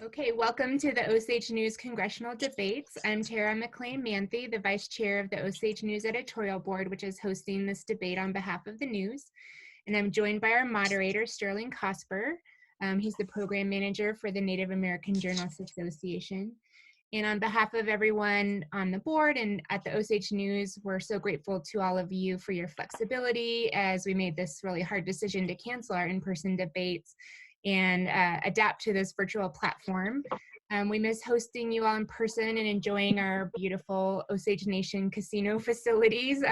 Okay, welcome to the Osage News Congressional Debates. I'm Tara McLean-Manthe, the Vice Chair of the Osage News Editorial Board, which is hosting this debate on behalf of the news. And I'm joined by our moderator, Sterling Cosper. He's the Program Manager for the Native American Journalists Association. And on behalf of everyone on the board and at the Osage News, we're so grateful to all of you for your flexibility as we made this really hard decision to cancel our in-person debates and adapt to this virtual platform. We miss hosting you all in person and enjoying our beautiful Osage Nation casino facilities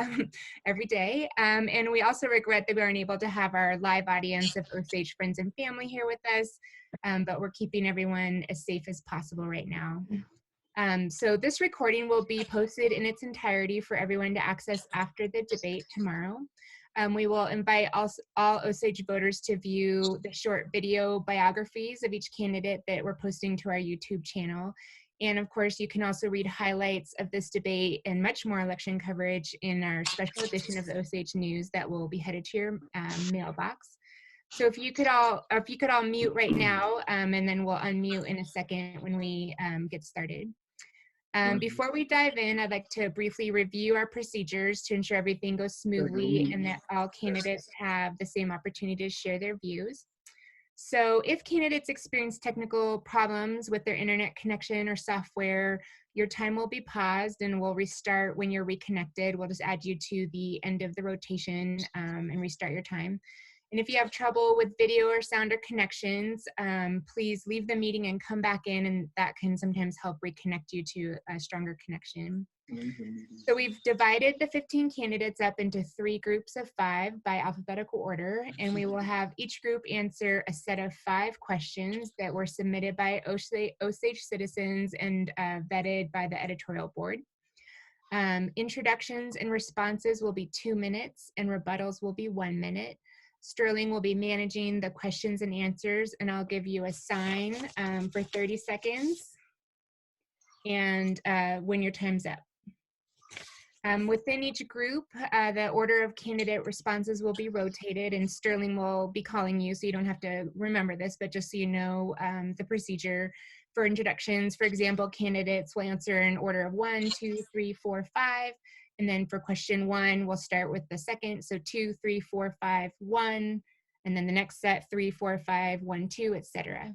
every day. And we also regret that we aren't able to have our live audience of Osage friends and family here with us, but we're keeping everyone as safe as possible right now. So this recording will be posted in its entirety for everyone to access after the debate tomorrow. We will invite all Osage voters to view the short video biographies of each candidate that we're posting to our YouTube channel. And of course, you can also read highlights of this debate and much more election coverage in our special edition of the Osage News that will be headed to your mailbox. So if you could all mute right now, and then we'll unmute in a second when we get started. Before we dive in, I'd like to briefly review our procedures to ensure everything goes smoothly and that all candidates have the same opportunity to share their views. So if candidates experience technical problems with their internet connection or software, your time will be paused and we'll restart when you're reconnected. We'll just add you to the end of the rotation and restart your time. And if you have trouble with video or sound or connections, please leave the meeting and come back in, and that can sometimes help reconnect you to a stronger connection. So we've divided the 15 candidates up into 3 groups of 5 by alphabetical order, and we will have each group answer a set of 5 questions that were submitted by Osage citizens and vetted by the editorial board. Introductions and responses will be 2 minutes, and rebuttals will be 1 minute. Sterling will be managing the questions and answers, and I'll give you a sign for 30 seconds and when your time's up. Within each group, the order of candidate responses will be rotated, and Sterling will be calling you, so you don't have to remember this, but just so you know the procedure for introductions. For example, candidates will answer in order of 1, 2, 3, 4, 5. And then for question 1, we'll start with the second. So 2, 3, 4, 5, 1. And then the next set, 3, 4, 5, 1, 2, etc.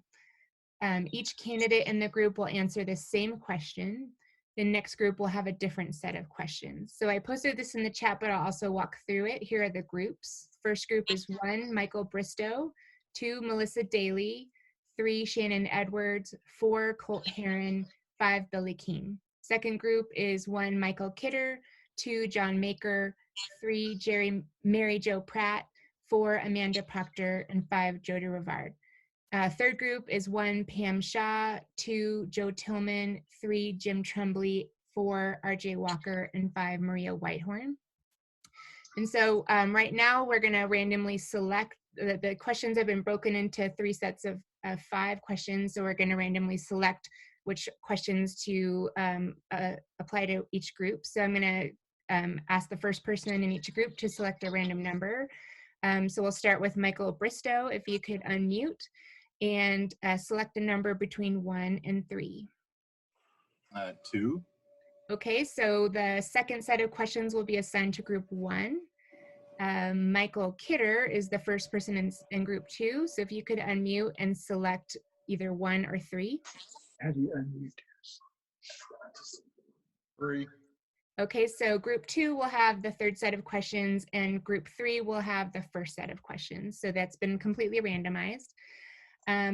Each candidate in the group will answer the same question. The next group will have a different set of questions. So I posted this in the chat, but I'll also walk through it. Here are the groups. First group is 1, Michael Bristow, 2, Melissa Daly, 3, Shannon Edwards, 4, Colt Heron, 5, Billy King. Second group is 1, Michael Kidder, 2, John Maker, 3, Mary Jo Pratt, 4, Amanda Proctor, and 5, Jody Rivard. Third group is 1, Pam Shaw, 2, Joe Tillman, 3, Jim Tremblay, 4, RJ Walker, and 5, Maria Whitehorn. And so right now we're going to randomly select, the questions have been broken into 3 sets of 5 questions, so we're going to randomly select which questions to apply to each group. So I'm going to ask the first person in each group to select a random number. So we'll start with Michael Bristow. If you could unmute and select a number between 1 and 3. 2. Okay, so the second set of questions will be assigned to group 1. Michael Kidder is the first person in group 2. So if you could unmute and select either 1 or 3. How do you unmute? 3. Okay, so group 2 will have the third set of questions, and group 3 will have the first set of questions. So that's been completely randomized.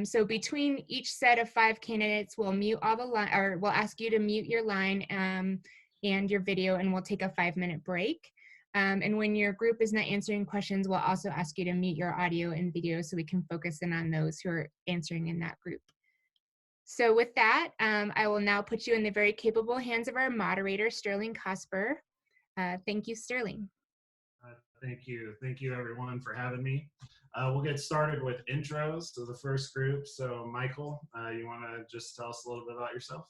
So between each set of 5 candidates, we'll mute all the line, or we'll ask you to mute your line and your video, and we'll take a 5-minute break. And when your group is not answering questions, we'll also ask you to mute your audio and video so we can focus in on those who are answering in that group. So with that, I will now put you in the very capable hands of our moderator, Sterling Cosper. Thank you, Sterling. Thank you. Thank you, everyone, for having me. We'll get started with intros to the first group. So, Michael, you want to just tell us a little bit about yourself?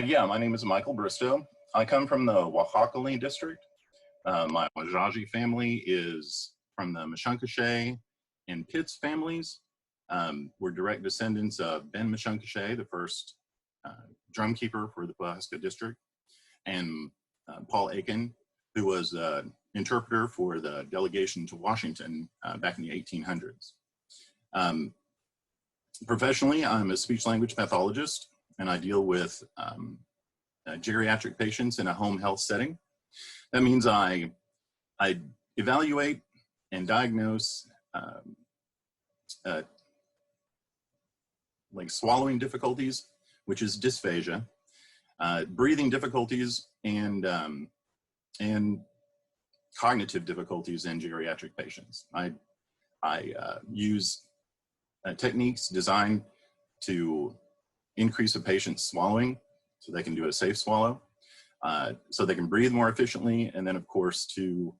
Yeah, my name is Michael Bristow. I come from the Wahakali district. My Osage family is from the Mishunkashay and Pitts families. We're direct descendants of Ben Mashunkashay, the first drumkeeper for the Pawhuska district, and Paul Aiken, who was an interpreter for the delegation to Washington back in the 1800s. Professionally, I'm a speech language pathologist, and I deal with geriatric patients in a home health setting. That means I evaluate and diagnose like swallowing difficulties, which is dysphagia, breathing difficulties, and cognitive difficulties in geriatric patients. I use techniques designed to increase a patient's swallowing so they can do a safe swallow, so they can breathe more efficiently, and then of course to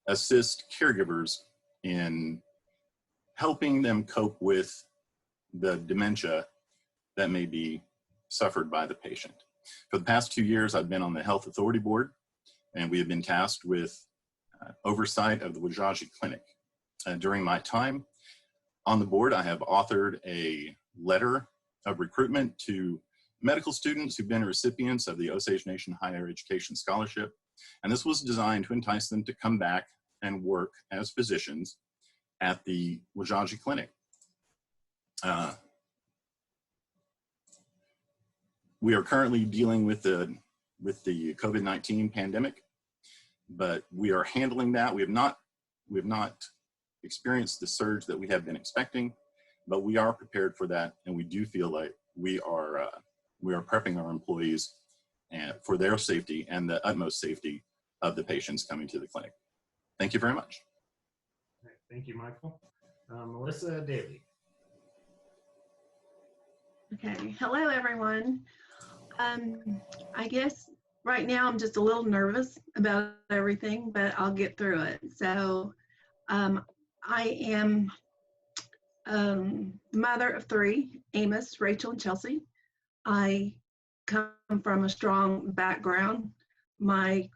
assist caregivers in helping them cope with the dementia that may be suffered by the patient. For the past 2 years, I've been on the Health Authority Board, and we have been tasked with oversight of the Osage Clinic. During my time on the board, I have authored a letter of recruitment to medical students who've been recipients of the Osage Nation Higher Education Scholarship, and this was designed to entice them to come back and work as physicians at the Osage Clinic. We are currently dealing with the COVID-19 pandemic, but we are handling that. We have not experienced the surge that we have been expecting, but we are prepared for that, and we do feel like we are prepping our employees for their safety and the utmost safety of the patients coming to the clinic. Thank you very much. Thank you, Michael. Melissa Daly. Okay, hello everyone. I guess right now I'm just a little nervous about everything, but I'll get through it. So I am mother of 3, Amos, Rachel, and Chelsea. I come from a strong background. I'm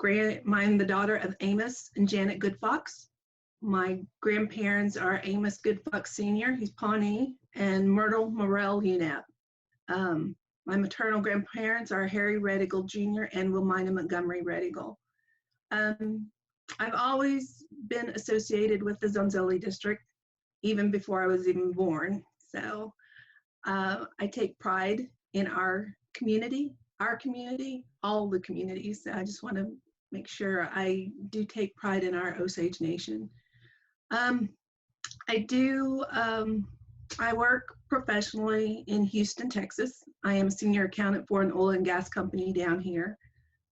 the daughter of Amos and Janet Goodfox. My grandparents are Amos Goodfox Sr., he's Pawnee, and Myrtle Morrell Unap. My maternal grandparents are Harry Redigal Jr. and Wilmina Montgomery Redigal. I've always been associated with the Zonzoli district, even before I was even born. So I take pride in our community, all the communities. So I just want to make sure I do take pride in our Osage Nation. I work professionally in Houston, Texas. I am a senior accountant for an oil and gas company down here.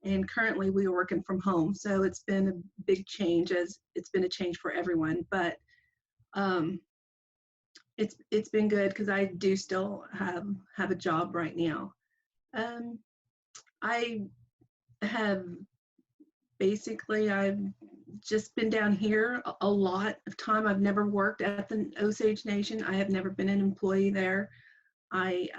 And currently we are working from home. So it's been a big change, as it's been a change for everyone, but it's been good because I do still have a job right now. I've just been down here a lot of time. I've never worked at the Osage Nation. I have never been an employee there. I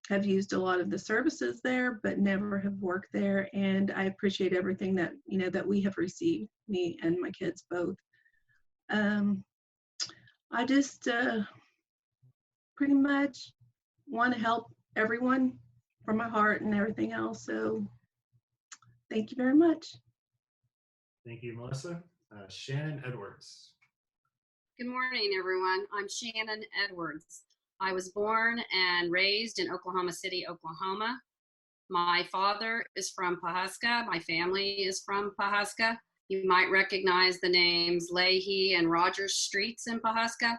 have used a lot of the services there, but never have worked there. And I appreciate everything that, that we have received, me and my kids both. I just pretty much want to help everyone from my heart and everything else. So thank you very much. Thank you, Melissa. Shannon Edwards. Good morning, everyone. I'm Shannon Edwards. I was born and raised in Oklahoma City, Oklahoma. My father is from Pawhuska. My family is from Pawhuska. You might recognize the names Leahy and Rogers Streets in Pawhuska.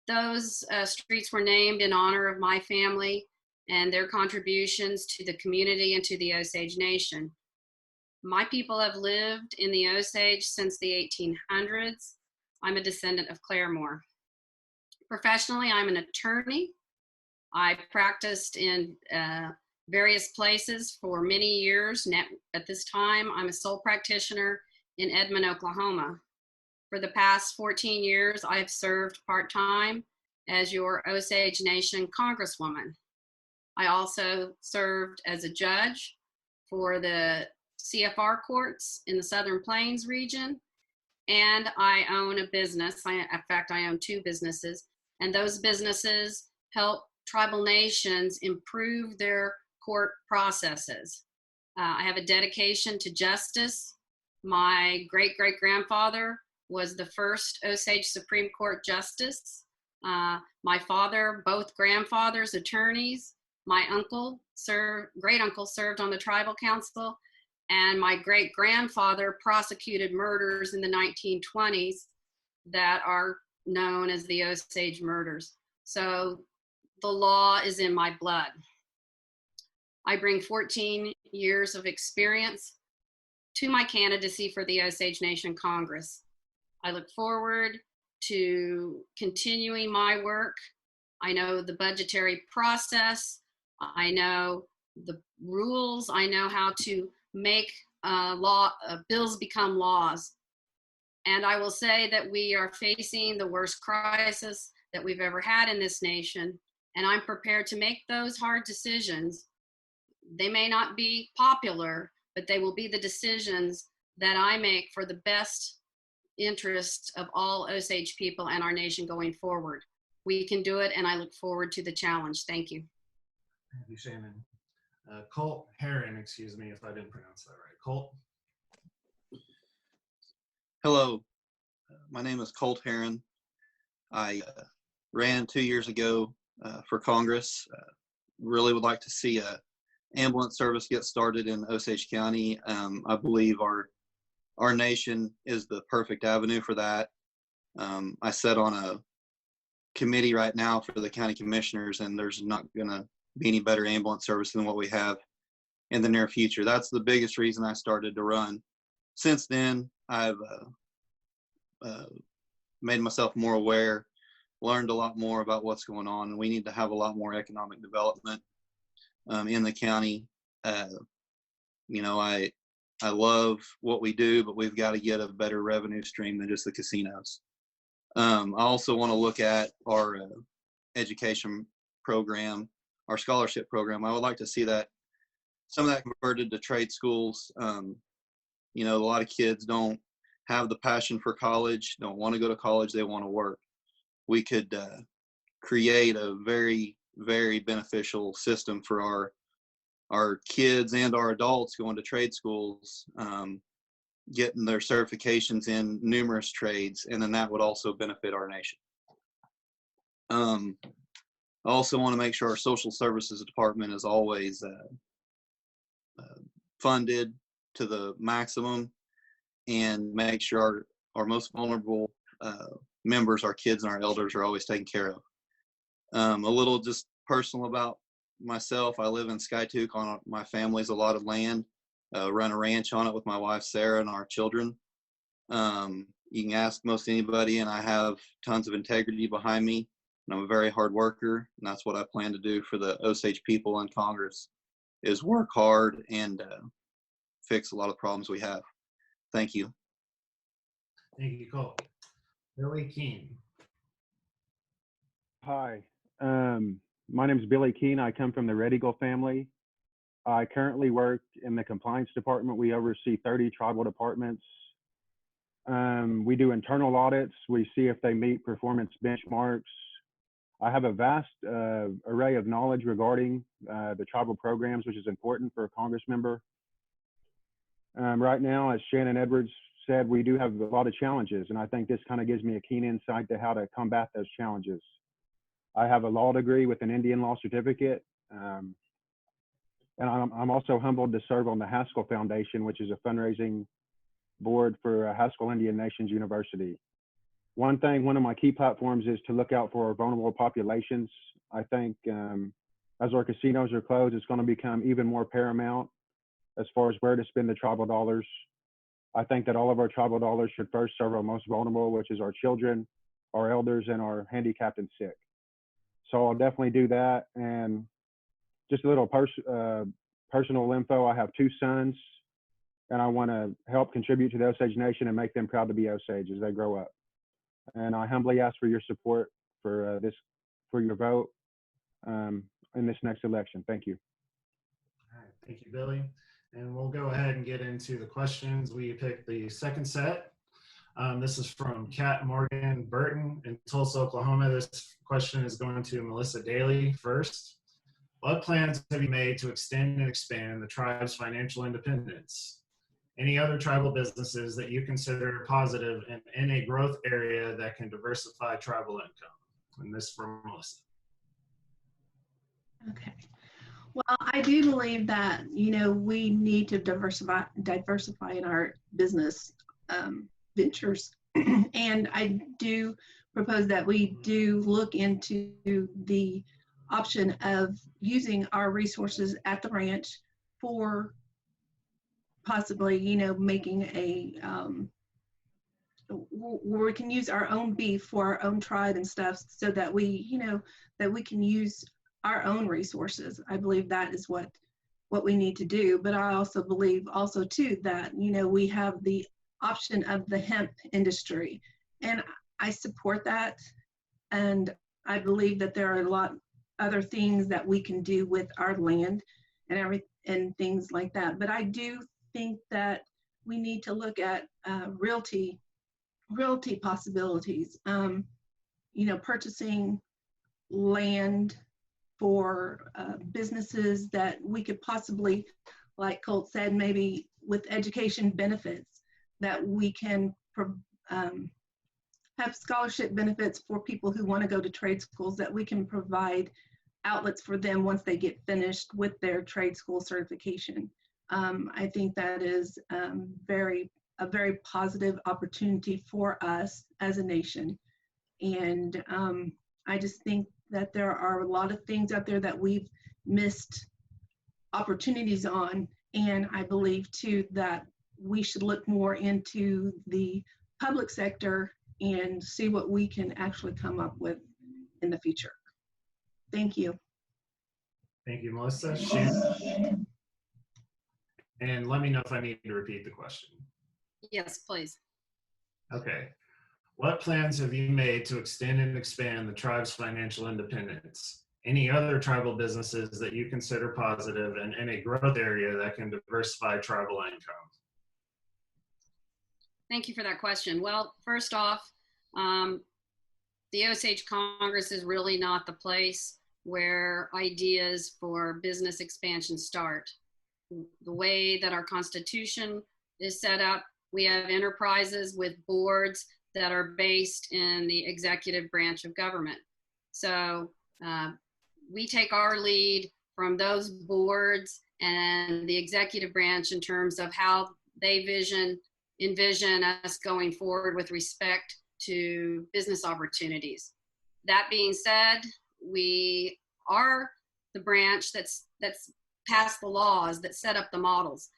Those streets were named in honor of my family and their contributions to the community and to the Osage Nation. My people have lived in the Osage since the 1800s. I'm a descendant of Claremore. Professionally, I'm an attorney. I practiced in various places for many years. At this time, I'm a sole practitioner in Edmond, Oklahoma. For the past 14 years, I've served part-time as your Osage Nation Congresswoman. I also served as a judge for the CFR courts in the Southern Plains region and I own a business. In fact, I own 2 businesses, and those businesses help tribal nations improve their court processes. I have a dedication to justice. My great-great-grandfather was the first Osage Supreme Court Justice. My father, both grandfathers, attorneys. My great uncle served on the tribal council, and my great-grandfather prosecuted murders in the 1920s that are known as the Osage murders. So the law is in my blood. I bring 14 years of experience to my candidacy for the Osage Nation Congress. I look forward to continuing my work. I know the budgetary process. I know the rules. I know how to make bills become laws. And I will say that we are facing the worst crisis that we've ever had in this nation. And I'm prepared to make those hard decisions. They may not be popular, but they will be the decisions that I make for the best interest of all Osage people and our nation going forward. We can do it, and I look forward to the challenge. Thank you. Thank you, Shannon. Colt Heron, excuse me if I didn't pronounce that right. Colt. Hello, my name is Colt Heron. I ran 2 years ago for Congress. Really would like to see a ambulance service get started in Osage County. I believe our nation is the perfect avenue for that. I sit on a committee right now for the county commissioners, and there's not gonna be any better ambulance service than what we have in the near future. That's the biggest reason I started to run. Since then, I've made myself more aware, learned a lot more about what's going on, and we need to have a lot more economic development in the county. You know, I love what we do, but we've got to get a better revenue stream than just the casinos. I also want to look at our education program, our scholarship program. I would like to see that some of that converted to trade schools. You know, a lot of kids don't have the passion for college, don't want to go to college, they want to work. We could create a very, very beneficial system for our kids and our adults going to trade schools, getting their certifications in numerous trades, and then that would also benefit our nation. I also want to make sure our social services department is always funded to the maximum, and make sure our most vulnerable members, our kids and our elders, are always taken care of. A little just personal about myself. I live in Skytook on my family's allotted land, run a ranch on it with my wife Sarah and our children. You can ask most anybody, and I have tons of integrity behind me, and I'm a very hard worker, and that's what I plan to do for the Osage people in Congress, is work hard and fix a lot of problems we have. Thank you. Thank you, Cole. Billy Keene. Hi, my name is Billy Keene. I come from the Red Eagle family. I currently work in the compliance department. We oversee 30 tribal departments. We do internal audits. We see if they meet performance benchmarks. I have a vast array of knowledge regarding the tribal programs, which is important for a Congress member. Right now, as Shannon Edwards said, we do have a lot of challenges, and I think this kind of gives me a keen insight to how to combat those challenges. I have a law degree with an Indian law certificate, and I'm also humbled to serve on the Haskell Foundation, which is a fundraising board for Haskell Indian Nations University. One of my key platforms is to look out for our vulnerable populations. I think as our casinos are closed, it's going to become even more paramount as far as where to spend the tribal dollars. I think that all of our tribal dollars should first serve our most vulnerable, which is our children, our elders, and our handicapped and sick. So I'll definitely do that. And just a little personal info, I have 2 sons, and I want to help contribute to the Osage Nation and make them proud to be Osage as they grow up. And I humbly ask for your support for your vote in this next election. Thank you. All right, thank you, Billy. And we'll go ahead and get into the questions. We picked the second set. This is from Kat Morgan Burton in Tulsa, Oklahoma. This question is going to Melissa Daly first. What plans have you made to extend and expand the tribe's financial independence? Any other tribal businesses that you consider positive and in a growth area that can diversify tribal income? And this from Melissa. Okay. Well, I do believe that, we need to diversify in our business ventures. And I do propose that we do look into the option of using our resources at the ranch for possibly, making a, where we can use our own beef for our own tribe and stuff, so that we, that we can use our own resources. I believe that is what we need to do. But I also believe also too that, we have the option of the hemp industry, and I support that. And I believe that there are a lot other things that we can do with our land and things like that. But I do think that we need to look at realty possibilities, purchasing land for businesses that we could possibly, like Colt said, maybe with education benefits, that we can have scholarship benefits for people who want to go to trade schools, that we can provide outlets for them once they get finished with their trade school certification. I think that is a very positive opportunity for us as a nation. And I just think that there are a lot of things out there that we've missed opportunities on. And I believe too that we should look more into the public sector and see what we can actually come up with in the future. Thank you. Thank you, Melissa. Shannon? And let me know if I need to repeat the question. Yes, please. Okay. What plans have you made to extend and expand the tribe's financial independence? Any other tribal businesses that you consider positive and in a growth area that can diversify tribal income? Thank you for that question. Well, first off, the Osage Congress is really not the place where ideas for business expansion start. The way that our Constitution is set up, we have enterprises with boards that are based in the executive branch of government. So we take our lead from those boards and the executive branch in terms of how they envision us going forward with respect to business opportunities. That being said, we are the branch that's passed the laws that set up the models.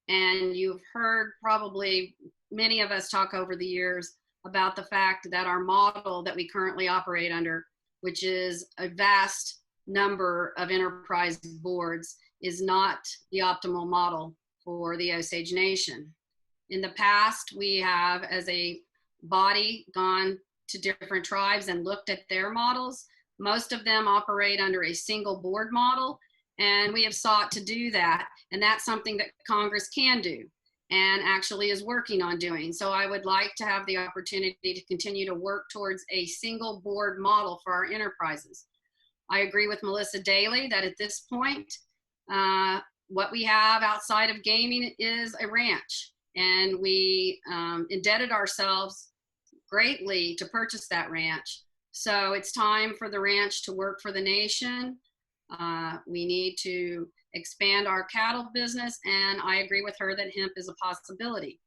And you've heard probably many of us talk over the years about the fact that our model that we currently operate under, which is a vast number of enterprise boards, is not the optimal model for the Osage Nation. In the past, we have, as a body, gone to different tribes and looked at their models. Most of them operate under a single board model, and we have sought to do that. And that's something that Congress can do and actually is working on doing. So I would like to have the opportunity to continue to work towards a single board model for our enterprises. I agree with Melissa Daly that at this point, what we have outside of gaming is a ranch. And we indebted ourselves greatly to purchase that ranch. So it's time for the ranch to work for the nation. We need to expand our cattle business, and I agree with her that hemp is a possibility.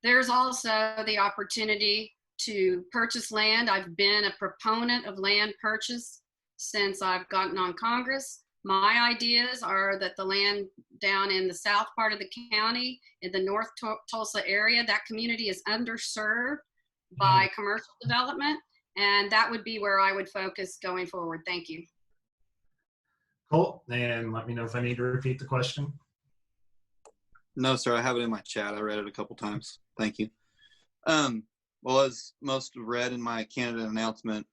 There's also the opportunity to purchase land. I've been a proponent of land purchase since I've gotten on Congress. My ideas are that the land down in the south part of the county, in the North Tulsa area, that community is underserved by commercial development, and that would be where I would focus going forward. Thank you. Cool. And let me know if I need to repeat the question. No, sir. I have it in my chat. I read it a couple times. Thank you. Well, as most have read in my candidate announcement,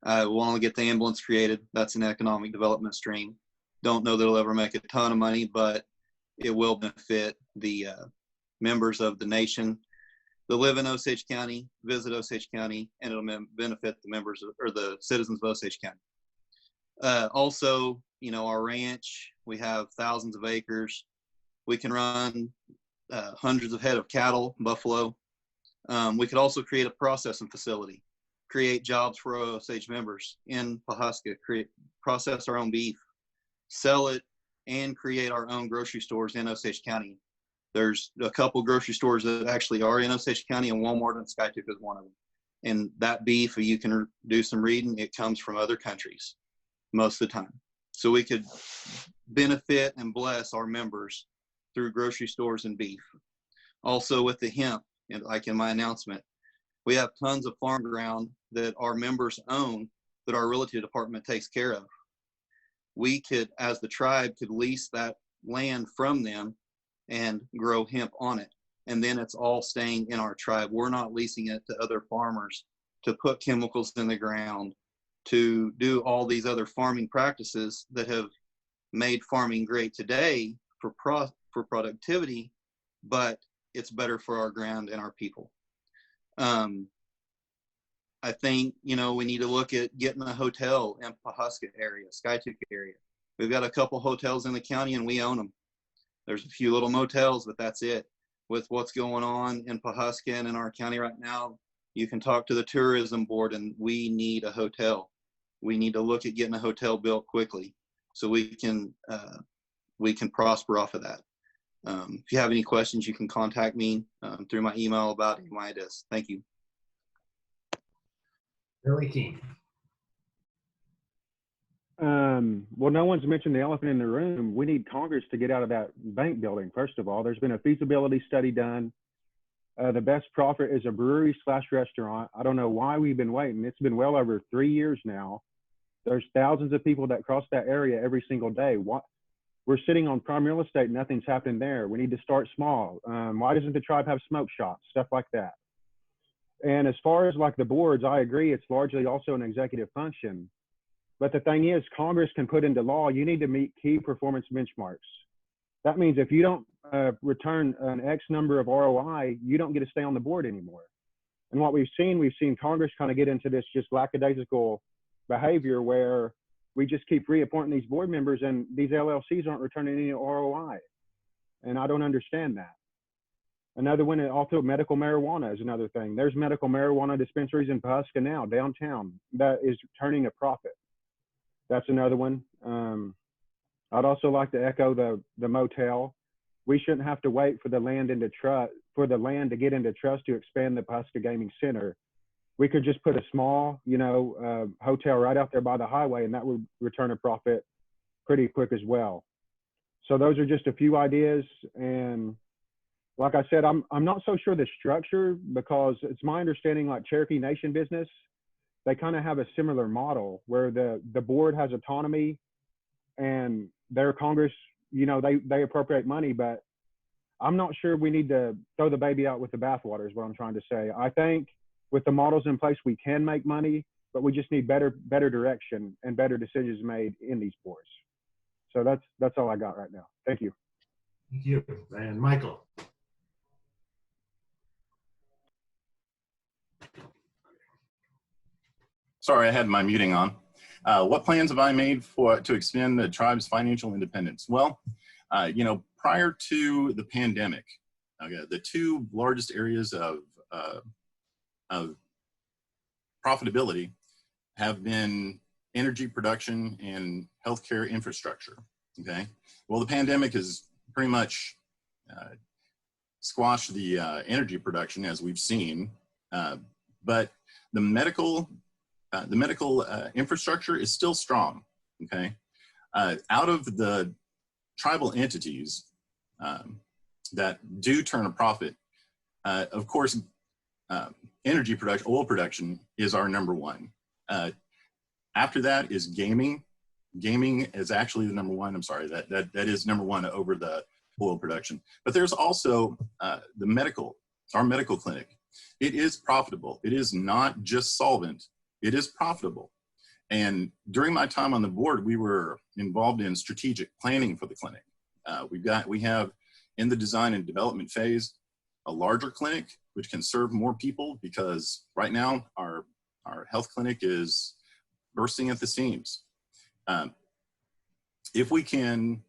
I want to get the ambulance created. That's an economic development stream. Don't know that it'll ever make a ton of money, but it will benefit the members of the nation. that live in Osage County, visit Osage County, and it'll benefit the members or the citizens of Osage County. Also, you know, our ranch, we have thousands of acres. We can run hundreds of head of cattle, buffalo. We could also create a processing facility, create jobs for Osage members in Pawhuska, process our own beef, sell it, and create our own grocery stores in Osage County. There's a couple grocery stores that actually are in Osage County, and Walmart and Skytooth is one of them. And that beef, you can do some reading, it comes from other countries most of the time. So we could benefit and bless our members through grocery stores and beef. Also with the hemp, and like in my announcement, we have tons of farm ground that our members own that our realty department takes care of. We could, as the tribe, could lease that land from them and grow hemp on it. And then it's all staying in our tribe. We're not leasing it to other farmers to put chemicals in the ground, to do all these other farming practices that have made farming great today for productivity, but it's better for our ground and our people. I think, you know, we need to look at getting a hotel in Pawhuska area, Skytooth area. We've got a couple hotels in the county and we own them. There's a few little motels, but that's it. With what's going on in Pawhuska and in our county right now, you can talk to the tourism board, and we need a hotel. We need to look at getting a hotel built quickly so we can prosper off of that. If you have any questions, you can contact me through my email about AMIDIS. Thank you. Billy King. Well, no one's mentioned the elephant in the room. We need Congress to get out of that bank building. First of all, there's been a feasibility study done. The best profit is a brewery/restaurant. I don't know why we've been waiting. It's been well over 3 years now. There's thousands of people that cross that area every single day. We're sitting on prime real estate. Nothing's happening there. We need to start small. Why doesn't the tribe have smoke shops? Stuff like that. And as far as like the boards, I agree. It's largely also an executive function. But the thing is, Congress can put into law, you need to meet key performance benchmarks. That means if you don't return an X number of ROI, you don't get to stay on the board anymore. And what we've seen Congress kind of get into this just lackadaisical behavior where we just keep reappointing these board members and these LLCs aren't returning any ROI. And I don't understand that. Another one, also medical marijuana is another thing. There's medical marijuana dispensaries in Pawhuska now, downtown, that is turning a profit. That's another one. I'd also like to echo the motel. We shouldn't have to wait for the land to get into trust to expand the Pawhuska Gaming Center. We could just put a small, hotel right out there by the highway, and that would return a profit pretty quick as well. So those are just a few ideas. And like I said, I'm not so sure the structure, because it's my understanding like Cherokee Nation business, they kind of have a similar model where the board has autonomy and their Congress, they appropriate money, but I'm not sure we need to throw the baby out with the bathwater is what I'm trying to say. I think with the models in place, we can make money, but we just need better direction and better decisions made in these boards. So that's all I got right now. Thank you. Thank you. And Michael. Sorry, I had my muting on. What plans have I made to expand the tribe's financial independence? Well, prior to the pandemic, the two largest areas of profitability have been energy production and healthcare infrastructure. Okay. Well, the pandemic has pretty much squashed the energy production, as we've seen, but the medical infrastructure is still strong. Okay. Out of the tribal entities that do turn a profit, of course, energy production, oil production is our number one. After that is gaming. Gaming is actually the number one. I'm sorry, that is number one over the oil production. But there's also our medical clinic. It is profitable. It is not just solvent. It is profitable. And during my time on the board, we were involved in strategic planning for the clinic. We have in the design and development phase a larger clinic which can serve more people, because right now our health clinic is bursting at the seams. If we can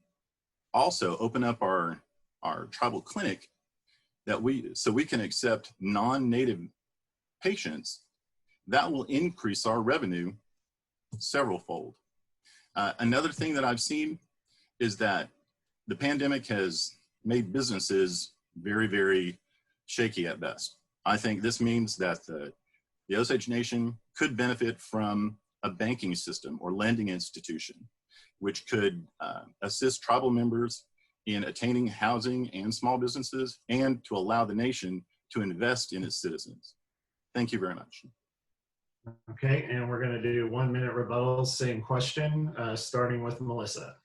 also open up our tribal clinic so we can accept non-native patients, that will increase our revenue several-fold. Another thing that I've seen is that the pandemic has made businesses very, very shaky at best. I think this means that the Osage Nation could benefit from a banking system or lending institution, which could assist tribal members in attaining housing and small businesses, and to allow the nation to invest in its citizens. Thank you very much. Okay, and we're going to do 1 minute rebuttals, same question, starting with Melissa.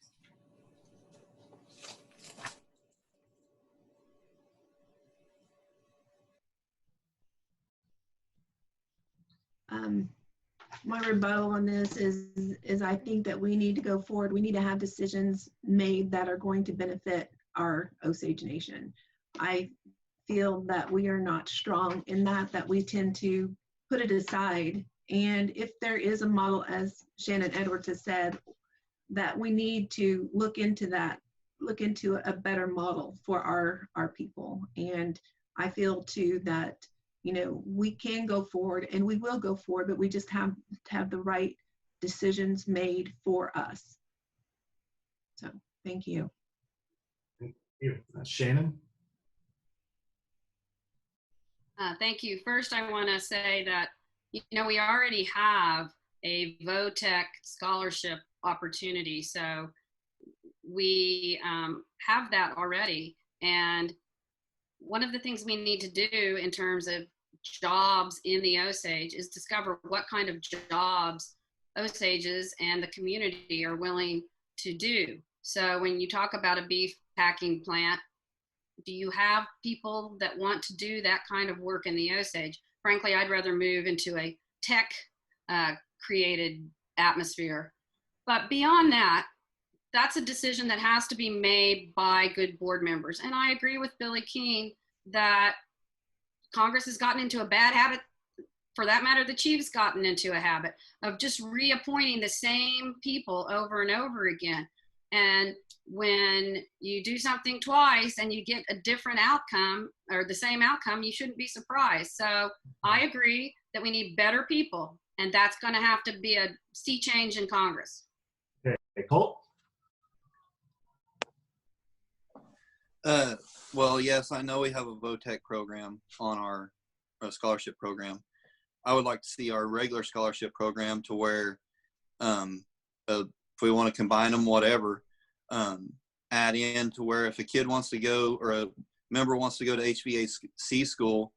My rebuttal on this is I think that we need to go forward. We need to have decisions made that are going to benefit our Osage Nation. I feel that we are not strong in that we tend to put it aside. And if there is a model, as Shannon Edwards has said, that we need to look into that, look into a better model for our people. And I feel too that, you know, we can go forward and we will go forward, but we just have to have the right decisions made for us. So thank you. Thank you. Shannon? Thank you. First, I want to say that, you know, we already have a VOTEC scholarship opportunity. So we have that already. And one of the things we need to do in terms of jobs in the Osage is discover what kind of jobs Osages and the community are willing to do. So when you talk about a beef packing plant, do you have people that want to do that kind of work in the Osage? Frankly, I'd rather move into a tech created atmosphere. But beyond that, that's a decision that has to be made by good board members. And I agree with Billy Keene that Congress has gotten into a bad habit. For that matter, the chief's gotten into a habit of just reappointing the same people over and over again. And when you do something twice and you get a different outcome or the same outcome, you shouldn't be surprised. So I agree that we need better people, and that's going to have to be a sea change in Congress. Okay, Colt? Well, yes, I know we have a VOTEC program on our scholarship program. I would like to see our regular scholarship program to where if we want to combine them, whatever, add in to where if a kid wants to go or a member wants to go to HVAC school,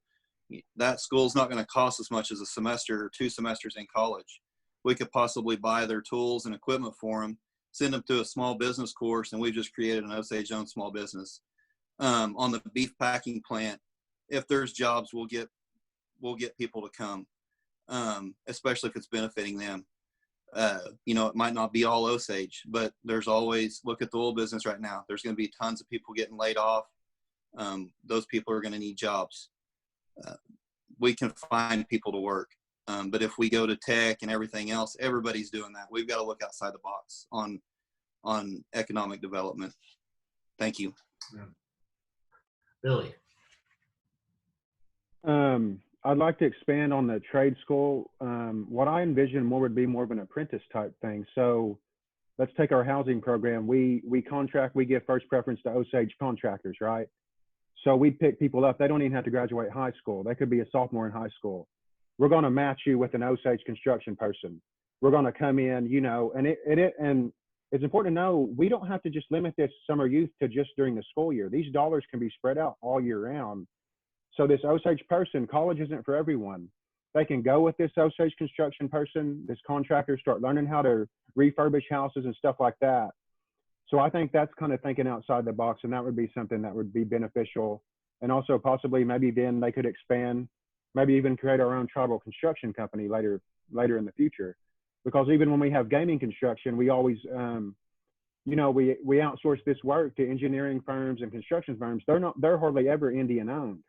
that school's not going to cost as much as a semester or 2 semesters in college. We could possibly buy their tools and equipment for them, send them to a small business course, and we've just created an Osage-owned small business. On the beef packing plant, if there's jobs, we'll get people to come, especially if it's benefiting them. You know, it might not be all Osage, but there's always, look at the oil business right now. There's going to be tons of people getting laid off. Those people are going to need jobs. We can find people to work. But if we go to tech and everything else, everybody's doing that. We've got to look outside the box on economic development. Thank you. Yeah. Billy? I'd like to expand on the trade school. What I envision more would be more of an apprentice type thing. So let's take our housing program. We contract, we give first preference to Osage contractors, right? So we pick people up. They don't even have to graduate high school. They could be a sophomore in high school. We're going to match you with an Osage construction person. We're going to come in, you know, and it's important to know we don't have to just limit this summer youth to just during the school year. These dollars can be spread out all year round. So this Osage person, college isn't for everyone. They can go with this Osage construction person, this contractor, start learning how to refurbish houses and stuff like that. So I think that's kind of thinking outside the box, and that would be something that would be beneficial. And also possibly maybe then they could expand, maybe even create our own tribal construction company later in the future. Because even when we have gaming construction, we always, you know, we outsource this work to engineering firms and construction firms. They're hardly ever Indian owned.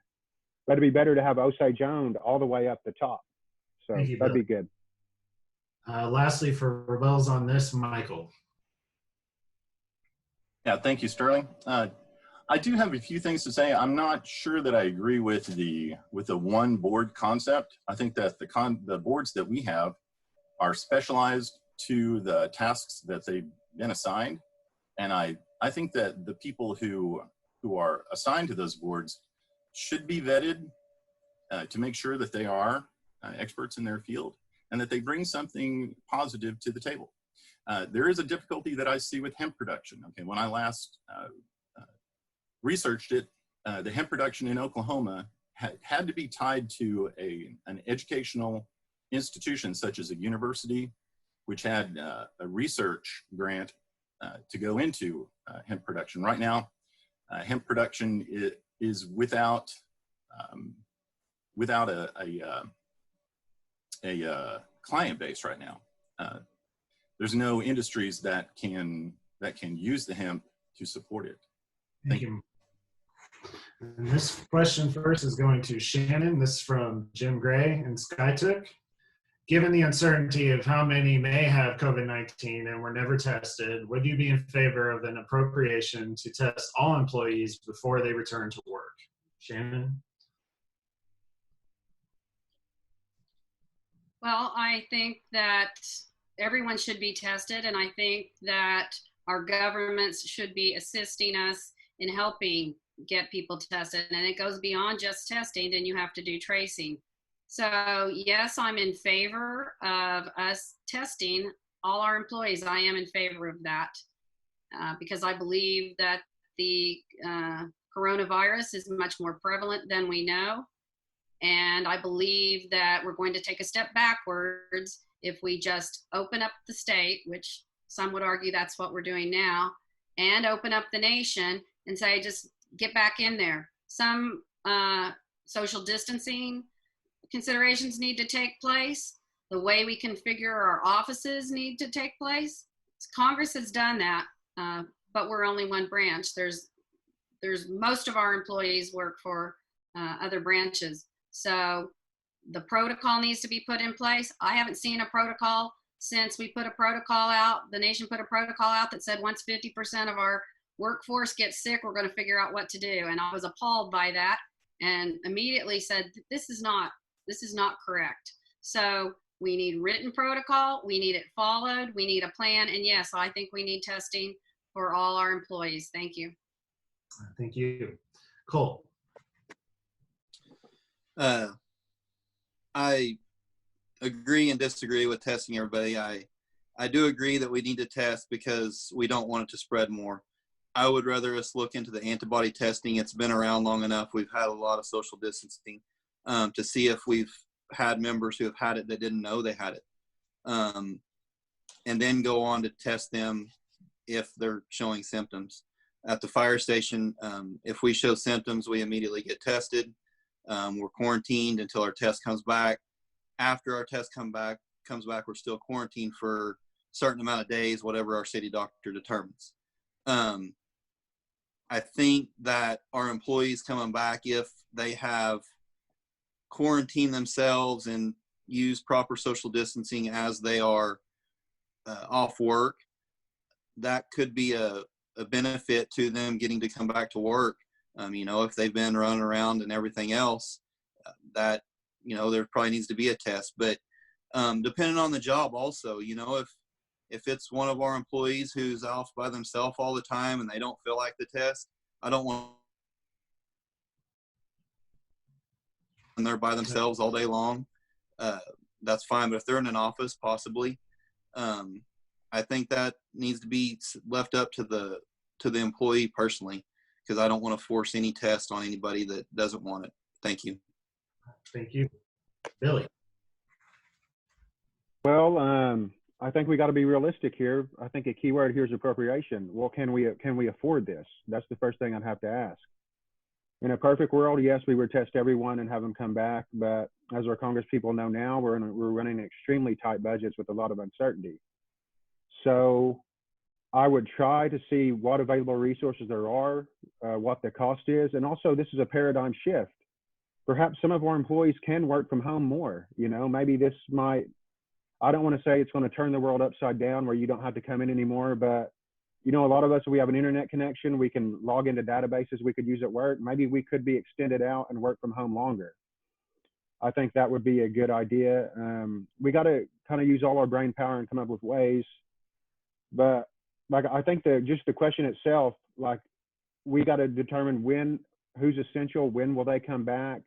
But it'd be better to have Osage owned all the way up the top. So Thank you, that'd Billy. be good. Lastly, for rebuttals on this, Michael. Yeah, thank you, Sterling. I do have a few things to say. I'm not sure that I agree with the one board concept. I think that the boards that we have are specialized to the tasks that they've been assigned, and I think that the people who are assigned to those boards should be vetted to make sure that they are experts in their field and that they bring something positive to the table. There is a difficulty that I see with hemp production. Okay, when I last researched it, the hemp production in Oklahoma had to be tied to an educational institution such as a university, which had a research grant to go into hemp production. Right now, hemp production is without a client base right now. There's no industries that can use the hemp to support it. Thank you. And this question first is going to Shannon. This is from Jim Gray and Skytook. Given the uncertainty of how many may have COVID-19 and were never tested, would you be in favor of an appropriation to test all employees before they return to work? Shannon? Well, I think that everyone should be tested, and I think that our governments should be assisting us in helping get people tested. And it goes beyond just testing, then you have to do tracing. So yes, I'm in favor of us testing all our employees. I am in favor of that because I believe that the coronavirus is much more prevalent than we know. And I believe that we're going to take a step backwards if we just open up the state, which some would argue that's what we're doing now, and open up the nation and say, just get back in there. Some social distancing considerations need to take place. The way we configure our offices need to take place. Congress has done that, but we're only one branch. There's most of our employees work for other branches. So the protocol needs to be put in place. I haven't seen a protocol since we put a protocol out. The nation put a protocol out that said once 50% of our workforce gets sick, we're going to figure out what to do. And I was appalled by that and immediately said, this is not correct. So we need written protocol. We need it followed. We need a plan. And yes, I think we need testing for all our employees. Thank you. Thank you. Cole. I agree and disagree with testing everybody. I do agree that we need to test because we don't want it to spread more. I would rather us look into the antibody testing. It's been around long enough. We've had a lot of social distancing to see if we've had members who have had it that didn't know they had it. And then go on to test them if they're showing symptoms. At the fire station, if we show symptoms, we immediately get tested. We're quarantined until our test comes back. After our test comes back, we're still quarantined for a certain amount of days, whatever our city doctor determines. I think that our employees coming back, if they have quarantined themselves and use proper social distancing as they are off work, that could be a benefit to them getting to come back to work. If they've been running around and everything else, that, there probably needs to be a test. But depending on the job also, if it's one of our employees who's off by themselves all the time and they don't feel like the test, I don't want and they're by themselves all day long. That's fine. But if they're in an office, possibly, I think that needs to be left up to the employee personally, because I don't want to force any test on anybody that doesn't want it. Thank you. Thank you. Billy. Well, I think we got to be realistic here. I think a key word here is appropriation. Well, can we afford this? That's the first thing I'd have to ask. In a perfect world, yes, we would test everyone and have them come back. But as our Congress people know now, we're running extremely tight budgets with a lot of uncertainty. So I would try to see what available resources there are, what the cost is. And also, this is a paradigm shift. perhaps some of our employees can work from home more. You know, maybe this might, I don't want to say it's going to turn the world upside down where you don't have to come in anymore, but you know, a lot of us, we have an internet connection, we can log into databases we could use at work. Maybe we could be extended out and work from home longer. I think that would be a good idea. We got to kind of use all our brain power and come up with ways. But like, I think just the question itself, like, we got to determine who's essential, when will they come back?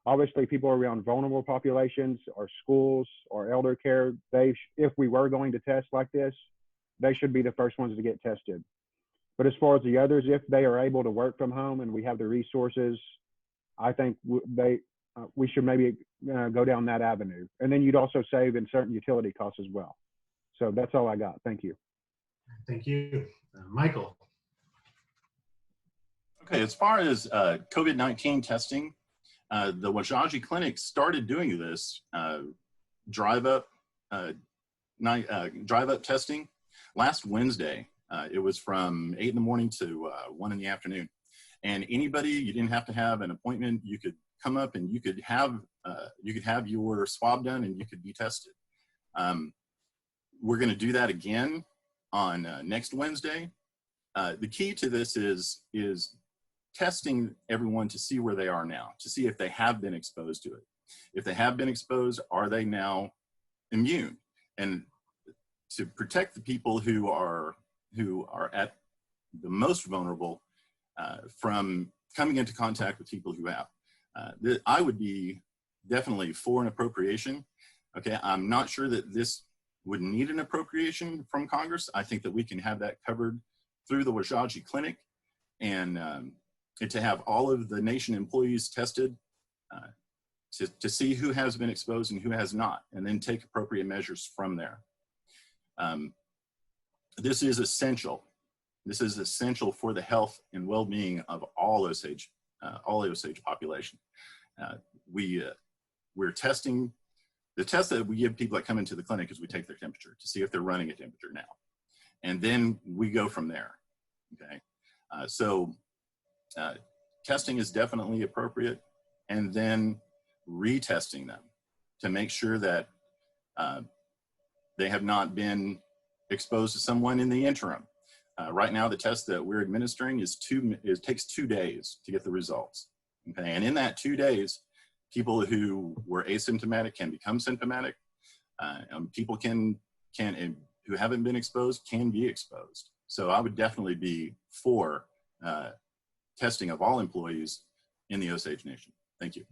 Obviously, people around vulnerable populations or schools or elder care, if we were going to test like this, they should be the first ones to get tested. But as far as the others, if they are able to work from home and we have the resources, I think we should maybe go down that avenue. And then you'd also save in certain utility costs as well. So that's all I got. Thank you. Thank you. Michael. Okay, as far as COVID-19 testing, the Osage Clinic started doing this drive-up testing last Wednesday. It was from 8 in the morning to 1 in the afternoon. And anybody, you didn't have to have an appointment. You could come up and you could have your swab done and you could be tested. We're going to do that again on next Wednesday. The key to this is testing everyone to see where they are now, to see if they have been exposed to it. If they have been exposed, are they now immune? And to protect the people who are at the most vulnerable from coming into contact with people who have. I would be definitely for an appropriation. Okay, I'm not sure that this would need an appropriation from Congress. I think that we can have that covered through the Osage Clinic, and to have all of the nation employees tested to see who has been exposed and who has not, and then take appropriate measures from there. This is essential. This is essential for the health and well-being of all the Osage population. We're testing. The test that we give people that come into the clinic is we take their temperature to see if they're running a temperature now, and then we go from there. Okay, so testing is definitely appropriate, and then retesting them to make sure that they have not been exposed to someone in the interim. Right now, the test that we're administering takes 2 days to get the results. Okay, and in that 2 days, people who were asymptomatic can become symptomatic. People who haven't been exposed can be exposed. So I would definitely be for testing of all employees in the Osage Nation. Thank you.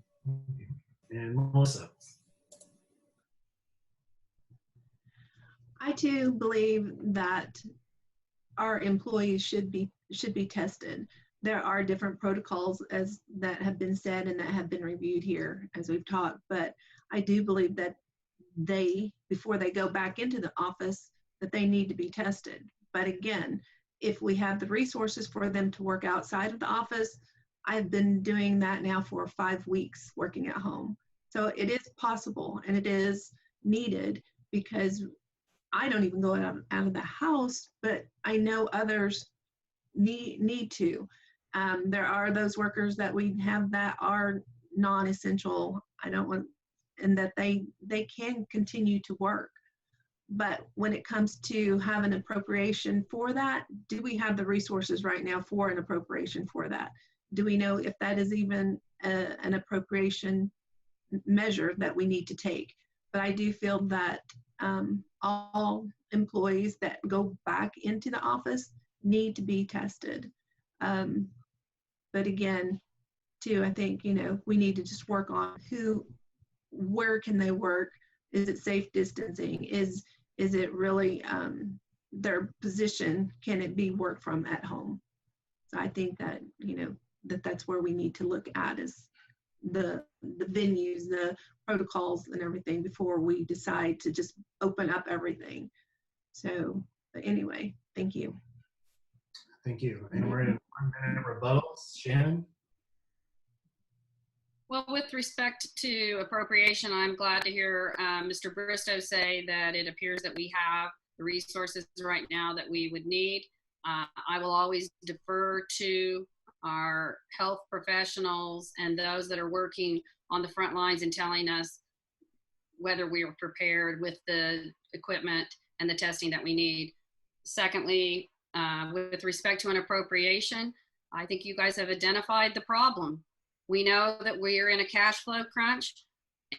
And Melissa. I too believe that our employees should be tested. There are different protocols that have been said and that have been reviewed here as we've talked, but I do believe that before they go back into the office, that they need to be tested. But again, if we have the resources for them to work outside of the office, I've been doing that now for 5 weeks working at home. So it is possible and it is needed, because I don't even go out of the house, but I know others need to. There are those workers that we have that are non-essential. And that they can continue to work. But when it comes to having an appropriation for that, do we have the resources right now for an appropriation for that? Do we know if that is even an appropriation measure that we need to take? But I do feel that all employees that go back into the office need to be tested. But again, too, I think, we need to just work on where can they work? Is it safe distancing? Is it really their position? Can it be worked from at home? So I think that, that's where we need to look at is the venues, the protocols and everything before we decide to just open up everything. So, but anyway, thank you. Thank you. And we're in 1 minute rebuttals. Shannon? Well, with respect to appropriation, I'm glad to hear Mr. Bristow say that it appears that we have the resources right now that we would need. I will always defer to our health professionals and those that are working on the front lines and telling us whether we are prepared with the equipment and the testing that we need. Secondly, with respect to an appropriation, I think you guys have identified the problem. We know that we are in a cash flow crunch,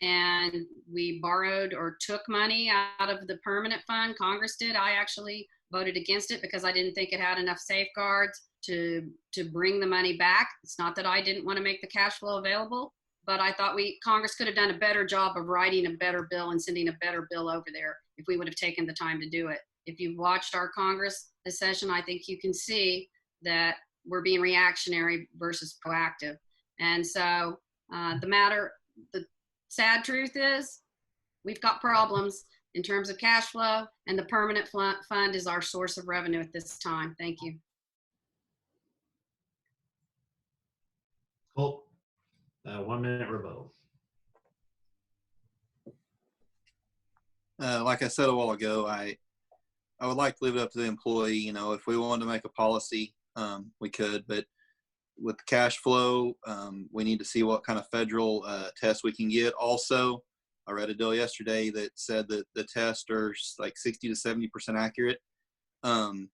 and we borrowed or took money out of the permanent fund. Congress did. I actually voted against it because I didn't think it had enough safeguards to bring the money back. It's not that I didn't want to make the cash flow available, but I thought Congress could have done a better job of writing a better bill and sending a better bill over there if we would have taken the time to do it. If you've watched our Congress session, I think you can see that we're being reactionary versus proactive. And so the sad truth is we've got problems in terms of cash flow, and the permanent fund is our source of revenue at this time. Thank you. Cool. 1 minute rebuttal. Like I said a while ago, I would like to leave it up to the employee. You know, if we wanted to make a policy, we could, but with the cash flow, we need to see what kind of federal tests we can get. Also, I read a deal yesterday that said that the tests are like 60 to 70% accurate on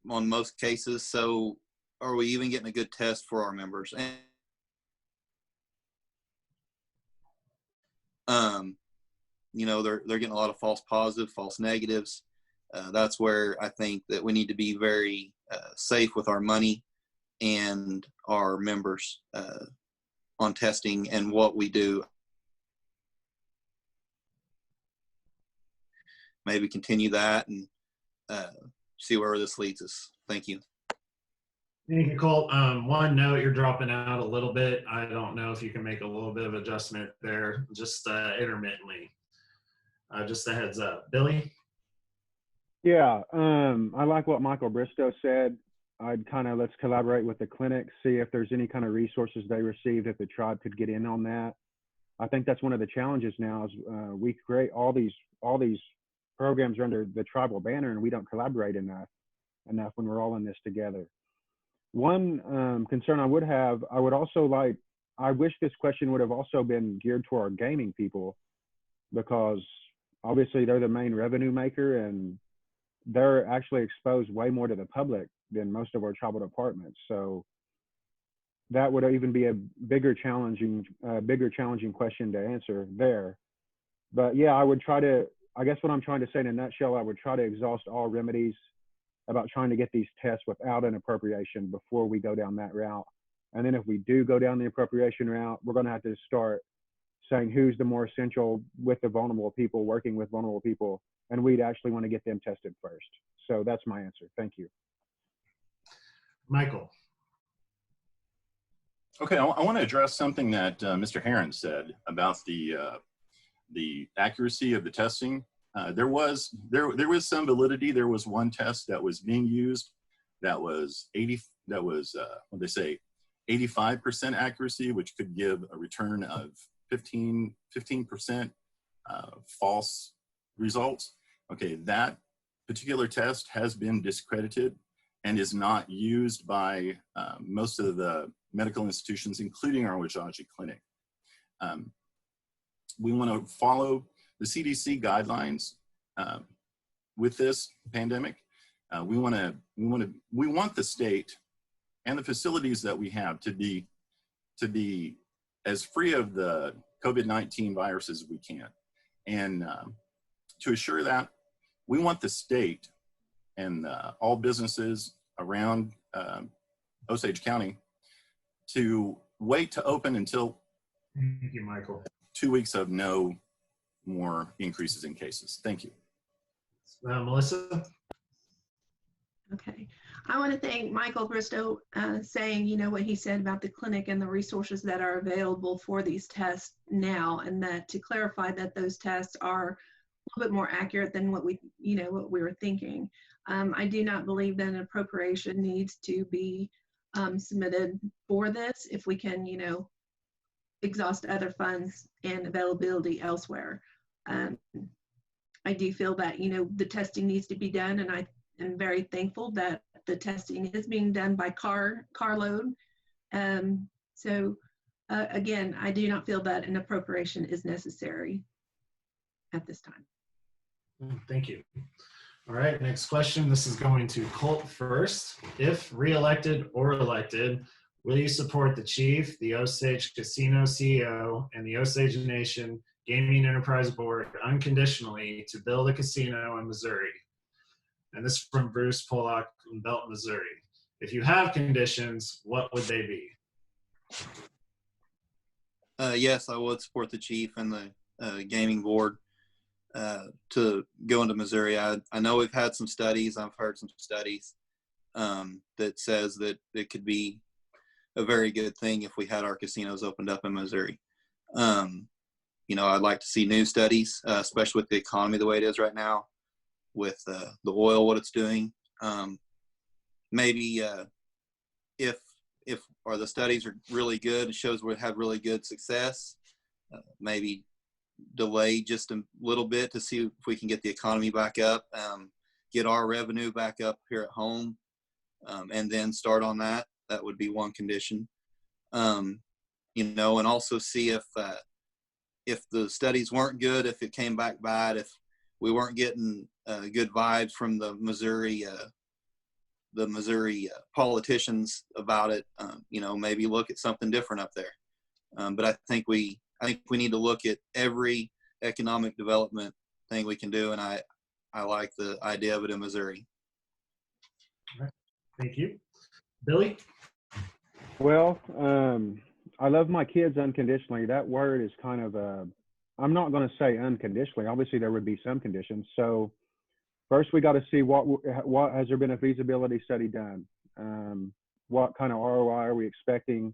most cases. So are we even getting a good test for our members? And, you know, they're getting a lot of false positives, false negatives. That's where I think that we need to be very safe with our money and our members on testing and what we do. Maybe continue that and see where this leads us. Thank you. Thank you, Colt. One note, you're dropping out a little bit. I don't know if you can make a little bit of adjustment there, just intermittently. Just a heads up. Billy? Yeah, I like what Michael Bristow said. I'd kind of, let's collaborate with the clinic, see if there's any kind of resources they received, if the tribe could get in on that. I think that's one of the challenges now is we create all these programs under the tribal banner, and we don't collaborate enough when we're all in this together. One concern I would have, I wish this question would have also been geared toward our gaming people, because obviously they're the main revenue maker, and they're actually exposed way more to the public than most of our tribal departments. So that would even be a bigger challenging question to answer there. But yeah, I guess what I'm trying to say in a nutshell, I would try to exhaust all remedies about trying to get these tests without an appropriation before we go down that route. And then if we do go down the appropriation route, we're going to have to start saying who's the more essential with the vulnerable people, working with vulnerable people, and we'd actually want to get them tested first. So that's my answer. Thank you. Michael. Okay, I want to address something that Mr. Herron said about the accuracy of the testing. There was some validity. There was one test that was being used that was 85% accuracy, which could give a return of 15% false results. Okay, that particular test has been discredited and is not used by most of the medical institutions, including our Osage Clinic. We want to follow the CDC guidelines with this pandemic. We want the state and the facilities that we have to be as free of the COVID-19 virus as we can. And to assure that, we want the state and all businesses around Osage County to wait to open until Thank you, Michael. 2 weeks of no more increases in cases. Thank you. Melissa? Okay. I want to thank Michael Bristow saying, you know, what he said about the clinic and the resources that are available for these tests now, and that to clarify that those tests are a little bit more accurate than what we were thinking. I do not believe that an appropriation needs to be submitted for this if we can, you know, exhaust other funds and availability elsewhere. I do feel that, you know, the testing needs to be done, and I am very thankful that the testing is being done by carload. Again, I do not feel that an appropriation is necessary at this time. Thank you. All right, next question. This is going to Colt first. If re-elected or elected, will you support the chief, the Osage Casino CEO, and the Osage Nation Gaming Enterprise Board unconditionally to build a casino in Missouri? And this is from Bruce Pollock from Belton, Missouri. If you have conditions, what would they be? Yes, I would support the chief and the gaming board to go into Missouri. I know we've had some studies. I've heard some studies that says that it could be a very good thing if we had our casinos opened up in Missouri. You know, I'd like to see new studies, especially with the economy the way it is right now, with the oil, what it's doing. Maybe if the studies are really good, it shows we have really good success, maybe delay just a little bit to see if we can get the economy back up, get our revenue back up here at home, and then start on that. That would be one condition. You know, and also see if the studies weren't good, if it came back bad, if we weren't getting good vibes from the Missouri politicians about it, you know, maybe look at something different up there. But I think we need to look at every economic development thing we can do, and I like the idea of it in Missouri. All right. Thank you. Billy? Well, I love my kids unconditionally. That word is kind of I'm not going to say unconditionally. Obviously, there would be some conditions. So first, we got to see what has there been a feasibility study done? What kind of ROI are we expecting?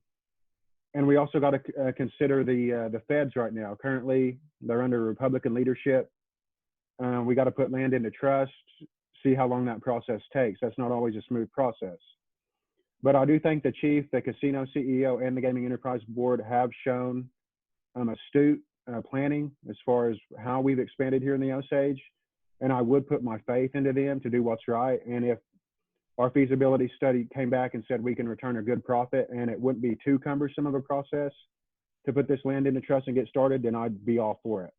And we also got to consider the feds right now. Currently, they're under Republican leadership. We got to put land into trust, see how long that process takes. That's not always a smooth process. But I do think the chief, the casino CEO, and the Gaming Enterprise Board have shown astute planning as far as how we've expanded here in the Osage. And I would put my faith into them to do what's right. And if our feasibility study came back and said we can return a good profit and it wouldn't be too cumbersome of a process to put this land into trust and get started, then I'd be all for it.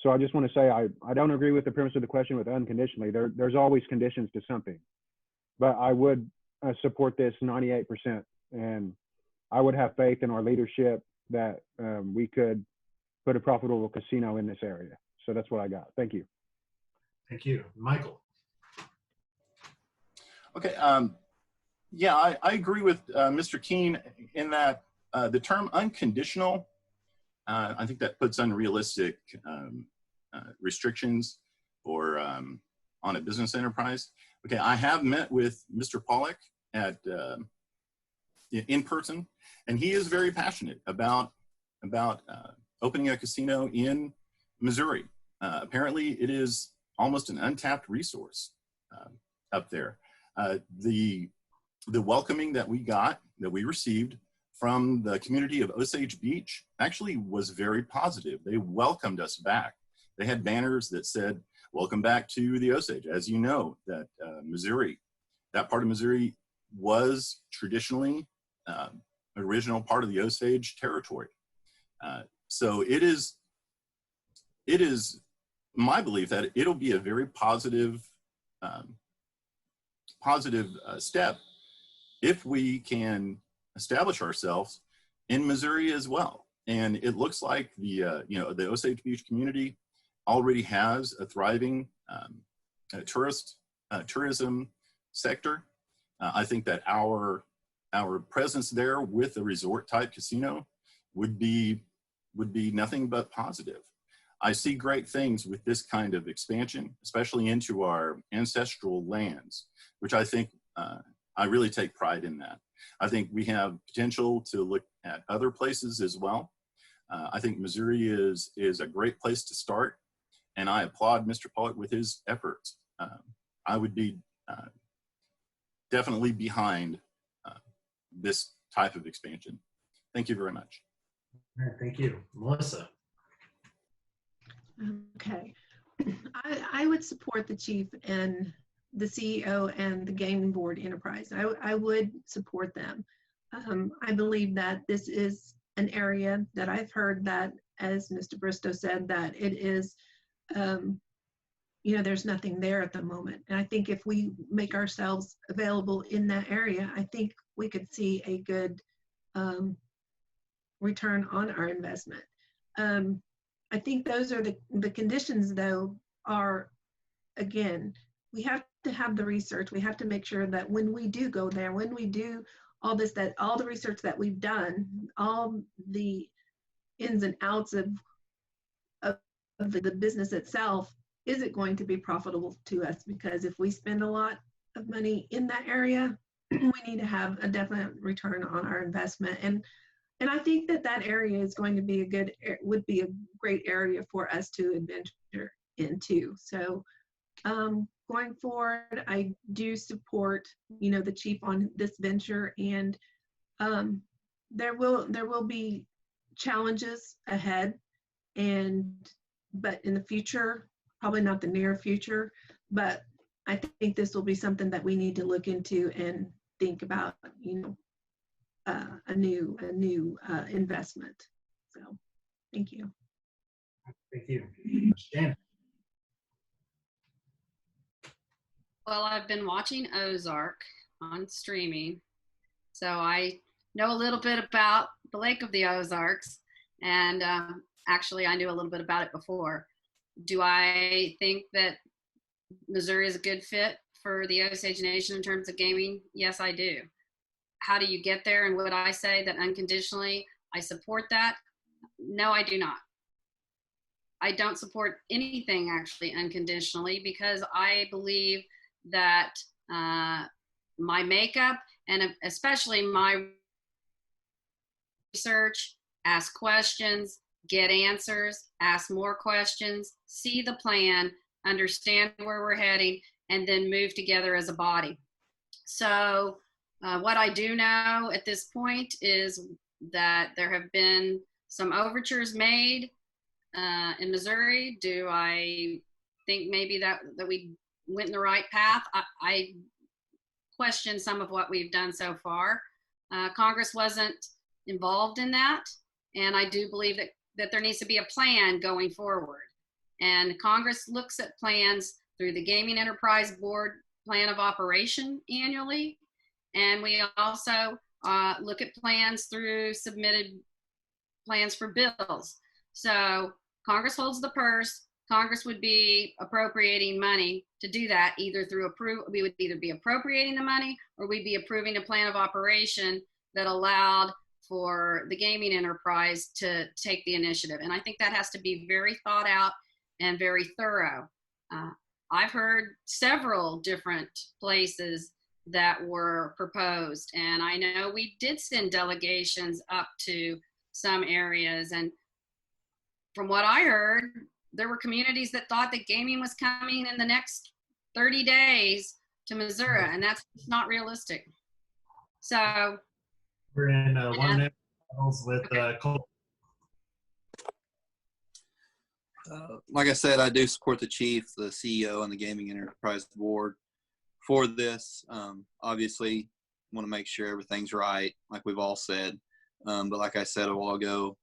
So I just want to say I don't agree with the premise of the question with unconditionally. There's always conditions to something. But I would support this 98%. And I would have faith in our leadership that we could put a profitable casino in this area. So that's what I got. Thank you. Thank you. Michael? Okay. Yeah, I agree with Mr. Keene in that the term unconditional, I think that puts unrealistic restrictions or on a business enterprise. Okay, I have met with Mr. Pollock in person, and he is very passionate about opening a casino in Missouri. Apparently, it is almost an untapped resource up there. The welcoming that we received from the community of Osage Beach actually was very positive. They welcomed us back. They had banners that said, "Welcome back to the Osage." As you know, that Missouri, that part of Missouri was traditionally original part of the Osage territory. So it is my belief that it'll be a very positive step if we can establish ourselves in Missouri as well. And it looks like the Osage Beach community already has a thriving tourism sector. I think that our presence there with a resort type casino would be nothing but positive. I see great things with this kind of expansion, especially into our ancestral lands, which I think I really take pride in that. I think we have potential to look at other places as well. I think Missouri is a great place to start, and I applaud Mr. Pollock with his efforts. I would be definitely behind this type of expansion. Thank you very much. All right, thank you. Melissa? Okay. I would support the chief in the CEO and the gaming board enterprise. I would support them. I believe that this is an area that I've heard that, as Mr. Bristow said, that it is, there's nothing there at the moment. And I think if we make ourselves available in that area, I think we could see a good return on our investment. I think those are the conditions, though, are, again, we have to have the research. We have to make sure that when we do go there, when we do all this, that all the research that we've done, all the ins and outs of the business itself, is it going to be profitable to us? Because if we spend a lot of money in that area, we need to have a definite return on our investment. And I think that area is going to be would be a great area for us to adventure into. So going forward, I do support, the chief on this venture, and there will be challenges ahead, but in the future, probably not the near future, but I think this will be something that we need to look into and think about, a new investment. So, thank you. Thank you. Shannon. Well, I've been watching Ozark on streaming, so I know a little bit about the Lake of the Ozarks, and actually I knew a little bit about it before. Do I think that Missouri is a good fit for the Osage Nation in terms of gaming? Yes, I do. How do you get there? And would I say that unconditionally I support that? No, I do not. I don't support anything actually unconditionally, because I believe that my makeup, and especially my research, ask questions, get answers, ask more questions, see the plan, understand where we're heading, and then move together as a body. So what I do know at this point is that there have been some overtures made in Missouri. Do I think maybe that we went in the right path? I question some of what we've done so far. Congress wasn't involved in that, and I do believe that there needs to be a plan going forward. And Congress looks at plans through the Gaming Enterprise Board Plan of Operation annually, and we also look at plans through submitted plans for bills. So Congress holds the purse. Congress would be appropriating money to do that, either through we would either be appropriating the money, or we'd be approving a plan of operation that allowed for the gaming enterprise to take the initiative. And I think that has to be very thought out and very thorough. I've heard several different places that were proposed, and I know we did send delegations up to some areas, and from what I heard, there were communities that thought that gaming was coming in the next 30 days to Missouri, and that's not realistic. So we're in 1 minute with Cole. Like I said, I do support the chief, the CEO, and the Gaming Enterprise Board for this. Obviously, want to make sure everything's right, like we've all said. But like I said a while ago,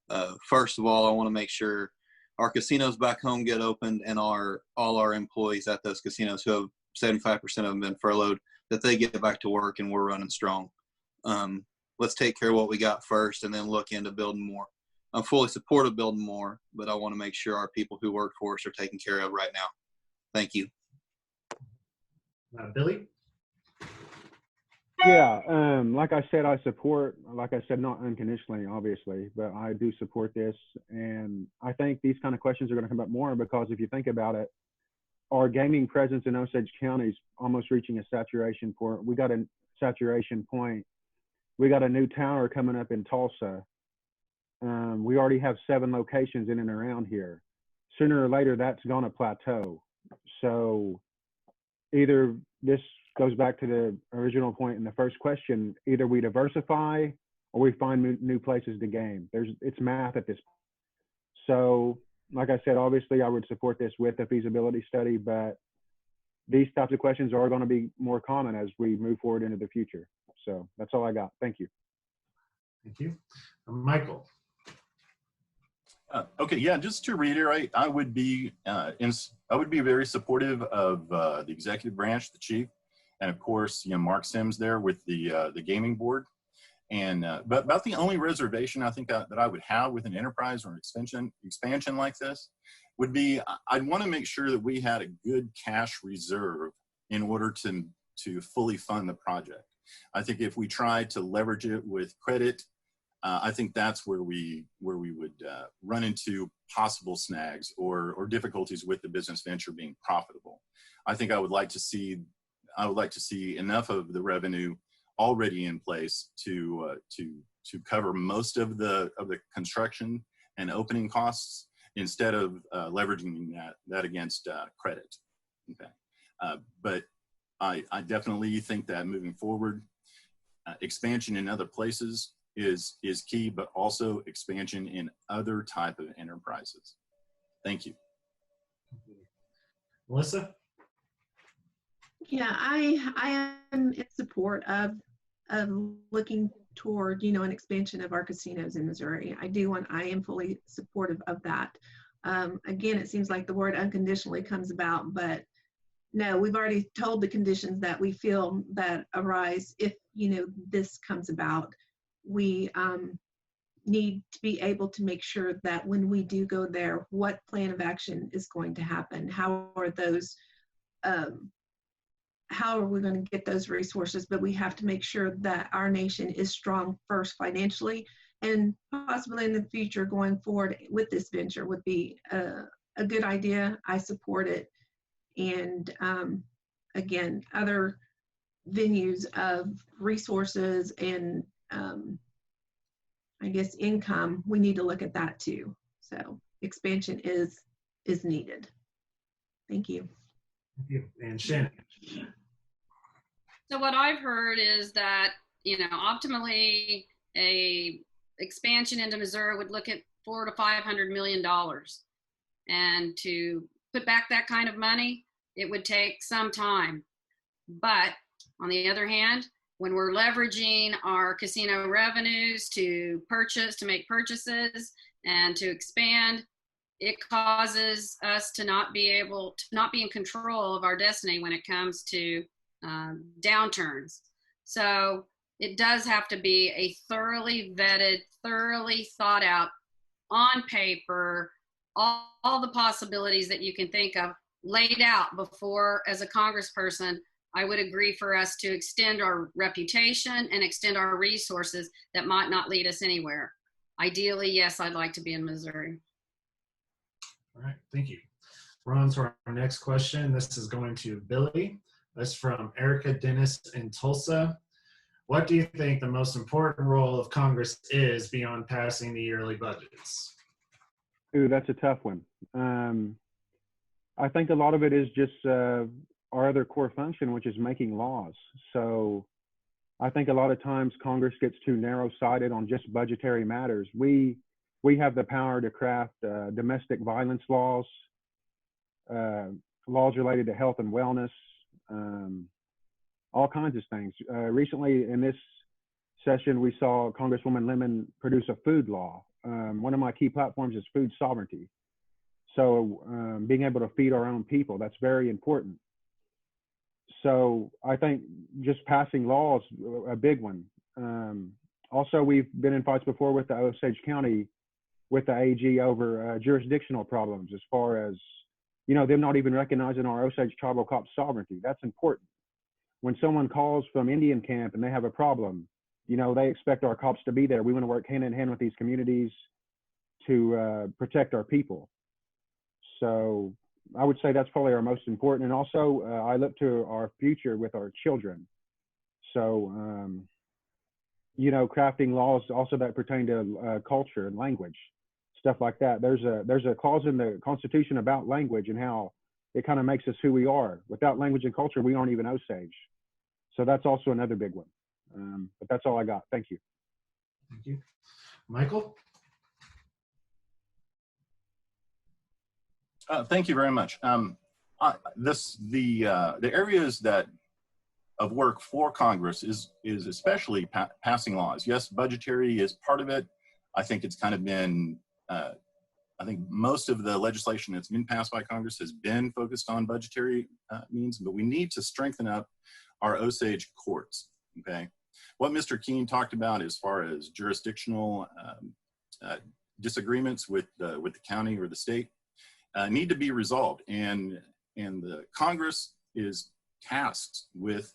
first of all, I want to make sure our casinos back home get opened, and all our employees at those casinos, who have 75% of them been furloughed, that they get back to work and we're running strong. Let's take care of what we got first and then look into building more. I'm fully supportive of building more, but I want to make sure our people who work for us are taken care of right now. Thank you. Billy? Yeah, like I said, not unconditionally, obviously, but I do support this. And I think these kind of questions are going to come up more, because if you think about it, our gaming presence in Osage County is almost reaching a saturation point. We got a saturation point. We got a new tower coming up in Tulsa. We already have 7 locations in and around here. Sooner or later, that's going to plateau. So either this goes back to the original point in the first question, either we diversify or we find new places to game. It's math at this point. So like I said, obviously I would support this with a feasibility study, but these types of questions are going to be more common as we move forward into the future. So that's all I got. Thank you. Thank you. Michael. Okay, yeah, just to reiterate, I would be very supportive of the executive branch, the chief, and of course, Mark Sims there with the gaming board. And but about the only reservation I think that I would have with an enterprise or an expansion like this would be I'd want to make sure that we had a good cash reserve in order to fully fund the project. I think if we tried to leverage it with credit, I think that's where we would run into possible snags or difficulties with the business venture being profitable. I think I would like to see enough of the revenue already in place to cover most of the construction and opening costs instead of leveraging that against credit. Okay, but I definitely think that moving forward, expansion in other places is key, but also expansion in other type of enterprises. Thank you. Melissa? Yeah, I am in support of looking toward, an expansion of our casinos in Missouri. I am fully supportive of that. Again, it seems like the word unconditionally comes about, but no, we've already told the conditions that we feel that arise if, this comes about. We need to be able to make sure that when we do go there, what plan of action is going to happen? How are we going to get those resources? But we have to make sure that our nation is strong first financially, and possibly in the future going forward with this venture would be a good idea. I support it. And again, other venues of resources and I guess income, we need to look at that too. So expansion is needed. Thank you. Thank you. And Shannon. So what I've heard is that, optimally a expansion into Missouri would look at $400 to $500 million. And to put back that kind of money, it would take some time. But on the other hand, when we're leveraging our casino revenues to make purchases and to expand, it causes us to not be in control of our destiny when it comes to downturns. So it does have to be a thoroughly vetted, thoroughly thought out, on paper, all the possibilities that you can think of laid out before. As a congressperson, I would agree for us to extend our reputation and extend our resources that might not lead us anywhere. Ideally, yes, I'd like to be in Missouri. All right, thank you. We're on to our next question. This is going to Billy. That's from Erica Dennis in Tulsa. What do you think the most important role of Congress is beyond passing the yearly budgets? Ooh, that's a tough one. I think a lot of it is just our other core function, which is making laws. So I think a lot of times Congress gets too narrow-sighted on just budgetary matters. We have the power to craft domestic violence laws, laws related to health and wellness, all kinds of things. Recently in this session, we saw Congresswoman Lemon produce a food law. One of my key platforms is food sovereignty. So being able to feed our own people, that's very important. So I think just passing laws, a big one. Also, we've been in fights before with the Osage County, with the AG over jurisdictional problems as far as, them not even recognizing our Osage tribal cop sovereignty. That's important. When someone calls from Indian camp and they have a problem, they expect our cops to be there. We want to work hand in hand with these communities to protect our people. So I would say that's probably our most important. And also, I look to our future with our children. So, crafting laws also that pertain to culture and language, stuff like that. There's a clause in the Constitution about language and how it kind of makes us who we are. Without language and culture, we aren't even Osage. So that's also another big one. But that's all I got. Thank you. Thank you. Michael? Thank you very much. the areas that of work for Congress is especially passing laws. Yes, budgetary is part of it. I think it's kind of been, I think most of the legislation that's been passed by Congress has been focused on budgetary means, but we need to strengthen up our Osage courts, okay? What Mr. Keene talked about as far as jurisdictional disagreements with the county or the state need to be resolved, and the Congress is tasked with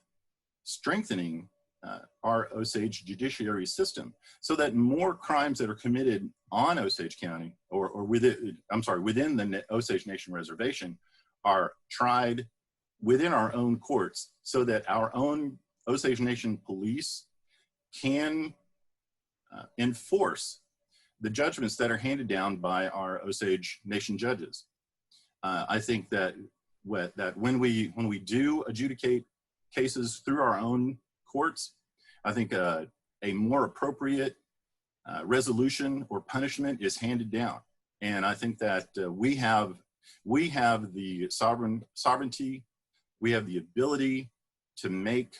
strengthening our Osage judiciary system so that more crimes that are committed on Osage County or within the Osage Nation Reservation are tried within our own courts so that our own Osage Nation police can enforce the judgments that are handed down by our Osage Nation judges. I think that when we do adjudicate cases through our own courts, I think a more appropriate resolution or punishment is handed down. And I think that we have the sovereignty, we have the ability to make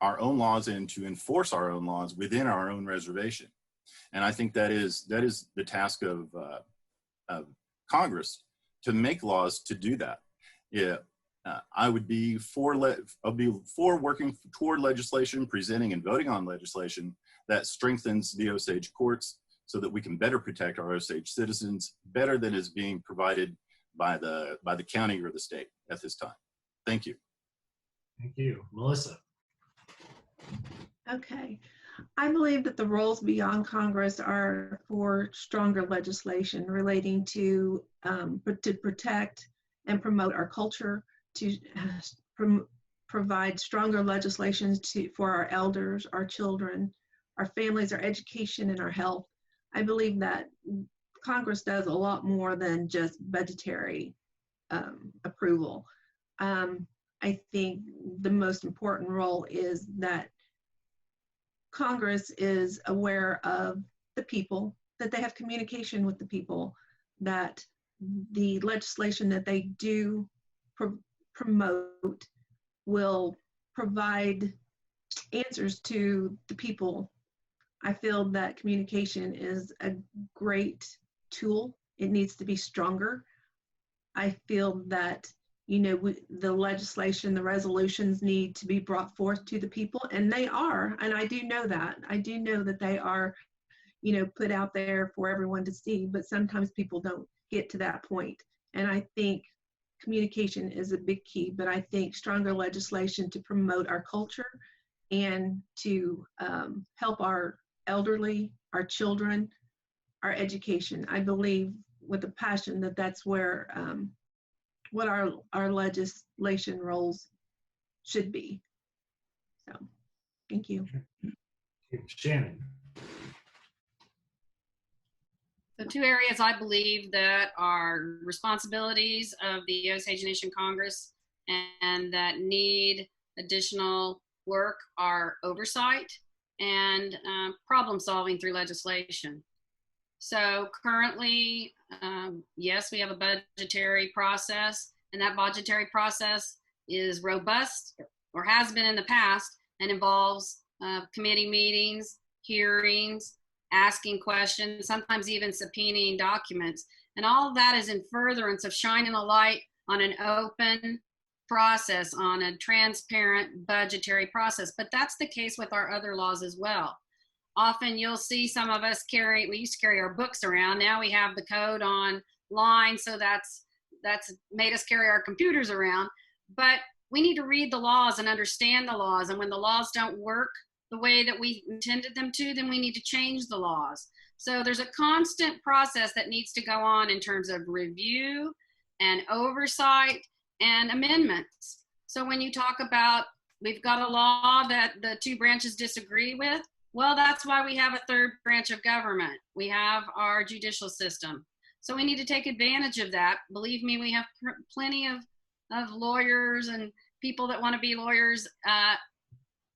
our own laws and to enforce our own laws within our own reservation. And I think that is the task of Congress, to make laws to do that. Yeah. I would be for working toward legislation, presenting and voting on legislation that strengthens the Osage courts so that we can better protect our Osage citizens better than is being provided by the county or the state at this time. Thank you. Thank you. Melissa. Okay. I believe that the roles beyond Congress are for stronger legislation relating to protect and promote our culture, to provide stronger legislation for our elders, our children, our families, our education, and our health. I believe that Congress does a lot more than just budgetary approval. I think the most important role is that Congress is aware of the people, that they have communication with the people, that the legislation that they do promote will provide answers to the people. I feel that communication is a great tool. It needs to be stronger. I feel that, you know, the legislation, the resolutions need to be brought forth to the people, and they are, and I do know that. I do know that they are, you know, put out there for everyone to see, but sometimes people don't get to that point. And I think communication is a big key, but I think stronger legislation to promote our culture and to help our elderly, our children, our education. I believe with a passion that that's where what our legislation roles should be. So, thank you. Shannon. The two areas I believe that are responsibilities of the Osage Nation Congress and that need additional work are oversight and problem solving through legislation. So currently, yes, we have a budgetary process, and that budgetary process is robust, or has been in the past, and involves committee meetings, hearings, asking questions, sometimes even subpoenaing documents. And all of that is in furtherance of shining a light on an open process, on a transparent budgetary process. But that's the case with our other laws as well. Often you'll see some of us we used to carry our books around. Now we have the code online, so that's made us carry our computers around. But we need to read the laws and understand the laws. And when the laws don't work the way that we intended them to, then we need to change the laws. So there's a constant process that needs to go on in terms of review and oversight and amendments. So when you talk about, we've got a law that the two branches disagree with, well, that's why we have a third branch of government. We have our judicial system. So we need to take advantage of that. Believe me, we have plenty of lawyers and people that want to be lawyers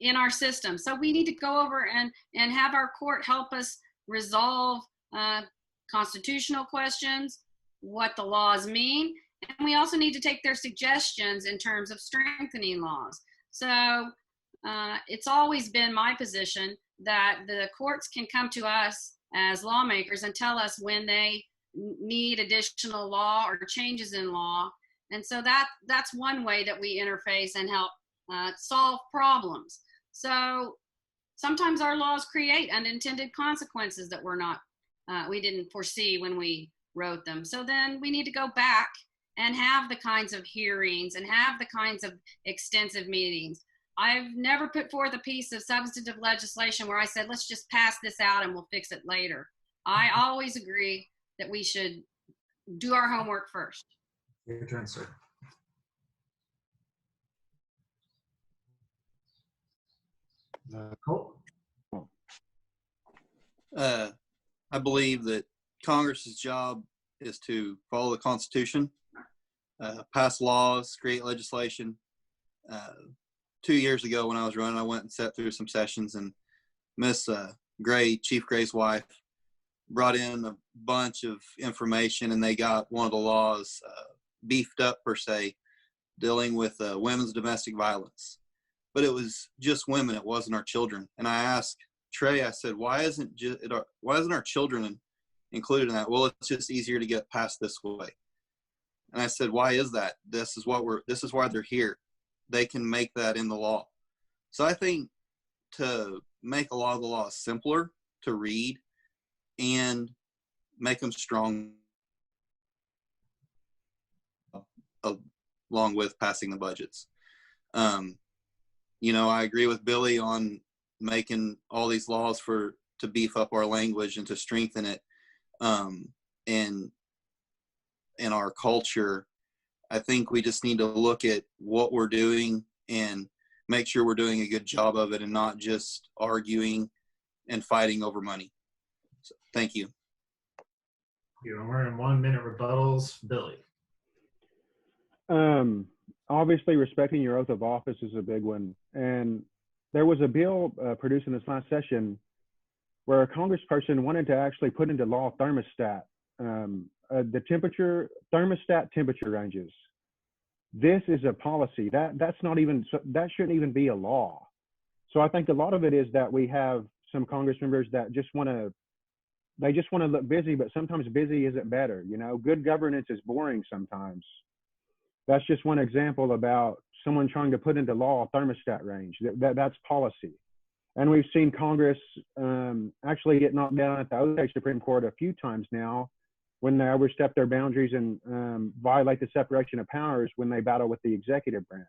in our system. So we need to go over and have our court help us resolve constitutional questions, what the laws mean, And we also need to take their suggestions in terms of strengthening laws. So it's always been my position that the courts can come to us as lawmakers and tell us when they need additional law or changes in law. And so that's one way that we interface and help solve problems. So sometimes our laws create unintended consequences that we didn't foresee when we wrote them. So then we need to go back and have the kinds of hearings and have the kinds of extensive meetings. I've never put forth a piece of substantive legislation where I said, let's just pass this out and we'll fix it later. I always agree that we should do our homework first. Your turn, sir. Colt? I believe that Congress's job is to follow the Constitution, pass laws, create legislation. 2 years ago when I was running, I went and sat through some sessions, and Miss Gray, Chief Gray's wife, brought in a bunch of information, and they got one of the laws beefed up, per se, dealing with women's domestic violence. But it was just women, it wasn't our children. And I asked Trey, I said, why isn't our children included in that? Well, it's just easier to get passed this way. And I said, why is that? This is why they're here. They can make that in the law. So I think to make a lot of the laws simpler to read and make them strong, along with passing the budgets. I agree with Billy on making all these laws to beef up our language and to strengthen it. And in our culture, I think we just need to look at what we're doing and make sure we're doing a good job of it and not just arguing and fighting over money. So, thank you. We're in 1 minute rebuttals. Billy. Obviously, respecting your oath of office is a big one. And there was a bill produced in this last session where a congressperson wanted to actually put into law thermostat, the thermostat temperature ranges. This is a policy that shouldn't even be a law. So I think a lot of it is that we have some Congress members that just want to look busy, but sometimes busy isn't better. Good governance is boring sometimes. That's just one example about someone trying to put into law a thermostat range. That's policy. And we've seen Congress actually get knocked down at the Osage Supreme Court a few times now when they overstep their boundaries and violate the separation of powers when they battle with the executive branch.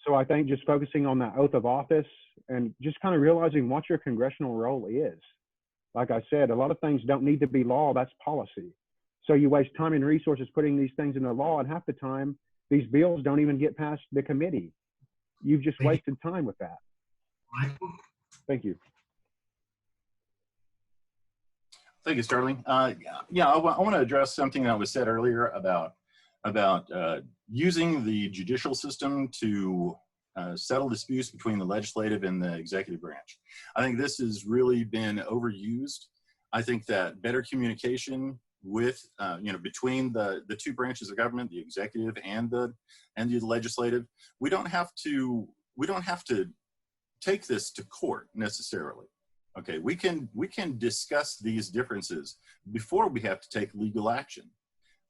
So I think just focusing on that oath of office and just kind of realizing what your congressional role is. Like I said, a lot of things don't need to be law, that's policy. So you waste time and resources putting these things into law, and half the time, these bills don't even get past the committee. You've just wasted time with that. Michael? Thank you. Thank you, Sterling. I want to address something that was said earlier about using the judicial system to settle disputes between the legislative and the executive branch. I think this has really been overused. I think that better communication with between the two branches of government, the executive and the legislative, we don't have to take this to court necessarily. Okay, we can discuss these differences before we have to take legal action.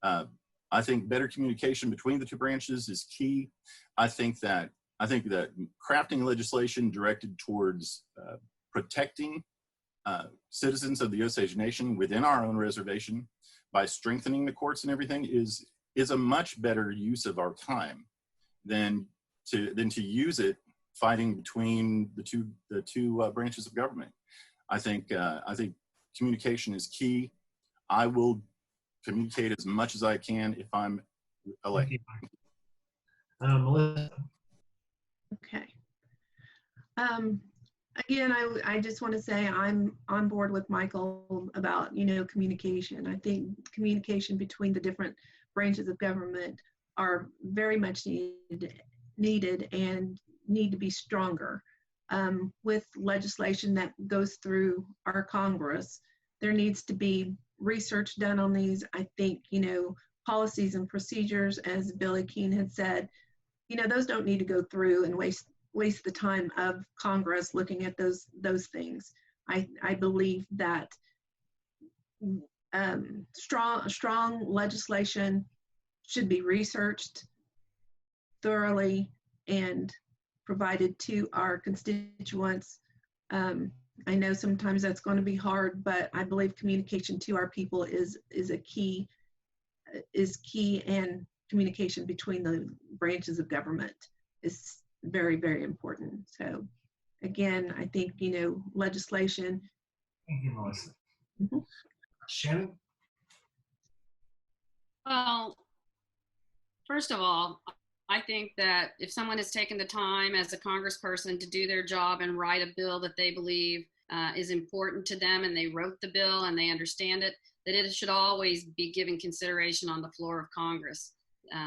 I think better communication between the two branches is key. I think that crafting legislation directed towards protecting citizens of the Osage Nation within our own reservation by strengthening the courts and everything is a much better use of our time than to use it fighting between the two branches of government. I think communication is key. I will communicate as much as I can if I'm elected. Melissa. Okay. Again, I just want to say I'm on board with Michael about, communication. I think communication between the different branches of government are very much needed and need to be stronger. With legislation that goes through our Congress, there needs to be research done on these. I think, policies and procedures, as Billy Keene had said, you know, those don't need to go through and waste the time of Congress looking at those things. I believe that strong legislation should be researched thoroughly and provided to our constituents. I know sometimes that's going to be hard, but I believe communication to our people is key, and communication between the branches of government is very, very important. So again, I think, you know, legislation. Thank you, Melissa. Mm-hmm. Shannon? Well, first of all, I think that if someone has taken the time as a congressperson to do their job and write a bill that they believe is important to them, and they wrote the bill and they understand it, that it should always be given consideration on the floor of Congress.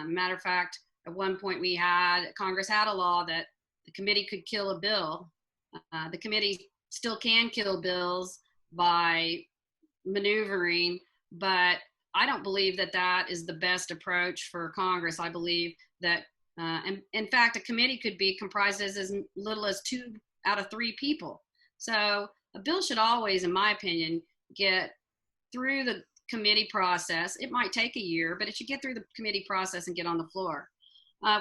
Matter of fact, at one point Congress had a law that the committee could kill a bill. The committee still can kill bills by maneuvering, but I don't believe that that is the best approach for Congress. I believe that, and in fact, a committee could be comprised as little as 2 out of 3 people. So a bill should always, in my opinion, get through the committee process. It might take a year, but it should get through the committee process and get on the floor.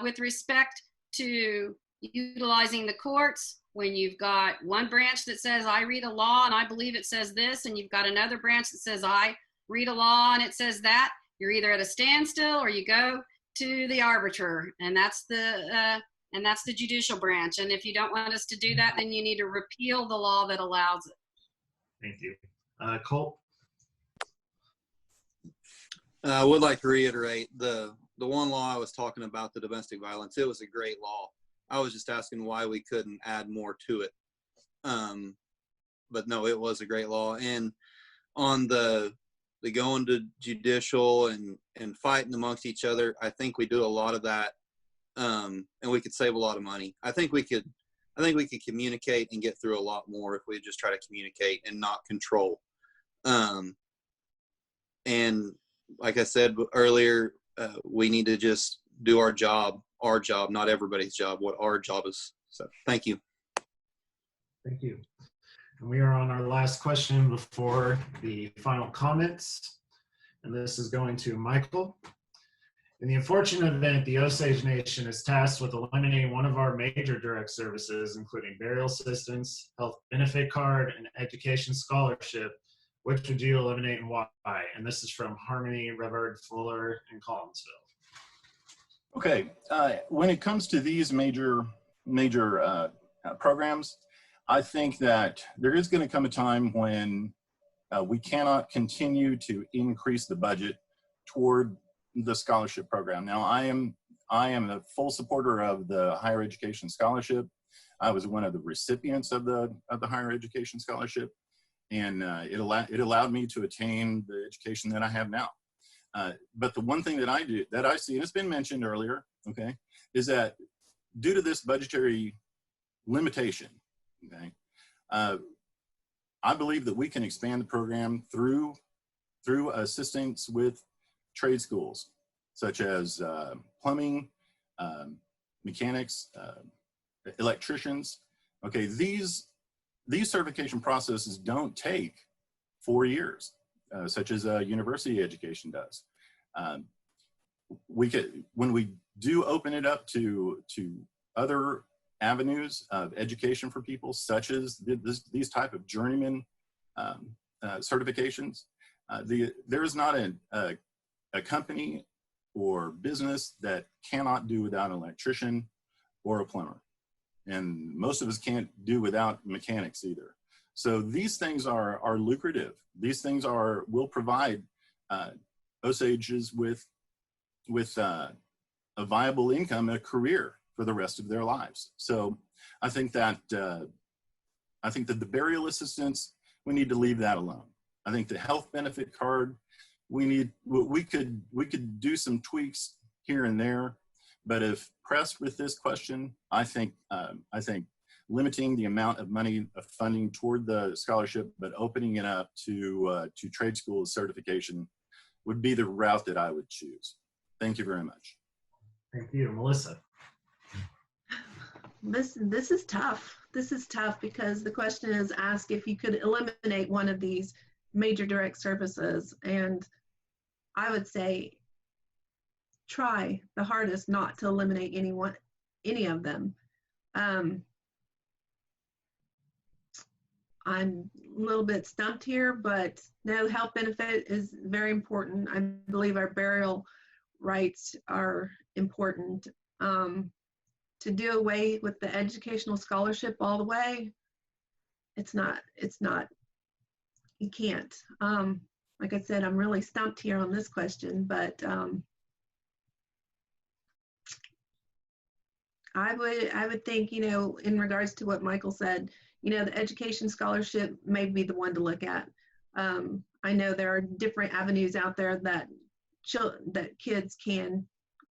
With respect to utilizing the courts, when you've got one branch that says, I read a law and I believe it says this, and you've got another branch that says, I read a law and it says that, you're either at a standstill or you go to the arbiter, and that's the judicial branch. And if you don't want us to do that, then you need to repeal the law that allows it. Thank you. Colt? I would like to reiterate the one law I was talking about, the domestic violence. It was a great law. I was just asking why we couldn't add more to it. But no, it was a great law. And on the going to judicial and fighting amongst each other, I think we do a lot of that, and we could save a lot of money. I think we could communicate and get through a lot more if we just try to communicate and not control. And like I said earlier, we need to just do our job, not everybody's job, what our job is. So thank you. Thank you. And we are on our last question before the final comments. And this is going to Michael. In the unfortunate event, the Osage Nation is tasked with eliminating one of our major direct services, including burial assistance, health benefit card, and education scholarship. Which would you eliminate and why? And this is from Harmony, Revard, Fuller, and Collinsville. Okay, when it comes to these major programs, I think that there is going to come a time when we cannot continue to increase the budget toward the scholarship program. Now, I am a full supporter of the higher education scholarship. I was one of the recipients of the higher education scholarship, and it allowed me to attain the education that I have now. But the one thing that I see, and it's been mentioned earlier, okay, is that due to this budgetary limitation, okay, I believe that we can expand the program through assistance with trade schools, such as plumbing, mechanics, electricians. Okay, these certification processes don't take 4 years, such as university education does. When we do open it up to other avenues of education for people, such as these type of journeyman certifications, there is not a company or business that cannot do without an electrician or a plumber. And most of us can't do without mechanics either. So these things are lucrative. These things will provide Osages with a viable income, a career for the rest of their lives. So I think that the burial assistance, we need to leave that alone. I think the health benefit card, we could do some tweaks here and there, but if pressed with this question, I think limiting the amount of money of funding toward the scholarship, but opening it up to trade school certification would be the route that I would choose. Thank you very much. Thank you. Melissa? This is tough. This is tough because the question is asked if you could eliminate one of these major direct services, and I would say try the hardest not to eliminate any of them. I'm a little bit stumped here, but no, health benefit is very important. I believe our burial rights are important. To do away with the educational scholarship all the way, it's not, you can't. Like I said, I'm really stumped here on this question, but I would think, you know, in regards to what Michael said, you know, the education scholarship may be the one to look at. I know there are different avenues out there that kids can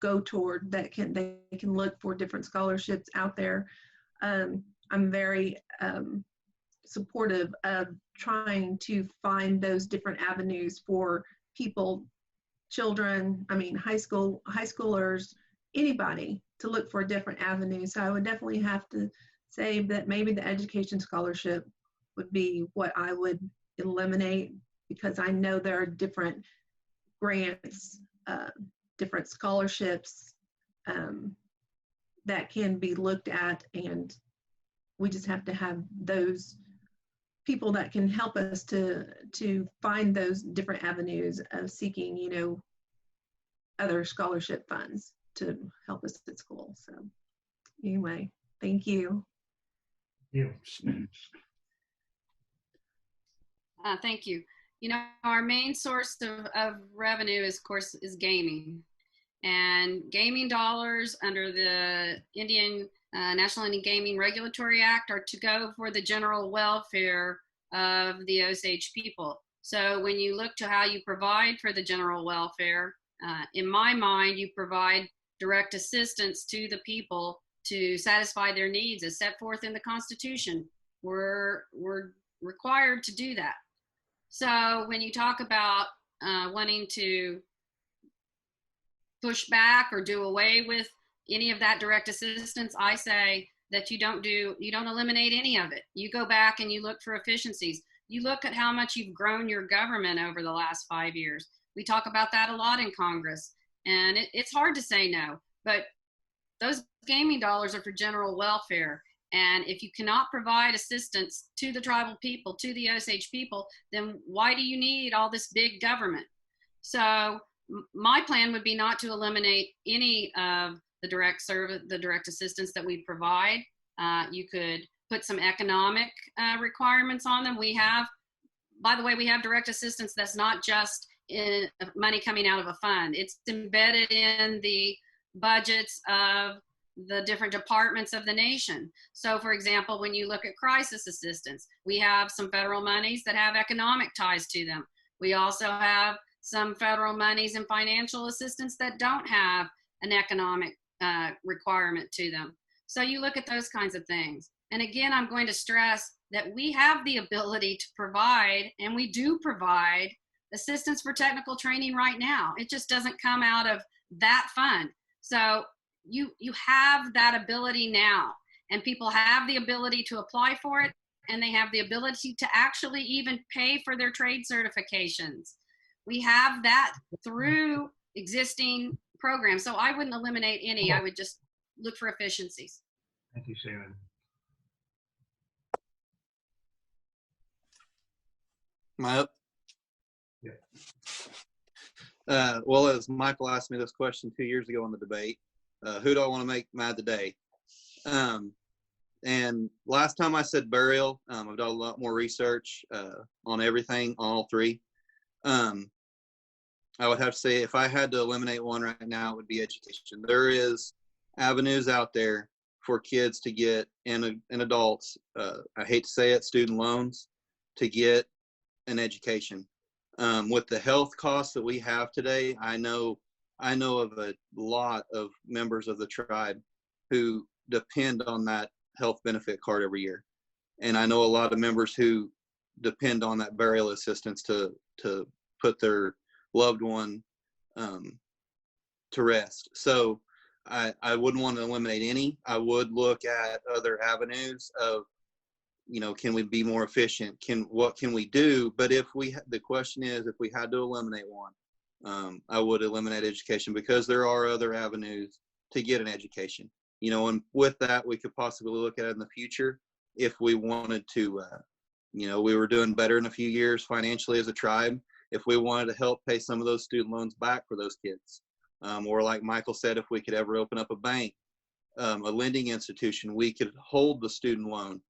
go toward, they can look for different scholarships out there. I'm very supportive of trying to find those different avenues for people, children, I mean, high schoolers, anybody to look for different avenues. So I would definitely have to say that maybe the education scholarship would be what I would eliminate, because I know there are different grants, different scholarships that can be looked at, and we just have to have those people that can help us to find those different avenues of seeking, you know, other scholarship funds to help us at school. So anyway, thank you. Thank you. You know, our main source of revenue is, of course, is gaming. And gaming dollars under the National Indian Gaming Regulatory Act are to go for the general welfare of the Osage people. So when you look to how you provide for the general welfare, in my mind, you provide direct assistance to the people to satisfy their needs as set forth in the Constitution. We're required to do that. So when you talk about wanting to push back or do away with any of that direct assistance, I say that you don't eliminate any of it. You go back and you look for efficiencies. You look at how much you've grown your government over the last 5 years. We talk about that a lot in Congress, and it's hard to say no, but those gaming dollars are for general welfare. And if you cannot provide assistance to the tribal people, to the Osage people, then why do you need all this big government? So my plan would be not to eliminate any of the direct assistance that we provide. You could put some economic requirements on them. By the way, we have direct assistance that's not just in money coming out of a fund. It's embedded in the budgets of the different departments of the nation. So for example, when you look at crisis assistance, we have some federal monies that have economic ties to them. We also have some federal monies and financial assistance that don't have an economic requirement to them. So you look at those kinds of things. And again, I'm going to stress that we have the ability to provide, and we do provide, assistance for technical training right now. It just doesn't come out of that fund. So you have that ability now, and people have the ability to apply for it, and they have the ability to actually even pay for their trade certifications. We have that through existing programs. So I wouldn't eliminate any. I would just look for efficiencies. Thank you, Shannon. Am I up? Yeah. Well, as Michael asked me this question 2 years ago in the debate, who do I want to make mad today? And last time I said burial. I've done a lot more research on everything, on all three. I would have to say if I had to eliminate one right now, it would be education. There is avenues out there for kids to get, and adults, I hate to say it, student loans, to get an education. With the health costs that we have today, I know of a lot of members of the tribe who depend on that health benefit card every year. And I know a lot of members who depend on that burial assistance to put their loved one to rest. So I wouldn't want to eliminate any. I would look at other avenues of, you know, can we be more efficient? What can we do? But the question is, if we had to eliminate one, I would eliminate education, because there are other avenues to get an education. You know, and with that, we could possibly look at it in the future if we wanted to, you know, we were doing better in a few years financially as a tribe. If we wanted to help pay some of those student loans back for those kids, or like Michael said, if we could ever open up a bank, a lending institution, we could hold the student loan.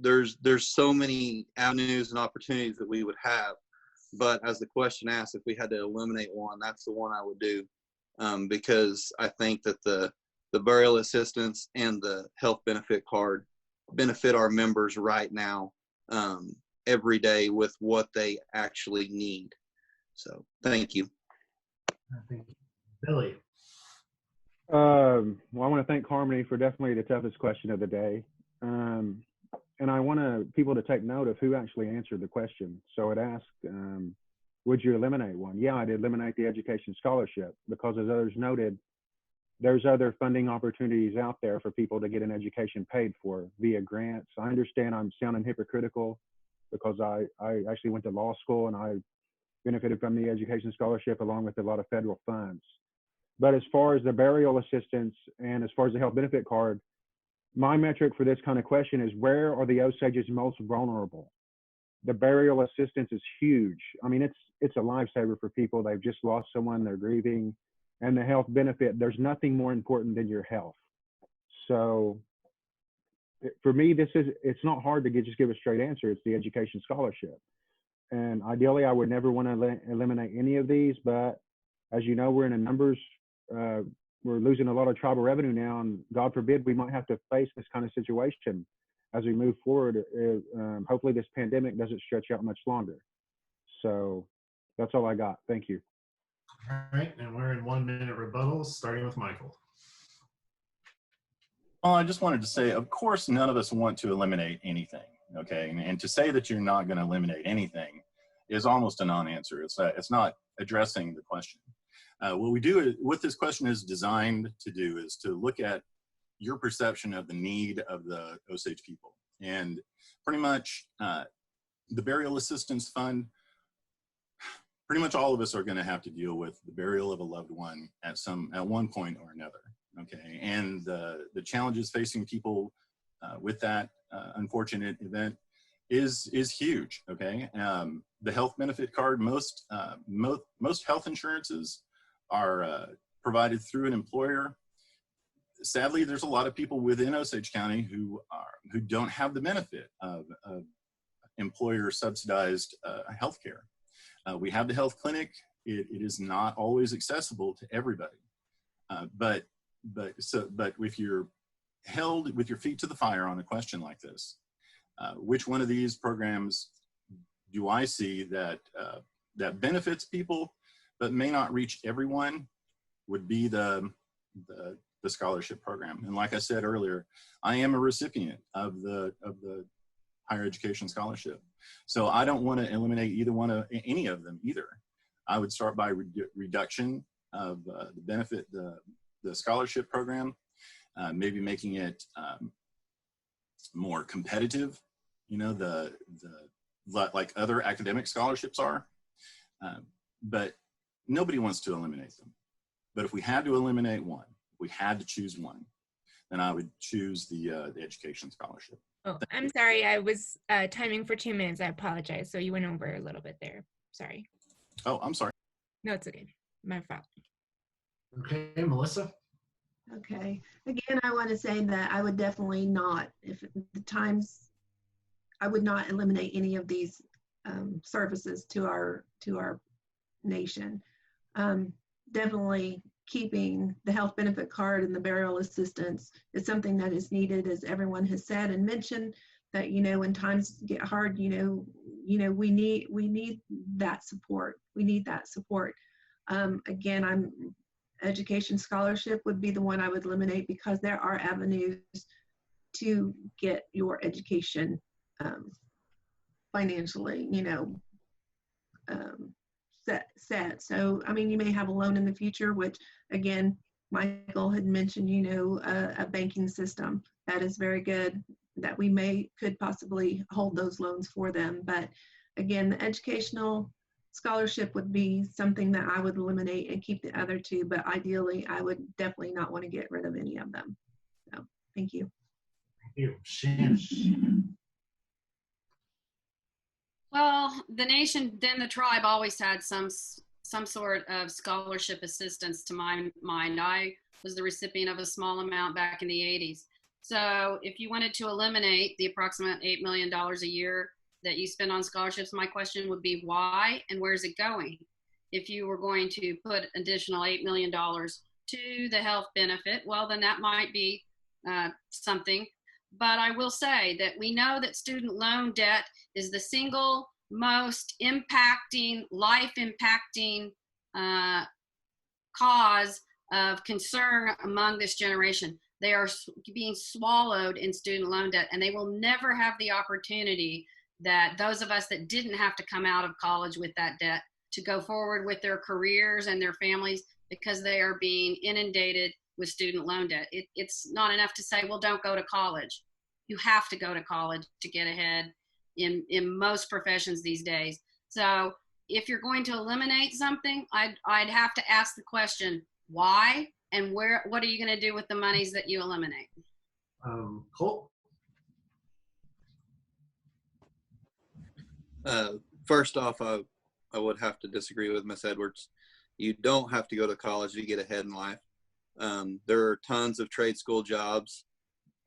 There's so many avenues and opportunities that we would have. But as the question asks, if we had to eliminate one, that's the one I would do, because I think that the burial assistance and the health benefit card benefit our members right now, every day with what they actually need. So thank you. Thank you. Billy. Well, I want to thank Harmony for definitely the toughest question of the day. And I want people to take note of who actually answered the question. So it asked, would you eliminate one? Yeah, I'd eliminate the education scholarship, because as others noted, there's other funding opportunities out there for people to get an education paid for via grants. I understand I'm sounding hypocritical, because I actually went to law school and I benefited from the education scholarship along with a lot of federal funds. But as far as the burial assistance and as far as the health benefit card, my metric for this kind of question is, where are the Osages most vulnerable? The burial assistance is huge. I mean, it's a lifesaver for people. They've just lost someone, they're grieving. And the health benefit, there's nothing more important than your health. So for me, it's not hard to just give a straight answer. It's the education scholarship. And ideally, I would never want to eliminate any of these, but as you know, we're in a numbers, we're losing a lot of tribal revenue now, and God forbid we might have to face this kind of situation as we move forward. Hopefully this pandemic doesn't stretch out much longer. So that's all I got. Thank you. All right, and we're in 1 minute rebuttals, starting with Michael. Well, I just wanted to say, of course, none of us want to eliminate anything, okay? And to say that you're not going to eliminate anything is almost a non-answer. It's not addressing the question. What we do, what this question is designed to do, is to look at your perception of the need of the Osage people. And pretty much the Burial Assistance Fund, pretty much all of us are going to have to deal with the burial of a loved one at one point or another. Okay, and the challenges facing people with that unfortunate event is huge. Okay, the health benefit card, most health insurances are provided through an employer. Sadly, there's a lot of people within Osage County who don't have the benefit of employer subsidized health care. We have the health clinic. It is not always accessible to everybody, but if you're held with your feet to the fire on a question like this, which one of these programs do I see that benefits people but may not reach everyone, would be the scholarship program. And like I said earlier, I am a recipient of the higher education scholarship, so I don't want to eliminate any of them either. I would start by reduction of the benefit, the scholarship program, maybe making it more competitive, you know, like other academic scholarships are, but nobody wants to eliminate them. But if we had to eliminate one, if we had to choose one, then I would choose the education scholarship. Oh, I'm sorry, I was timing for 2 minutes. I apologize. So you went over a little bit there. Sorry. Oh, I'm sorry. No, it's okay. My fault. Okay, Melissa. Okay. Again, I want to say that I would definitely not, if the times, I would not eliminate any of these services to our nation. Definitely keeping the health benefit card and the burial assistance is something that is needed, as everyone has said and mentioned, that, you know, when times get hard, you know, we need that support. We need that support. Again, education scholarship would be the one I would eliminate, because there are avenues to get your education financially, you know, set. So, I mean, you may have a loan in the future, which again, Michael had mentioned, you know, a banking system that is very good, that we could possibly hold those loans for them. But again, the educational scholarship would be something that I would eliminate and keep the other two, but ideally I would definitely not want to get rid of any of them. So thank you. Thank you. Shannon. Well, the nation, then the tribe always had some sort of scholarship assistance to my mind. I was the recipient of a small amount back in the 80s. So if you wanted to eliminate the approximate $8 million a year that you spend on scholarships, my question would be why and where's it going? If you were going to put additional $8 million to the health benefit, well, then that might be something. But I will say that we know that student loan debt is the single most impacting, life-impacting cause of concern among this generation. They are being swallowed in student loan debt, and they will never have the opportunity that those of us that didn't have to come out of college with that debt to go forward with their careers and their families, because they are being inundated with student loan debt. It's not enough to say, well, don't go to college. You have to go to college to get ahead in most professions these days. So if you're going to eliminate something, I'd have to ask the question, why and what are you going to do with the monies that you eliminate? Colt? First off, I would have to disagree with Ms. Edwards. You don't have to go to college to get ahead in life. There are tons of trade school jobs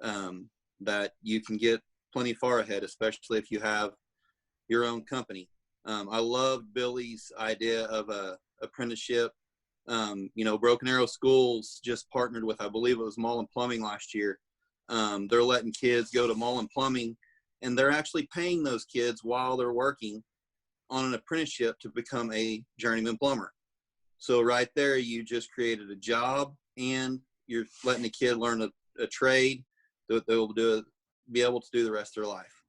that you can get plenty far ahead, especially if you have your own company. I love Billy's idea of a apprenticeship. You know, Broken Arrow Schools just partnered with, I believe it was Mullen Plumbing last year. They're letting kids go to Mullen Plumbing, and they're actually paying those kids while they're working on an apprenticeship to become a journeyman plumber. So right there, you just created a job, and you're letting a kid learn a trade that they'll be able to do the rest of their life.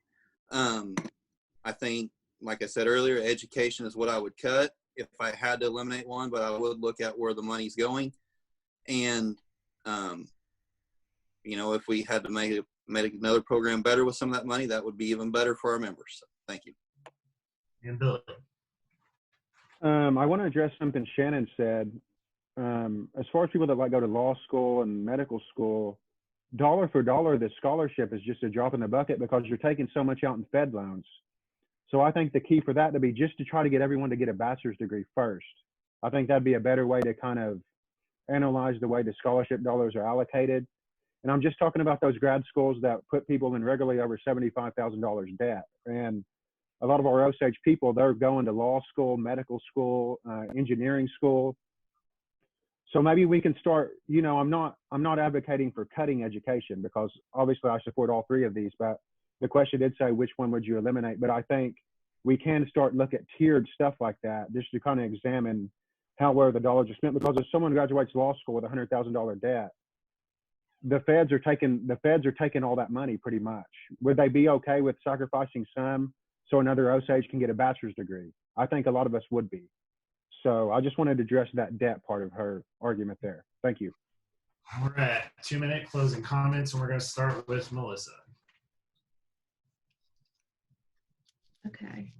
I think, like I said earlier, education is what I would cut if I had to eliminate one, but I would look at where the money's going. And, you know, if we had to make another program better with some of that money, that would be even better for our members. So, thank you. And Billy. I want to address something Shannon said. As far as people that go to law school and medical school, dollar for dollar, the scholarship is just a drop in the bucket because you're taking so much out in Fed loans. So I think the key for that to be just to try to get everyone to get a bachelor's degree first. I think that'd be a better way to kind of analyze the way the scholarship dollars are allocated. And I'm just talking about those grad schools that put people in regularly over $75,000 debt. And a lot of our Osage people, they're going to law school, medical school, engineering school. So maybe we can start, you know, I'm not advocating for cutting education because obviously I support all three of these, but the question did say, which one would you eliminate? But I think we can start look at tiered stuff like that just to kind of examine where the dollars are spent, because if someone graduates law school with $100,000 debt, the feds are taking all that money pretty much. Would they be okay with sacrificing some so another Osage can get a bachelor's degree? I think a lot of us would be. So I just wanted to address that debt part of her argument there. Thank you. We're at 2-minute closing comments, and we're going to start with Melissa. Okay.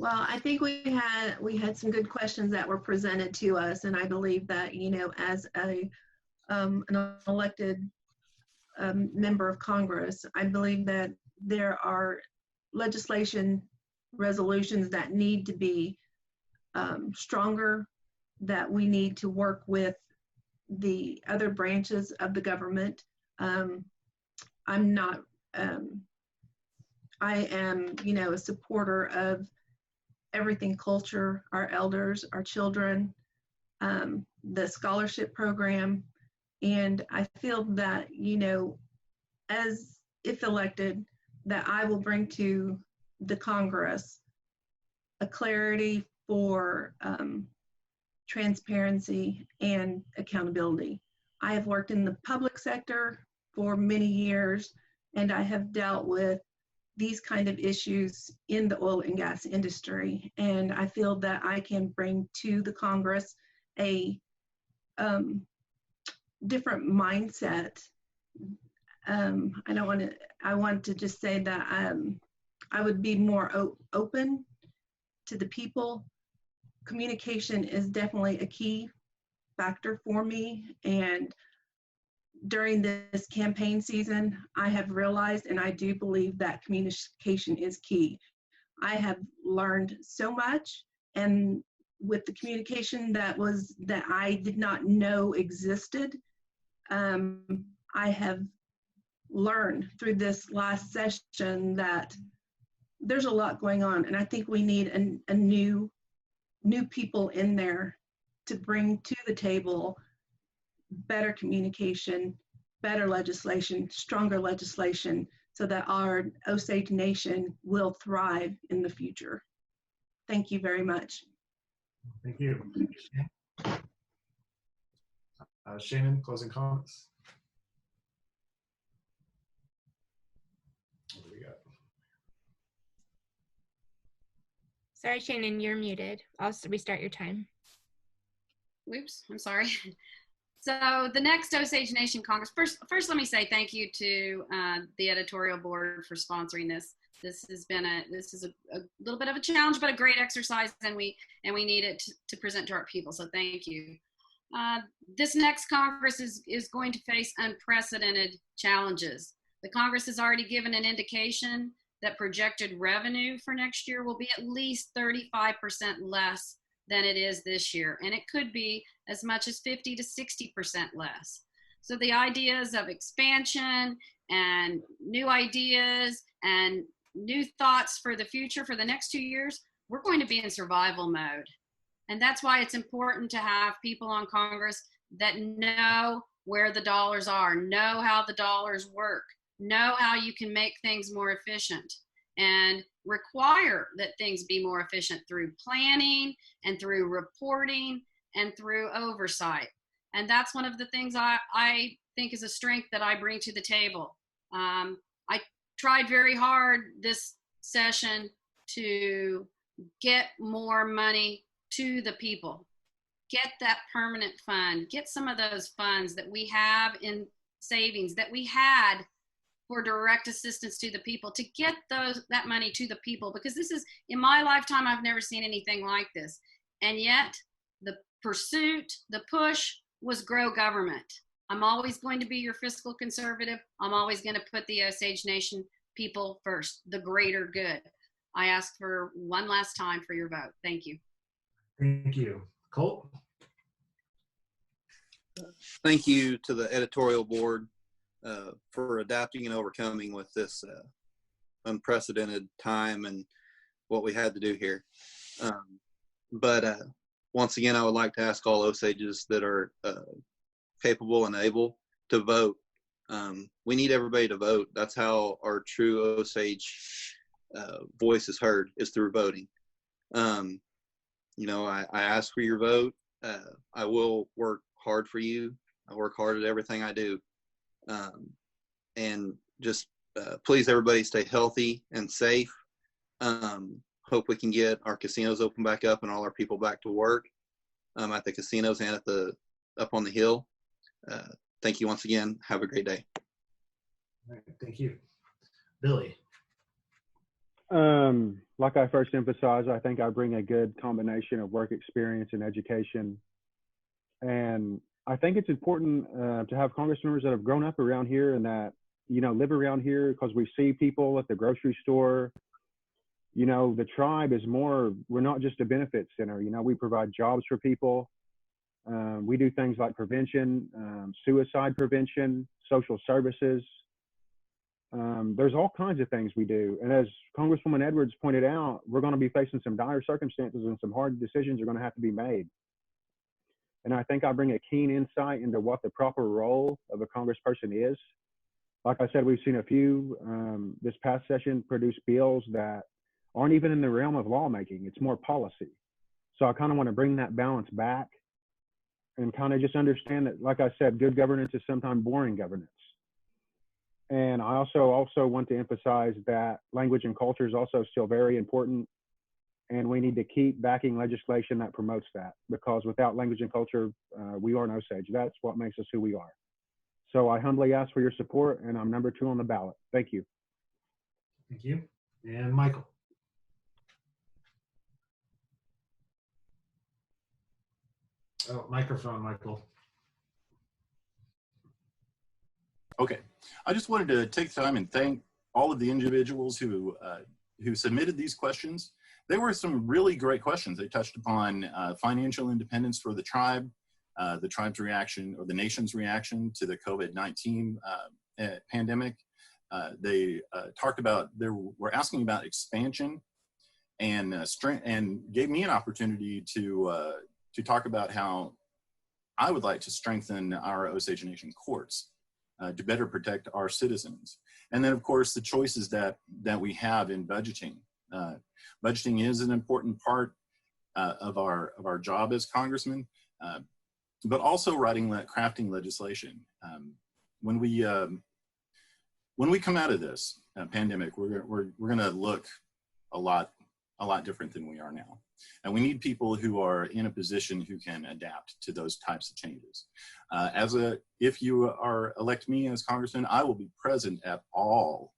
Well, I think we had some good questions that were presented to us, and I believe that, you know, as an elected member of Congress, I believe that there are legislation resolutions that need to be stronger, that we need to work with the other branches of the government. I am, you know, a supporter of everything culture, our elders, our children, the scholarship program. And I feel that, you know, as if elected, that I will bring to the Congress a clarity for transparency and accountability. I have worked in the public sector for many years, and I have dealt with these kind of issues in the oil and gas industry. And I feel that I can bring to the Congress a different mindset. I want to just say that I would be more open to the people. Communication is definitely a key factor for me. And during this campaign season, I have realized, and I do believe that communication is key. I have learned so much, and with the communication that I did not know existed, I have learned through this last session that there's a lot going on, and I think we need a new people in there to bring to the table better communication, better legislation, stronger legislation, so that our Osage Nation will thrive in the future. Thank you very much. Thank you. Shannon, closing comments? What do we got? Sorry, Shannon, you're muted. I'll restart your time. Oops, I'm sorry. So the next Osage Nation Congress, first let me say thank you to the editorial board for sponsoring this. This is a little bit of a challenge, but a great exercise, and we need it to present to our people. So thank you. This next Congress is going to face unprecedented challenges. The Congress has already given an indication that projected revenue for next year will be at least 35% less than it is this year, and it could be as much as 50 to 60% less. So the ideas of expansion and new ideas and new thoughts for the future for the next 2 years, we're going to be in survival mode. And that's why it's important to have people on Congress that know where the dollars are, know how the dollars work, know how you can make things more efficient, and require that things be more efficient through planning and through reporting and through oversight. And that's one of the things I think is a strength that I bring to the table. I tried very hard this session to get more money to the people, get that permanent fund, get some of those funds that we have in savings that we had for direct assistance to the people, to get that money to the people, because this is, in my lifetime, I've never seen anything like this. And yet the pursuit, the push was grow government. I'm always going to be your fiscal conservative. I'm always going to put the Osage Nation people first, the greater good. I ask for one last time for your vote. Thank you. Thank you. Colt? Thank you to the editorial board for adapting and overcoming with this unprecedented time and what we had to do here. But once again, I would like to ask all Osages that are capable and able to vote. We need everybody to vote. That's how our true Osage voice is heard, is through voting. You know, I ask for your vote. I will work hard for you. I work hard at everything I do. And just please, everybody, stay healthy and safe. Hope we can get our casinos open back up and all our people back to work at the casinos and at up on the Hill. Thank you once again. Have a great day. All right, thank you. Billy? Like I first emphasized, I think I bring a good combination of work experience and education. And I think it's important to have Congress members that have grown up around here and that, you know, live around here, because we see people at the grocery store. You know, the tribe is more, we're not just a benefit center. You know, we provide jobs for people. We do things like prevention, suicide prevention, social services. There's all kinds of things we do. And as Congresswoman Edwards pointed out, we're going to be facing some dire circumstances and some hard decisions are going to have to be made. And I think I bring a keen insight into what the proper role of a congressperson is. Like I said, we've seen a few this past session produce bills that aren't even in the realm of lawmaking. It's more policy. So I kind of want to bring that balance back and kind of just understand that, like I said, good governance is sometimes boring governance. And I also want to emphasize that language and culture is also still very important, and we need to keep backing legislation that promotes that, because without language and culture, we aren't Osage. That's what makes us who we are. So I humbly ask for your support, and I'm number 2 on the ballot. Thank you. Thank you. And Michael. Oh, microphone, Michael. Okay, I just wanted to take the time and thank all of the individuals who submitted these questions. They were some really great questions. They touched upon financial independence for the tribe's reaction, or the nation's reaction to the COVID-19 pandemic. They talked about, they were asking about expansion, and gave me an opportunity to talk about how I would like to strengthen our Osage Nation courts to better protect our citizens. And then, of course, the choices that we have in budgeting. Budgeting is an important part of our job as congressmen, but also crafting legislation. When we come out of this pandemic, we're going to look a lot different than we are now. And we need people who are in a position who can adapt to those types of changes. If you elect me as congressman, I will be present at all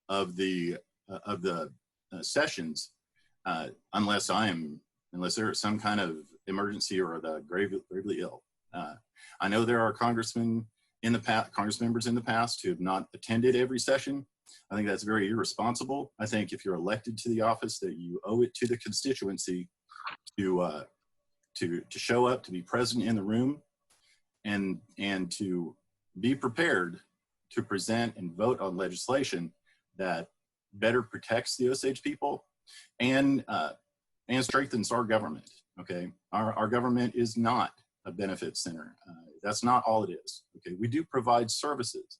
of the sessions, unless there is some kind of emergency or the gravely ill. I know there are congressmen in the past, congress members in the past, who have not attended every session. I think that's very irresponsible. I think if you're elected to the office, that you owe it to the constituency to show up, to be present in the room, and to be prepared to present and vote on legislation that better protects the Osage people and strengthens our government. Okay, our government is not a benefit center. That's not all it is. Okay, we do provide services,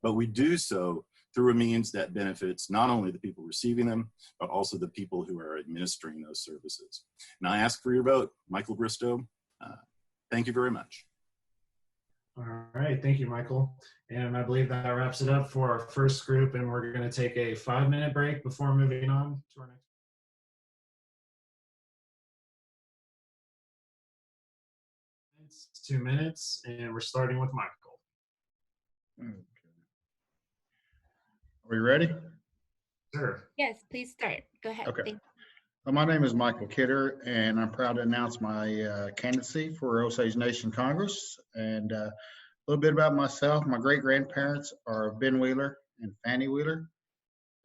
but we do so through a means that benefits not only the people receiving them, but also the people who are administering those services. And I ask for your vote. Michael Bristow, thank you very much. All right, thank you, Michael. And I believe that wraps it up for our first group, and we're going to take a 5-minute break before moving on to our next. It's 2 minutes, and we're starting with Michael. Okay. Are we ready? Sure. Yes, please start. Go ahead. Okay. My name is Michael Kidder, and I'm proud to announce my candidacy for Osage Nation Congress. And a little bit about myself. My great-grandparents are Ben Wheeler and Fannie Wheeler.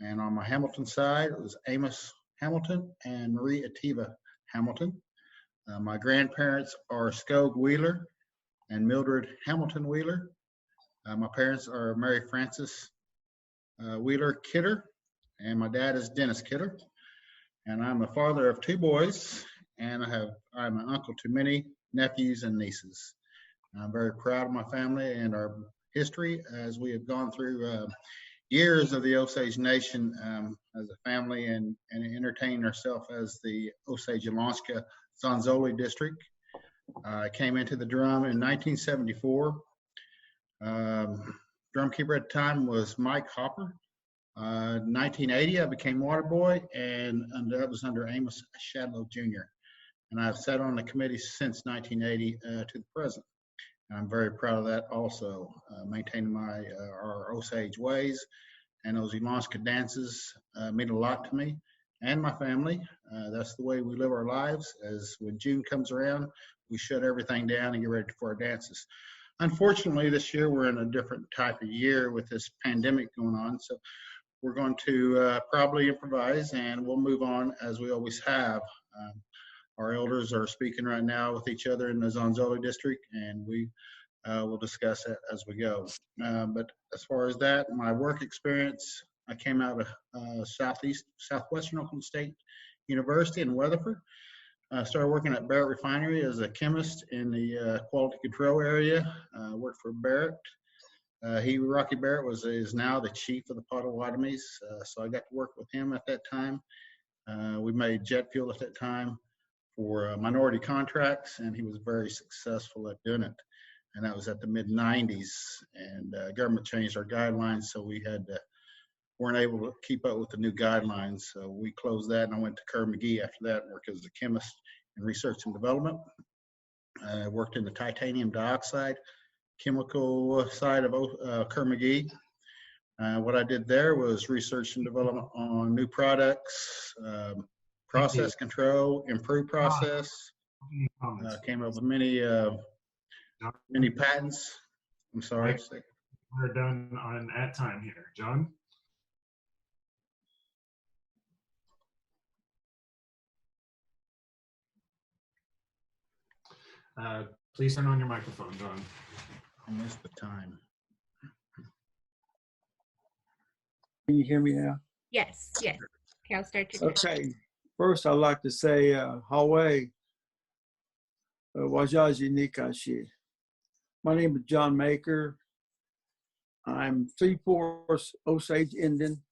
And on my Hamilton side, it was Amos Hamilton and Marie Ativa Hamilton. My grandparents are Skog Wheeler and Mildred Hamilton Wheeler. My parents are Mary Frances Wheeler Kidder, and my dad is Dennis Kidder. And I'm the father of 2 boys, and I'm an uncle to many nephews and nieces. I'm very proud of my family and our history, as we have gone through years of the Osage Nation as a family, and entertaining ourselves as the Osage Alaska Zanzoli District. I came into the drum in 1974. Drumkeeper at the time was Mike Hopper. 1980, I became water boy, and that was under Amos Shadlow Jr. And I've sat on the committee since 1980 to the present. And I'm very proud of that also, maintaining our Osage ways, and those Alaska dances mean a lot to me and my family. That's the way we live our lives, as when June comes around, we shut everything down and get ready for our dances. Unfortunately, this year we're in a different type of year with this pandemic going on, so we're going to probably improvise, and we'll move on as we always have. Our elders are speaking right now with each other in the Zanzoli district, and we will discuss it as we go. But as far as that, my work experience, I came out of Southwestern Oklahoma State University in Weatherford. I started working at Barrett Refinery as a chemist in the quality control area. Worked for Barrett. Rocky Barrett is now the chief of the Potawatomis, so I got to work with him at that time. We made jet fuel at that time for minority contracts, and he was very successful at doing it. and that was at the mid-90s. And government changed our guidelines, so we weren't able to keep up with the new guidelines. So we closed that, and I went to Kerr-McGee after that and worked as a chemist in research and development. I worked in the titanium dioxide chemical side of Kerr-McGee. What I did there was research and development on new products, process control, improved process. Came up with many patents. I'm sorry. We're done on at time here. John? Please turn on your microphone, John. I missed the time. Can you hear me now? Yes, yes. Okay, I'll start your time. Okay. First, I'd like to say, Hawaii, Wajaji Nikashi. My name is John Maker. I'm 3/4 Osage Indian.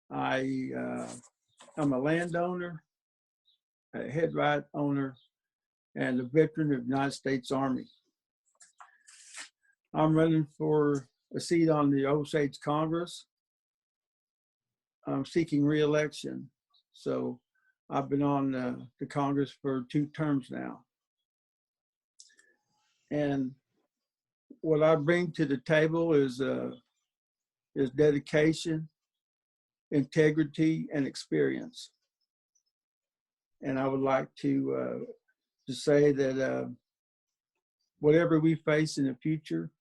I'm a landowner, a head right owner, and a veteran of the United States Army. I'm running for a seat on the Osage Congress. I'm seeking re-election. So I've been on the Congress for 2 terms now. And what I bring to the table is dedication, integrity, and experience. And I would like to say that whatever we face in the future,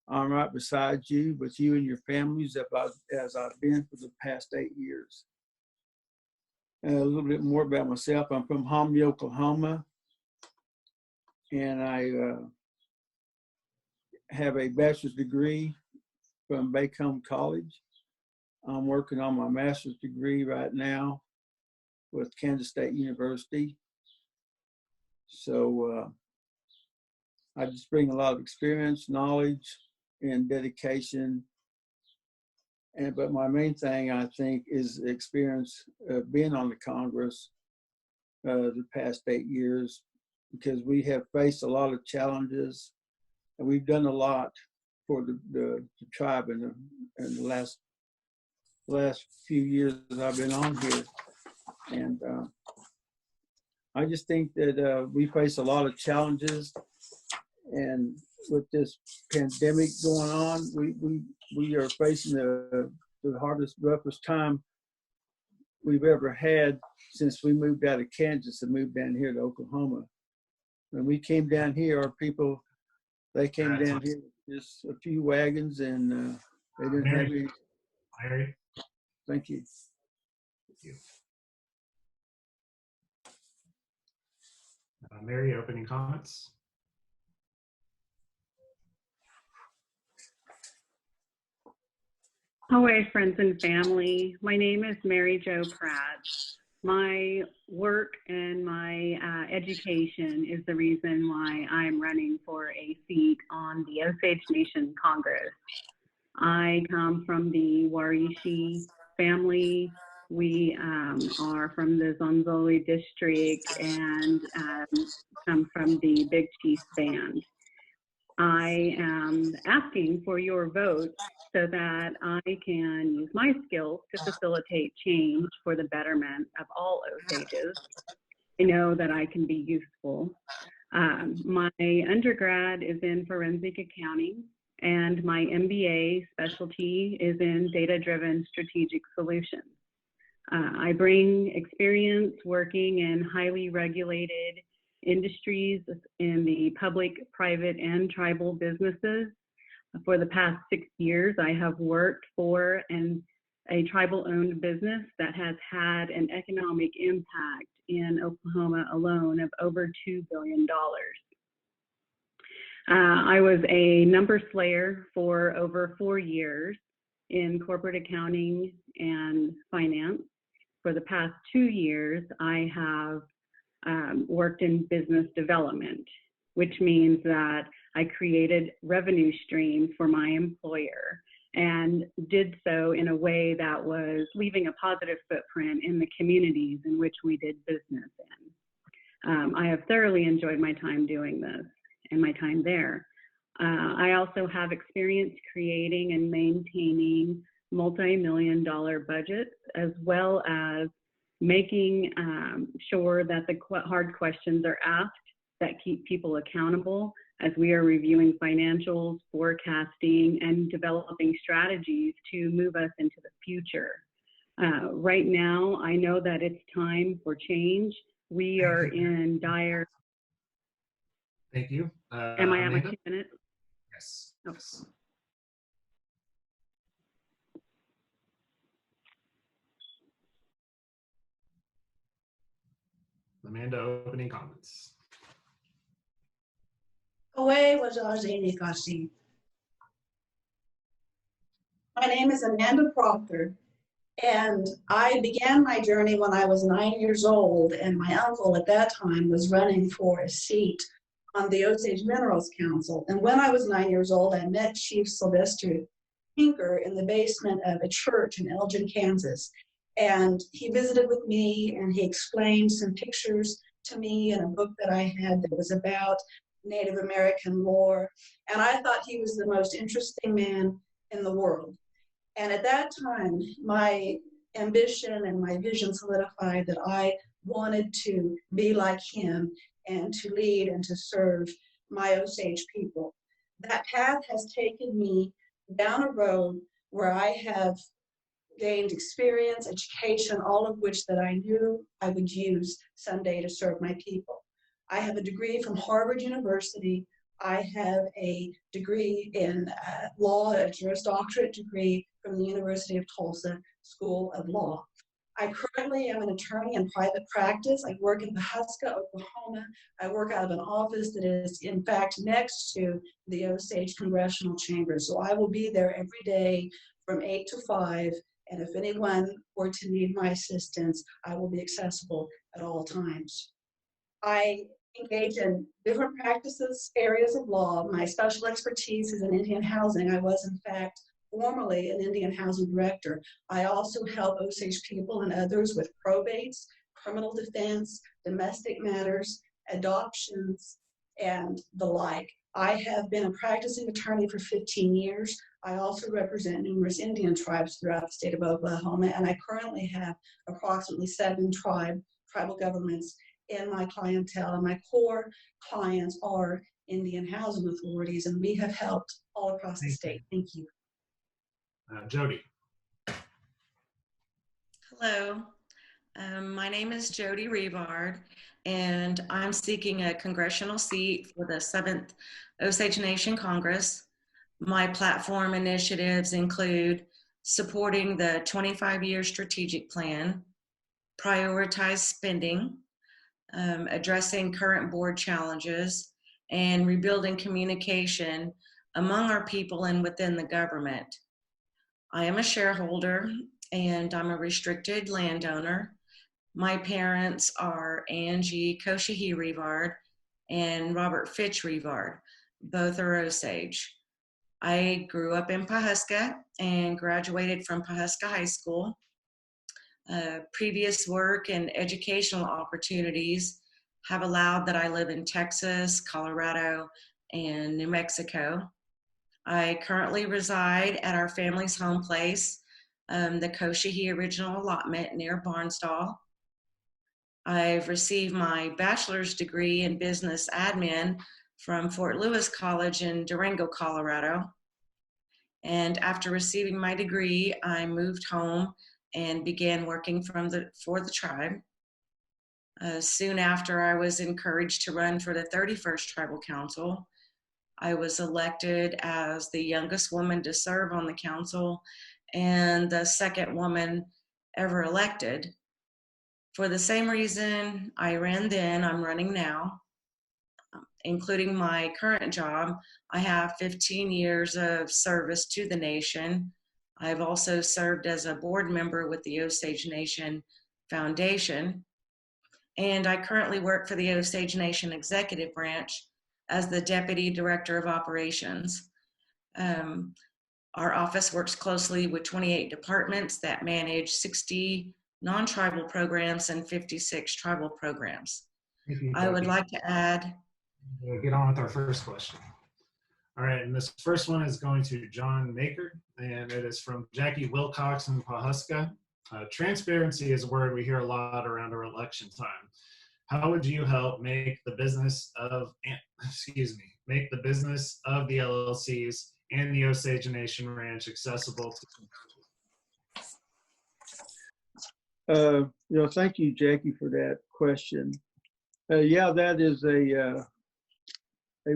I'm right beside you, with you and your families, as I've been for the past 8 years. And a little bit more about myself. I'm from Hominy, Oklahoma, and I have a bachelor's degree from Bacone College. I'm working on my master's degree right now with Kansas State University. So I just bring a lot of experience, knowledge, and dedication. But my main thing, I think, is experience being on the Congress the past 8 years, because we have faced a lot of challenges, and we've done a lot for the tribe in the last few years that I've been on here. And I just think that we face a lot of challenges, and with this pandemic going on, we are facing the hardest, roughest time we've ever had since we moved out of Kansas and moved down here to Oklahoma. When we came down here, our people, they came down here with just a few wagons, and they didn't have any. Larry? Thank you. Thank you. Mary, opening comments? Hello, friends and family. My name is Mary Jo Pratt. My work and my education is the reason why I'm running for a seat on the Osage Nation Congress. I come from the Warishi family. We are from the Zonzoli district and come from the Big Chief Band. I am asking for your vote so that I can use my skills to facilitate change for the betterment of all Osages. I know that I can be useful. My undergrad is in forensic accounting, and my MBA specialty is in data-driven strategic solutions. I bring experience working in highly regulated industries in the public, private, and tribal businesses. For the past 6 years, I have worked for a tribal-owned business that has had an economic impact in Oklahoma alone of over $2 billion. I was a number slayer for over 4 years in corporate accounting and finance. For the past 2 years, I have worked in business development, which means that I created revenue streams for my employer and did so in a way that was leaving a positive footprint in the communities in which we did business in. I have thoroughly enjoyed my time doing this, and my time there. I also have experience creating and maintaining multi-million-dollar budgets, as well as making sure that the hard questions are asked that keep people accountable as we are reviewing financials, forecasting, and developing strategies to move us into the future. Right now, I know that it's time for change. We are in dire. Thank you. Am I at my Amanda? 2 minutes? Yes. Oh. Yes. Amanda, opening comments. Away was Osage News. My name is Amanda Proctor, and I began my journey when I was 9 years old, and my uncle at that time was running for a seat on the Osage Minerals Council. And when I was 9 years old, I met Chief Sylvester Pinker in the basement of a church in Elgin, Kansas. And he visited with me, and he explained some pictures to me in a book that I had that was about Native American lore. And I thought he was the most interesting man in the world. And at that time, my ambition and my vision solidified that I wanted to be like him and to lead and to serve my Osage people. That path has taken me down a road where I have gained experience, education, all of which that I knew I would use someday to serve my people. I have a degree from Harvard University. I have a degree in law, a Juris Doctorate degree from the University of Tulsa School of Law. I currently am an attorney in private practice. I work in Pawhuska, Oklahoma. I work out of an office that is, in fact, next to the Osage Congressional Chamber. So I will be there every day from 8 to 5. And if anyone were to need my assistance, I will be accessible at all times. I engage in different practices, areas of law. My special expertise is in Indian housing. I was, in fact, formerly an Indian housing director. I also help Osage people and others with probates, criminal defense, domestic matters, adoptions, and the like. I have been a practicing attorney for 15 years. I also represent numerous Indian tribes throughout the state of Oklahoma, and I currently have approximately 7 tribal governments in my clientele, and my core clients are Indian housing authorities, and we have helped all across the state. Thank you. Jody. Hello, my name is Jody Revard, and I'm seeking a congressional seat for the 7th Osage Nation Congress. My platform initiatives include supporting the 25-year strategic plan, prioritize spending, addressing current board challenges, and rebuilding communication among our people and within the government. I am a shareholder and I'm a restricted landowner. My parents are Angie Koshihi Revard and Robert Fitch Revard. Both are Osage. I grew up in Pawhuska and graduated from Pawhuska High School. Previous work and educational opportunities have allowed that I live in Texas, Colorado, and New Mexico. I currently reside at our family's home place, the Koshihi Original Allotment near Barnsdall. I've received my bachelor's degree in business admin from Fort Lewis College in Durango, Colorado. And after receiving my degree, I moved home and began working for the tribe. Soon after, I was encouraged to run for the 31st Tribal Council. I was elected as the youngest woman to serve on the council and the second woman ever elected. For the same reason I ran then, I'm running now. Including my current job, I have 15 years of service to the nation. I've also served as a board member with the Osage Nation Foundation, and I currently work for the Osage Nation Executive Branch as the Deputy Director of Operations. Our office works closely with 28 departments that manage 60 non-tribal programs and 56 tribal programs. I would like to add We'll get on with our first question. All right, and this first one is going to John Maker, and it is from Jackie Wilcox in Pawhuska. Transparency is a word we hear a lot around our election time. How would you help make the business of, make the business of the LLCs and the Osage Nation Ranch accessible to thank you, Jackie, for that question. Yeah, that is a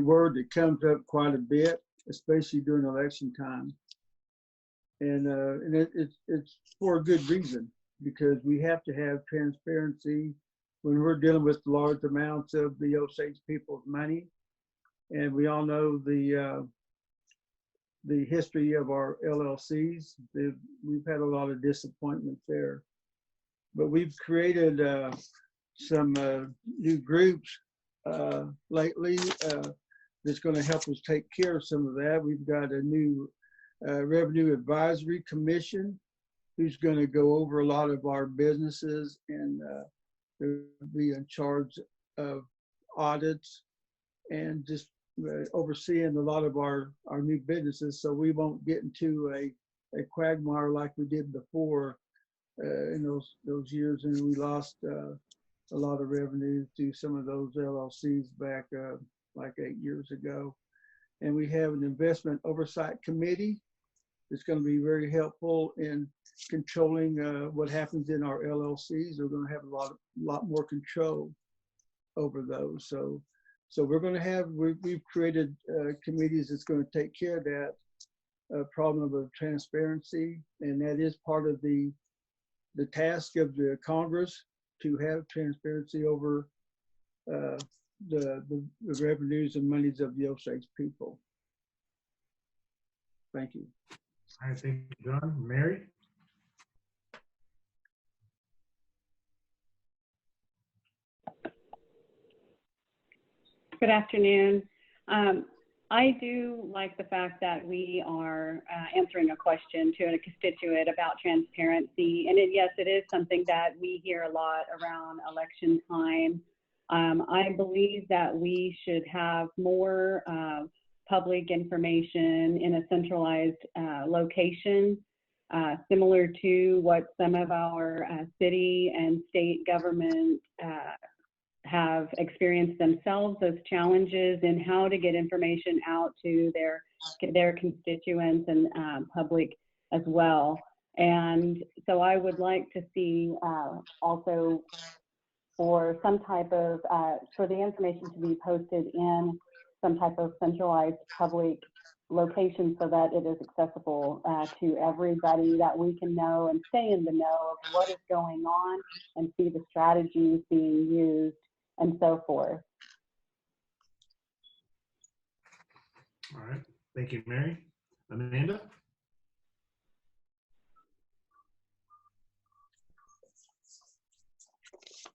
word that comes up quite a bit, especially during election time. And it's for a good reason, because we have to have transparency when we're dealing with large amounts of the Osage people's money. And we all know the history of our LLCs. We've had a lot of disappointment there. But we've created some new groups lately that's going to help us take care of some of that. We've got a new Revenue Advisory Commission who's going to go over a lot of our businesses and they'll be in charge of audits and just overseeing a lot of our new businesses, so we won't get into a quagmire like we did before in those years, and we lost a lot of revenue to some of those LLCs back like 8 years ago. And we have an investment oversight committee that's going to be very helpful in controlling what happens in our LLCs. We're going to have a lot more control over those. So we're going to have, we've created committees that's going to take care of that problem of transparency, and that is part of the task of the Congress, to have transparency over the revenues and monies of the Osage people. Thank you. All right, thank you, John. Mary? Good afternoon. I do like the fact that we are answering a question to a constituent about transparency. And yes, it is something that we hear a lot around election time. I believe that we should have more public information in a centralized location, similar to what some of our city and state government have experienced themselves, those challenges in how to get information out to their constituents and public as well. And so I would like to see also for some type of, for the information to be posted in some type of centralized public location so that it is accessible to everybody, that we can know and stay in the know of what is going on and see the strategies being used and so forth. All right, thank you, Mary. Amanda?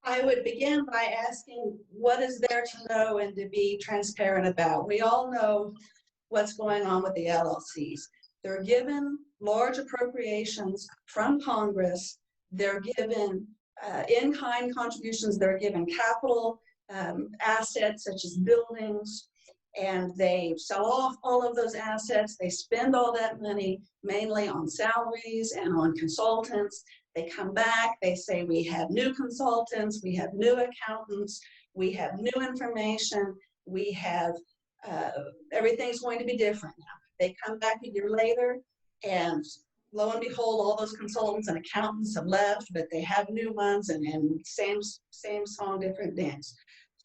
I would begin by asking, what is there to know and to be transparent about? We all know what's going on with the LLCs. They're given large appropriations from Congress. They're given in-kind contributions. They're given capital assets such as buildings, and they sell off all of those assets. They spend all that money mainly on salaries and on consultants. They come back, they say, we have new consultants, we have new accountants, we have new information, we have, everything's going to be different now. They come back a year later, and lo and behold, all those consultants and accountants have left, but they have new ones, and same song, different dance.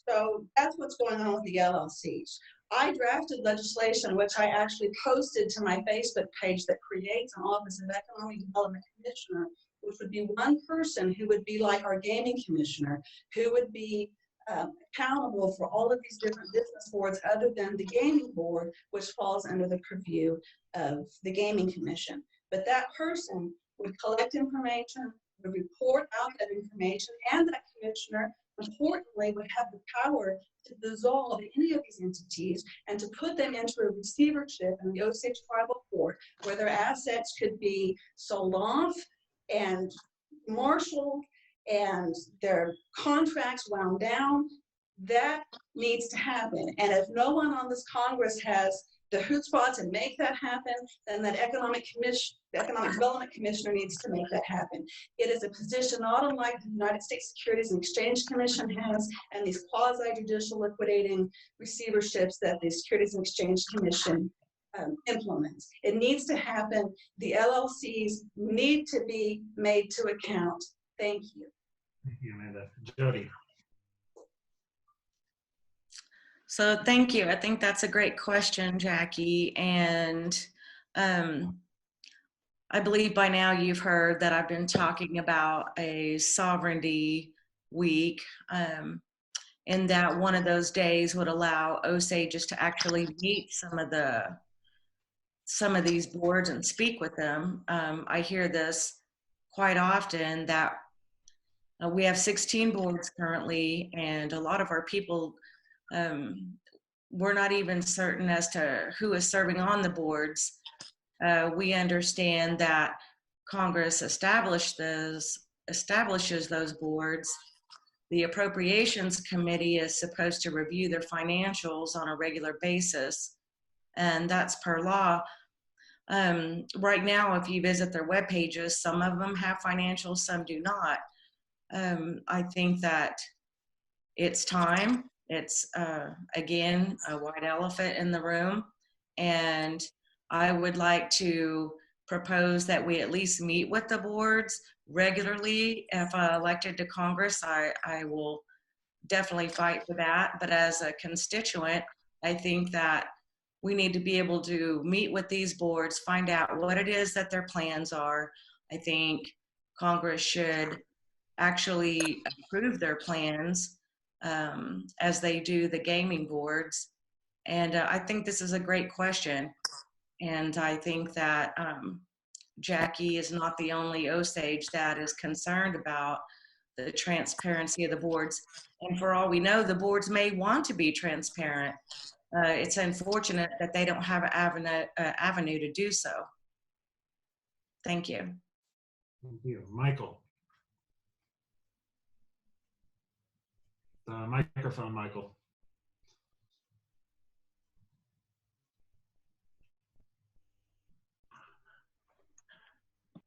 So that's what's going on with the LLCs. I drafted legislation, which I actually posted to my Facebook page, that creates an Office of Economic Development Commissioner, which would be one person who would be like our gaming commissioner, who would be accountable for all of these different business boards other than the gaming board, which falls under the purview of the gaming commission. But that person would collect information, would report out that information, and that commissioner, importantly, would have the power to dissolve any of these entities and to put them into a receivership in the Osage Tribal Court, where their assets could be sold off and marshaled and their contracts wound down, That needs to happen. And if no one on this Congress has the chutzpah to make that happen, then that economic development commissioner needs to make that happen. It is a position not unlike the United States Securities and Exchange Commission has, and these quasi-judicial liquidating receiverships that the Securities and Exchange Commission implements. It needs to happen. The LLCs need to be made to account. Thank you. Thank you, Amanda. Jody. So thank you. I think that's a great question, Jackie. And I believe by now you've heard that I've been talking about a sovereignty week, and that one of those days would allow Osages to actually meet some of these boards and speak with them. I hear this quite often that we have 16 boards currently, and a lot of our people, we're not even certain as to who is serving on the boards. We understand that Congress establishes those boards. The Appropriations Committee is supposed to review their financials on a regular basis, and that's per law. Right now, if you visit their web pages, some of them have financials, some do not. I think that it's time. It's, again, a white elephant in the room, and I would like to propose that we at least meet with the boards regularly. If elected to Congress, I will definitely fight for that. But as a constituent, I think that we need to be able to meet with these boards, find out what it is that their plans are. I think Congress should actually approve their plans as they do the gaming boards. And I think this is a great question. And I think that Jackie is not the only Osage that is concerned about the transparency of the boards. And for all we know, the boards may want to be transparent. It's unfortunate that they don't have an avenue to do so. Thank you. Thank you. Michael. Microphone, Michael.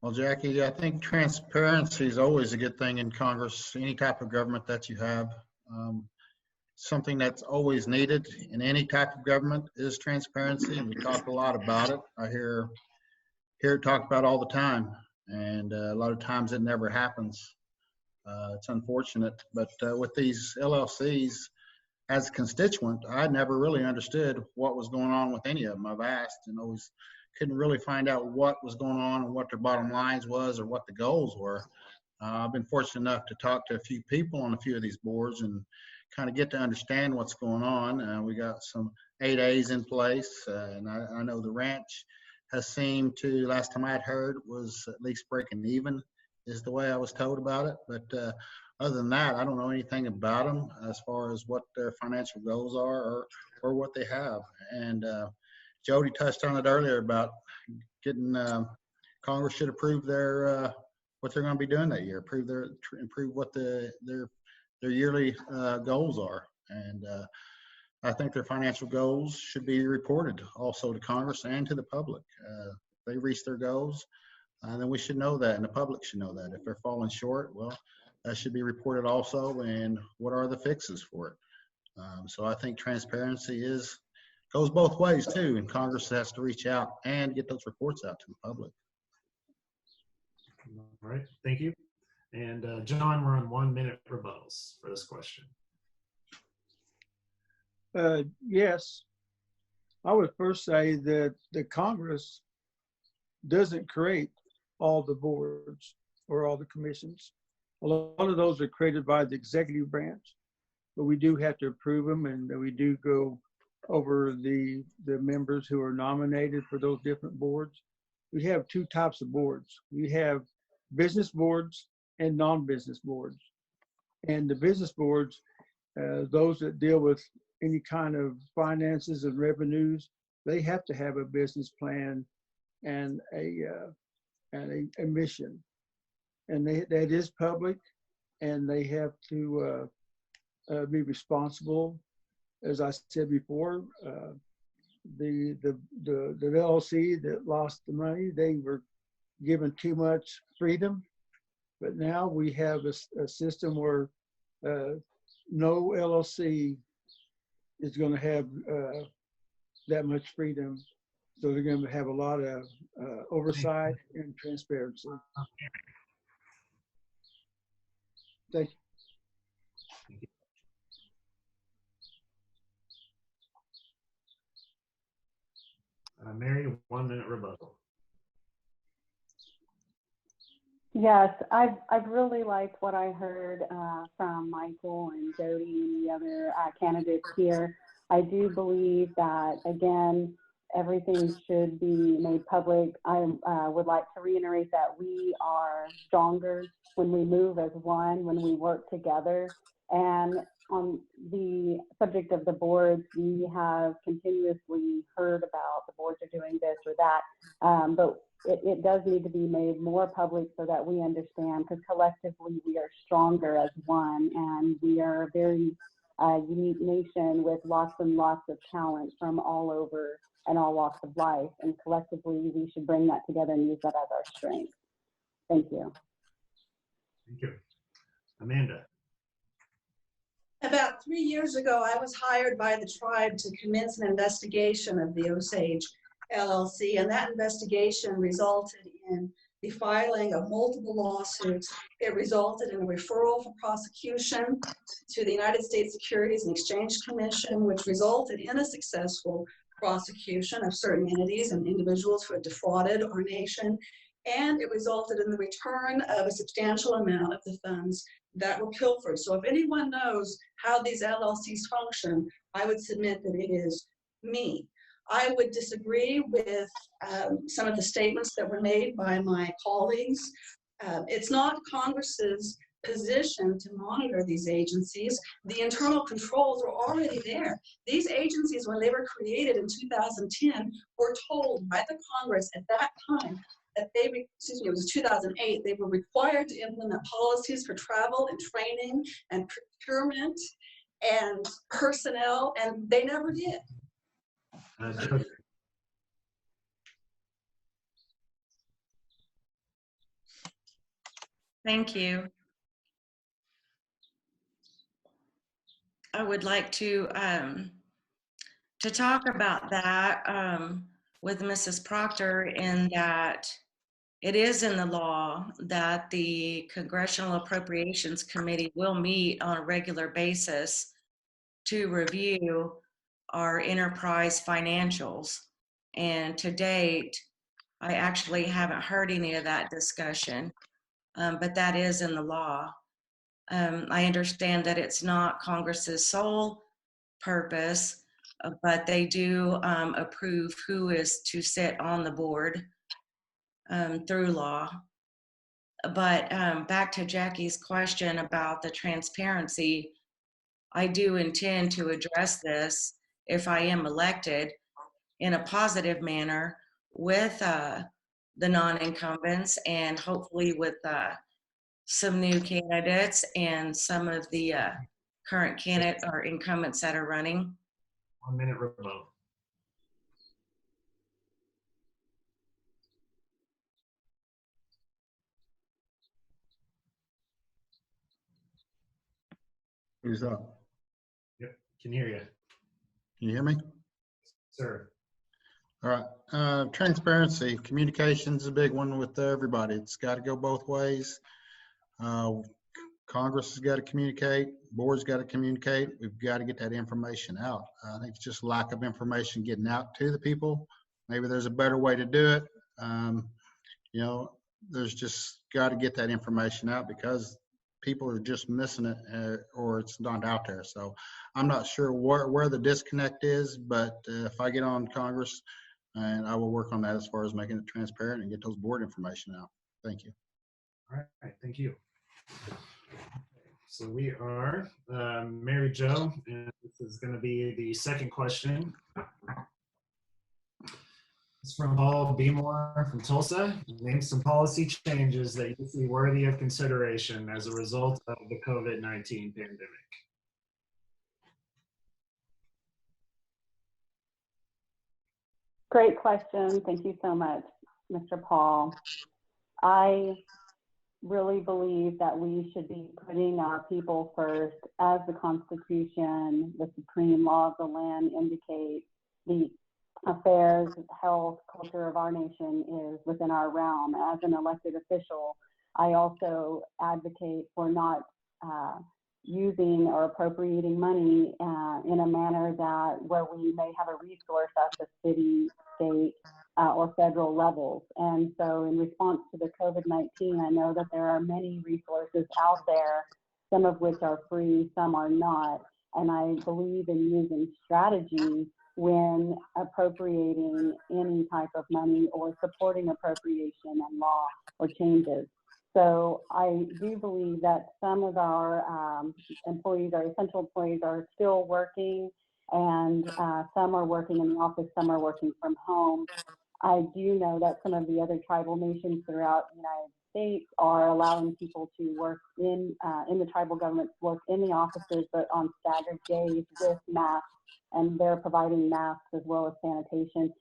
Well, Jackie, I think transparency is always a good thing in Congress, any type of government that you have. Something that's always needed in any type of government is transparency, and we talk a lot about it. I hear it talked about all the time, and a lot of times it never happens. It's unfortunate, but with these LLCs, as a constituent, I never really understood what was going on with any of them. I've asked and always couldn't really find out what was going on and what their bottom lines was or what the goals were. I've been fortunate enough to talk to a few people on a few of these boards and kind of get to understand what's going on. We got some 8As in place, and I know the ranch has seemed to, last time I'd heard, was at least breaking even, is the way I was told about it. But other than that, I don't know anything about them as far as what their financial goals are or what they have. And Jody touched on it earlier about getting Congress should approve their what they're going to be doing that year, improve what their yearly goals are. And I think their financial goals should be reported also to Congress and to the public. If they reach their goals, then we should know that, and the public should know that. If they're falling short, well, that should be reported also, and what are the fixes for it. So I think transparency goes both ways too, and Congress has to reach out and get those reports out to the public. All right, thank you. And John, we're on 1 minute rebuttals for this question. Yes, I would first say that the Congress doesn't create all the boards or all the commissions. A lot of those are created by the executive branch, but we do have to approve them, and we do go over the members who are nominated for those different boards. We have two types of boards. We have business boards and non-business boards. And the business boards, those that deal with any kind of finances and revenues, they have to have a business plan and a mission. And that is public, and they have to be responsible. As I said before, the LLC that lost the money, they were given too much freedom. But now we have a system where no LLC is going to have that much freedom. So they're going to have a lot of oversight and transparency. Thank you. Mary, 1 minute rebuttal. Yes, I've really liked what I heard from Michael and Jody and the other candidates here. I do believe that, again, everything should be made public. I would like to reiterate that we are stronger when we move as one, when we work together. And on the subject of the boards, we have continuously heard about the boards are doing this or that, but it does need to be made more public so that we understand, because collectively we are stronger as one, and we are a very unique nation with lots and lots of talent from all over and all walks of life, and collectively we should bring that together and use that as our strength. Thank you. Thank you. Amanda. About 3 years ago, I was hired by the tribe to commence an investigation of the Osage LLC, and that investigation resulted in the filing of multiple lawsuits. It resulted in a referral for prosecution to the United States Securities and Exchange Commission, which resulted in a successful prosecution of certain entities and individuals who had defrauded our nation. And it resulted in the return of a substantial amount of the funds that were pilfered. So if anyone knows how these LLCs function, I would submit that it is me. I would disagree with some of the statements that were made by my colleagues. It's not Congress's position to monitor these agencies. The internal controls are already there. These agencies, when they were created in 2010, were told by the Congress at that time that they, it was 2008, they were required to implement policies for travel and training and procurement and personnel, and they never did. Thank you. I would like to talk about that with Mrs. Proctor, in that it is in the law that the Congressional Appropriations Committee will meet on a regular basis to review our enterprise financials. And to date, I actually haven't heard any of that discussion, but that is in the law. I understand that it's not Congress's sole purpose, but they do approve who is to sit on the board through law. But back to Jackie's question about the transparency, I do intend to address this if I am elected in a positive manner with the non-incumbents, and hopefully with some new candidates and some of the current candidates or incumbents that are running. 1 minute rebuttal. Who's up? Yep, can hear you. Can you hear me? Sir. All right. Transparency, communication's a big one with everybody. It's got to go both ways. Congress has got to communicate, board's got to communicate. We've got to get that information out. I think it's just lack of information getting out to the people. Maybe there's a better way to do it. You know, there's just got to get that information out, because people are just missing it, or it's not out there. So I'm not sure where the disconnect is, but if I get on Congress, and I will work on that as far as making it transparent and get those board information out. Thank you. All right, thank you. So we are Mary Jo, and this is going to be the second question. It's from Paul Beemore from Tulsa. Name some policy changes that you see worthy of consideration as a result of the COVID-19 pandemic. Great question. Thank you so much, Mr. Paul. I really believe that we should be putting our people first. As the Constitution, the supreme law of the land indicate, the affairs, health, culture of our nation is within our realm. As an elected official, I also advocate for not using or appropriating money in a manner that where we may have a resource at the city, state, or federal levels. And so in response to the COVID-19, I know that there are many resources out there, some of which are free, some are not. And I believe in using strategy when appropriating any type of money or supporting appropriation and law or changes. So I do believe that some of our employees, our essential employees, are still working, and some are working in the office, some are working from home. I do know that some of the other tribal nations throughout the United States are allowing people to work in the tribal governments, work in the offices, but on staggered days with masks, and they're providing masks as well as sanitation.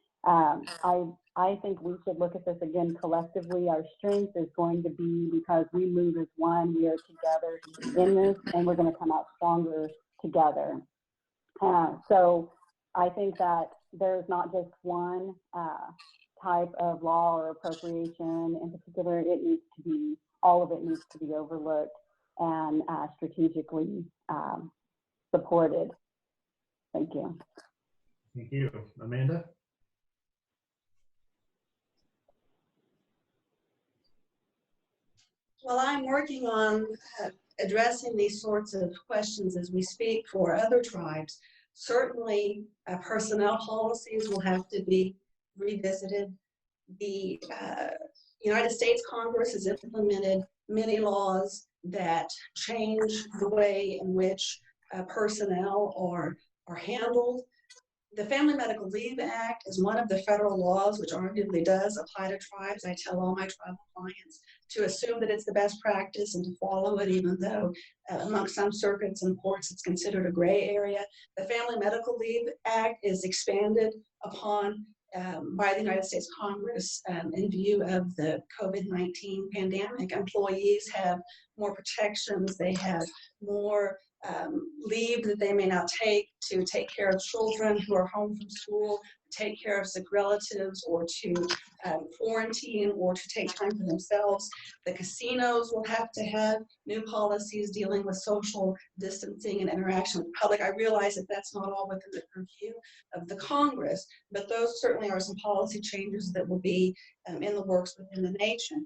I think we should look at this again collectively. Our strength is going to be because we move as one, we are together in this, and we're going to come out stronger together. So I think that there's not just one type of law or appropriation in particular. It needs to be, all of it needs to be overlooked and strategically supported. Thank you. Thank you. Amanda? Well, I'm working on addressing these sorts of questions as we speak for other tribes. Certainly, personnel policies will have to be revisited. The United States Congress has implemented many laws that change the way in which personnel are handled. The Family Medical Leave Act is one of the federal laws which arguably does apply to tribes. I tell all my tribal clients to assume that it's the best practice and to follow it, even though amongst some circuits and courts it's considered a gray area. The Family Medical Leave Act is expanded upon by the United States Congress in view of the COVID-19 pandemic. Employees have more protections, they have more leave that they may not take to take care of children who are home from school, take care of sick relatives, or to quarantine, or to take time for themselves. The casinos will have to have new policies dealing with social distancing and interaction with the public. I realize that that's not all within the purview of the Congress, but those certainly are some policy changes that will be in the works within the nation.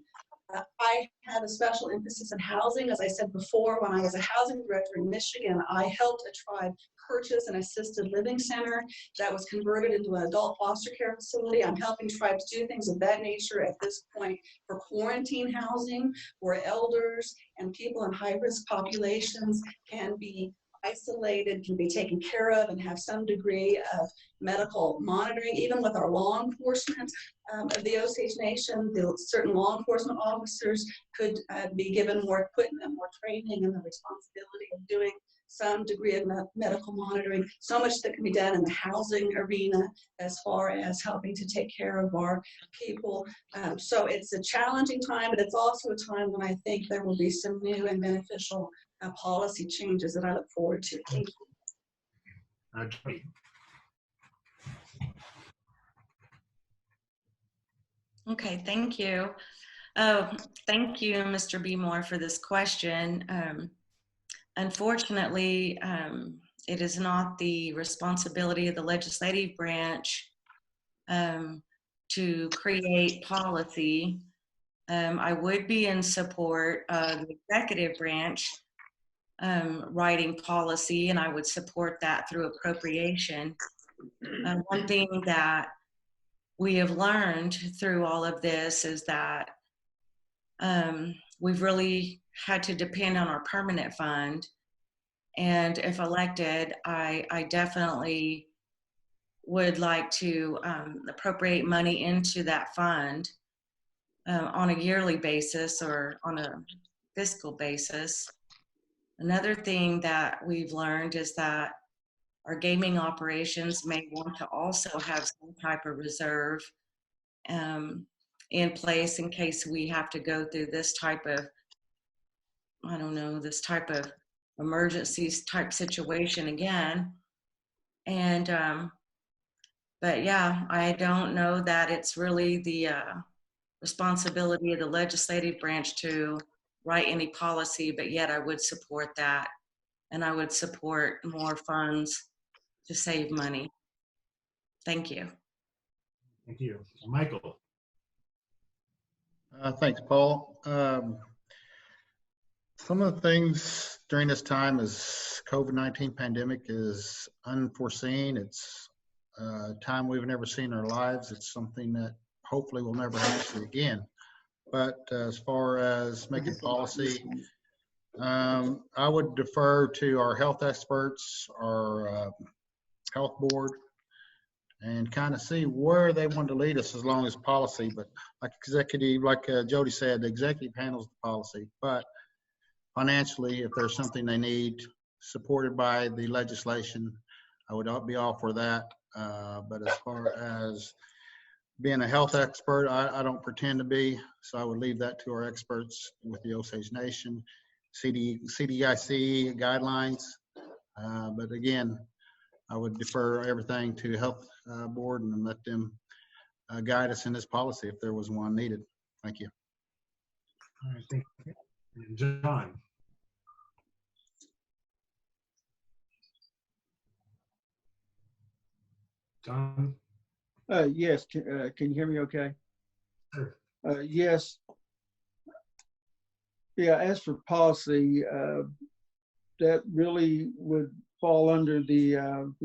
I have a special emphasis in housing. As I said before, when I was a housing director in Michigan, I helped a tribe purchase an assisted living center that was converted into an adult foster care facility. I'm helping tribes do things of that nature at this point for quarantine housing, where elders and people in high-risk populations can be isolated, can be taken care of, and have some degree of medical monitoring. Even with our law enforcement of the Osage Nation, the certain law enforcement officers could be given more equipment, more training, and the responsibility of doing some degree of medical monitoring. So much that can be done in the housing arena as far as helping to take care of our people. So it's a challenging time, but it's also a time when I think there will be some new and beneficial policy changes that I look forward to. Thank you. Jody. Okay, thank you. Thank you, Mr. B. Moore, for this question. Unfortunately, it is not the responsibility of the legislative branch to create policy. I would be in support of the executive branch writing policy, and I would support that through appropriation. One thing that we have learned through all of this is that we've really had to depend on our permanent fund. And if elected, I definitely would like to appropriate money into that fund on a yearly basis or on a fiscal basis. Another thing that we've learned is that our gaming operations may want to also have some type of reserve in place in case we have to go through this type of, I don't know, this type of emergencies type situation again. And, but yeah, I don't know that it's really the responsibility of the legislative branch to write any policy, but yet I would support that. And I would support more funds to save money. Thank you. Thank you. Michael. Thanks, Paul. Some of the things during this time is COVID-19 pandemic is unforeseen. It's a time we've never seen in our lives. It's something that hopefully will never happen again. But as far as making policy, I would defer to our health experts, our health board, and kind of see where they want to lead us as long as policy. But like executive, like Jody said, the executive handles the policy. But financially, if there's something they need supported by the legislation, I would be all for that. But as far as being a health expert, I don't pretend to be, so I would leave that to our experts with the Osage Nation, CDIC guidelines. But again, I would defer everything to health board and let them guide us in this policy if there was one needed. Thank you. All right, thank you. And John. John? Yes, can you hear me okay? Sure. Yes. Yeah, as for policy, that really would fall under the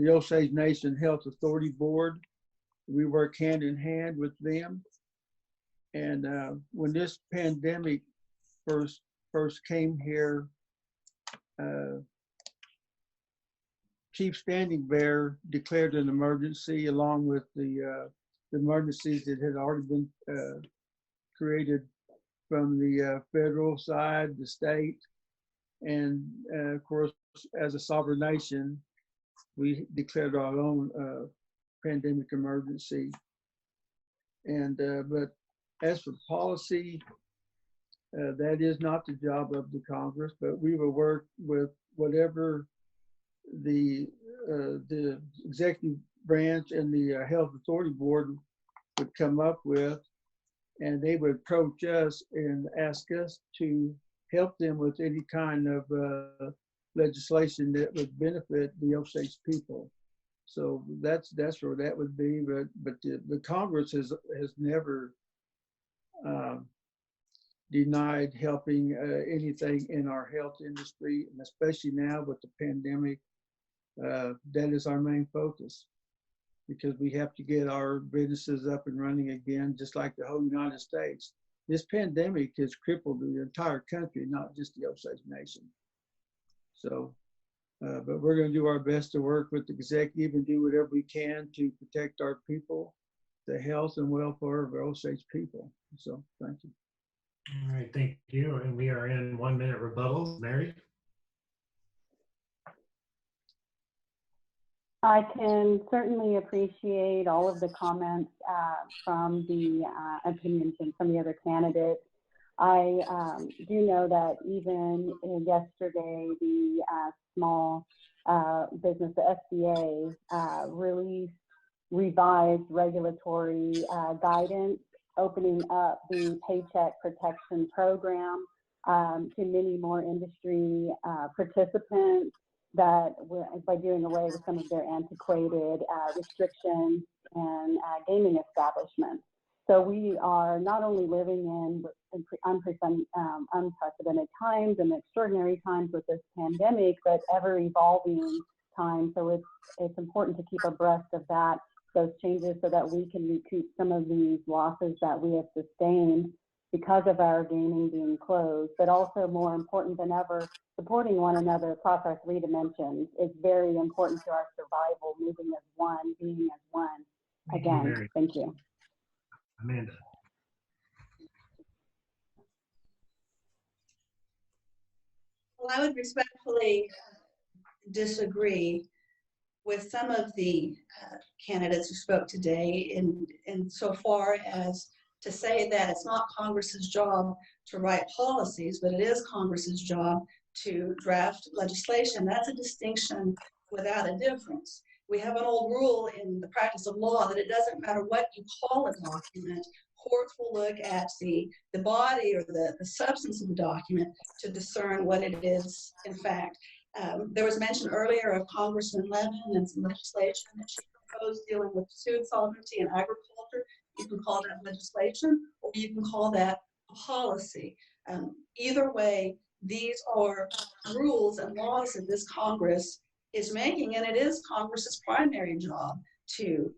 Osage Nation Health Authority Board. We work hand in hand with them. And when this pandemic first came here, Chief Standing Bear declared an emergency along with the emergencies that had already been created from the federal side, the state, and of course, as a sovereign nation, we declared our own pandemic emergency. And but as for policy, that is not the job of the Congress, but we will work with whatever the executive branch and the Health Authority Board would come up with, and they would approach us and ask us to help them with any kind of legislation that would benefit the Osage people. So that's where that would be. But the Congress has never denied helping anything in our health industry, and especially now with the pandemic. That is our main focus, because we have to get our businesses up and running again, just like the whole United States. This pandemic has crippled the entire country, not just the Osage Nation. So, but we're going to do our best to work with the executive and do whatever we can to protect our people, the health and welfare of our Osage people. So, thank you. All right, thank you. And we are in 1 minute rebuttals. Mary? I can certainly appreciate all of the comments from the opinions and from the other candidates. I do know that even yesterday, the small business, the SBA, released revised regulatory guidance, opening up the Paycheck Protection Program to many more industry participants, that by doing away with some of their antiquated restrictions and gaming establishments. So we are not only living in unprecedented times and extraordinary times with this pandemic, but ever evolving times. So it's important to keep abreast of those changes, so that we can recoup some of these losses that we have sustained because of our gaming being closed, but also more important than ever, supporting one another across our 3 dimensions is very important to our survival, moving as one, being as one. Again, thank you. Amanda. Well, I would respectfully disagree. with some of the candidates who spoke today in so far as to say that it's not Congress's job to write policies, but it is Congress's job to draft legislation. That's a distinction without a difference. We have an old rule in the practice of law that it doesn't matter what you call a document, courts will look at the body or the substance of the document to discern what it is in fact. There was mention earlier of Congressman Levin and some legislation that she proposed dealing with food sovereignty and agriculture. You can call that legislation, or you can call that a policy. Either way, these are rules and laws that this Congress is making, and it is Congress's primary job to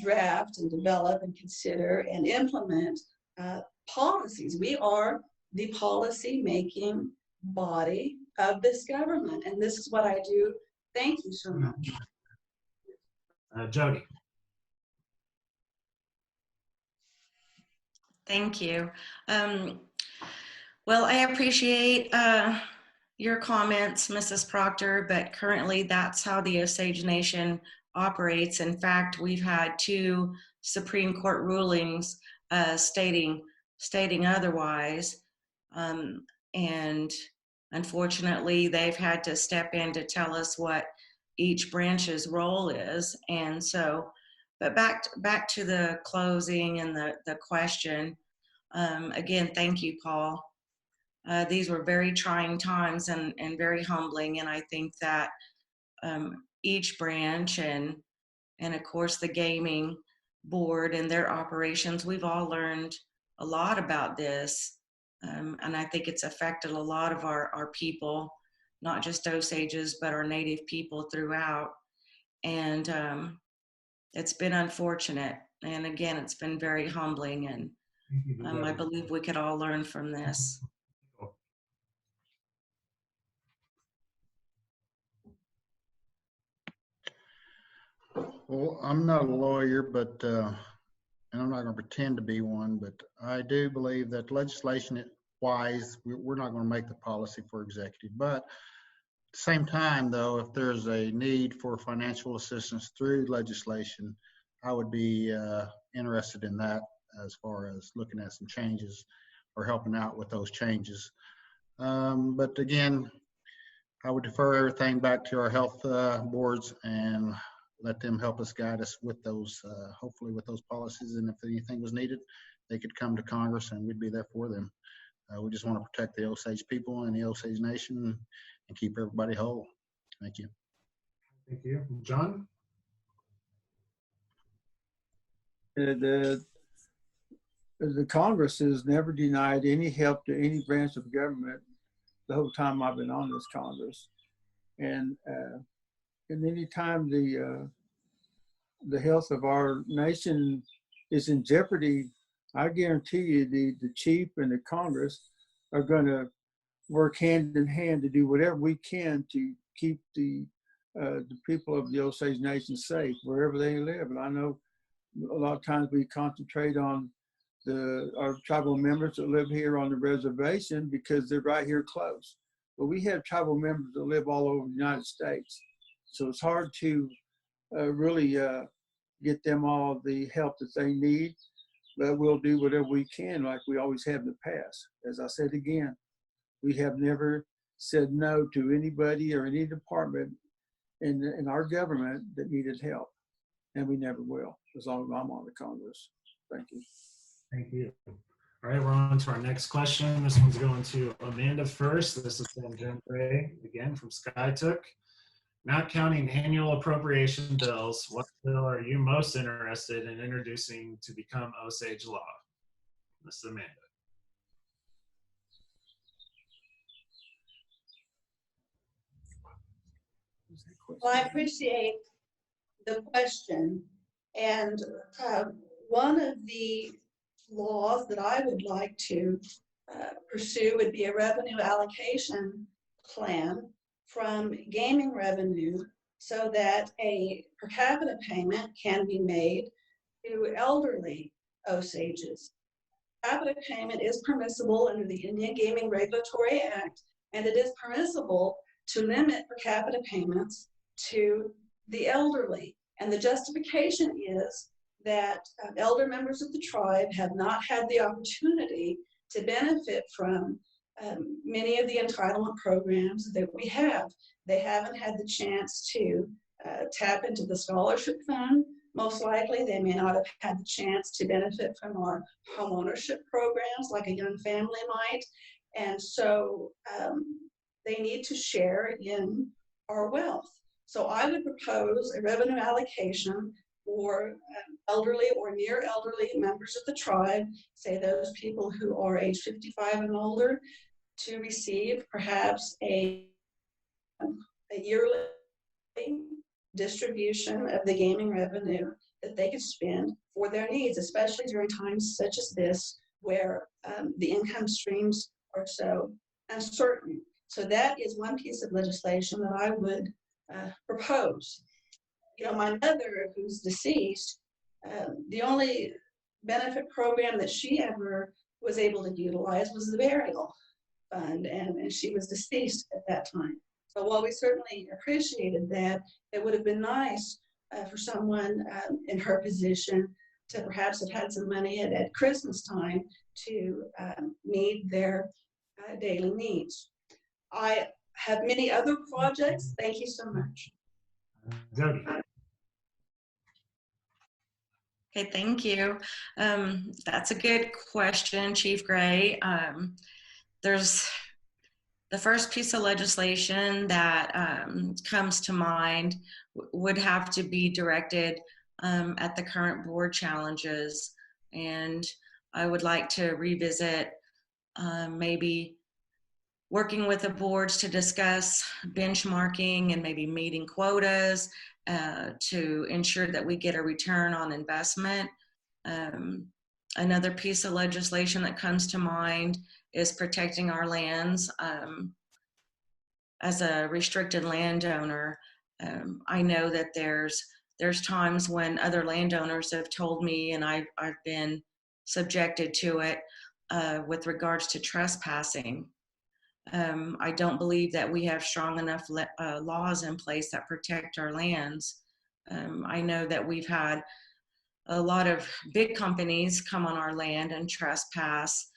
draft and develop and consider and implement policies. We are the policy-making body of this government, and this is what I do. Thank you so much. Jody. Thank you. Well, I appreciate your comments, Mrs. Proctor, but currently that's how the Osage Nation operates. In fact, we've had 2 Supreme Court rulings stating otherwise, and unfortunately, they've had to step in to tell us what each branch's role is. And so, but back to the closing and the question. Again, thank you, Paul. These were very trying times and very humbling, and I think that each branch and of course the gaming board and their operations, we've all learned a lot about this, and I think it's affected a lot of our people, not just Osages, but our Native people throughout. And it's been unfortunate, and again, it's been very humbling, and I believe we could all learn from this. Well, I'm not a lawyer, but and I'm not going to pretend to be one, but I do believe that legislation-wise, we're not going to make the policy for executive. But at the same time, though, if there's a need for financial assistance through legislation, I would be interested in that as far as looking at some changes or helping out with those changes. But again, I would defer everything back to our health boards and let them help us, guide us with those, hopefully with those policies. And if anything was needed, they could come to Congress and we'd be there for them. We just want to protect the Osage people and the Osage Nation and keep everybody whole. Thank you. Thank you. John? The Congress has never denied any help to any branch of government the whole time I've been on this Congress. And any time the health of our nation is in jeopardy, I guarantee you the chief and the Congress are going to work hand in hand to do whatever we can to keep the people of the Osage Nation safe wherever they live. And I know a lot of times we concentrate on our tribal members that live here on the reservation because they're right here close. But we have tribal members that live all over the United States. So it's hard to really get them all the help that they need, but we'll do whatever we can like we always have in the past. As I said again, we have never said no to anybody or any department in our government that needed help, and we never will as long as I'm on the Congress. Thank you. Thank you. All right, we're on to our next question. This one's going to Amanda first. This is from Jim Gray, again from SkyTook. Not counting annual appropriation bills, what bill are you most interested in introducing to become Osage law? Ms. Amanda. Well, I appreciate the question. And one of the laws that I would like to pursue would be a revenue allocation plan from gaming revenue so that a per capita payment can be made to elderly Osages. Per capita payment is permissible under the Indian Gaming Regulatory Act, and it is permissible to limit per capita payments to the elderly. And the justification is that elder members of the tribe have not had the opportunity to benefit from many of the entitlement programs that we have. They haven't had the chance to tap into the scholarship fund. Most likely, they may not have had the chance to benefit from our home ownership programs like a young family might. And so they need to share in our wealth. So I would propose a revenue allocation for elderly or near elderly members of the tribe, say those people who are age 55 and older, to receive perhaps a yearly distribution of the gaming revenue that they could spend for their needs, especially during times such as this, where the income streams are so uncertain. So that is one piece of legislation that I would propose. You know, my mother, who's deceased, the only benefit program that she ever was able to utilize was the burial fund, and she was deceased at that time. So while we certainly appreciated that, it would have been nice for someone in her position to perhaps have had some money at Christmas time to meet their daily needs. I have many other projects. Thank you so much. Jody. Okay, thank you. That's a good question, Chief Gray. There's the first piece of legislation that comes to mind would have to be directed at the current board challenges. And I would like to revisit maybe working with the boards to discuss benchmarking and maybe meeting quotas to ensure that we get a return on investment. Another piece of legislation that comes to mind is protecting our lands. As a restricted landowner, I know that there's times when other landowners have told me, and I've been subjected to it with regards to trespassing. I don't believe that we have strong enough laws in place that protect our lands. I know that we've had a lot of big companies come on our land and trespass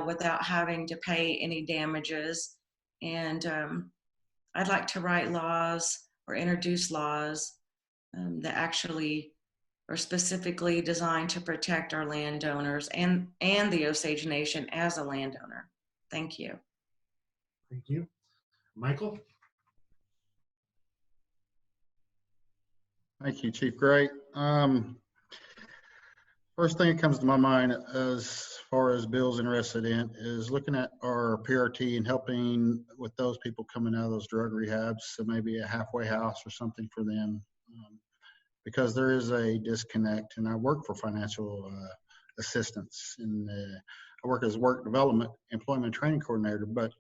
without having to pay any damages. And I'd like to write laws or introduce laws that actually are specifically designed to protect our landowners and the Osage Nation as a landowner. Thank you. Thank you. Michael? Thank you, Chief Gray. First thing that comes to my mind as far as Bill's interested in is looking at our PRT and helping with those people coming out of those drug rehabs, so maybe a halfway house or something for them, because there is a disconnect. And I work for financial assistance, and I work as work development employment training coordinator, but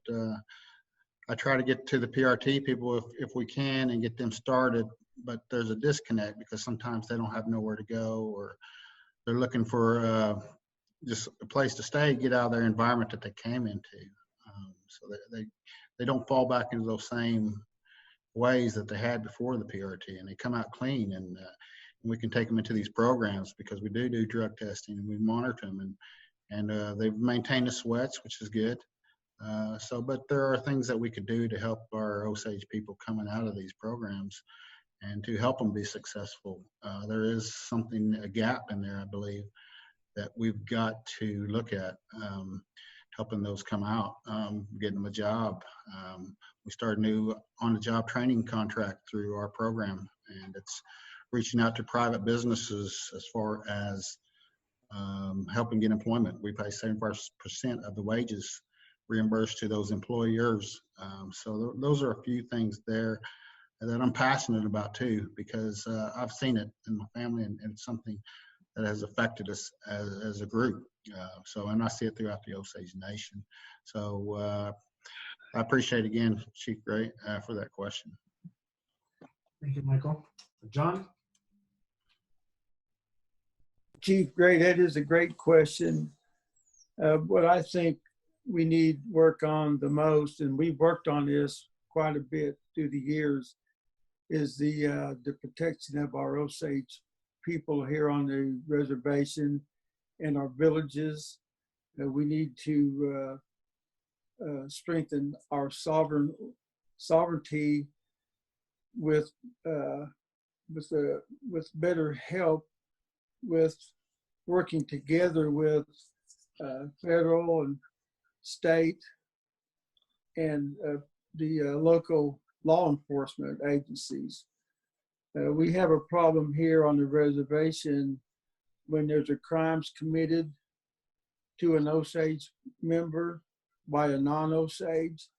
I try to get to the PRT people if we can and get them started, but there's a disconnect because sometimes they don't have nowhere to go, or they're looking for just a place to stay, get out of their environment that they came into. So they don't fall back into those same ways that they had before the PRT, and they come out clean, and we can take them into these programs because we do drug testing and we monitor them, and they've maintained the sweats, which is good. But there are things that we could do to help our Osage people coming out of these programs and to help them be successful. There is a gap in there, I believe, that we've got to look at, helping those come out, getting them a job. We started a new on-the-job training contract through our program, and it's reaching out to private businesses as far as helping get employment. We pay 75% of the wages reimbursed to those employers. So those are a few things there that I'm passionate about too, because I've seen it in my family, and it's something that has affected us as a group. And I see it throughout the Osage Nation. So I appreciate again, Chief Gray, for that question. Thank you, Michael. John? Chief Gray, that is a great question. What I think we need work on the most, and we've worked on this quite a bit through the years, is the protection of our Osage people here on the reservation and our villages. We need to strengthen our sovereignty with better help, with working together with federal and state and the local law enforcement agencies. We have a problem here on the reservation when there's a crimes committed to an Osage member by a non-Osage.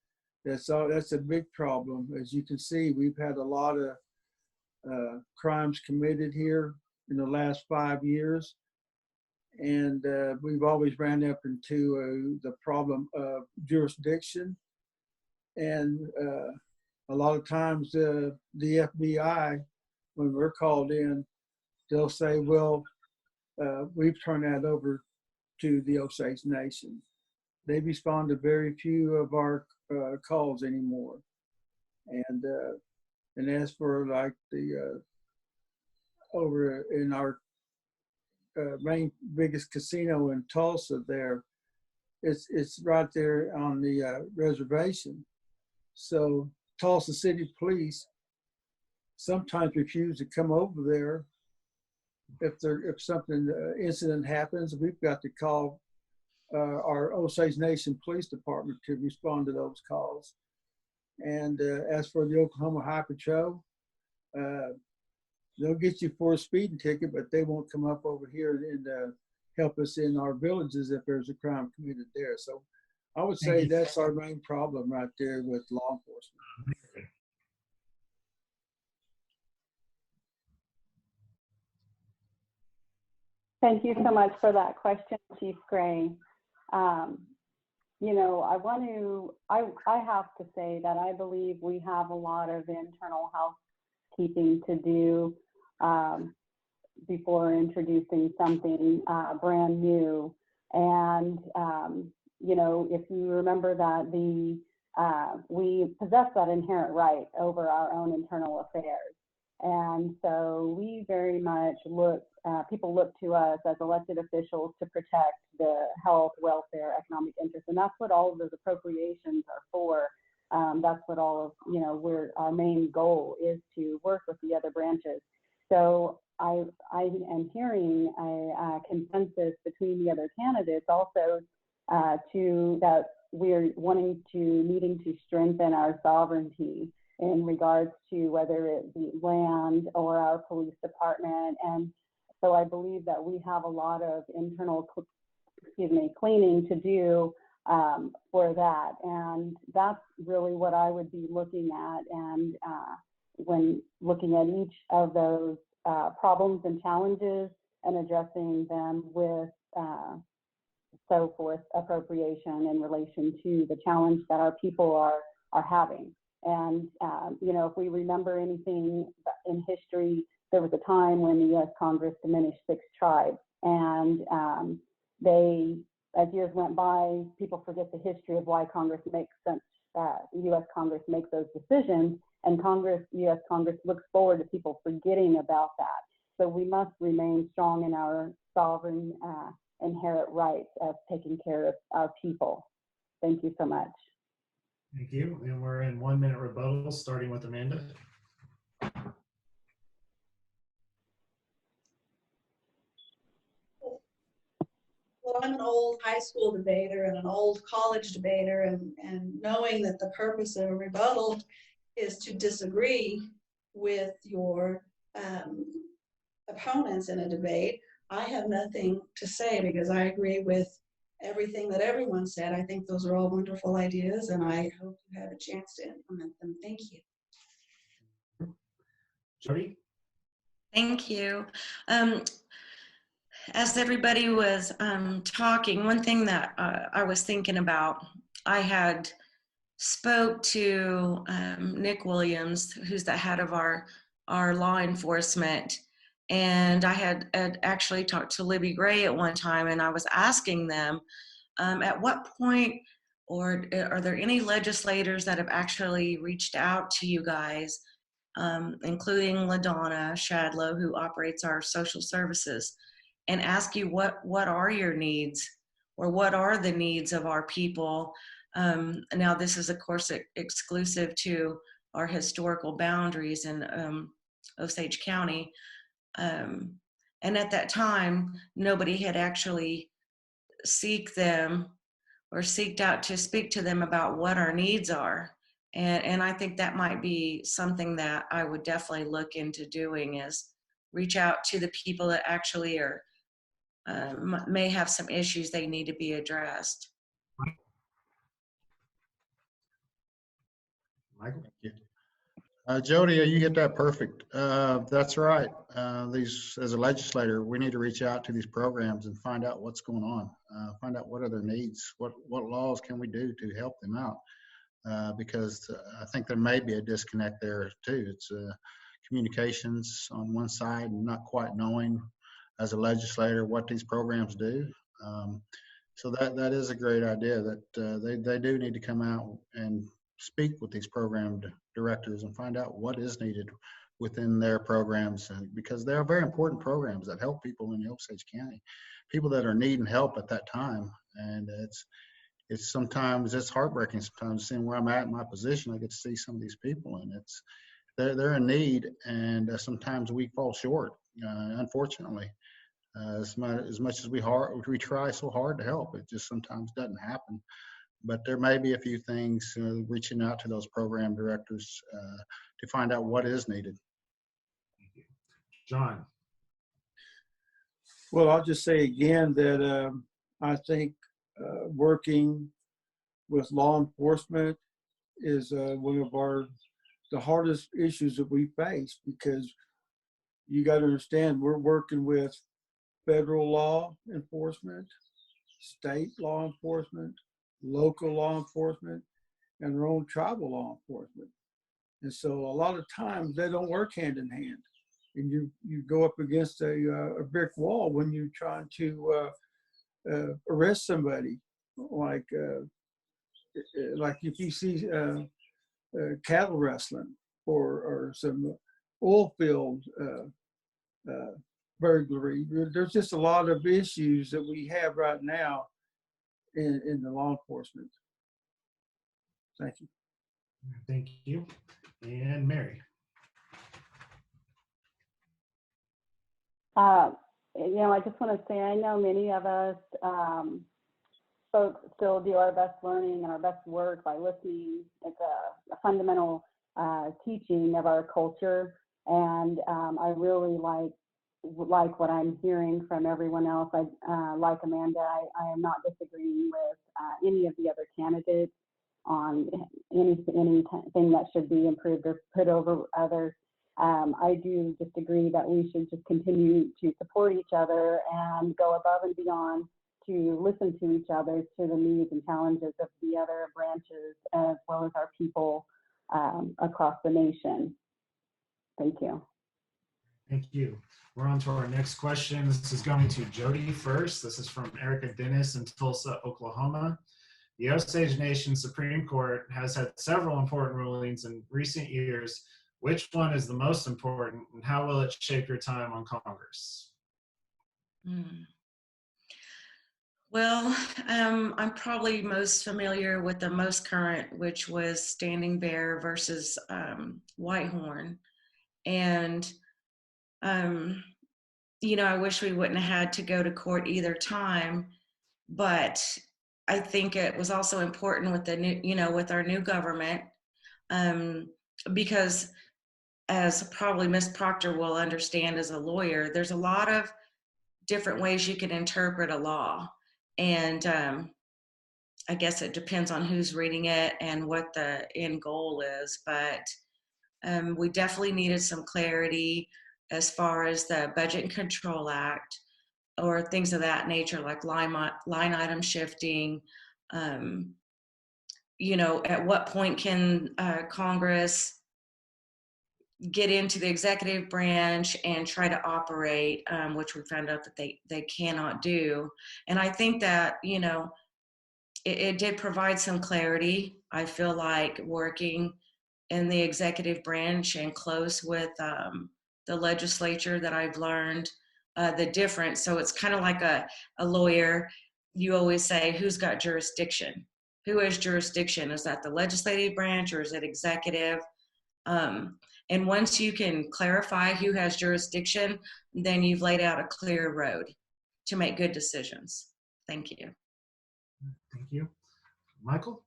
That's a big problem. As you can see, we've had a lot of crimes committed here in the last 5 years. And we've always ran up into the problem of jurisdiction. And a lot of times the FBI, when we're called in, they'll say, well, we've turned that over to the Osage Nation. They respond to very few of our calls anymore. And as for like the over in our main biggest casino in Tulsa there, it's right there on the reservation. So Tulsa City Police sometimes refuse to come over there. If something incident happens, we've got to call our Osage Nation Police Department to respond to those calls. And as for the Oklahoma High Patrol, they'll get you for a speeding ticket, but they won't come up over here and help us in our villages if there's a crime committed there. So I would say that's our main problem right there with law enforcement. Thank you so much for that question, Chief Gray. You know, I have to say that I believe we have a lot of internal housekeeping to do before introducing something brand new. And, you know, if you remember that we possess that inherent right over our own internal affairs. And so we very much people look to us as elected officials to protect the health, welfare, economic interests. And that's what all of those appropriations are for. That's what all of, you know, our main goal is, to work with the other branches. So I am hearing a consensus between the other candidates also that we're needing to strengthen our sovereignty in regards to whether it be land or our police department. And so I believe that we have a lot of internal, cleaning to do for that. And that's really what I would be looking at. And when looking at each of those problems and challenges and addressing them with so forth appropriation in relation to the challenge that our people are having. And, you know, if we remember anything in history, there was a time when the U.S. Congress diminished 6 tribes. And as years went by, people forget the history of why Congress makes U.S. Congress makes those decisions. And U.S. Congress looks forward to people forgetting about that. So we must remain strong in our sovereign inherent rights of taking care of our people. Thank you so much. Thank you. And we're in 1 minute rebuttal, starting with Amanda. Well, I'm an old high school debater and an old college debater, and knowing that the purpose of a rebuttal is to disagree with your opponents in a debate, I have nothing to say because I agree with everything that everyone said. I think those are all wonderful ideas, and I hope you have a chance to implement them. Thank you. Jody? Thank you. As everybody was talking, one thing that I was thinking about, I had spoke to Nick Williams, who's the head of our law enforcement, and I had actually talked to Libby Gray at one time, and I was asking them, at what point, or are there any legislators that have actually reached out to you guys including LaDonna Shadlow, who operates our social services, and ask you what are your needs, or what are the needs of our people. Now, this is, of course, exclusive to our historical boundaries in Osage County. And at that time, nobody had actually seeked out to speak to them about what our needs are. And I think that might be something that I would definitely look into doing, is reach out to the people that actually are may have some issues they need to be addressed. Michael? Jody, you get that perfect. That's right. As a legislator, we need to reach out to these programs and find out what's going on. Find out what are their needs. What laws can we do to help them out? Because I think there may be a disconnect there too. It's communications on one side and not quite knowing as a legislator what these programs do. So that is a great idea, that they do need to come out and speak with these program directors and find out what is needed within their programs, because they are very important programs that help people in the Osage County, people that are needing help at that time. And it's sometimes it's heartbreaking sometimes seeing where I'm at in my position. I get to see some of these people, and they're in need, and sometimes we fall short, unfortunately. As much as we try so hard to help, it just sometimes doesn't happen. But there may be a few things, reaching out to those program directors to find out what is needed. Thank you. John? Well, I'll just say again that I think working with law enforcement is one of the hardest issues that we face, because you got to understand, we're working with federal law enforcement, state law enforcement, local law enforcement, and their own tribal law enforcement. And so a lot of times they don't work hand in hand, and you go up against a brick wall when you're trying to arrest somebody, like if you see cattle rustling or some oil field burglary. There's just a lot of issues that we have right now in the law enforcement. Thank you. Thank you. And Mary? I just want to say, I know many of us folks still do our best learning and our best work by listening. It's a fundamental teaching of our culture, and I really like what I'm hearing from everyone else. Like Amanda, I am not disagreeing with any of the other candidates on anything that should be improved or put over others. I do just agree that we should just continue to support each other and go above and beyond to listen to each other, to the needs and challenges of the other branches, as well as our people across the nation. Thank you. Thank you. We're on to our next question. This is going to Jody first. This is from Erica Dennis in Tulsa, Oklahoma. The Osage Nation Supreme Court has had several important rulings in recent years. Which one is the most important, and how will it shape your time on Congress? Well, I'm probably most familiar with the most current, which was Standing Bear versus Whitehorn. And, I wish we wouldn't have had to go to court either time, but I think it was also important with the new, with our new government, because as probably Ms. Proctor will understand as a lawyer, there's a lot of different ways you can interpret a law. And I guess it depends on who's reading it and what the end goal is. But we definitely needed some clarity as far as the Budget and Control Act or things of that nature, like line item shifting. At what point can Congress get into the executive branch and try to operate, which we found out that they cannot do. And I think that, it did provide some clarity. I feel like working in the executive branch and close with the legislature that I've learned the difference. So it's kind of like a lawyer. You always say, who's got jurisdiction? Who has jurisdiction? Is that the legislative branch or is it executive? And once you can clarify who has jurisdiction, then you've laid out a clear road to make good decisions. Thank you. Thank you. Michael?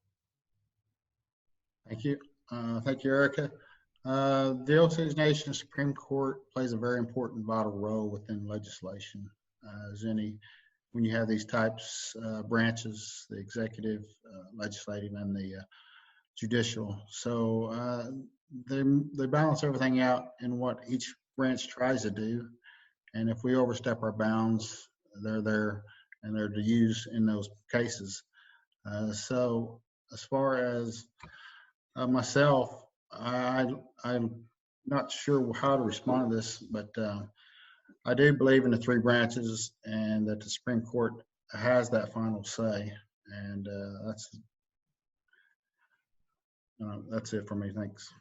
Thank you. Thank you, Erica. The Osage Nation Supreme Court plays a very important vital role within legislation. When you have these types branches, the executive, legislative, and the judicial. So they balance everything out in what each branch tries to do. And if we overstep our bounds, they're there and they're to use in those cases. So as far as myself, I'm not sure how to respond to this, but I do believe in the three branches and that the Supreme Court has that final say. And that's it for me. Thanks.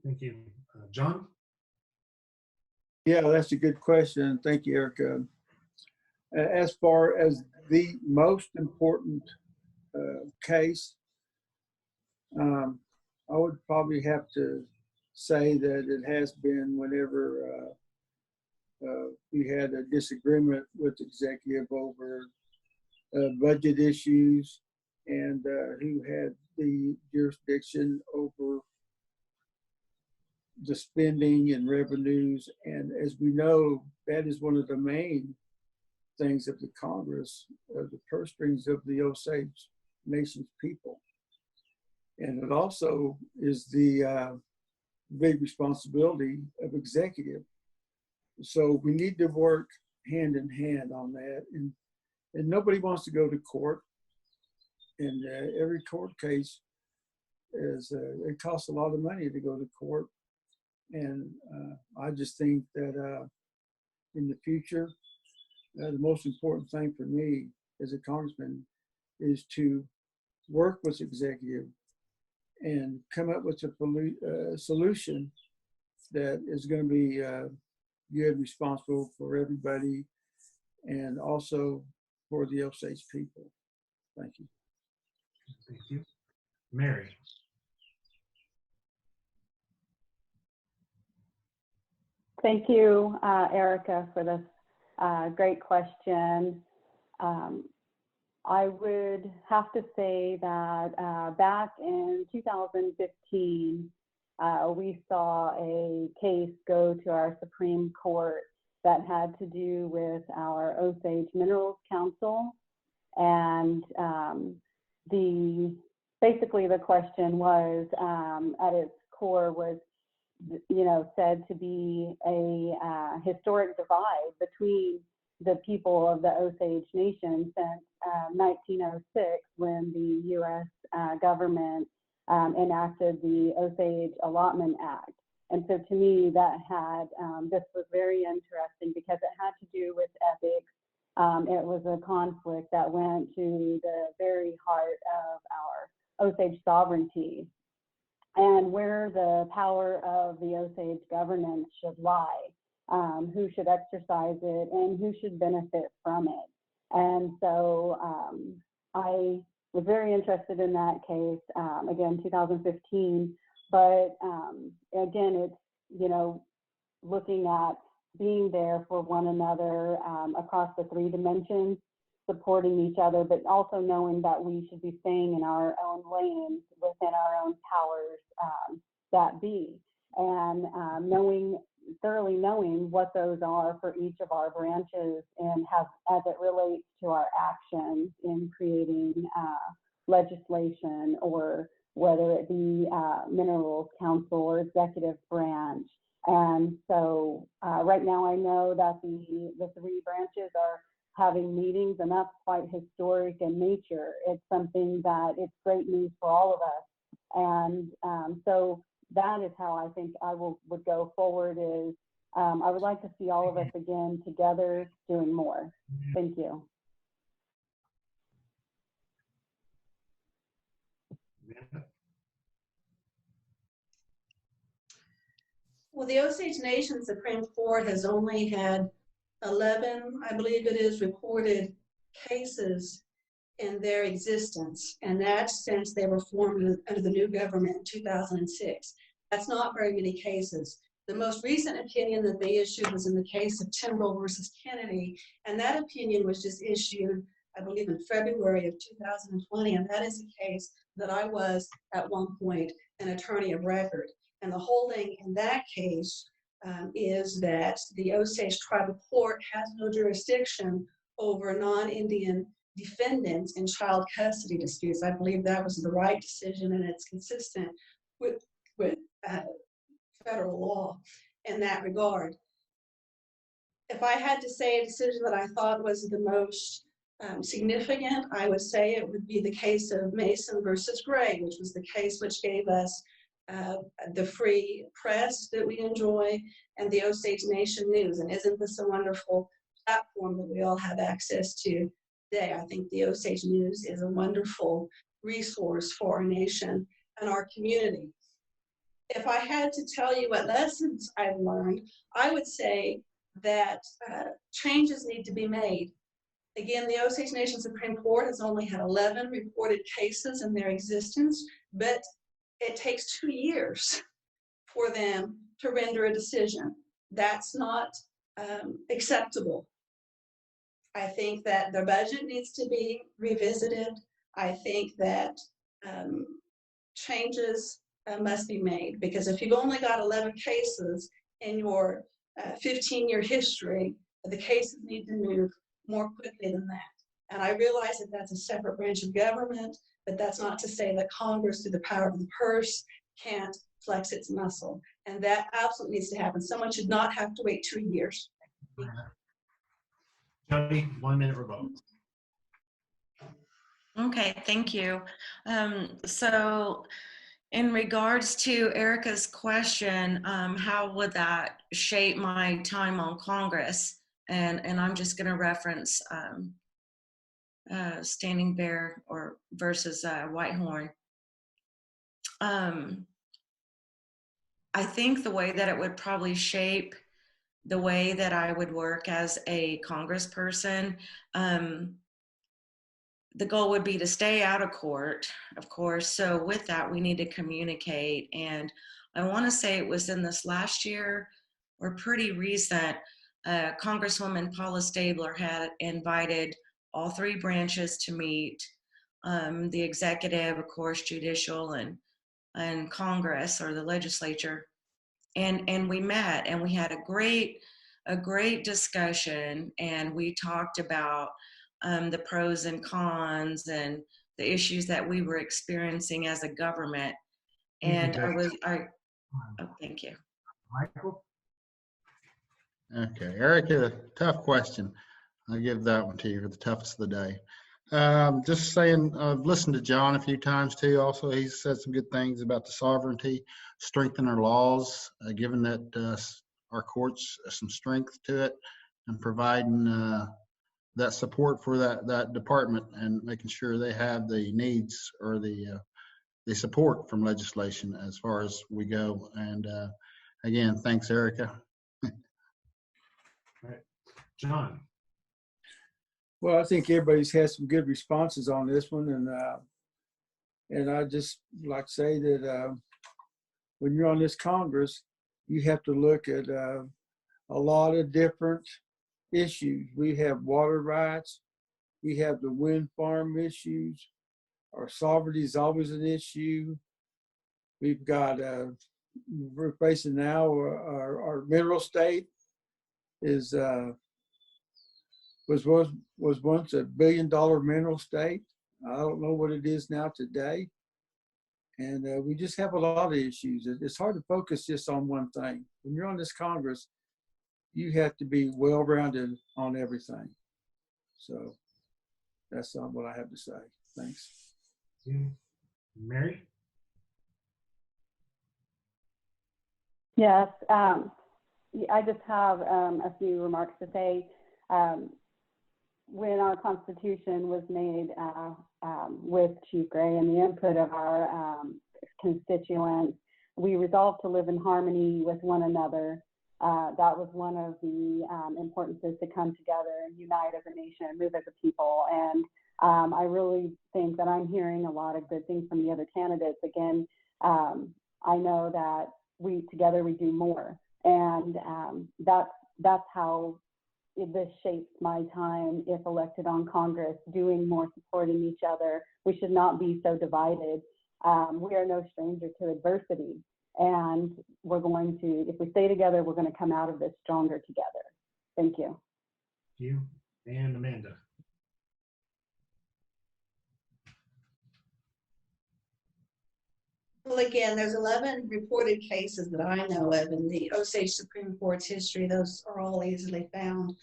Thank you. John? Yeah, that's a good question. Thank you, Erica. As far as the most important case, I would probably have to say that it has been whenever we had a disagreement with executive over budget issues and who had the jurisdiction over the spending and revenues. And as we know, that is one of the main things of the Congress, the purse strings of the Osage Nation's people. And it also is the big responsibility of executive. So we need to work hand in hand on that. And nobody wants to go to court. And every court case it costs a lot of money to go to court. And I just think that in the future, the most important thing for me as a congressman is to work with executive and come up with a solution that is going to be good, responsible for everybody, and also for the Osage people. Thank you. Thank you. Mary? Thank you, Erica, for this great question. I would have to say that back in 2015, we saw a case go to our Supreme Court that had to do with our Osage Minerals Council. And basically the question was, at its core was, said to be a historic divide between the people of the Osage Nation since 1906, when the U.S. government enacted the Osage Allotment Act. And so to me, this was very interesting because it had to do with ethics. It was a conflict that went to the very heart of our Osage sovereignty and where the power of the Osage governance should lie, who should exercise it, and who should benefit from it. And so I was very interested in that case, again, 2015. But again, it's, looking at being there for one another across the three dimensions, supporting each other, but also knowing that we should be staying in our own lanes within our own powers that be, and thoroughly knowing what those are for each of our branches and as it relates to our actions in creating legislation, or whether it be Minerals Council or Executive Branch. And so right now I know that the three branches are having meetings, and that's quite historic in nature. It's something that it's great news for all of us. And so that is how I think I would go forward is I would like to see all of us again together doing more. Thank you. Well, the Osage Nation Supreme Court has only had 11, I believe it is, reported cases in their existence, and that's since they were formed under the new government in 2006. That's not very many cases. The most recent opinion that they issued was in the case of Timbrell versus Kennedy, and that opinion was just issued, I believe, in February of 2020, and that is a case that I was at one point an attorney of record. And the holding in that case is that the Osage Tribal Court has no jurisdiction over non-Indian defendants in child custody disputes. I believe that was the right decision, and it's consistent with federal law in that regard. If I had to say a decision that I thought was the most significant, I would say it would be the case of Mason versus Gray, which was the case which gave us the free press that we enjoy and the Osage Nation News. And isn't this a wonderful platform that we all have access to today? I think the Osage News is a wonderful resource for our nation and our community. If I had to tell you what lessons I've learned, I would say that changes need to be made. Again, the Osage Nation Supreme Court has only had 11 reported cases in their existence, but it takes 2 years for them to render a decision. That's not acceptable. I think that their budget needs to be revisited. I think that changes must be made, because if you've only got 11 cases in your 15-year history, the cases need to move more quickly than that. And I realize that that's a separate branch of government, but that's not to say that Congress, through the power of the purse, can't flex its muscle. And that absolutely needs to happen. Someone should not have to wait 2 years. Jody, 1 minute rebuttal. Okay, thank you. So in regards to Erica's question, how would that shape my time on Congress? And I'm just going to reference Standing Bear versus Whitehorn. I think the way that it would probably shape the way that I would work as a congressperson, the goal would be to stay out of court, of course. So with that, we need to communicate. And I want to say it was in this last year or pretty recent, Congresswoman Paula Stabler had invited all 3 branches to meet, the executive, of course, judicial, and Congress or the legislature. And we met and we had a great discussion, and we talked about the pros and cons and the issues that we were experiencing as a government. And thank you. Michael? Okay, Erica, tough question. I'll give that one to you for the toughest of the day. Just saying, I've listened to John a few times too. Also, he's said some good things about the sovereignty, strengthen our laws, given that our courts some strength to it, and providing that support for that department and making sure they have the needs or the support from legislation as far as we go. And again, thanks, Erica. All right. John. Well, I think everybody's had some good responses on this one, and I just like to say that when you're on this Congress, you have to look at a lot of different issues. We have water rights, we have the wind farm issues, our sovereignty is always an issue. We've got we're facing now our mineral state is was once $1 billion mineral state. I don't know what it is now today. And we just have a lot of issues. It's hard to focus just on one thing. When you're on this Congress, you have to be well-rounded on everything. So that's what I have to say. Thanks. Mary? Yes, I just have a few remarks to say. When our Constitution was made with Chief Gray and the input of our constituents, we resolved to live in harmony with one another. That was one of the importances, to come together and unite as a nation and move as a people. And I really think that I'm hearing a lot of good things from the other candidates. Again, I know that together we do more, and that's how this shapes my time if elected on Congress, doing more, supporting each other. We should not be so divided. We are no stranger to adversity, and we're going to, if we stay together, we're going to come out of this stronger together. Thank you. Thank you. And Amanda. Well, again, there's 11 reported cases that I know of in the Osage Supreme Court's history. Those are all easily found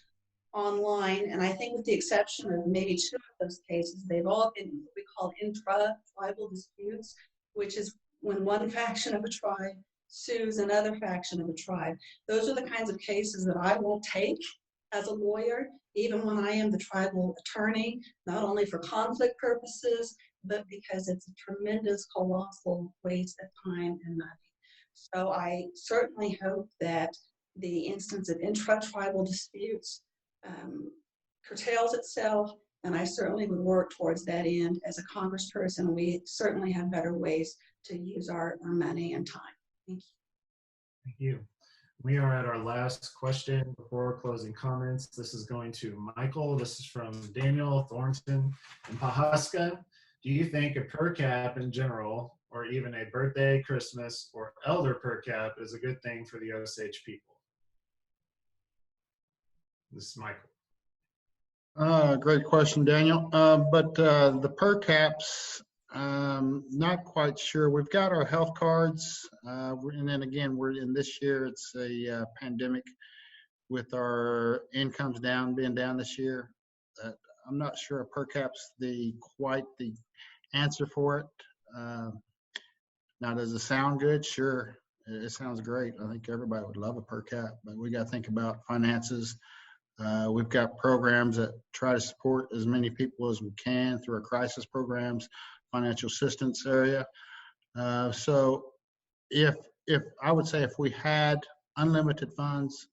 online. And I think with the exception of maybe 2 of those cases, they've all been what we call intra-tribal disputes, which is when one faction of a tribe sues another faction of a tribe. Those are the kinds of cases that I will take as a lawyer, even when I am the tribal attorney, not only for conflict purposes, but because it's a tremendous, colossal waste of time and money. So I certainly hope that the instance of intra-tribal disputes curtails itself, and I certainly would work towards that end as a congressperson. We certainly have better ways to use our money and time. Thank you. Thank you. We are at our last question before closing comments. This is going to Michael. This is from Daniel Thornton in Pawhuska. Do you think a per cap in general, or even a birthday, Christmas, or elder per cap is a good thing for the Osage people? This is Michael. Great question, Daniel. But the per caps, not quite sure. We've got our health cards, and then again, we're in this year, it's a pandemic with our incomes being down this year. I'm not sure a per cap's quite the answer for it. Now, does it sound good? Sure, it sounds great. I think everybody would love a per cap, but we got to think about finances. We've got programs that try to support as many people as we can through our crisis programs, financial assistance area. So if I would say if we had unlimited funds,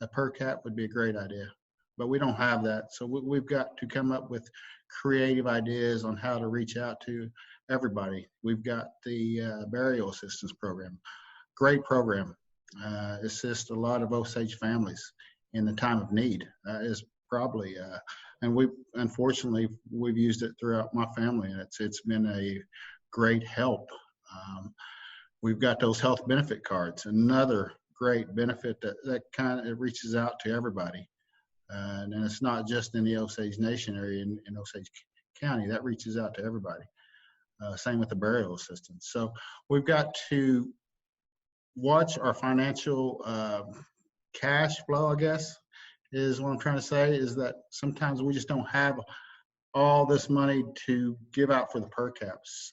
a per cap would be a great idea, but we don't have that. So we've got to come up with creative ideas on how to reach out to everybody. We've got the burial assistance program, great program, assists a lot of Osage families in the time of need. Is probably, and unfortunately we've used it throughout my family, and it's been a great help. We've got those health benefit cards, another great benefit that kind of reaches out to everybody. And it's not just in the Osage Nation area, in Osage County, that reaches out to everybody. Same with the burial assistance. So we've got to watch our financial cash flow, I guess, is what I'm trying to say, is that sometimes we just don't have all this money to give out for the per caps.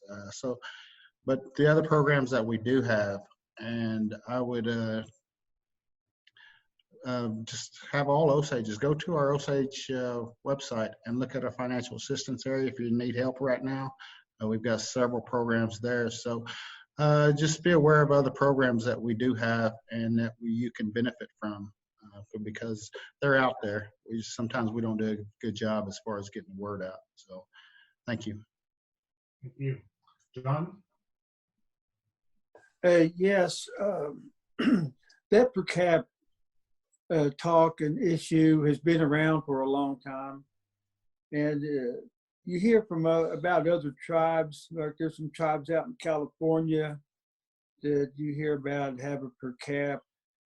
But the other programs that we do have, and I would just have all Osages go to our Osage website and look at our financial assistance area if you need help right now. We've got several programs there. So just be aware of other programs that we do have and that you can benefit from because they're out there. Sometimes we don't do a good job as far as getting the word out. So thank you. Thank you. John? Yes, that per cap talk and issue has been around for a long time. And you hear from about other tribes, like there's some tribes out in California that you hear about have a per cap,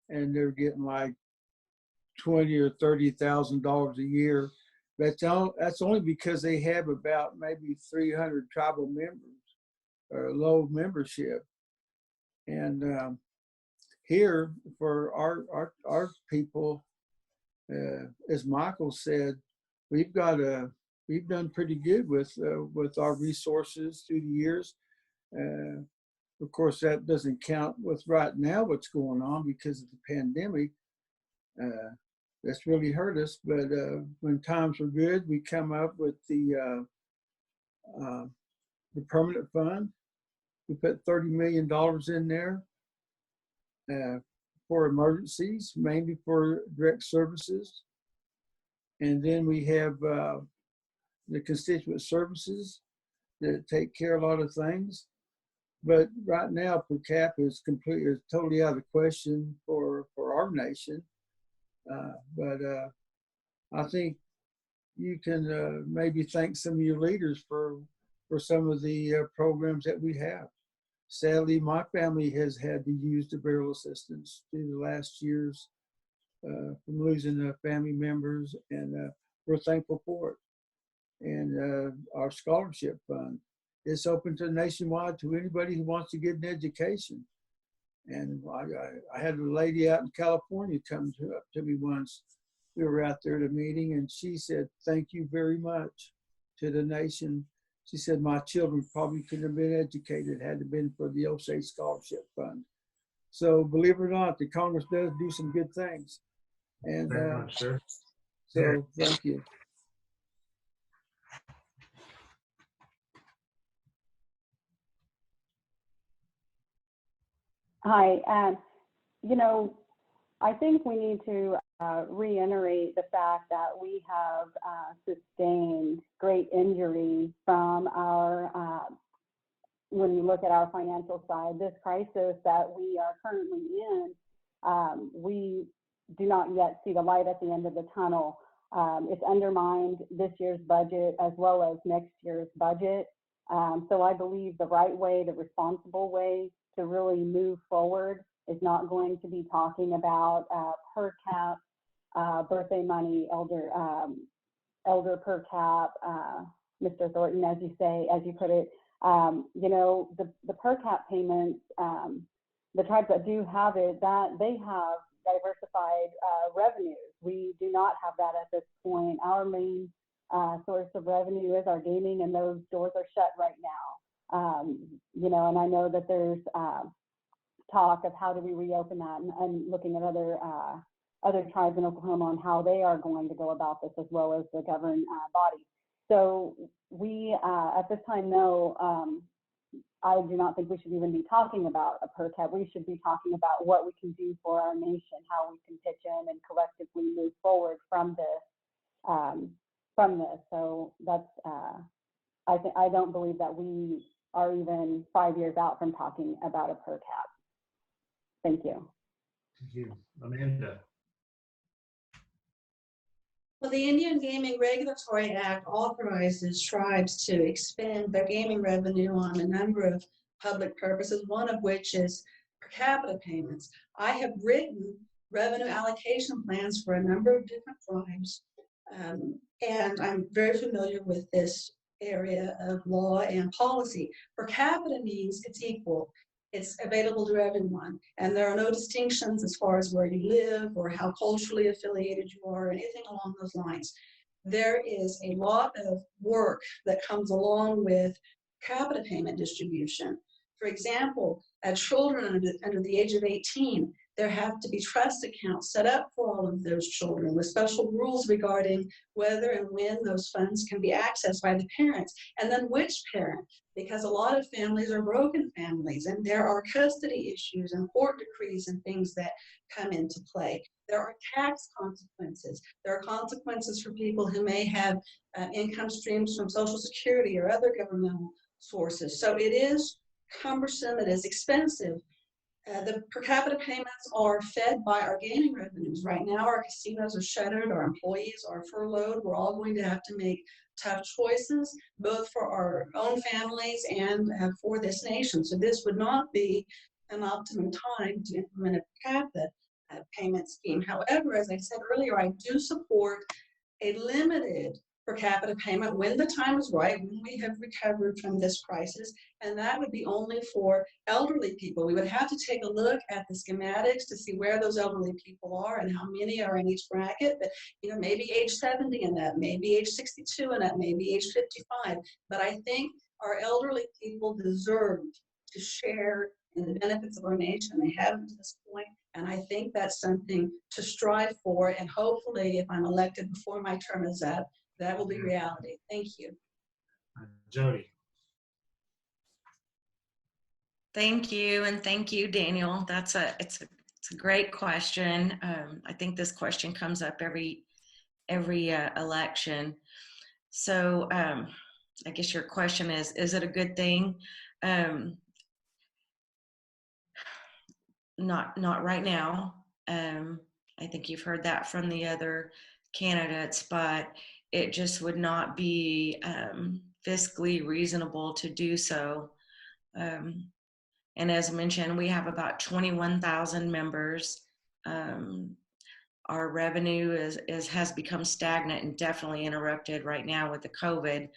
and they're getting like $20,000 or $30,000 a year. That's only because they have about maybe 300 tribal members or low membership. And here for our people, as Michael said, we've done pretty good with our resources through the years. Of course, that doesn't count with right now what's going on because of the pandemic. That's really hurt us. But when times were good, we come up with the permanent fund. We put $30 million in there. for emergencies, mainly for direct services. And then we have the constituent services that take care of a lot of things. But right now, per cap is totally out of the question for our nation. But I think you can maybe thank some of your leaders for some of the programs that we have. Sadly, my family has had to use the burial assistance through the last years from losing family members, and we're thankful for it. And our scholarship fund is open to nationwide to anybody who wants to get an education. And I had a lady out in California come up to me once. We were out there at a meeting, and she said, "Thank you very much to the nation." She said, "My children probably couldn't have been educated had it been for the Osage Scholarship Fund." So believe it or not, the Congress does do some good things. And sure. So thank you. Hi. You know, I think we need to reiterate the fact that we have sustained great injury from our, when you look at our financial side, this crisis that we are currently in, we do not yet see the light at the end of the tunnel. It's undermined this year's budget as well as next year's budget. So I believe the right way, the responsible way to really move forward is not going to be talking about per cap, birthday money, elder per cap, Mr. Thornton, as you say, as you put it. You know, the per cap payments, the tribes that do have it, that they have diversified revenues. We do not have that at this point. Our main source of revenue is our gaming, and those doors are shut right now. You know, and I know that there's talk of how do we reopen that, and looking at other tribes in Oklahoma on how they are going to go about this, as well as the governing body. So we, at this time, no, I do not think we should even be talking about a per cap. We should be talking about what we can do for our nation, how we can pitch in and collectively move forward from this. So that's, I don't believe that we are even 5 years out from talking about a per cap. Thank you. Thank you. Amanda. Well, the Indian Gaming Regulatory Act authorizes tribes to expend their gaming revenue on a number of public purposes, one of which is per capita payments. I have written revenue allocation plans for a number of different tribes, and I'm very familiar with this area of law and policy. Per capita means it's equal. It's available to everyone, and there are no distinctions as far as where you live or how culturally affiliated you are or anything along those lines. There is a lot of work that comes along with capita payment distribution. For example, children under the age of 18, there have to be trust accounts set up for all of those children with special rules regarding whether and when those funds can be accessed by the parents, and then which parent, because a lot of families are broken families, and there are custody issues and court decrees and things that come into play. There are tax consequences. There are consequences for people who may have income streams from Social Security or other governmental sources. So it is cumbersome, it is expensive. The per capita payments are fed by our gaming revenues. Right now, our casinos are shuttered, our employees are furloughed. We're all going to have to make tough choices, both for our own families and for this nation. So this would not be an optimum time to implement a per capita payment scheme. However, as I said earlier, I do support a limited per capita payment when the time is right, when we have recovered from this crisis, and that would be only for elderly people. We would have to take a look at the schematics to see where those elderly people are and how many are in each bracket, but you know, maybe age 70 and up, maybe age 62 and up, maybe age 55. But I think our elderly people deserve to share in the benefits of our nation. They haven't to this point, and I think that's something to strive for, and hopefully if I'm elected before my term is up, that will be reality. Thank you. Jody. Thank you, and thank you, Daniel. It's It's a great question. I think this question comes up every election. So I guess your question is it a good thing? Not right now. I think you've heard that from the other candidates, but it just would not be fiscally reasonable to do so. And as mentioned, we have about 21,000 members. Our revenue has become stagnant and definitely interrupted right now with the COVID,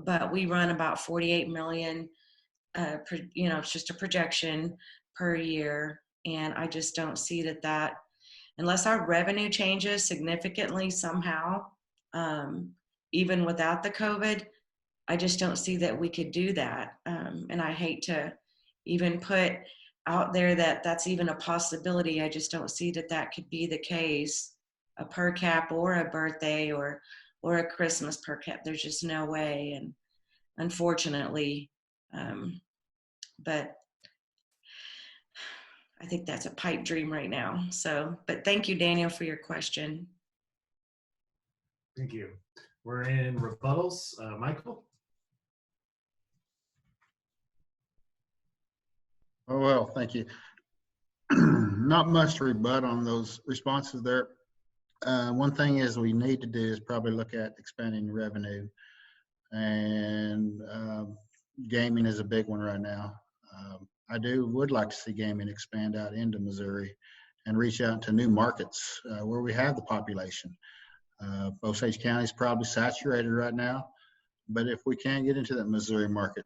but we run about 48 million, it's just a projection per year. And I just don't see that unless our revenue changes significantly somehow, even without the COVID, I just don't see that we could do that. And I hate to even put out there that that's even a possibility. I just don't see that could be the case, a per cap or a birthday or a Christmas per cap. There's just no way. And unfortunately, but I think that's a pipe dream right now. So, but thank you, Daniel, for your question. Thank you. We're in rebuttals. Michael? Oh, well, thank you. Not much to rebut on those responses there. One thing is we need to do is probably look at expanding revenue, and gaming is a big one right now. I would like to see gaming expand out into Missouri and reach out to new markets where we have the population. Osage County is probably saturated right now, but if we can get into that Missouri market,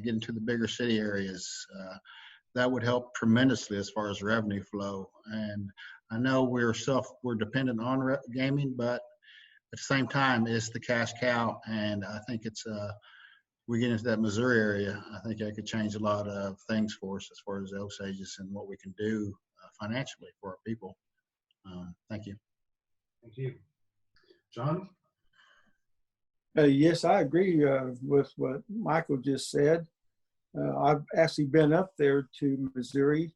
get into the bigger city areas, that would help tremendously as far as revenue flow. And I know we're dependent on gaming, but at the same time, it's the cash cow. And I think we get into that Missouri area, I think that could change a lot of things for us as far as the Osages and what we can do financially for our people. Thank you. Thank you. John? Yes, I agree with what Michael just said. I've actually been up there to Missouri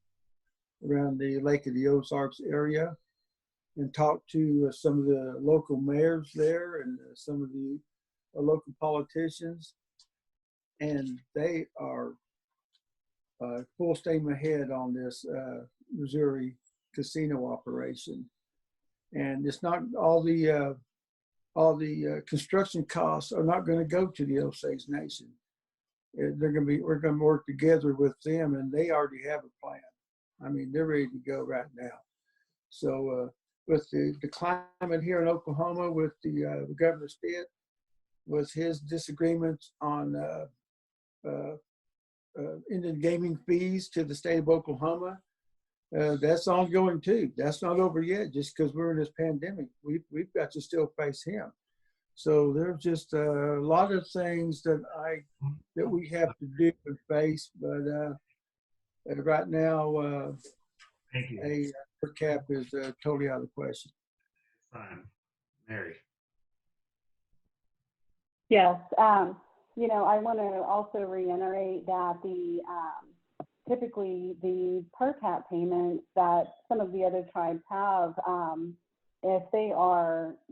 around the Lake of the Ozarks area and talked to some of the local mayors there and some of the local politicians. And they are full steam ahead on this Missouri casino operation. And it's not all the construction costs are not going to go to the Osage Nation. We're going to work together with them, and they already have a plan. I mean, they're ready to go right now. So with the climate here in Oklahoma, with the Governor Stitt, with his disagreements on Indian gaming fees to the state of Oklahoma, that's ongoing too. That's not over yet. Just because we're in this pandemic, we've got to still face him. So there's just a lot of things that we have to do and face. But right now, thank you. A per cap is totally out of the question. Fine, Mary. Yes, I want to also reiterate that typically the per cap payments that some of the other tribes have,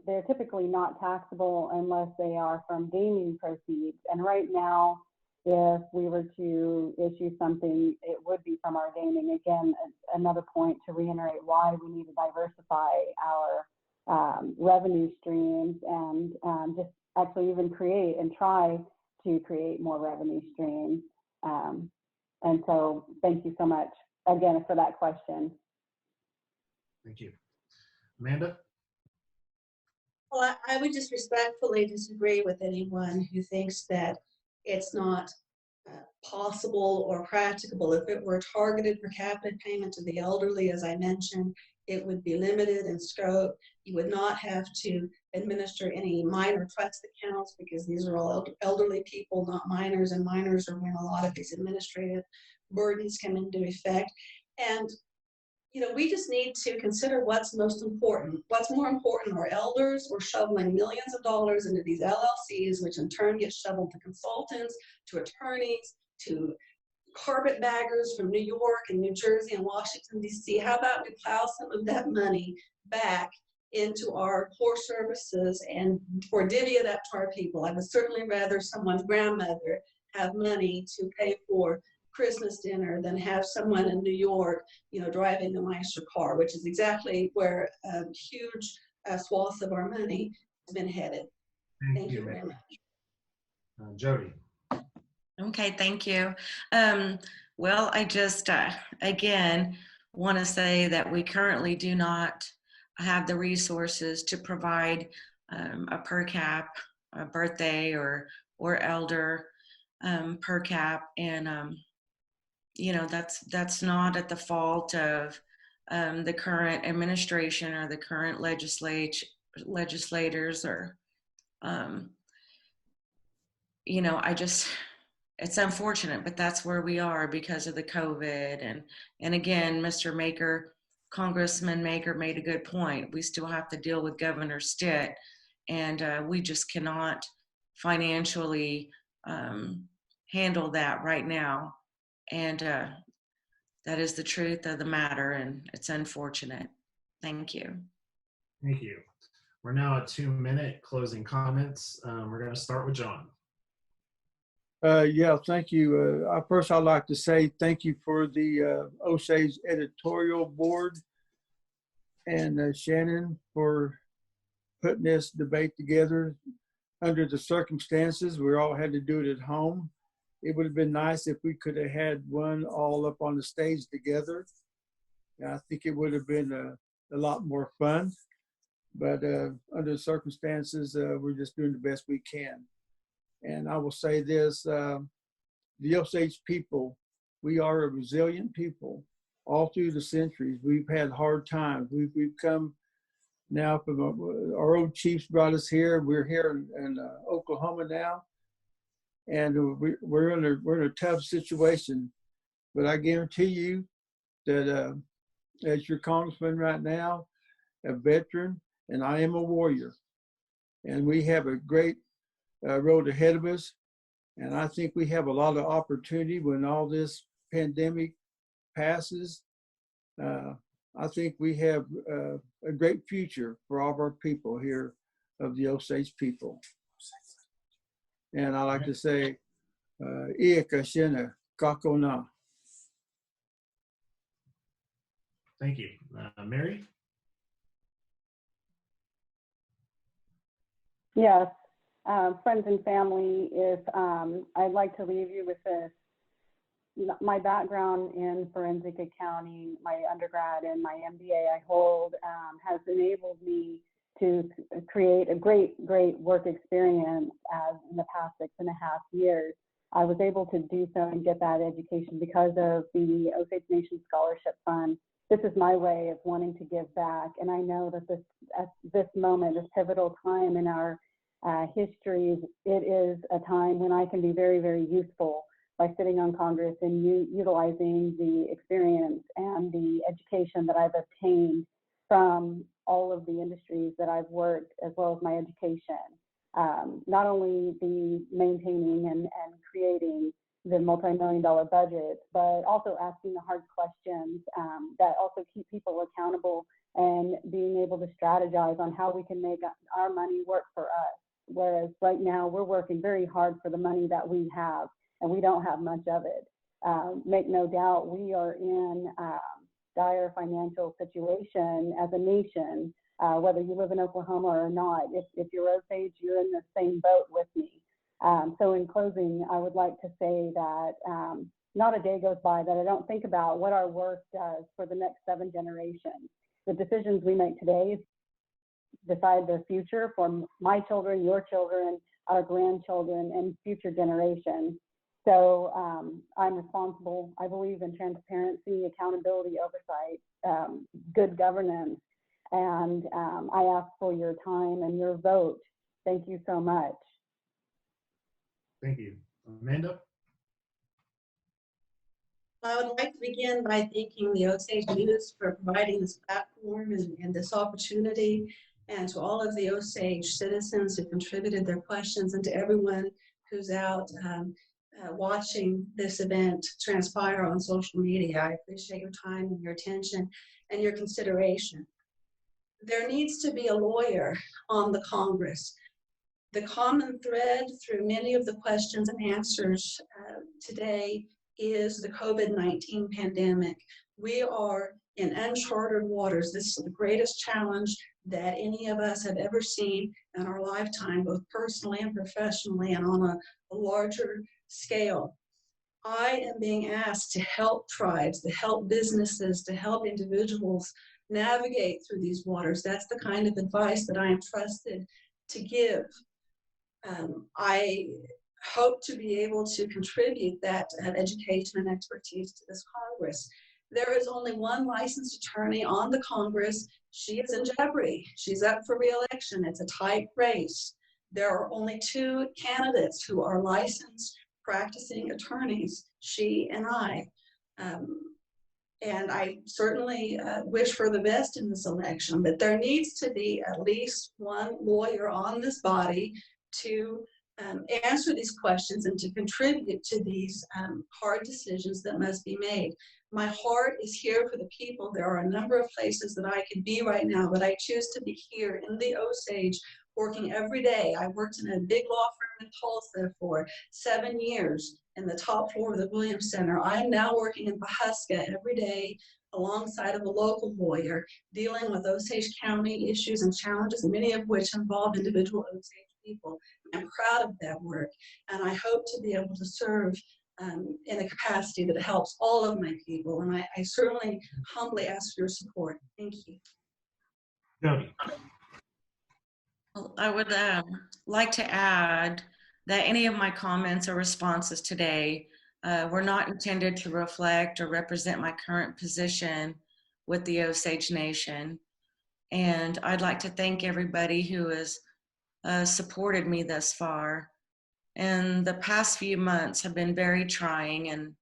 they're typically not taxable unless they are from gaming proceeds. And right now, if we were to issue something, it would be from our gaming. Again, another point to reiterate why we need to diversify our revenue streams and just actually even create and try to create more revenue streams. And so thank you so much again for that question. Thank you. Amanda? Well, I would just respectfully disagree with anyone who thinks that it's not possible or practicable. If it were targeted per capita payment to the elderly, as I mentioned, it would be limited in scope. You would not have to administer any minor trust accounts because these are all elderly people, not minors, and minors are when a lot of these administrative burdens come into effect. And we just need to consider what's most important. What's more important are elders or shoveling millions of dollars into these LLCs, which in turn get shoveled to consultants, to attorneys, to carpetbaggers from New York and New Jersey and Washington, D.C. How about we plow some of that money back into our core services and or divvy it up to our people? I would certainly rather someone's grandmother have money to pay for Christmas dinner than have someone in New York, driving a nicer car, which is exactly where huge swaths of our money has been headed. Thank you very much. Jody. Okay, thank you. Well, I just, again, want to say that we currently do not have the resources to provide a per cap, a birthday or elder per cap. And, that's not at the fault of the current administration or the current legislators or, it's unfortunate, but that's where we are because of the COVID. And again, Congressman Maker made a good point. We still have to deal with Governor Stitt, and we just cannot financially handle that right now. And that is the truth of the matter, and it's unfortunate. Thank you. Thank you. We're now at 2-minute closing comments. We're going to start with John. Yeah, thank you. First, I'd like to say thank you for the Osage Editorial Board and Shannon for putting this debate together. Under the circumstances, we all had to do it at home. It would have been nice if we could have had one all up on the stage together. I think it would have been a lot more fun. But under the circumstances, we're just doing the best we can. And I will say this, the Osage people, we are a resilient people. All through the centuries, we've had hard times. We've come now from our old chiefs brought us here. We're here in Oklahoma now. And we're in a tough situation. But I guarantee you that as your congressman right now, a veteran, and I am a warrior. And we have a great road ahead of us. And I think we have a lot of opportunity when all this pandemic passes. I think we have a great future for all of our people here of the Osage people. And I like to say, Iaka Shena Kakona. Thank you. Mary? Yes. Friends and family, I'd like to leave you with this. My background in forensic accounting, my undergrad and my MBA I hold has enabled me to create a great work experience in the past 6.5 years. I was able to do so and get that education because of the Osage Nation Scholarship Fund. This is my way of wanting to give back. And I know that at this moment, this pivotal time in our history, it is a time when I can be very, very useful by sitting on Congress and utilizing the experience and the education that I've obtained from all of the industries that I've worked, as well as my education. Not only the maintaining and creating the multi-million-dollar budgets, but also asking the hard questions that also keep people accountable and being able to strategize on how we can make our money work for us. Whereas right now we're working very hard for the money that we have, and we don't have much of it. Make no doubt, we are in dire financial situation as a nation, whether you live in Oklahoma or not. If you're Osage, you're in the same boat with me. So in closing, I would like to say that not a day goes by that I don't think about what our work does for the next 7 generations. The decisions we make today decide their future for my children, your children, our grandchildren, and future generations. So I'm responsible. I believe in transparency, accountability, oversight, good governance, and I ask for your time and your vote. Thank you so much. Thank you. Amanda? I would like to begin by thanking the Osage News for providing this platform and this opportunity, and to all of the Osage citizens who contributed their questions, and to everyone who's out watching this event transpire on social media. I appreciate your time and your attention and your consideration. There needs to be a lawyer on the Congress. The common thread through many of the questions and answers today is the COVID-19 pandemic. We are in uncharted waters. This is the greatest challenge that any of us have ever seen in our lifetime, both personally and professionally, and on a larger scale. I am being asked to help tribes, to help businesses, to help individuals navigate through these waters. That's the kind of advice that I am trusted to give. I hope to be able to contribute that education and expertise to this Congress. There is only one licensed attorney on the Congress. She is in jeopardy. She's up for re-election. It's a tight race. There are only 2 candidates who are licensed practicing attorneys, she and I. And I certainly wish for the best in this election, but there needs to be at least one lawyer on this body to answer these questions and to contribute to these hard decisions that must be made. My heart is here for the people. There are a number of places that I could be right now, but I choose to be here in the Osage, working every day. I worked in a big law firm in Tulsa for 7 years in the top floor of the Williams Center. I am now working in Pawhuska every day alongside of a local lawyer, dealing with Osage County issues and challenges, many of which involve individual Osage people. I'm proud of that work, and I hope to be able to serve in a capacity that helps all of my people, and I certainly humbly ask for your support. Thank you. Jody. Well, I would like to add that any of my comments or responses today were not intended to reflect or represent my current position with the Osage Nation. And I'd like to thank everybody who has supported me thus far. And the past few months have been very trying, and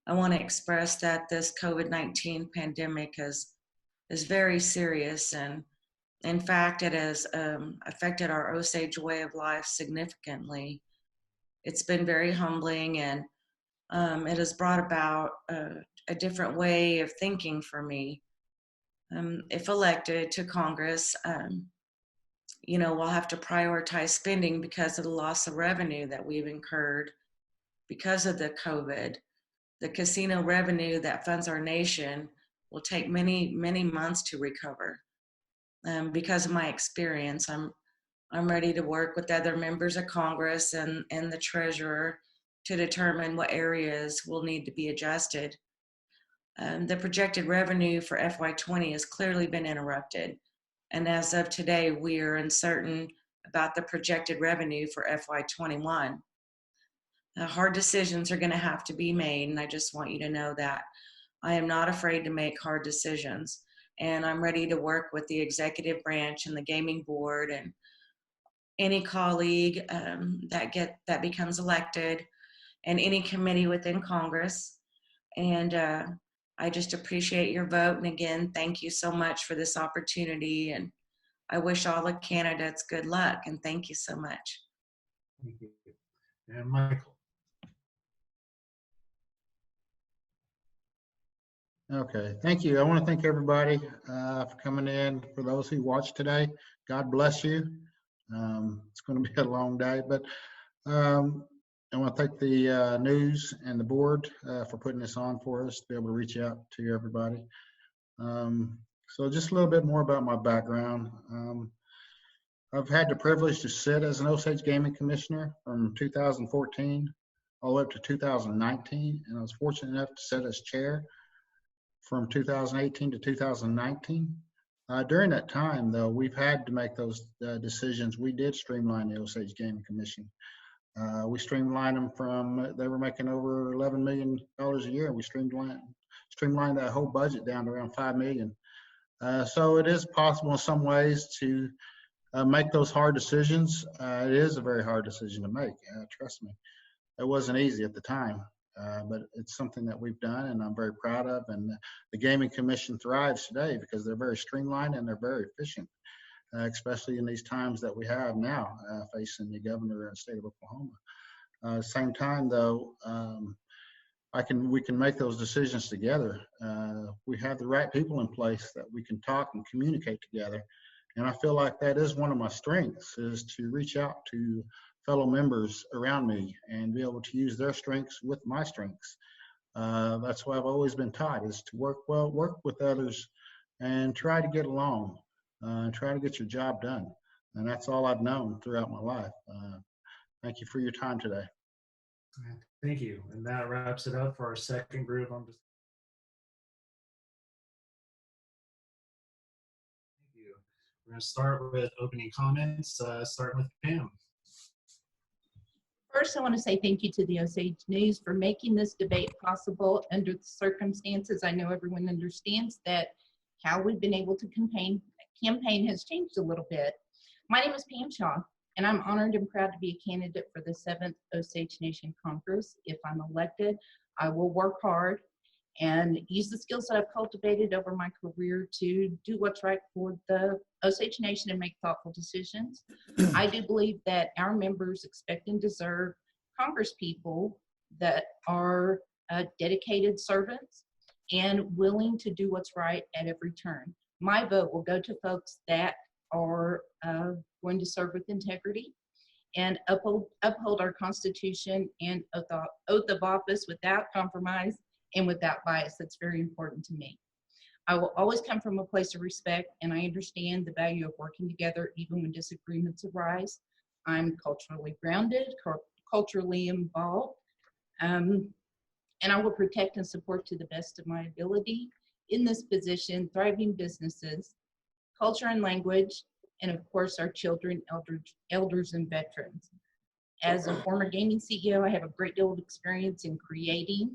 I want to express that this COVID-19 pandemic is very serious, and in fact, it has affected our Osage way of life significantly. It's been very humbling, and it has brought about a different way of thinking for me. If elected to Congress, you know, we'll have to prioritize spending because of the loss of revenue that we've incurred because of the COVID. The casino revenue that funds our nation will take many, many months to recover. Because of my experience, I'm ready to work with other members of Congress and the treasurer to determine what areas will need to be adjusted. The projected revenue for FY20 has clearly been interrupted. And as of today, we are uncertain about the projected revenue for FY21. Hard decisions are going to have to be made, and I just want you to know that. I am not afraid to make hard decisions, and I'm ready to work with the executive branch and the gaming board and any colleague that becomes elected and any committee within Congress. And I just appreciate your vote. And again, thank you so much for this opportunity. And I wish all the candidates good luck. And thank you so much. Thank you. And Michael. Okay, thank you. I want to thank everybody for coming in. For those who watched today, God bless you. It's going to be a long day, but I want to thank the news and the board for putting this on for us to be able to reach out to everybody. So just a little bit more about my background. I've had the privilege to sit as an Osage Gaming Commissioner from 2014 all the way up to 2019, and I was fortunate enough to sit as chair from 2018 to 2019. During that time, though, we've had to make those decisions. We did streamline the Osage Gaming Commission. We streamlined them from, they were making over $11 million a year. We streamlined that whole budget down to around $5 million. So it is possible in some ways to make those hard decisions. It is a very hard decision to make, trust me. It wasn't easy at the time, but it's something that we've done and I'm very proud of. And the Gaming Commission thrives today because they're very streamlined and they're very efficient. Especially in these times that we have now facing the governor and state of Oklahoma. Same time though, we can make those decisions together. We have the right people in place that we can talk and communicate together. And I feel like that is one of my strengths, is to reach out to fellow members around me and be able to use their strengths with my strengths. That's why I've always been taught, is to work with others and try to get along, try to get your job done. And that's all I've known throughout my life. Thank you for your time today. Thank you. And that wraps it up for our second group. Thank you. We're going to start with opening comments, starting with Pam. First, I want to say thank you to the Osage News for making this debate possible under the circumstances. I know everyone understands that how we've been able to campaign has changed a little bit. My name is Pam Shaw, and I'm honored and proud to be a candidate for the 7th Osage Nation Congress. If I'm elected, I will work hard and use the skills that I've cultivated over my career to do what's right for the Osage Nation and make thoughtful decisions. I do believe that our members expect and deserve Congress people that are dedicated servants and willing to do what's right at every turn. My vote will go to folks that are going to serve with integrity and uphold our Constitution and oath of office without compromise and without bias. That's very important to me. I will always come from a place of respect, and I understand the value of working together even when disagreements arise. I'm culturally grounded, culturally involved, and I will protect and support to the best of my ability in this position thriving businesses, culture and language, and of course our children, elders, and veterans. As a former gaming CEO, I have a great deal of experience in creating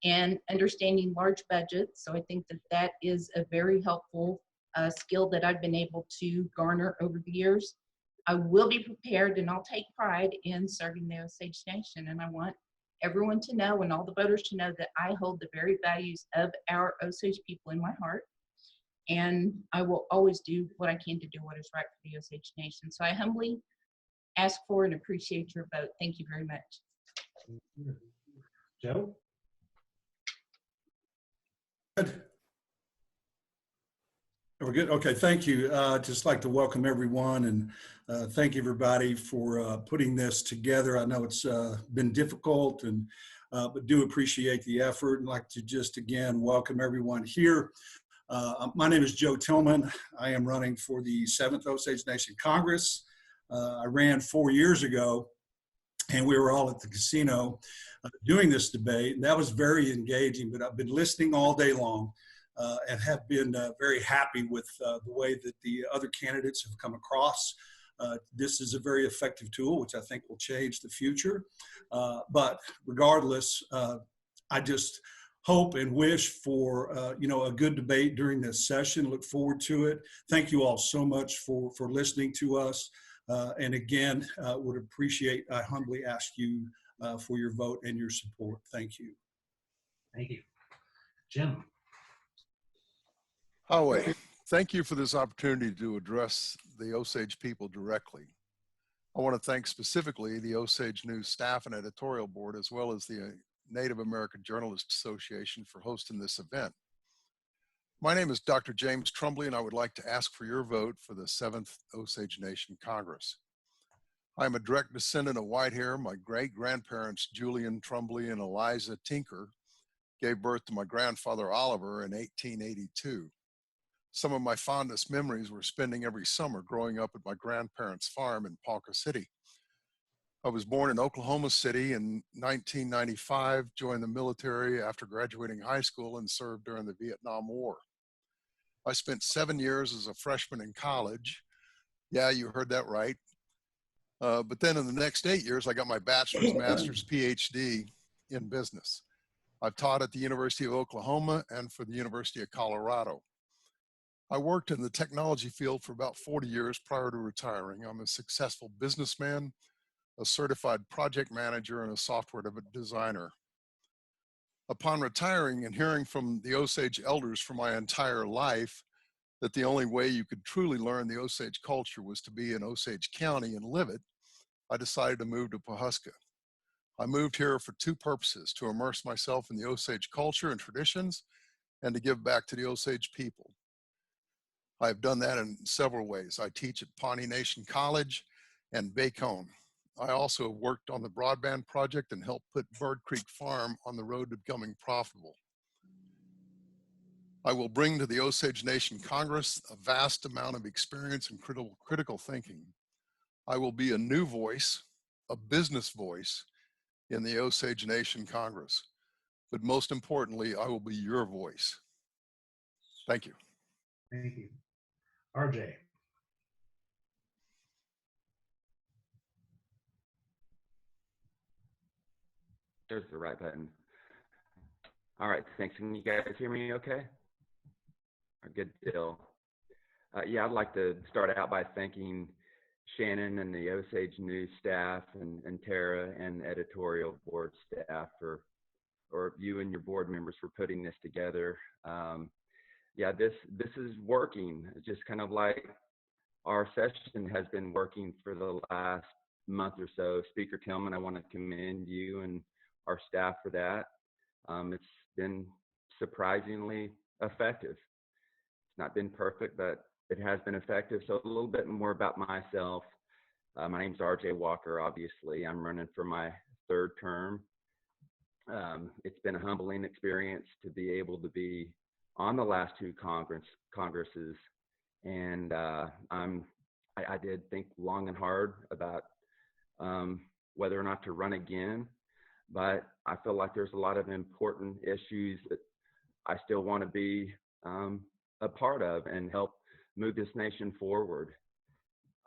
and understanding large budgets. So I think that that is a very helpful skill that I've been able to garner over the years. I will be prepared, and I'll take pride in serving the Osage Nation. And I want everyone to know, and all the voters to know, that I hold the very values of our Osage people in my heart. And I will always do what I can to do what is right for the Osage Nation. So I humbly ask for and appreciate your vote. Thank you very much. Joe? Good. We're good. Okay, thank you. Just like to welcome everyone and thank everybody for putting this together. I know it's been difficult, and but do appreciate the effort, and like to just again welcome everyone here. My name is Joe Tillman. I am running for the 7th Osage Nation Congress. I ran 4 years ago, and we were all at the casino doing this debate, and that was very engaging, but I've been listening all day long and have been very happy with the way that the other candidates have come across. This is a very effective tool, which I think will change the future. But regardless, I just hope and wish for a good debate during this session. Look forward to it. Thank you all so much for listening to us. And again, would appreciate, I humbly ask you for your vote and your support. Thank you. Thank you. Jim. Howie, thank you for this opportunity to address the Osage people directly. I want to thank specifically the Osage News staff and editorial board, as well as the Native American Journalists Association for hosting this event. My name is Dr. James Trumbley, and I would like to ask for your vote for the 7th Osage Nation Congress. I am a direct descendant of Whitehair. My great-grandparents, Julian Trumbley and Eliza Tinker, gave birth to my grandfather Oliver in 1882. Some of my fondest memories were spending every summer growing up at my grandparents' farm in Ponca City. I was born in Oklahoma City in 1995, joined the military after graduating high school, and served during the Vietnam War. I spent 7 years as a freshman in college. Yeah, you heard that right. But then in the next 8 years, I got my bachelor's, master's, PhD in business. I've taught at the University of Oklahoma and for the University of Colorado. I worked in the technology field for about 40 years prior to retiring. I'm a successful businessman, a certified project manager, and a software designer. Upon retiring and hearing from the Osage elders for my entire life that the only way you could truly learn the Osage culture was to be in Osage County and live it, I decided to move to Pawhuska. I moved here for two purposes: to immerse myself in the Osage culture and traditions, and to give back to the Osage people. I've done that in several ways. I teach at Pawnee Nation College and Bacone. I also have worked on the broadband project and helped put Bird Creek Farm on the road to becoming profitable. I will bring to the Osage Nation Congress a vast amount of experience and critical thinking. I will be a new voice, a business voice in the Osage Nation Congress. But most importantly, I will be your voice. Thank you. Thank you. RJ. There's the right button. All right, thanks. Can you guys hear me okay? Good deal. Yeah, I'd like to start out by thanking Shannon and the Osage News staff and Tara and editorial board staff or you and your board members for putting this together. Yeah, this is working. It's just kind of like our session has been working for the last month or so. Speaker Tillman, I want to commend you and our staff for that. It's been surprisingly effective. It's not been perfect, but it has been effective. So a little bit more about myself. My name's RJ Walker, obviously. I'm running for my third term. It's been a humbling experience to be able to be on the last two congresses. And I did think long and hard about whether or not to run again, but I feel like there's a lot of important issues that I still want to be a part of and help move this nation forward.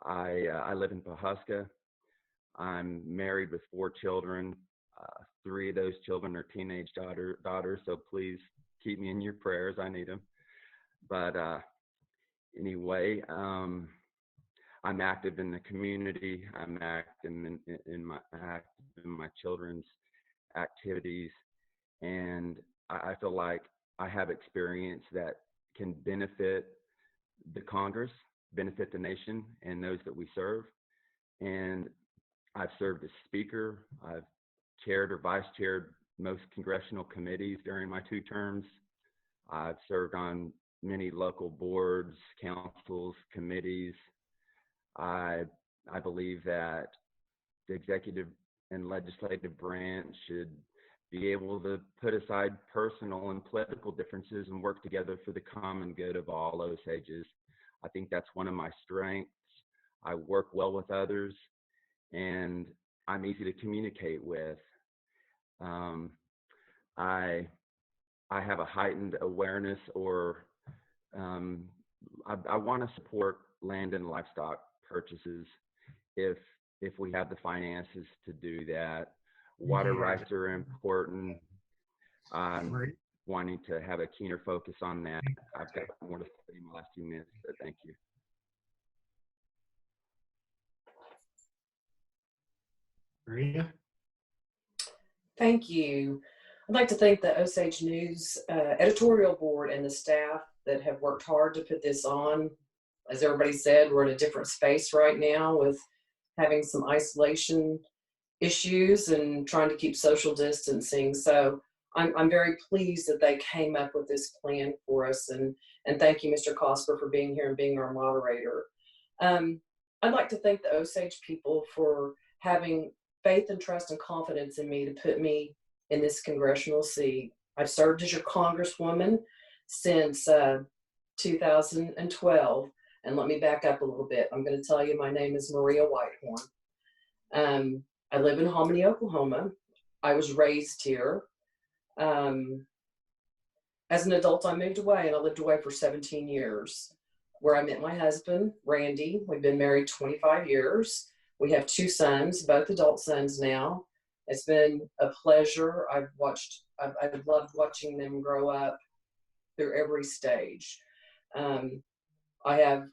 I live in Pawhuska. I'm married with 4 children. 3 of those children are teenage daughters, so please keep me in your prayers. I need them. But anyway, I'm active in the community. I'm active in my children's activities, and I feel like I have experience that can benefit the Congress, benefit the nation, and those that we serve. And I've served as speaker. I've chaired or vice chaired most congressional committees during my 2 terms. I've served on many local boards, councils, committees. I believe that the executive and legislative branch should be able to put aside personal and political differences and work together for the common good of all Osages. I think that's one of my strengths. I work well with others, and I'm easy to communicate with. I have a heightened awareness, or I want to support land and livestock purchases if we have the finances to do that. Water rights are important. I'm wanting to have a keener focus on that. I've got more to say in the last few minutes, but thank you. Maria? Thank you. I'd like to thank the Osage News Editorial Board and the staff that have worked hard to put this on. As everybody said, we're in a different space right now with having some isolation issues and trying to keep social distancing. So I'm very pleased that they came up with this plan for us. And thank you, Mr. Cosper, for being here and being our moderator. I'd like to thank the Osage people for having faith and trust and confidence in me to put me in this congressional seat. I've served as your congresswoman since 2012. And let me back up a little bit. I'm going to tell you my name is Maria Whitehorn. I live in Hominy, Oklahoma. I was raised here. As an adult, I moved away, and I lived away for 17 years, where I met my husband, Randy. We've been married 25 years. We have 2 sons, both adult sons now. It's been a pleasure. I've loved watching them grow up through every stage. I have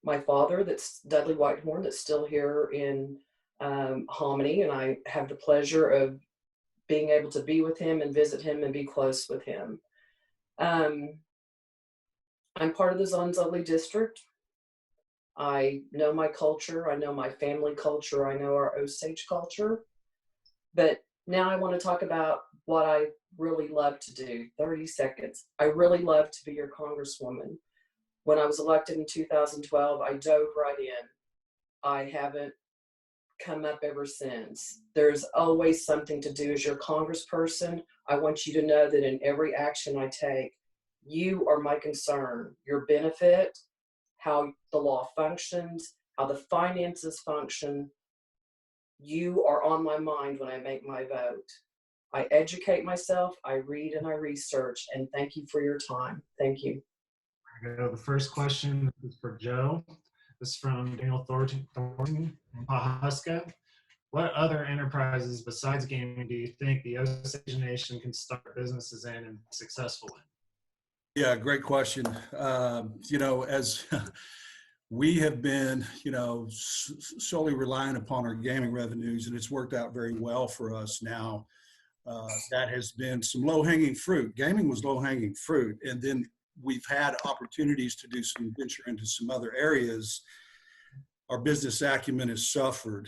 my father, that's Dudley Whitehorn, that's still here in Hominy, and I have the pleasure of being able to be with him and visit him and be close with him. I'm part of the Zonzoli district. I know my culture. I know my family culture. I know our Osage culture. But now I want to talk about what I really love to do. 30 seconds. I really love to be your congresswoman. When I was elected in 2012, I dove right in. I haven't come up ever since. There's always something to do as your congressperson. I want you to know that in every action I take, you are my concern, your benefit, how the law functions, how the finances function. You are on my mind when I make my vote. I educate myself, I read and I research, and thank you for your time. Thank you. The first question is for Joe. This is from Daniel Thornton in Pawhuska. What other enterprises besides gaming do you think the Osage Nation can start businesses in and be successful in? Yeah, great question. You know, as we have been, you know, solely relying upon our gaming revenues, and it's worked out very well for us now. That has been some low-hanging fruit. Gaming was low-hanging fruit, and then we've had opportunities to do some venture into some other areas. Our business acumen has suffered.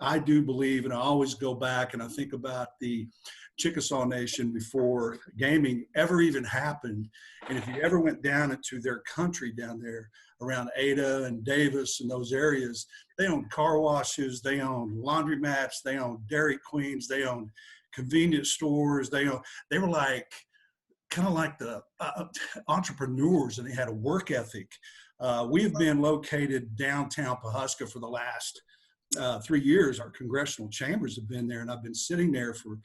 I do believe, and I always go back and I think about the Chickasaw Nation before gaming ever even happened. And if you ever went down into their country down there around Ada and Davis and those areas, they owned car washes, they owned laundromats, they owned Dairy Queens, they owned convenience stores. They were like, kind of like the entrepreneurs, and they had a work ethic. We've been located downtown Pawhuska for the last 3 years. Our congressional chambers have been there, and I've been sitting there for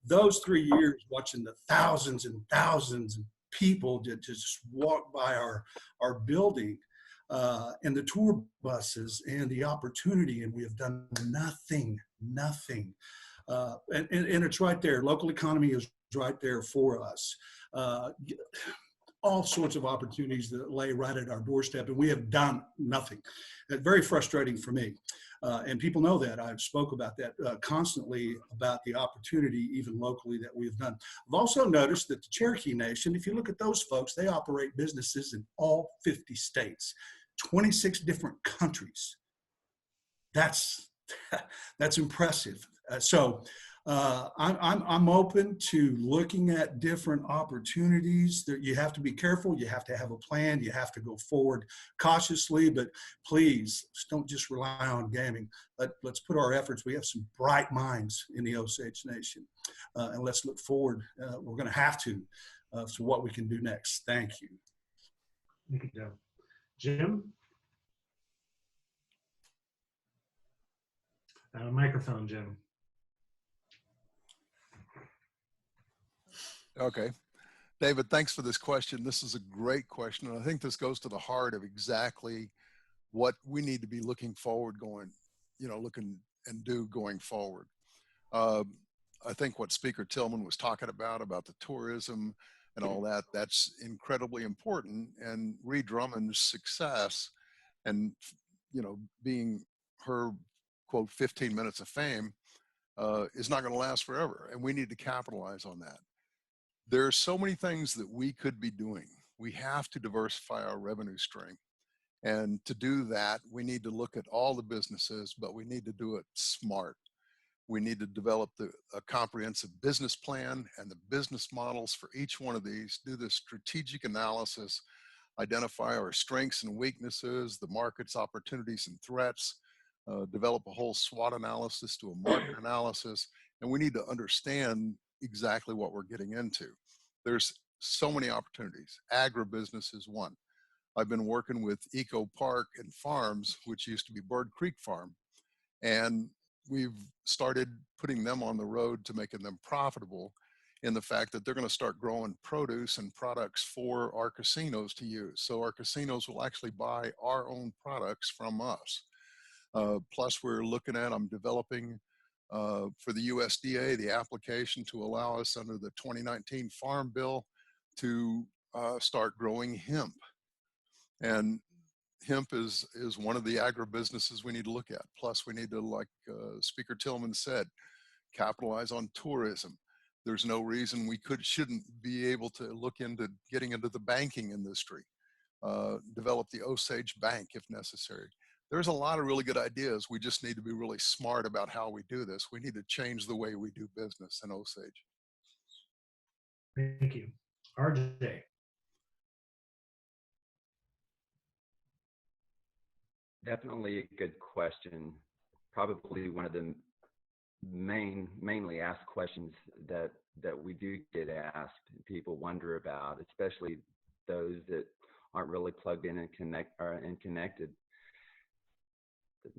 those 3 years watching the thousands and thousands of people that just walk by our building and the tour buses and the opportunity, and we have done nothing. And it's right there. Local economy is right there for us. All sorts of opportunities that lay right at our doorstep, and we have done nothing. It's very frustrating for me. And people know that. I've spoke about that constantly, about the opportunity, even locally, that we've done. I've also noticed that the Cherokee Nation, if you look at those folks, they operate businesses in all 50 states, 26 different countries. That's impressive. I'm open to looking at different opportunities. That you have to be careful. You have to have a plan. You have to go forward cautiously, but please don't just rely on gaming. Let's put our efforts. We have some bright minds in the Osage Nation, and let's look forward. We're going to have to what we can do next. Thank you. Thank you, Joe. Jim? Microphone, Jim. Okay. David, thanks for this question. This is a great question. And I think this goes to the heart of exactly what we need to be looking forward looking and do going forward. I think what Speaker Tillman was talking about the tourism and all that, that's incredibly important. And Ree Drummond's success and, being her, quote, 15 minutes of fame is not going to last forever. And we need to capitalize on that. There are so many things that we could be doing. We have to diversify our revenue stream. And to do that, we need to look at all the businesses, but we need to do it smart. We need to develop a comprehensive business plan and the business models for each one of these, do the strategic analysis, identify our strengths and weaknesses, the market's opportunities and threats, develop a whole SWOT analysis to a market analysis, and we need to understand exactly what we're getting into. There's so many opportunities. Agribusiness is one. I've been working with Eco Park and Farms, which used to be Bird Creek Farm, and we've started putting them on the road to making them profitable in the fact that they're going to start growing produce and products for our casinos to use. So our casinos will actually buy our own products from us. Plus I'm developing for the USDA, the application to allow us under the 2019 Farm Bill to start growing hemp. And hemp is one of the agribusinesses we need to look at. Plus we need to, like Speaker Tillman said, capitalize on tourism. There's no reason we shouldn't be able to look into getting into the banking industry. develop the Osage Bank if necessary. There's a lot of really good ideas. We just need to be really smart about how we do this. We need to change the way we do business in Osage. Thank you. RJ. Definitely a good question. Probably one of the mainly asked questions that we do get asked, people wonder about, especially those that aren't really plugged in and connected.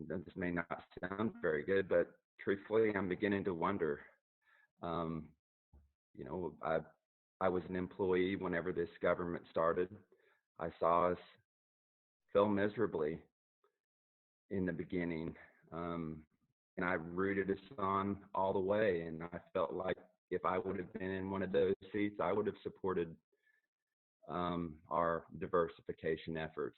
This may not sound very good, but truthfully, I'm beginning to wonder. You know, I was an employee whenever this government started. I saw us fail miserably in the beginning, and I rooted us on all the way. And I felt like if I would have been in one of those seats, I would have supported our diversification efforts.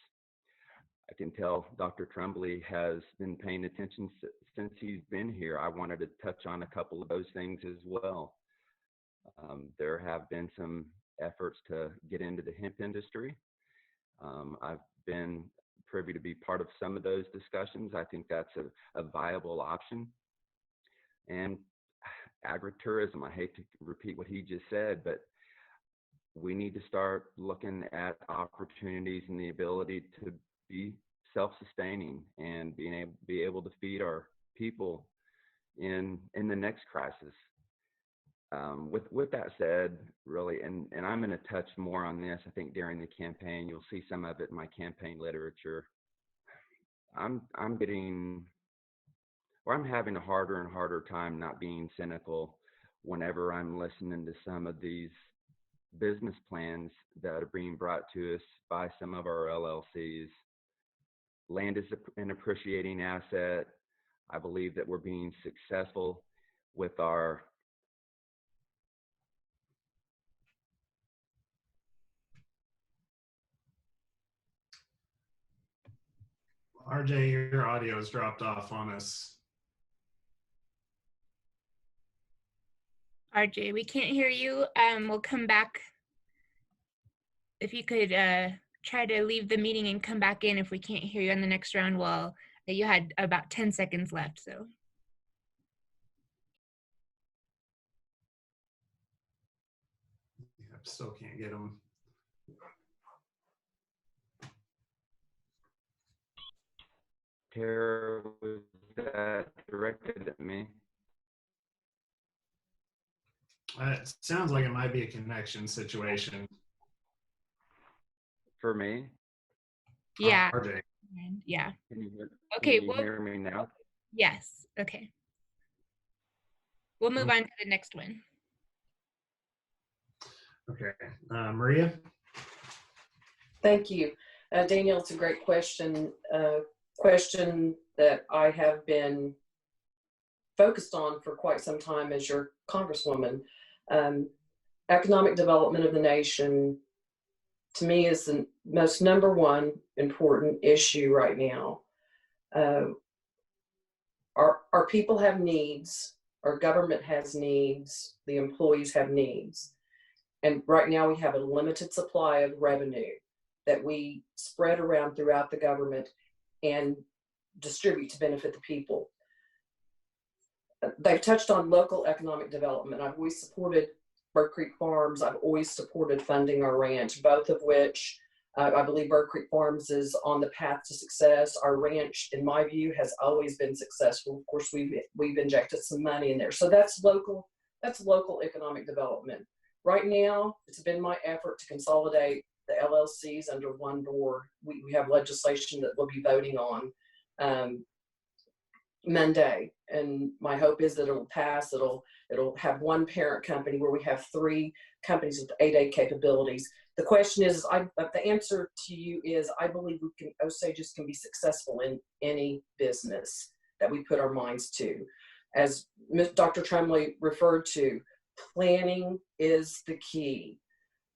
I can tell Dr. Tremblay has been paying attention since he's been here. I wanted to touch on a couple of those things as well. There have been some efforts to get into the hemp industry. I've been privy to be part of some of those discussions. I think that's a viable option. And agritourism, I hate to repeat what he just said, but we need to start looking at opportunities and the ability to be self-sustaining and be able to feed our people in the next crisis. With that said, really, and I'm going to touch more on this, I think during the campaign, you'll see some of it in my campaign literature. I'm having a harder and harder time not being cynical whenever I'm listening to some of these business plans that are being brought to us by some of our LLCs. Land is an appreciating asset. I believe that we're being successful with our RJ, your audio has dropped off on us. RJ, we can't hear you. We'll come back. If you could try to leave the meeting and come back in if we can't hear you on the next round. Well, you had about 10 seconds left, so. Yep, still can't get them. Tara, was that directed at me? It sounds like it might be a connection situation. For me? Yeah. RJ. Yeah. Can you Okay. hear me now? Yes. Okay. We'll move on to the next one. Okay. Maria? Thank you. Danielle, it's a great question. Question that I have been focused on for quite some time as your Congresswoman. Economic development of the nation, to me, is the most number one important issue right now. Our people have needs, our government has needs, the employees have needs. And right now we have a limited supply of revenue that we spread around throughout the government and distribute to benefit the people. They've touched on local economic development. I've always supported Bird Creek Farms. I've always supported funding our ranch, both of which I believe Bird Creek Farms is on the path to success. Our ranch, in my view, has always been successful. Of course, we've injected some money in there. So that's local economic development. Right now, it's been my effort to consolidate the LLCs under one board. We have legislation that we'll be voting on Monday, and my hope is that it'll pass. It'll have one parent company where we have 3 companies with 8A capabilities. The question is, the answer to you is, I believe Osages can be successful in any business that we put our minds to. As Dr. Tremblay referred to, planning is the key.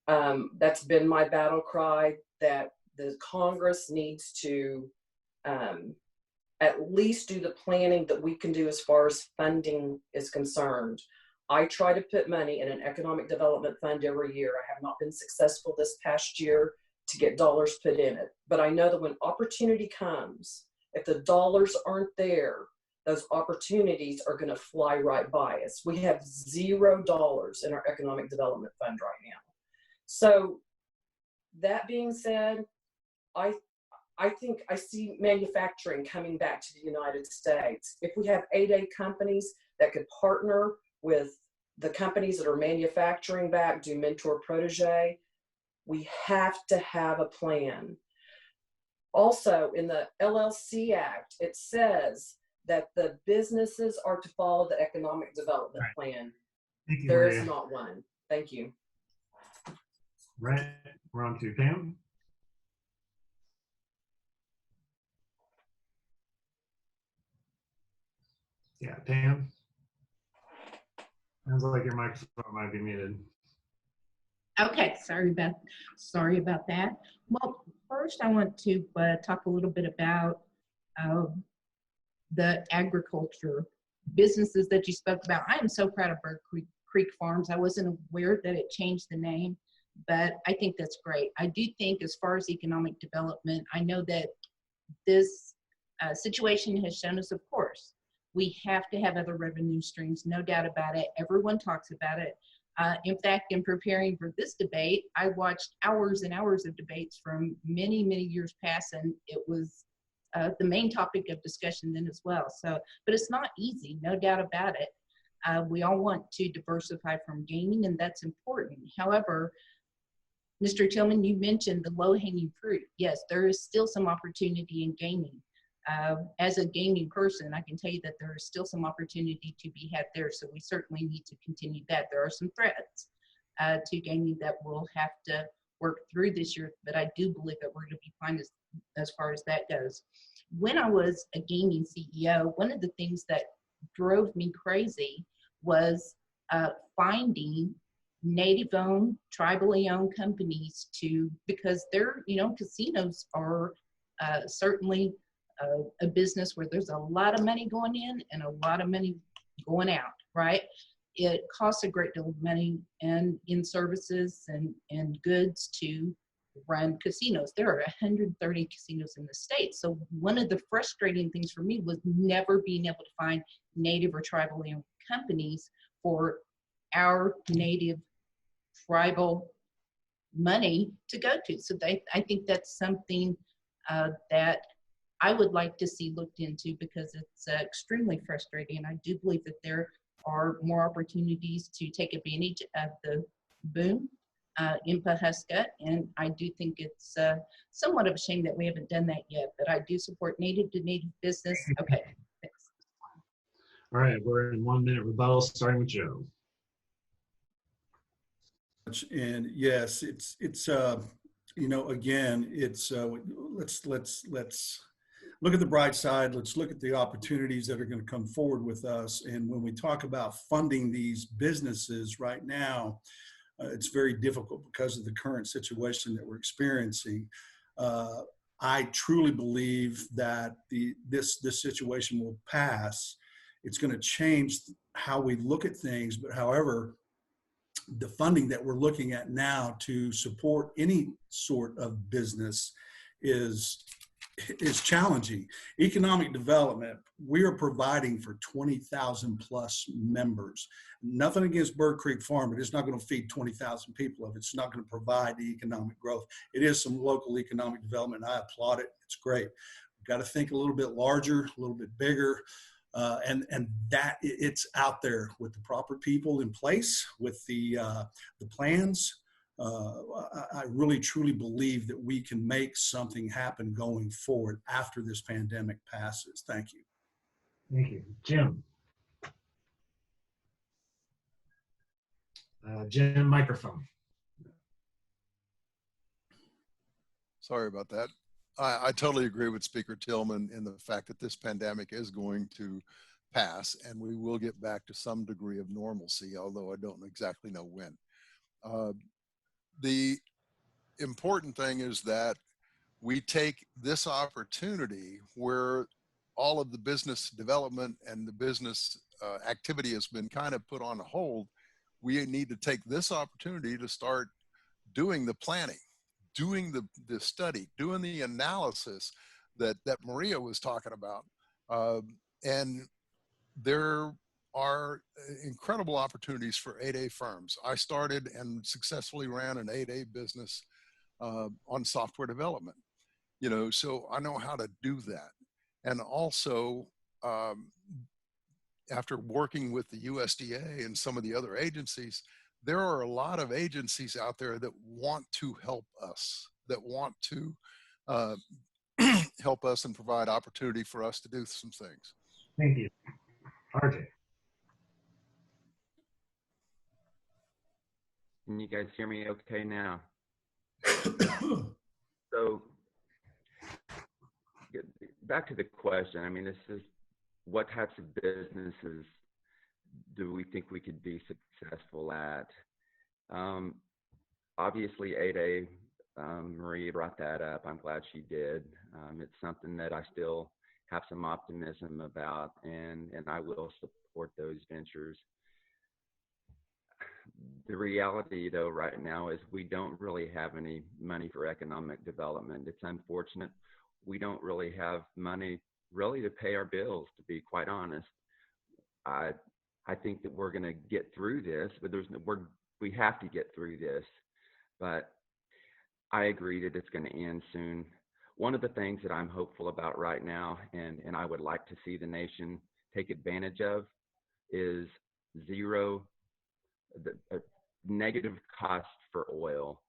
That's been my battle cry, that the Congress needs to at least do the planning that we can do as far as funding is concerned. I try to put money in an economic development fund every year. I have not been successful this past year to get dollars put in it. But I know that when opportunity comes, if the dollars aren't there, those opportunities are going to fly right by us. We have $0 in our economic development fund right now. So that being said, I think I see manufacturing coming back to the United States. If we have 8A companies that could partner with the companies that are manufacturing back, do mentor protege, we have to have a plan. Also, in the LLC Act, it says that the businesses are to follow the economic development plan. Thank you, There Maria. is not one. Thank you. Right, we're on to Pam. Yeah, Pam. Sounds like your microphone might be muted. Okay, sorry about that. Well, first I want to talk a little bit about the agriculture businesses that you spoke about. I am so proud of Bird Creek Farms. I wasn't aware that it changed the name, but I think that's great. I do think as far as economic development, I know that this situation has shown us, of course, we have to have other revenue streams, no doubt about it. Everyone talks about it. In fact, in preparing for this debate, I watched hours and hours of debates from many, many years past, and it was the main topic of discussion then as well. So, but it's not easy, no doubt about it. We all want to diversify from gaming, and that's important. However, Mr. Tillman, you mentioned the low-hanging fruit. Yes, there is still some opportunity in gaming. As a gaming person, I can tell you that there is still some opportunity to be had there, so we certainly need to continue that. There are some threats to gaming that we'll have to work through this year, but I do believe that we're going to be fine as far as that goes. When I was a gaming CEO, one of the things that drove me crazy was finding native-owned, tribally owned companies because they're, casinos are certainly a business where there's a lot of money going in and a lot of money going out, right? It costs a great deal of money and in services and goods to run casinos. There are 130 casinos in the state. So one of the frustrating things for me was never being able to find native or tribally owned companies for our native tribal money to go to. So I think that's something that I would like to see looked into because it's extremely frustrating. And I do believe that there are more opportunities to take advantage of the boom in Pawhuska. And I do think it's somewhat of a shame that we haven't done that yet, but I do support native to native business. Okay, thanks. All right, we're in 1 minute rebuttal, starting with Joe. And yes, it's again, it's let's look at the bright side. Let's look at the opportunities that are going to come forward with us. And when we talk about funding these businesses right now, it's very difficult because of the current situation that we're experiencing. I truly believe that this situation will pass. It's going to change how we look at things, but however, the funding that we're looking at now to support any sort of business is challenging. Economic development, we are providing for 20,000 plus members. Nothing against Bird Creek Farm, but it's not going to feed 20,000 people if it's not going to provide the economic growth. It is some local economic development. I applaud it. It's great. We've got to think a little bit larger, a little bit bigger. And that it's out there with the proper people in place, with the plans. I really truly believe that we can make something happen going forward after this pandemic passes. Thank you. Thank you. Jim. Jim, microphone. Sorry about that. I totally agree with Speaker Tillman in the fact that this pandemic is going to pass and we will get back to some degree of normalcy, although I don't exactly know when. The important thing is that we take this opportunity where all of the business development and the business activity has been kind of put on hold. We need to take this opportunity to start doing the planning, doing the study, doing the analysis that Maria was talking about. And there are incredible opportunities for 8A firms. I started and successfully ran an 8A business on software development, so I know how to do that. And also, after working with the USDA and some of the other agencies, there are a lot of agencies out there that want to help us, that want to help us and provide opportunity for us to do some things. Thank you. RJ. Can you guys hear me okay now? So back to the question, I mean, this is what types of businesses do we think we could be successful at? Obviously 8A, Maria brought that up. I'm glad she did. It's something that I still have some optimism about, and I will support those ventures. The reality, though, right now is we don't really have any money for economic development. It's unfortunate. We don't really have money really to pay our bills, to be quite honest. I think that we're going to get through this, but we have to get through this. But I agree that it's going to end soon. One of the things that I'm hopeful about right now, and I would like to see the nation take advantage of, is zero negative cost for oil.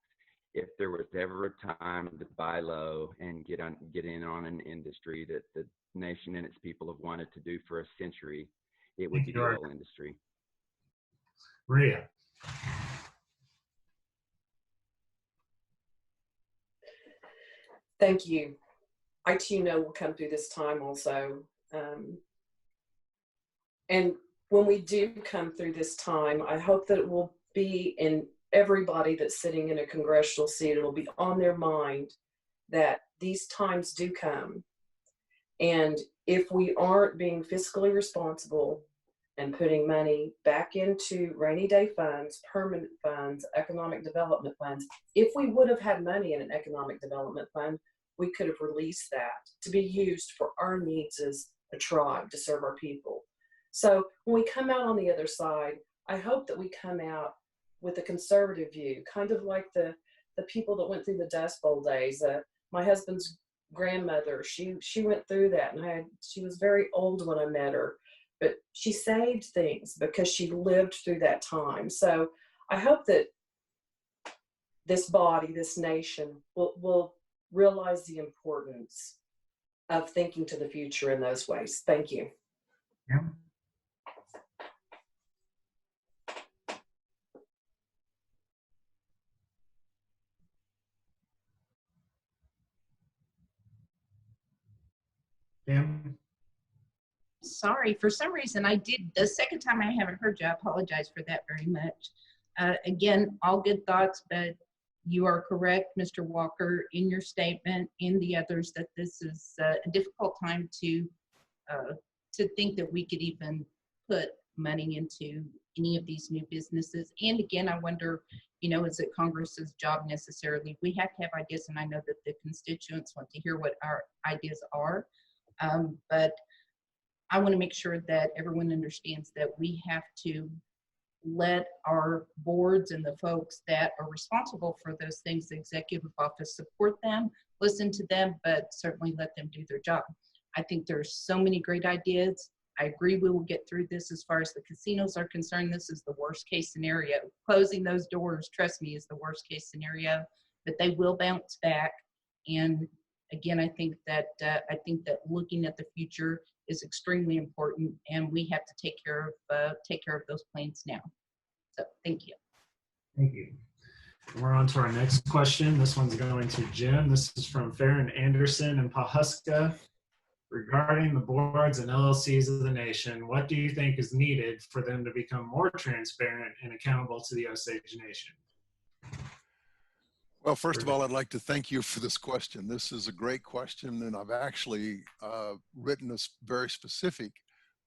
If there was ever a time to buy low and get in on an industry that the nation and its people have wanted to do for a century, it would be the oil industry. Maria. Thank you. I too know we'll come through this time also. And when we do come through this time, I hope that it will be in everybody that's sitting in a congressional seat, it'll be on their mind that these times do come. And if we aren't being fiscally responsible and putting money back into rainy day funds, permanent funds, economic development funds, if we would have had money in an economic development fund, we could have released that to be used for our needs as a tribe to serve our people. So when we come out on the other side, I hope that we come out with a conservative view, kind of like the people that went through the Dust Bowl days. My husband's grandmother, she went through that, and she was very old when I met her, but she saved things because she lived through that time. So I hope that this body, this nation, will realize the importance of thinking to the future in those ways. Thank you. Yeah. Pam? Sorry, for some reason I did, the second time I haven't heard you, I apologize for that very much. Again, all good thoughts, but you are correct, Mr. Walker, in your statement, in the others, that this is a difficult time to think that we could even put money into any of these new businesses. And again, I wonder, is it Congress's job necessarily? We have to have ideas, and I know that the constituents want to hear what our ideas are. But I want to make sure that everyone understands that we have to let our boards and the folks that are responsible for those things, the executive office, support them, listen to them, but certainly let them do their job. I think there's so many great ideas. I agree we will get through this. As far as the casinos are concerned, this is the worst case scenario. Closing those doors, trust me, is the worst case scenario, but they will bounce back. And again, I think that looking at the future is extremely important, and we have to take care of those plans now. So thank you. Thank you. We're on to our next question. This one's going to Jim. This is from Farron Anderson in Pawhuska. Regarding the boards and LLCs of the nation, what do you think is needed for them to become more transparent and accountable to the Osage Nation? Well, first of all, I'd like to thank you for this question. This is a great question, and I've actually written a very specific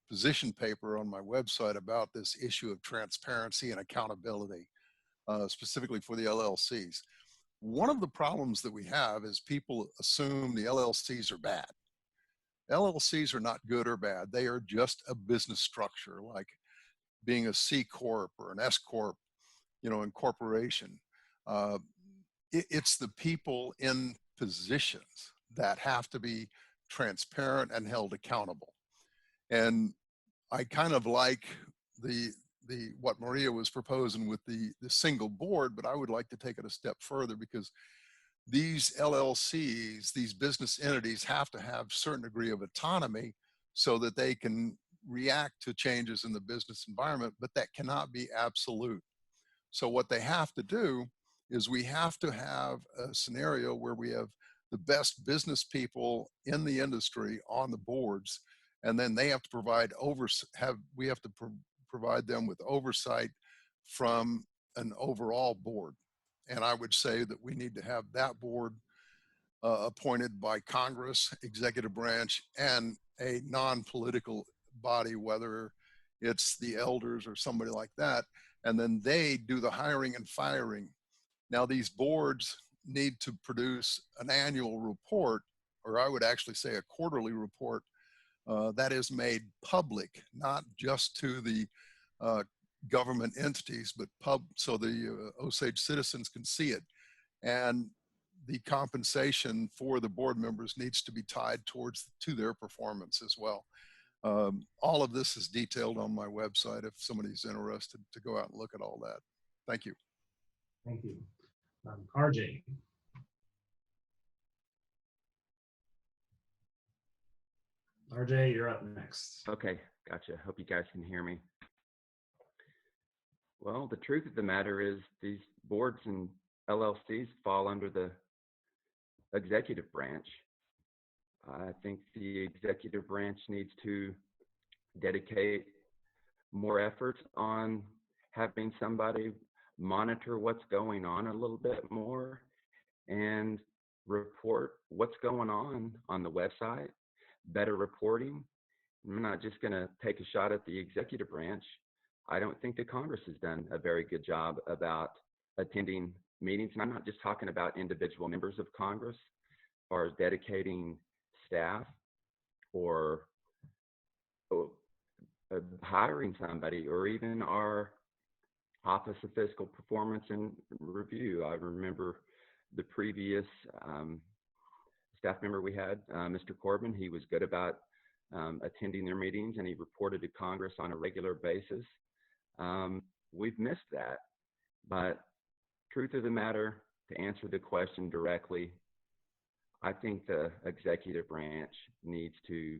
position paper on my website about this issue of transparency and accountability, specifically for the LLCs. one of the problems that we have is people assume the LLCs are bad. LLCs are not good or bad. They are just a business structure, like being a C Corp or an S Corp, you know, incorporation. It's the people in positions that have to be transparent and held accountable. And I kind of like what Maria was proposing with the single board, but I would like to take it a step further, because these LLCs, these business entities, have to have a certain degree of autonomy so that they can react to changes in the business environment, but that cannot be absolute. So what they have to do is we have to have a scenario where we have the best business people in the industry on the boards, and then they have to provide provide them with oversight from an overall board. And I would say that we need to have that board appointed by Congress, executive branch, and a non-political body, whether it's the elders or somebody like that, and then they do the hiring and firing. Now, these boards need to produce an annual report, or I would actually say a quarterly report, that is made public, not just to the government entities, but so the Osage citizens can see it. And the compensation for the board members needs to be tied to their performance as well. All of this is detailed on my website if somebody's interested to go out and look at all that. Thank you. Thank you. RJ. RJ, you're up next. Okay, gotcha. Hope you guys can hear me. Well, the truth of the matter is these boards and LLCs fall under the executive branch. I think the executive branch needs to dedicate more effort on having somebody monitor what's going on a little bit more and report what's going on the website, better reporting. I'm not just going to take a shot at the executive branch. I don't think the Congress has done a very good job about attending meetings. And I'm not just talking about individual members of Congress, as far as dedicating staff or hiring somebody, or even our Office of Fiscal Performance and Review. I remember the previous staff member we had, Mr. Corbin. He was good about attending their meetings, and he reported to Congress on a regular basis. We've missed that. But truth of the matter, to answer the question directly, I think the executive branch needs to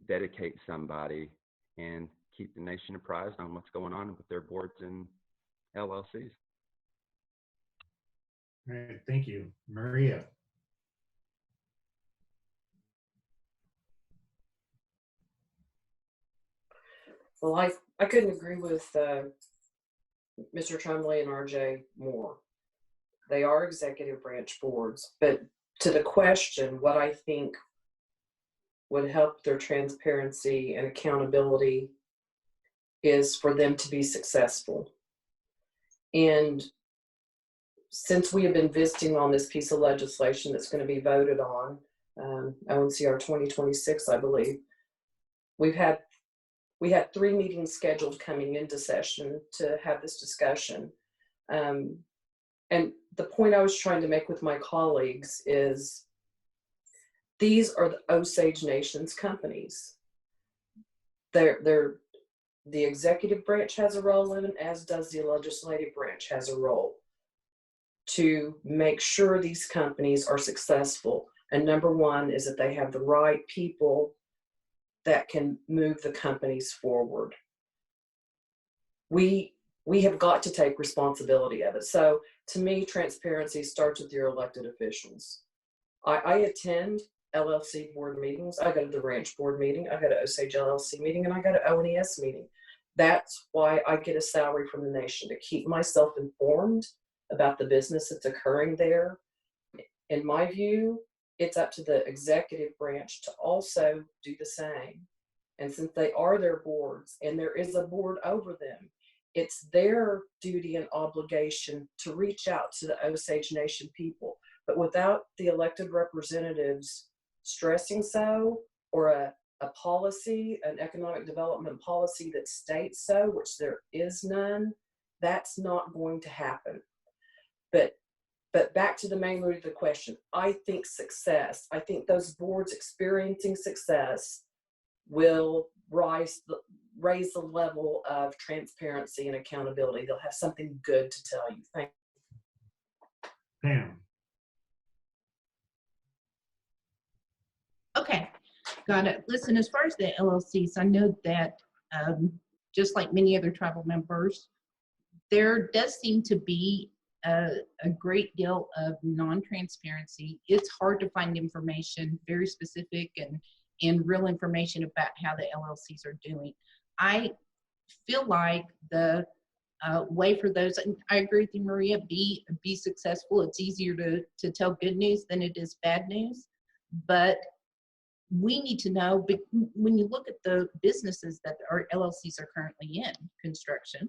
dedicate somebody and keep the nation apprised on what's going on with their boards and LLCs. All right, thank you. Maria. Well, I couldn't agree with Mr. Trumley and RJ more. They are executive branch boards, but to the question, what I think would help their transparency and accountability is for them to be successful. And since we have been visiting on this piece of legislation that's going to be voted on, ONCR 2026, I believe, we had 3 meetings scheduled coming into session to have this discussion. And the point I was trying to make with my colleagues is these are the Osage Nation's companies. The executive branch has a role in it, as does the legislative branch has a role to make sure these companies are successful. And number one is that they have the right people that can move the companies forward. We have got to take responsibility of it. So to me, transparency starts with your elected officials. I attend LLC board meetings. I go to the ranch board meeting. I go to Osage LLC meeting, and I go to ONES meeting. That's why I get a salary from the nation, to keep myself informed about the business that's occurring there. In my view, it's up to the executive branch to also do the same. And since they are their boards and there is a board over them, it's their duty and obligation to reach out to the Osage Nation people. But without the elected representatives stressing so, or a policy, an economic development policy that states so, which there is none, that's not going to happen. But back to the main root of the question, I think success, I think those boards experiencing success will raise the level of transparency and accountability. They'll have something good to tell you. Thank you. Pam. Okay, got it. Listen, as far as the LLCs, I know that just like many other tribal members, there does seem to be a great deal of non-transparency. It's hard to find information, very specific and real information about how the LLCs are doing. I feel like the way for those, and I agree with you, Maria, be successful. It's easier to tell good news than it is bad news. But we need to know, when you look at the businesses that our LLCs are currently in, construction,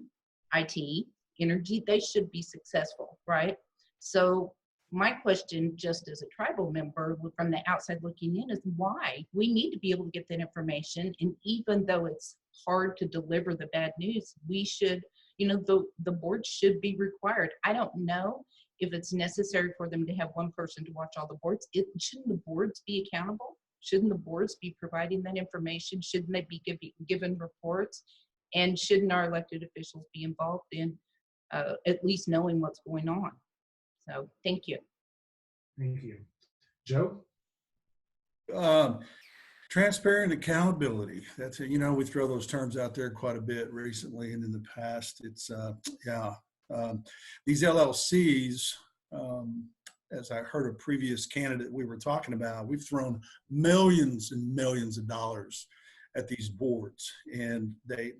IT, energy, they should be successful, right? So my question, just as a tribal member from the outside looking in, is why? We need to be able to get that information. And even though it's hard to deliver the bad news, we should, the board should be required. I don't know if it's necessary for them to have one person to watch all the boards. Shouldn't the boards be accountable? Shouldn't the boards be providing that information? Shouldn't they be given reports? And shouldn't our elected officials be involved in at least knowing what's going on? So thank you. Thank you. Joe? Transparent accountability. That's it. We throw those terms out there quite a bit recently and in the past. It's, these LLCs, as I heard a previous candidate we were talking about, we've thrown millions and millions of dollars at these boards, and they,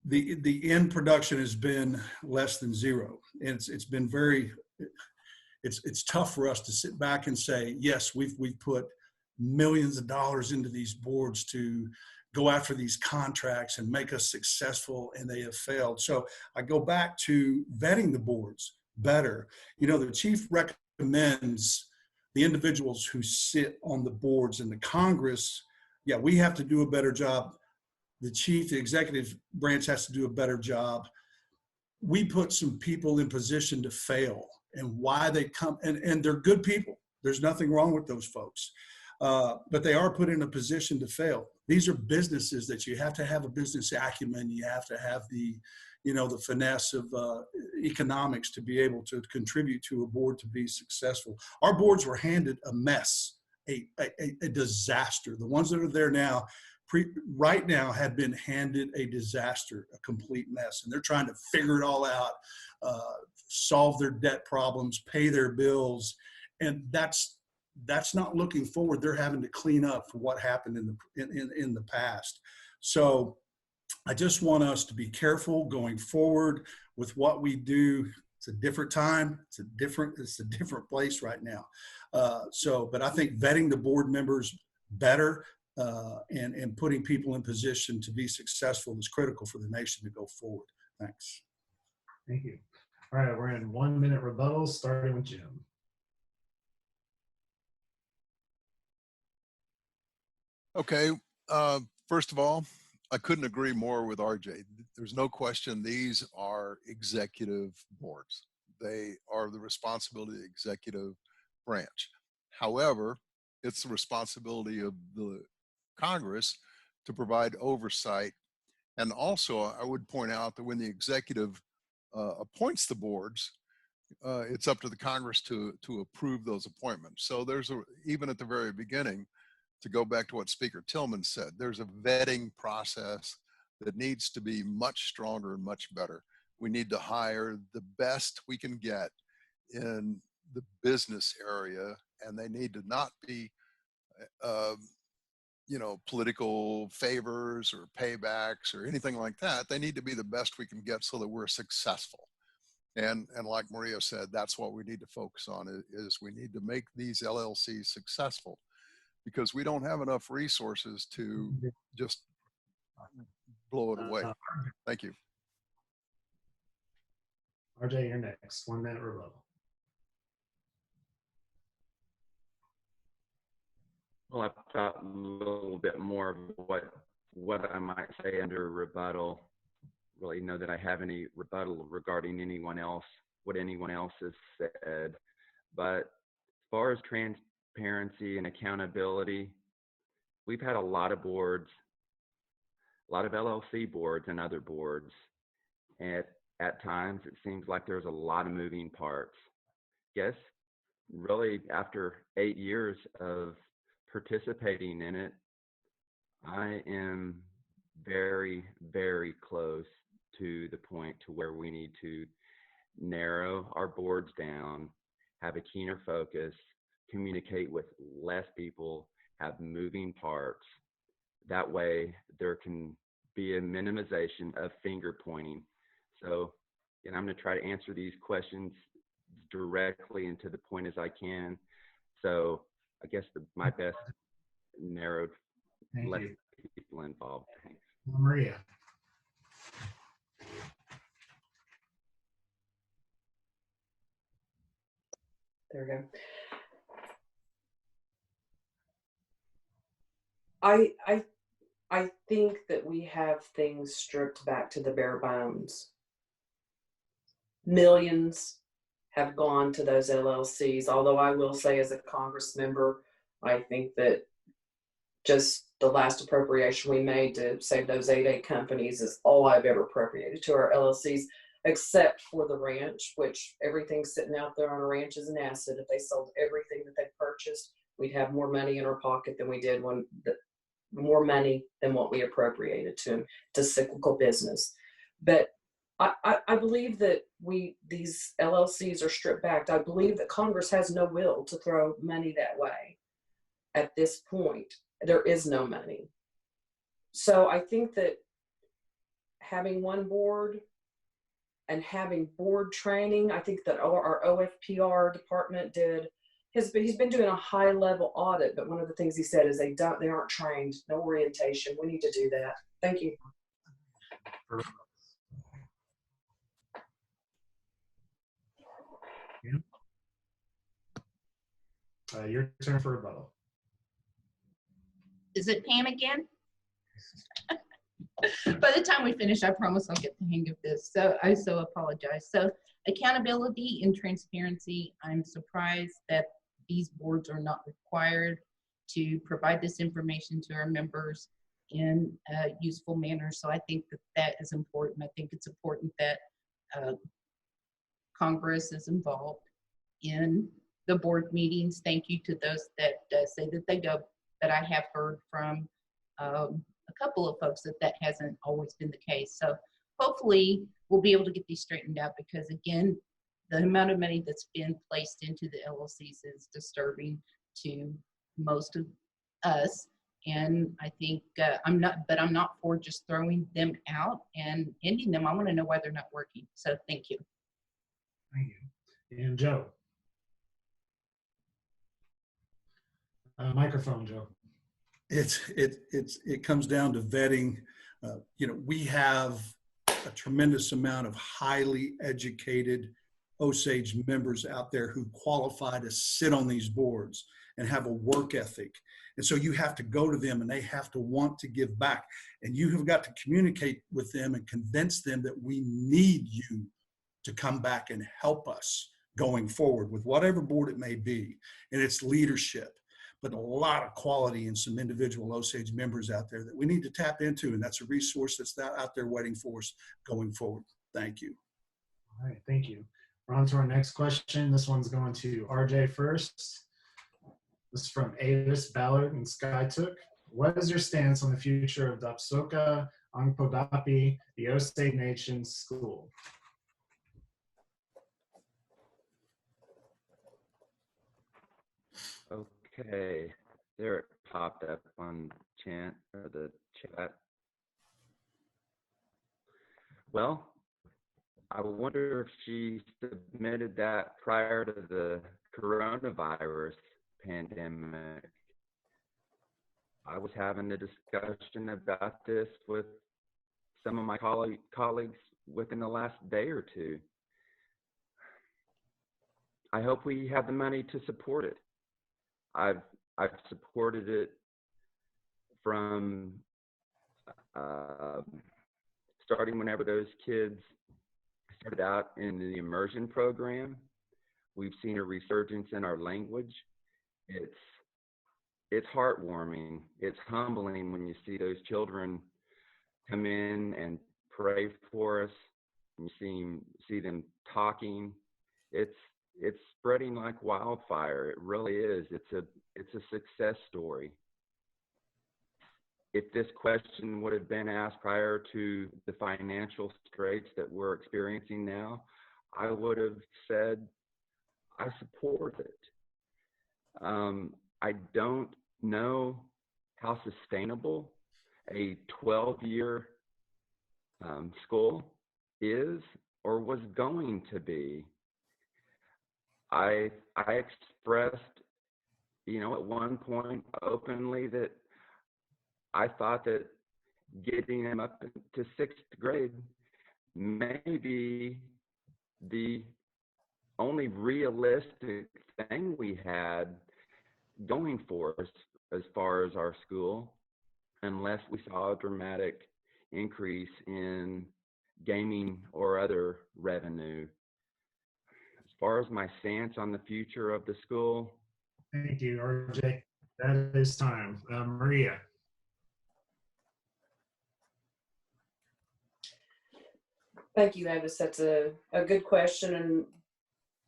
the end production has been less than zero. And it's been very, it's tough for us to sit back and say, yes, we've put millions of dollars into these boards to go after these contracts and make us successful, and they have failed. So I go back to vetting the boards better. The chief recommends the individuals who sit on the boards in the Congress. Yeah, we have to do a better job. The chief, the executive branch has to do a better job. We put some people in position to fail, and why they come, and they're good people. There's nothing wrong with those folks, but they are put in a position to fail. These are businesses that you have to have a business acumen. You have to have the finesse of economics to be able to contribute to a board to be successful. Our boards were handed a mess, a disaster. The ones that are there now, right now, have been handed a disaster, a complete mess. And they're trying to figure it all out, solve their debt problems, pay their bills. And that's not looking forward. They're having to clean up for what happened in the past. So I just want us to be careful going forward with what we do. It's a different time. It's a different place right now. But I think vetting the board members better and putting people in position to be successful is critical for the nation to go forward. Thanks. Thank you. All right, we're in 1 minute rebuttals, starting with Jim. Okay, first of all, I couldn't agree more with RJ. There's no question these are executive boards. They are the responsibility of the executive branch. However, it's the responsibility of the Congress to provide oversight. And also, I would point out that when the executive appoints the boards, it's up to the Congress to approve those appointments. So there's even at the very beginning, to go back to what Speaker Tillman said, there's a vetting process that needs to be much stronger and much better. We need to hire the best we can get in the business area, and they need to not be, political favors or paybacks or anything like that. They need to be the best we can get so that we're successful. And like Maria said, that's what we need to focus on is we need to make these LLCs successful, because we don't have enough resources to just blow it away. Thank you. RJ, you're next. 1 minute rebuttal. Well, I've thought a little bit more of what I might say under rebuttal. Really know that I have any rebuttal regarding anyone else, what anyone else has said. But as far as transparency and accountability, we've had a lot of boards, a lot of LLC boards and other boards. And at times, it seems like there's a lot of moving parts. Guess really after 8 years of participating in it, I am very, very close to the point to where we need to narrow our boards down, have a keener focus, communicate with less people, have moving parts. That way there can be a minimization of finger pointing. So, and I'm going to try to answer these questions directly and to the point as I can. So I guess my best narrowed, less people involved. Thanks. Maria. There we go. I think that we have things stripped back to the bare bones. Millions have gone to those LLCs, although I will say as a Congress member, I think that just the last appropriation we made to save those 8 companies is all I've ever appropriated to our LLCs, except for the ranch, which everything's sitting out there on a ranch is an asset. If they sold everything that they purchased, we'd have more money in our pocket than we did more money than what we appropriated to them. It's a cyclical business. But I believe that these LLCs are stripped back. I believe that Congress has no will to throw money that way. At this point, there is no money. So I think that having one board and having board training, I think that our OFPR department he's been doing a high level audit, but one of the things he said is they aren't trained, no orientation. We need to do that. Thank you. Your turn for rebuttal. Is it Pam again? By the time we finish, I promise I'll get the hang of this. So I so apologize. So accountability and transparency, I'm surprised that these boards are not required to provide this information to our members in a useful manner. So I think that is important. I think it's important that Congress is involved in the board meetings. Thank you to those that say that they go, that I have heard from a couple of folks that hasn't always been the case. So hopefully we'll be able to get these straightened out, because again, the amount of money that's been placed into the LLCs is disturbing to most of us. And I think I'm not for just throwing them out and ending them. I want to know why they're not working. So thank you. Thank you. And Joe. Microphone, Joe. It comes down to vetting. We have a tremendous amount of highly educated Osage members out there who qualify to sit on these boards and have a work ethic. And so you have to go to them and they have to want to give back. And you have got to communicate with them and convince them that we need you to come back and help us going forward with whatever board it may be. And it's leadership, but a lot of quality in some individual Osage members out there that we need to tap into. And that's a resource that's out there waiting for us going forward. Thank you. All right, thank you. We're on to our next question. This one's going to RJ first. This is from Avis Ballard and Skytook. What is your stance on the future of Dapsoka, Angpodapi, the Osage Nation School? Okay, there it popped up on the chat. Well, I wonder if she submitted that prior to the coronavirus pandemic. I was having a discussion about this with some of my colleagues within the last day or two. I hope we have the money to support it. I've supported it from starting whenever those kids started out in the Immersion program. We've seen a resurgence in our language. It's heartwarming. It's humbling when you see those children come in and pray for us. And you see them talking. It's spreading like wildfire. It really is. It's a success story. If this question would have been asked prior to the financial straits that we're experiencing now, I would have said I support it. I don't know how sustainable a 12-year school is or was going to be. I expressed, at one point openly that I thought that getting them up to 6th grade may be the only realistic thing we had going for us as far as our school, unless we saw a dramatic increase in gaming or other revenue. As far as my stance on the future of the school. Thank you, RJ. That is time. Maria. Thank you, Avis. That's a good question, and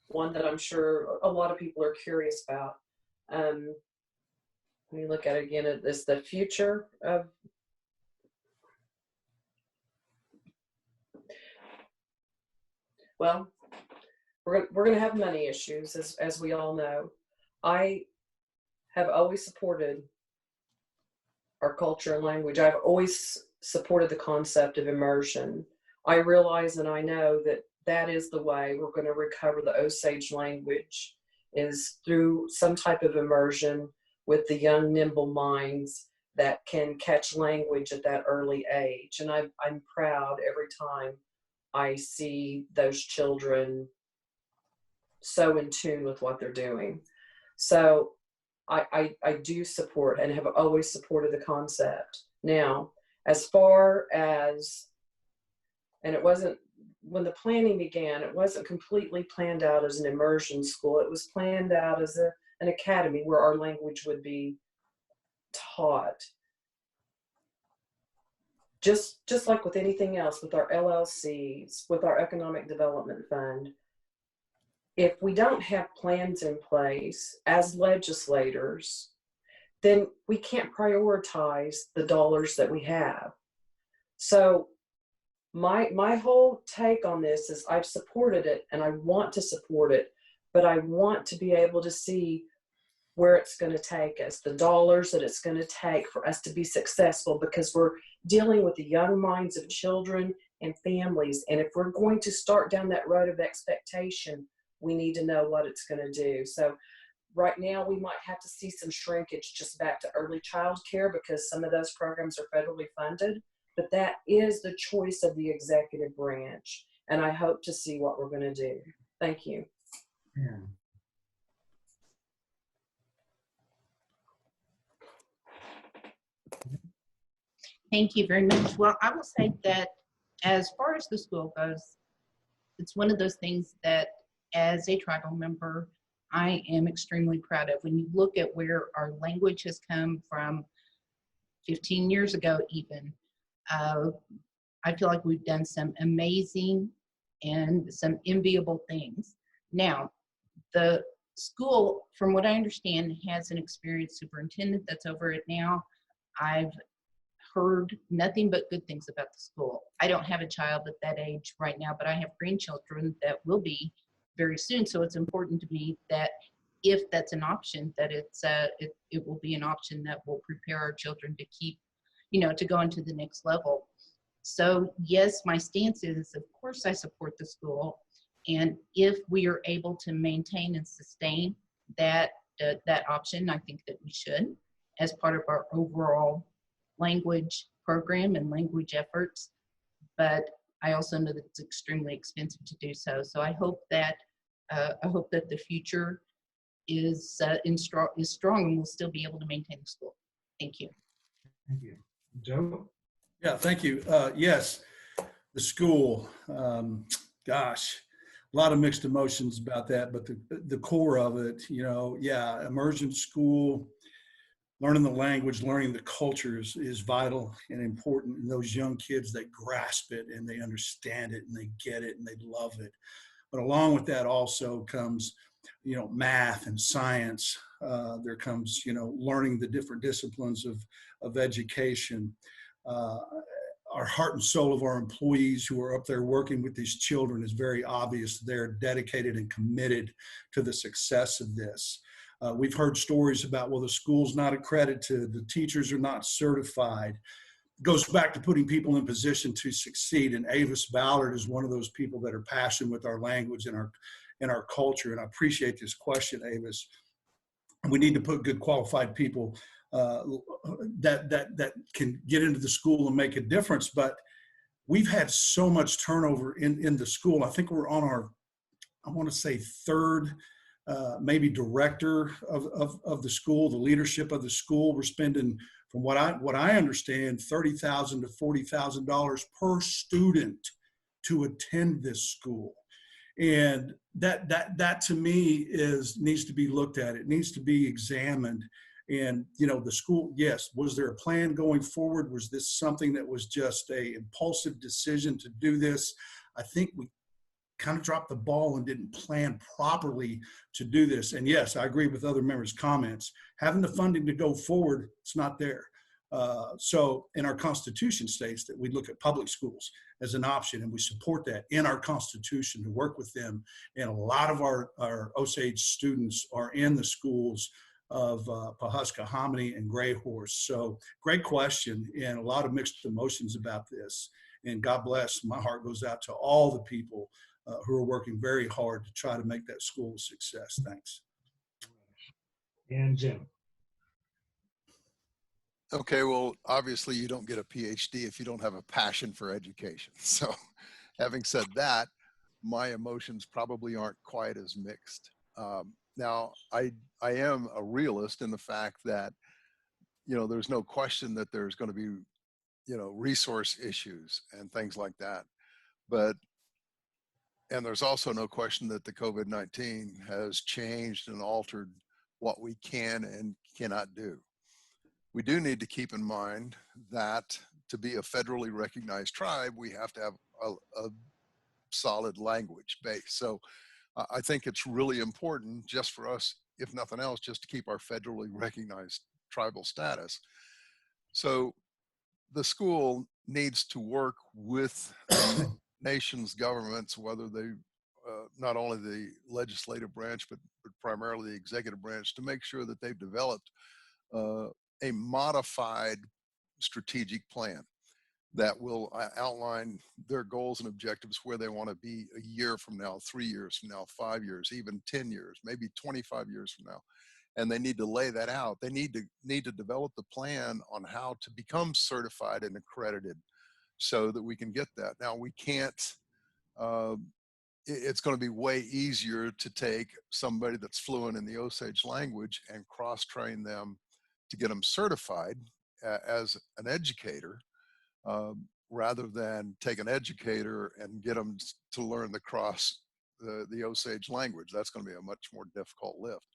one that I'm sure a lot of people are curious about. When you look at it again, it's the future of we're going to have money issues, as we all know. I have always supported our culture and language. I've always supported the concept of immersion. I realize and I know that that is the way we're going to recover the Osage language, is through some type of immersion with the young, nimble minds that can catch language at that early age. And I'm proud every time I see those children so in tune with what they're doing. So I do support and have always supported the concept. Now, as far as, and it wasn't, when the planning began, it wasn't completely planned out as an immersion school. It was planned out as an academy where our language would be taught. Just like with anything else, with our LLCs, with our Economic Development Fund, if we don't have plans in place as legislators, then we can't prioritize the dollars that we have. So my whole take on this is I've supported it and I want to support it, but I want to be able to see where it's going to take us, the dollars that it's going to take for us to be successful, because we're dealing with the young minds of children and families. And if we're going to start down that road of expectation, we need to know what it's going to do. So right now we might have to see some shrinkage just back to early child care because some of those programs are federally funded, but that is the choice of the executive branch. And I hope to see what we're going to do. Thank you. Yeah. Thank you very much. Well, I will say that as far as the school goes, it's one of those things that as a tribal member, I am extremely proud of. When you look at where our language has come from 15 years ago even, I feel like we've done some amazing and some enviable things. Now, the school, from what I understand, has an experienced superintendent that's over it now. I've heard nothing but good things about the school. I don't have a child at that age right now, but I have grandchildren that will be very soon. So it's important to me that if that's an option, that it will be an option that will prepare our children to keep, to go into the next level. So yes, my stance is, of course, I support the school. And if we are able to maintain and sustain that option, I think that we should, as part of our overall language program and language efforts. but I also know that it's extremely expensive to do so. So I hope that the future is strong and we'll still be able to maintain the school. Thank you. Thank you. Joe? Yeah, thank you. Yes, the school, gosh, a lot of mixed emotions about that, but the core of it, yeah, immersion school, learning the language, learning the cultures is vital and important. And those young kids, they grasp it and they understand it and they get it and they love it. But along with that also comes, math and science. There comes, learning the different disciplines of education. Our heart and soul of our employees who are up there working with these children is very obvious. They're dedicated and committed to the success of this. We've heard stories about, well, the school's not accredited, the teachers are not certified. It goes back to putting people in position to succeed. And Avis Ballard is one of those people that are passionate with our language and our culture. And I appreciate this question, Avis. We need to put good qualified people that can get into the school and make a difference. But we've had so much turnover in the school. I think we're on our, I want to say, third maybe director of the school, the leadership of the school. We're spending, from what I understand, $30,000 to $40,000 per student to attend this school. And that to me needs to be looked at. It needs to be examined. And, the school, yes, was there a plan going forward? Was this something that was just a impulsive decision to do this? I think we kind of dropped the ball and didn't plan properly to do this. And yes, I agree with other members' comments. Having the funding to go forward, it's not there. So in our Constitution states that we look at public schools as an option, and we support that in our Constitution to work with them. And a lot of our Osage students are in the schools of Pawhuska, Hominy, and Gray Horse. So great question, and a lot of mixed emotions about this. And God bless, my heart goes out to all the people who are working very hard to try to make that school a success. Thanks. And Jim. Okay, well, obviously you don't get a PhD if you don't have a passion for education. So having said that, my emotions probably aren't quite as mixed. Now, I am a realist in the fact that, there's no question that there's going to be, resource issues and things like that. And there's also no question that the COVID-19 has changed and altered what we can and cannot do. We do need to keep in mind that to be a federally recognized tribe, we have to have a solid language base. So I think it's really important just for us, if nothing else, just to keep our federally recognized tribal status. So the school needs to work with the nation's governments, whether they, not only the legislative branch, but primarily the executive branch, to make sure that they've developed a modified strategic plan that will outline their goals and objectives, where they want to be a year from now, 3 years from now, 5 years, even 10 years, maybe 25 years from now. And they need to lay that out. They need to develop the plan on how to become certified and accredited so that we can get that. Now, we can't, it's going to be way easier to take somebody that's fluent in the Osage language and cross-train them to get them certified as an educator, rather than take an educator and get them to learn the Osage language. That's going to be a much more difficult lift.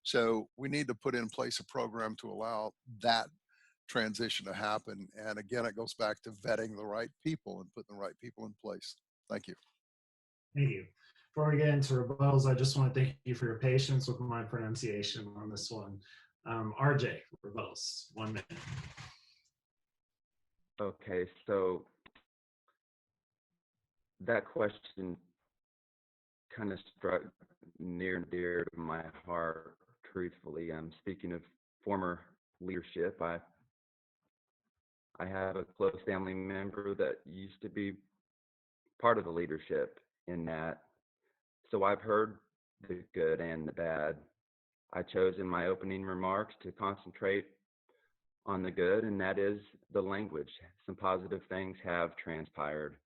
So we need to put in place a program to allow that transition to happen. And again, it goes back to vetting the right people and putting the right people in place. Thank you. Thank you. Before we get into rebuttals, I just want to thank you for your patience with my pronunciation on this one. RJ, rebuttals, 1 minute. Okay, so that question kind of struck near and dear to my heart, truthfully. Speaking of former leadership, I have a close family member that used to be part of the leadership in that. So I've heard the good and the bad. I chose in my opening remarks to concentrate on the good, and that is the language. Some positive things have transpired.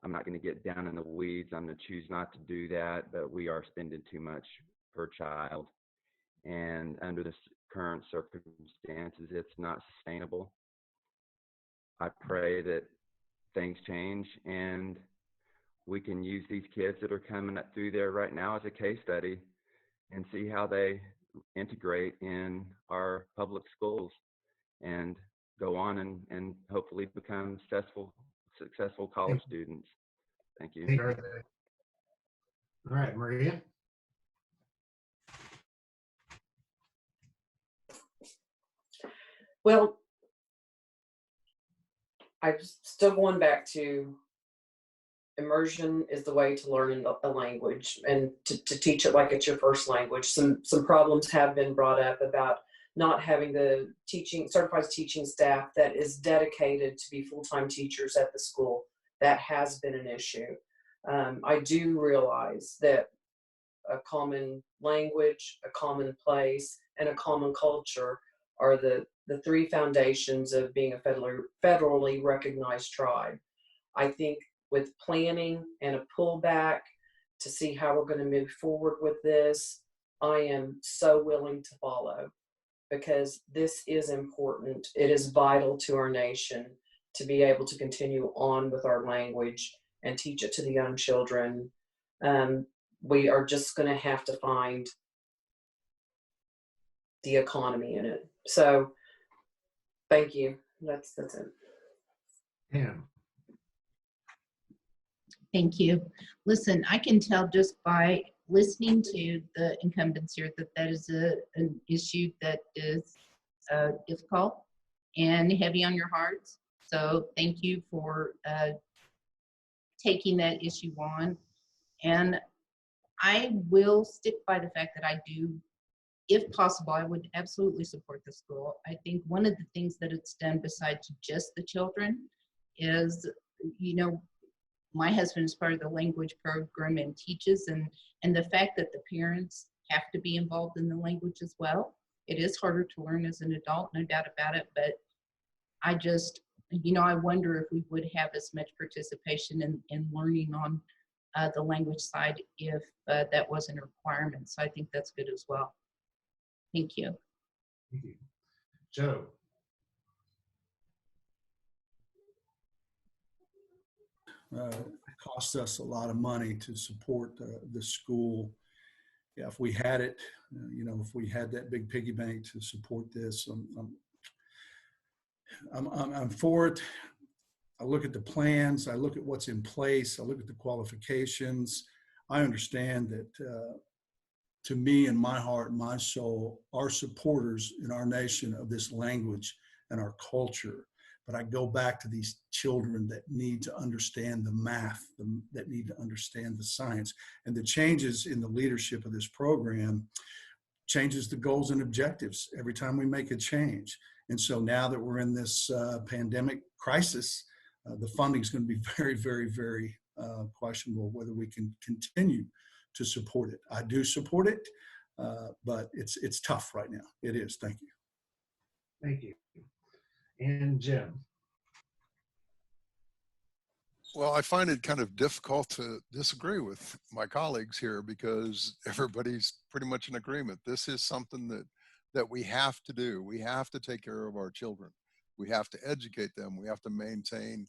I'm not going to get down in the weeds. I'm going to choose not to do that, but we are spending too much per child. And under the current circumstances, it's not sustainable. I pray that things change and we can use these kids that are coming up through there right now as a case study and see how they integrate in our public schools and go on and hopefully become successful college students. Thank you. All right, Maria. Well, I'm still going back to immersion is the way to learn a language and to teach it like it's your first language. Some problems have been brought up about not having the certified teaching staff that is dedicated to be full-time teachers at the school. That has been an issue. I do realize that a common language, a common place, and a common culture are the three foundations of being a federally recognized tribe. I think with planning and a pullback to see how we're going to move forward with this, I am so willing to follow, because this is important. It is vital to our nation to be able to continue on with our language and teach it to the young children. We are just going to have to find the economy in it. So thank you. That's it. Yeah. Thank you. Listen, I can tell just by listening to the incumbents here that that is an issue that is difficult and heavy on your hearts. So thank you for taking that issue on. And I will stick by the fact that I do, if possible, I would absolutely support the school. I think one of the things that it's done besides just the children is, you know, my husband is part of the language program and teaches, and the fact that the parents have to be involved in the language as well. It is harder to learn as an adult, no doubt about it, but I just, you know, I wonder if we would have as much participation in learning on the language side if that wasn't a requirement. So I think that's good as well. Thank you. Thank you. Joe. It costs us a lot of money to support the school. Yeah, if we had it, you know, if we had that big piggy bank to support this, I'm for it. I look at the plans, I look at what's in place, I look at the qualifications. I understand that to me, in my heart and my soul, are supporters in our nation of this language and our culture. But I go back to these children that need to understand the math, that need to understand the science. And the changes in the leadership of this program changes the goals and objectives every time we make a change. And so now that we're in this pandemic crisis, the funding is going to be very, very, very questionable whether we can continue to support it. I do support it, but it's tough right now. It is. Thank you. Thank you. And Jim. Well, I find it kind of difficult to disagree with my colleagues here because everybody's pretty much in agreement. This is something that we have to do. We have to take care of our children. We have to educate them. We have to maintain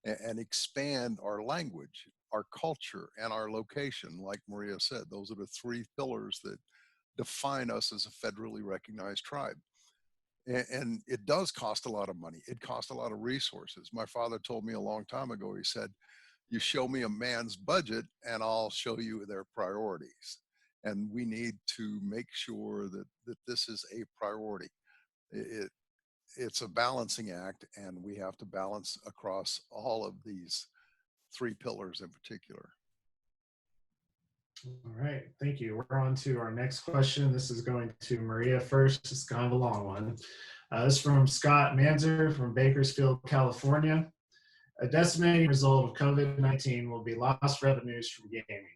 and expand our language, our culture, and our location. Like Maria said, those are the three pillars that define us as a federally recognized tribe. And it does cost a lot of money. It costs a lot of resources. My father told me a long time ago, he said, you show me a man's budget and I'll show you their priorities. And we need to make sure that this is a priority. It's a balancing act, and we have to balance across all of these three pillars in particular. All right, thank you. We're on to our next question. This is going to Maria first. It's kind of a long one. This is from Scott Manzer from Bakersfield, California. A decimating result of COVID-19 will be lost revenues from gaming.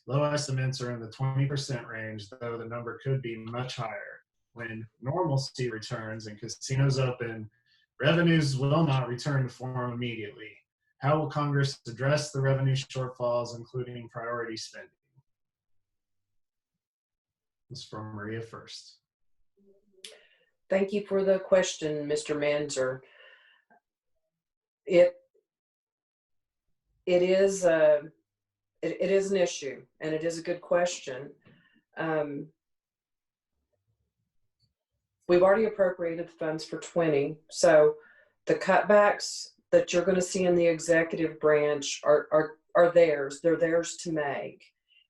Low estimates are in the 20% range, though the number could be much higher. When normalcy returns and casinos open, revenues will not return to form immediately. How will Congress address the revenue shortfalls, including priority spending? This is from Maria first. Thank you for the question, Mr. Manzer. It is an issue, and it is a good question. We've already appropriated the funds for 20, so the cutbacks that you're going to see in the executive branch are theirs. They're theirs to make.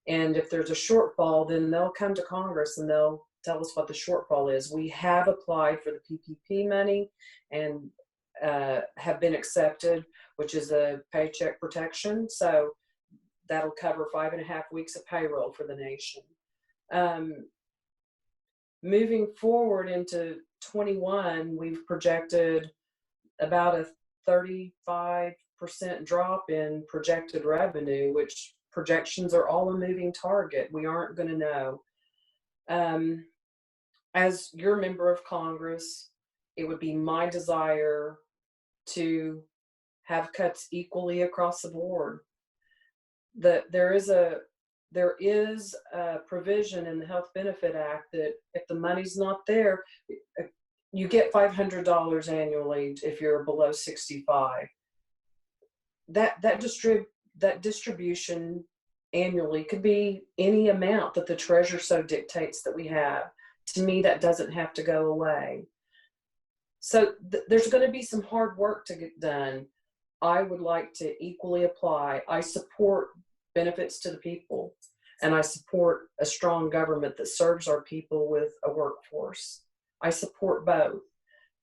And if there's a shortfall, then they'll come to Congress and they'll tell us what the shortfall is. We have applied for the PPP money and have been accepted, which is a paycheck protection. So that'll cover 5.5 weeks of payroll for the nation. Moving forward into 21, we've projected about a 35% drop in projected revenue, which projections are all a moving target. We aren't going to know. As your member of Congress, it would be my desire to have cuts equally across the board. There is a provision in the Health Benefit Act that if the money's not there, you get $500 annually if you're below 65. That distribution annually could be any amount that the treasurer so dictates that we have. To me, that doesn't have to go away. So there's going to be some hard work to get done. I would like to equally apply. I support benefits to the people, and I support a strong government that serves our people with a workforce. I support both,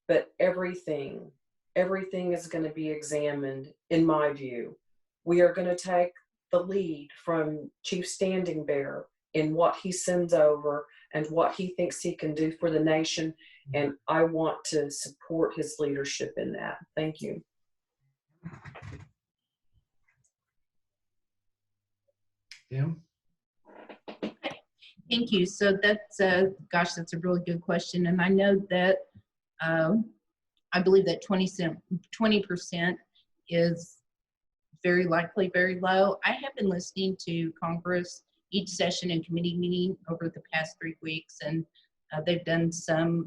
but everything is going to be examined, in my view. We are going to take the lead from Chief Standing Bearer in what he sends over and what he thinks he can do for the nation, and I want to support his leadership in that. Thank you. Kim? Thank you. So that's, gosh, that's a really good question. And I know that I believe that 20% is very likely very low. I have been listening to Congress each session and committee meeting over the past 3 weeks, and they've done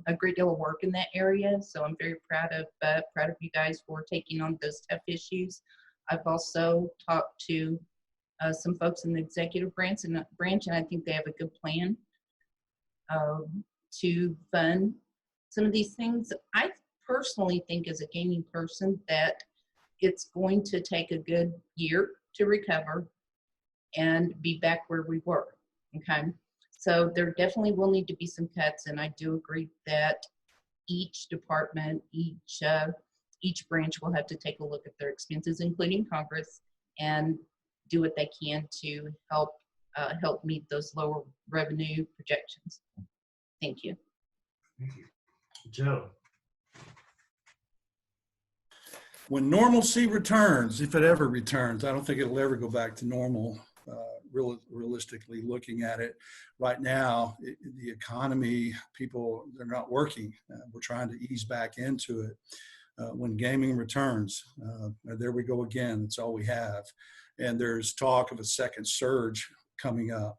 a great deal of work in that area. So I'm very proud of you guys for taking on those tough issues. I've also talked to some folks in the executive branch, and I think they have a good plan to fund some of these things. I personally think, as a gaming person, that it's going to take a good year to recover and be back where we were. Okay, so there definitely will need to be some cuts, and I do agree that each department, each branch will have to take a look at their expenses, including Congress, and do what they can to help meet those lower revenue projections. Thank you. Thank you. Joe? When normalcy returns, if it ever returns, I don't think it'll ever go back to normal. Realistically looking at it right now, the economy, people, they're not working. We're trying to ease back into it. When gaming returns, there we go again. It's all we have. And there's talk of a second surge coming up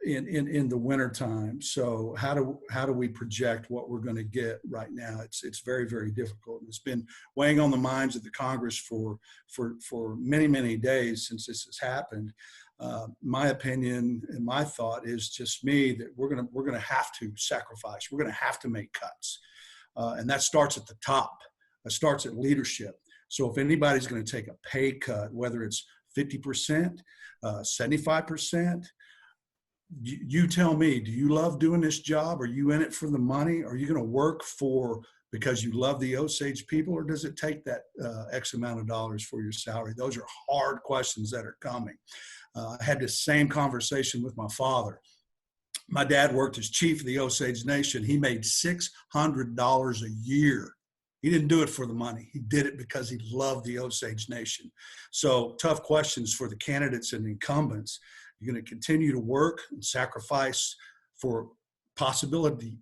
in the wintertime. So how do we project what we're going to get right now? It's very, very difficult. It's been weighing on the minds of the Congress for many, many days since this has happened. My opinion and my thought is just me that we're going to have to sacrifice. We're going to have to make cuts, and that starts at the top. It starts at leadership. So if anybody's going to take a pay cut, whether it's 50%, 75%, you tell me, do you love doing this job? Are you in it for the money? Are you going to work because you love the Osage people, or does it take that X amount of dollars for your salary? Those are hard questions that are coming. I had this same conversation with my father. My dad worked as chief of the Osage Nation. He made $600 a year. He didn't do it for the money. He did it because he loved the Osage Nation. So tough questions for the candidates and incumbents. You're going to continue to work and sacrifice for possibility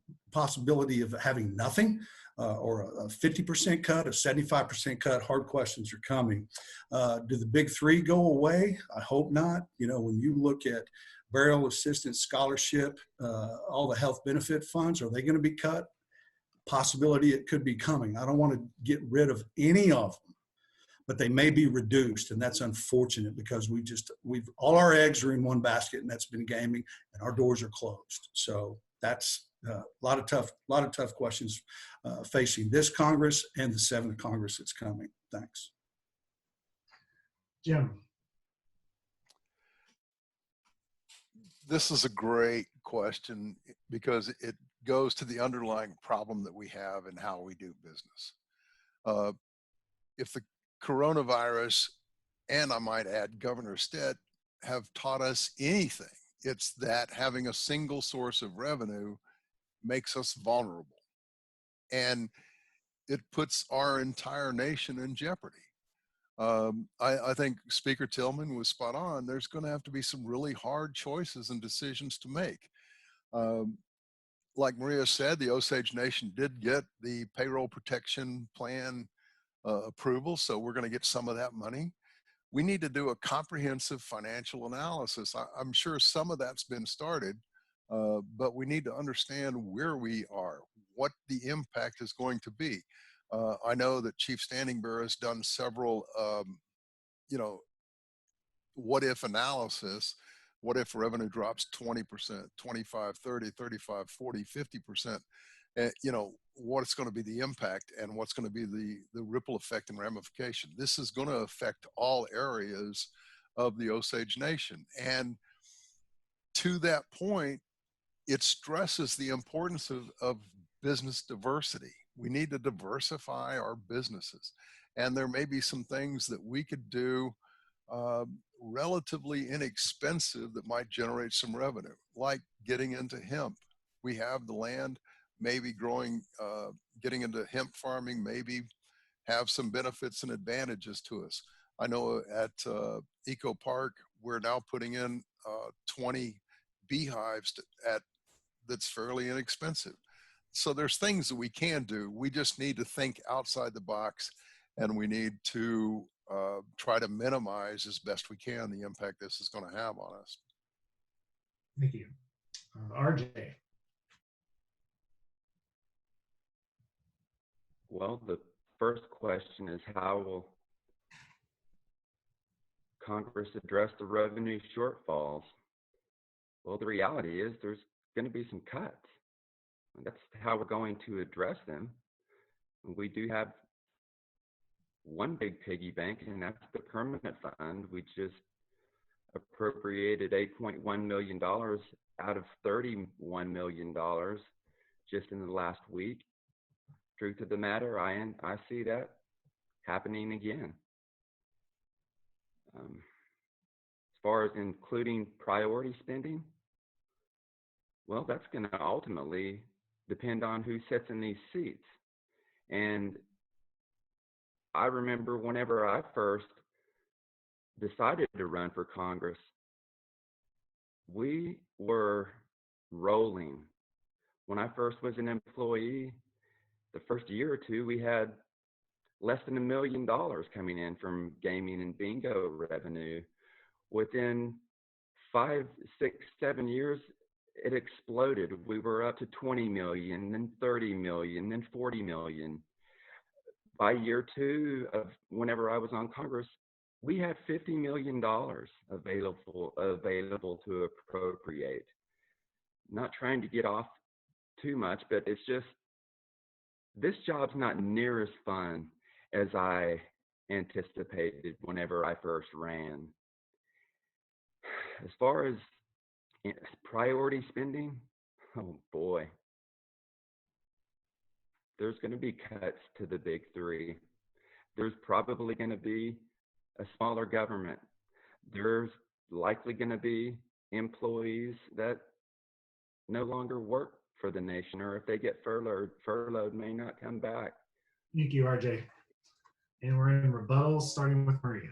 of having nothing, or a 50% cut, a 75% cut? Hard questions are coming. Do the big three go away? I hope not. You know, when you look at burial assistance, scholarship, all the health benefit funds, are they going to be cut? Possibility it could be coming. I don't want to get rid of any of them, but they may be reduced, and that's unfortunate because we've all our eggs are in one basket, and that's been gaming, and our doors are closed. So that's a lot of tough questions facing this Congress and the 7th Congress that's coming. Thanks. Jim. This is a great question because it goes to the underlying problem that we have in how we do business. If the coronavirus, and I might add Governor Stitt, have taught us anything, it's that having a single source of revenue makes us vulnerable. And it puts our entire nation in jeopardy. I think Speaker Tillman was spot on. There's going to have to be some really hard choices and decisions to make. Like Maria said, the Osage Nation did get the payroll protection plan approval, so we're going to get some of that money. We need to do a comprehensive financial analysis. I'm sure some of that's been started, but we need to understand where we are, what the impact is going to be. I know that Chief Standing Bearer has done several, what if analysis. What if revenue drops 20%, 25, 30, 35, 40, 50%? What's going to be the impact and what's going to be the ripple effect and ramification? This is going to affect all areas of the Osage Nation. And to that point, it stresses the importance of business diversity. We need to diversify our businesses. And there may be some things that we could do relatively inexpensive that might generate some revenue, like getting into hemp. We have the land, maybe growing, getting into hemp farming, maybe have some benefits and advantages to us. I know at Eco Park, we're now putting in 20 beehives that's fairly inexpensive. So there's things that we can do. We just need to think outside the box, and we need to try to minimize as best we can the impact this is going to have on us. Thank you. RJ. Well, the first question is, how will Congress address the revenue shortfalls? Well, the reality is there's going to be some cuts. That's how we're going to address them. We do have one big piggy bank, and that's the permanent fund. We just appropriated $8.1 million out of $31 million just in the last week. Truth of the matter, I see that happening again. As far as including priority spending, well, that's going to ultimately depend on who sits in these seats. And I remember whenever I first decided to run for Congress, we were rolling. When I first was an employee, the first year or two, we had less than $1 million coming in from gaming and bingo revenue. Within 5, 6, 7 years, it exploded. We were up to 20 million, then 30 million, then 40 million. By year 2 of whenever I was on Congress, we had $50 million available to appropriate. Not trying to get off too much, but it's just, this job's not near as fun as I anticipated whenever I first ran. As far as priority spending, oh boy, there's going to be cuts to the big three. There's probably going to be a smaller government. There's likely going to be employees that no longer work for the nation, or if they get furloughed may not come back. Thank you, RJ. And we're in rebuttals, starting with Maria.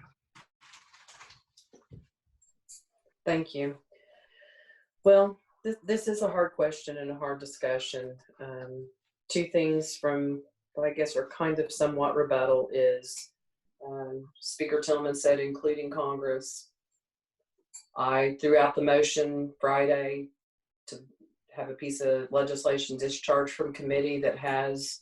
Thank you. Well, this is a hard question and a hard discussion. Two things from that I guess are kind of somewhat rebuttal is Speaker Tillman said, including Congress. I threw out the motion Friday to have a piece of legislation discharged from committee that has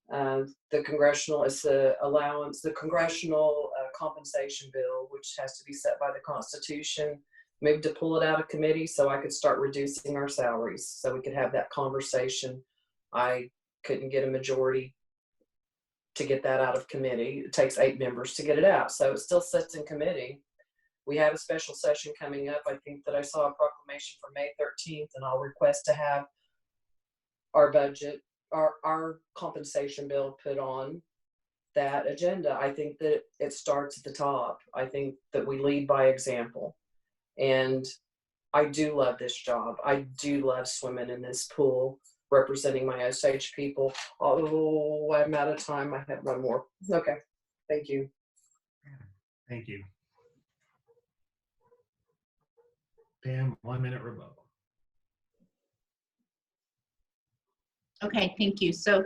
the congressional, it's the allowance, the congressional compensation bill, which has to be set by the Constitution, moved to pull it out of committee so I could start reducing our salaries so we could have that conversation. I couldn't get a majority to get that out of committee. It takes 8 members to get it out. So it still sits in committee. We have a special session coming up. I think that I saw a proclamation for May 13th, and I'll request to have our budget, our compensation bill put on that agenda. I think that it starts at the top. I think that we lead by example. And I do love this job. I do love swimming in this pool, representing my Osage people. Oh, I'm out of time. I have one more. Okay. Thank you. Thank you. Pam, 1 minute rebuttal. Okay, thank you. So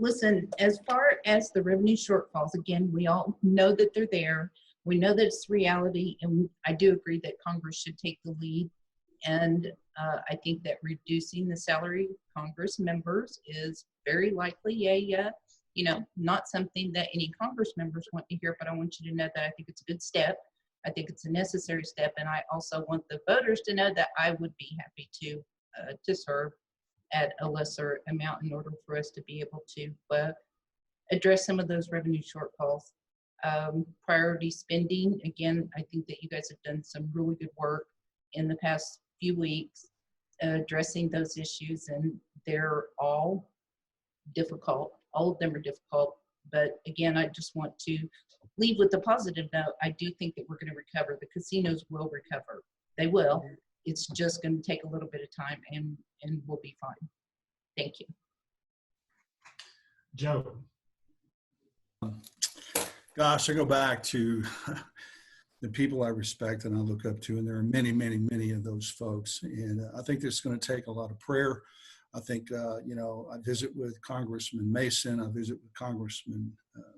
listen, as far as the revenue shortfalls, again, we all know that they're there. We know that it's reality, and I do agree that Congress should take the lead. And I think that reducing the salary of Congress members is very likely you know, not something that any Congress members want to hear, but I want you to know that I think it's a good step. I think it's a necessary step, and I also want the voters to know that I would be happy to serve at a lesser amount in order for us to be able to address some of those revenue shortfalls. Priority spending, again, I think that you guys have done some really good work in the past few weeks addressing those issues, and they're all difficult. All of them are difficult, but again, I just want to leave with a positive note. I do think that we're going to recover. The casinos will recover. They will. It's just going to take a little bit of time, and we'll be fine. Thank you. Joe. Gosh, I go back to the people I respect and I look up to, and there are many, many, many of those folks. And I think this is going to take a lot of prayer. I think, you know, I visit with Congressman Mason, I visit with Congressman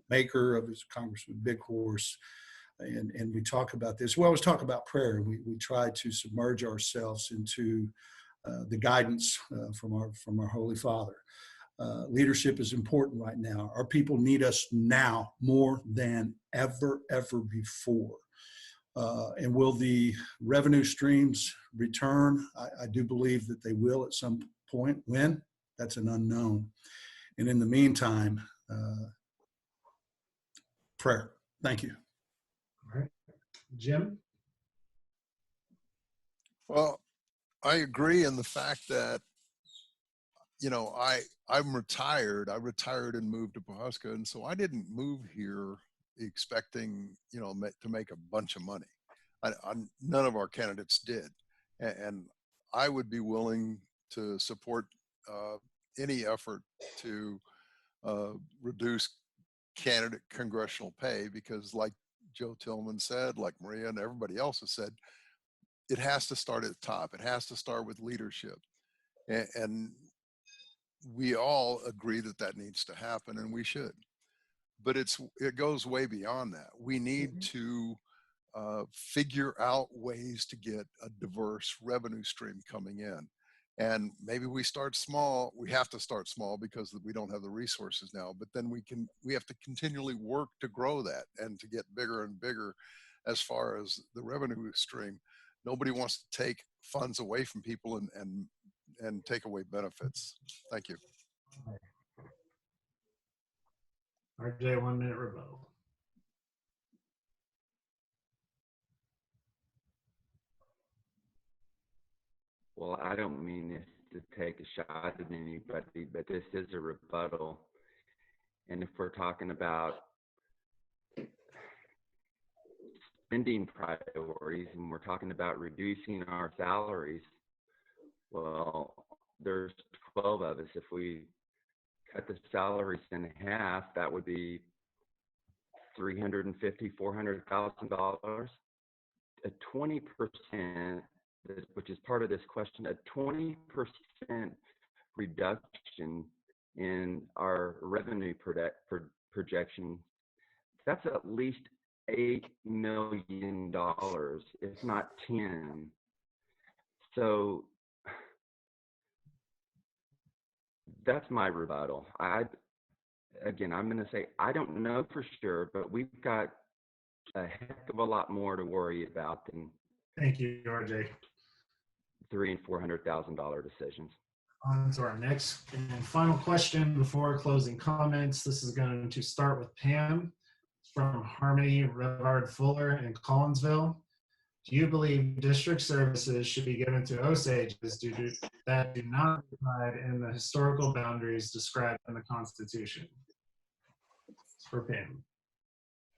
Baker, I visit with Congressman Big Horse, and we talk about this. We always talk about prayer. We try to submerge ourselves into the guidance from our Holy Father. Leadership is important right now. Our people need us now more than ever before. And will the revenue streams return? I do believe that they will at some point. When? That's an unknown. And in the meantime, prayer. Thank you. All right. Jim? Well, I agree in the fact that, you know, I'm retired. I retired and moved to Pawhuska, and so I didn't move here expecting, you know, to make a bunch of money. None of our candidates did, and I would be willing to support any effort to reduce candidate congressional pay, because like Joe Tillman said, like Maria and everybody else has said, it has to start at the top. It has to start with leadership, and we all agree that that needs to happen, and we should. But it goes way beyond that. We need to figure out ways to get a diverse revenue stream coming in. And maybe we start small. We have to start small because we don't have the resources now, but then we have to continually work to grow that and to get bigger and bigger as far as the revenue stream. Nobody wants to take funds away from people and take away benefits. Thank you. RJ, 1 minute rebuttal. Well, I don't mean this to take a shot at anybody, but this is a rebuttal. And if we're talking about spending priorities and we're talking about reducing our salaries, well, there's 12 of us. If we cut the salaries in half, that would be $350,000, $400,000. A 20%, which is part of this question, a 20% reduction in our revenue projection, that's at least $8 million, if not 10. So that's my rebuttal. Again, I'm going to say, I don't know for sure, but we've got a heck of a lot more to worry about than Thank you, RJ. $300,000 and $400,000 decisions. On to our next and final question before closing comments. This is going to start with Pam from Harmony Revard Fuller in Collinsville. Do you believe district services should be given to Osages that do not reside in the historical boundaries described in the Constitution? For Pam.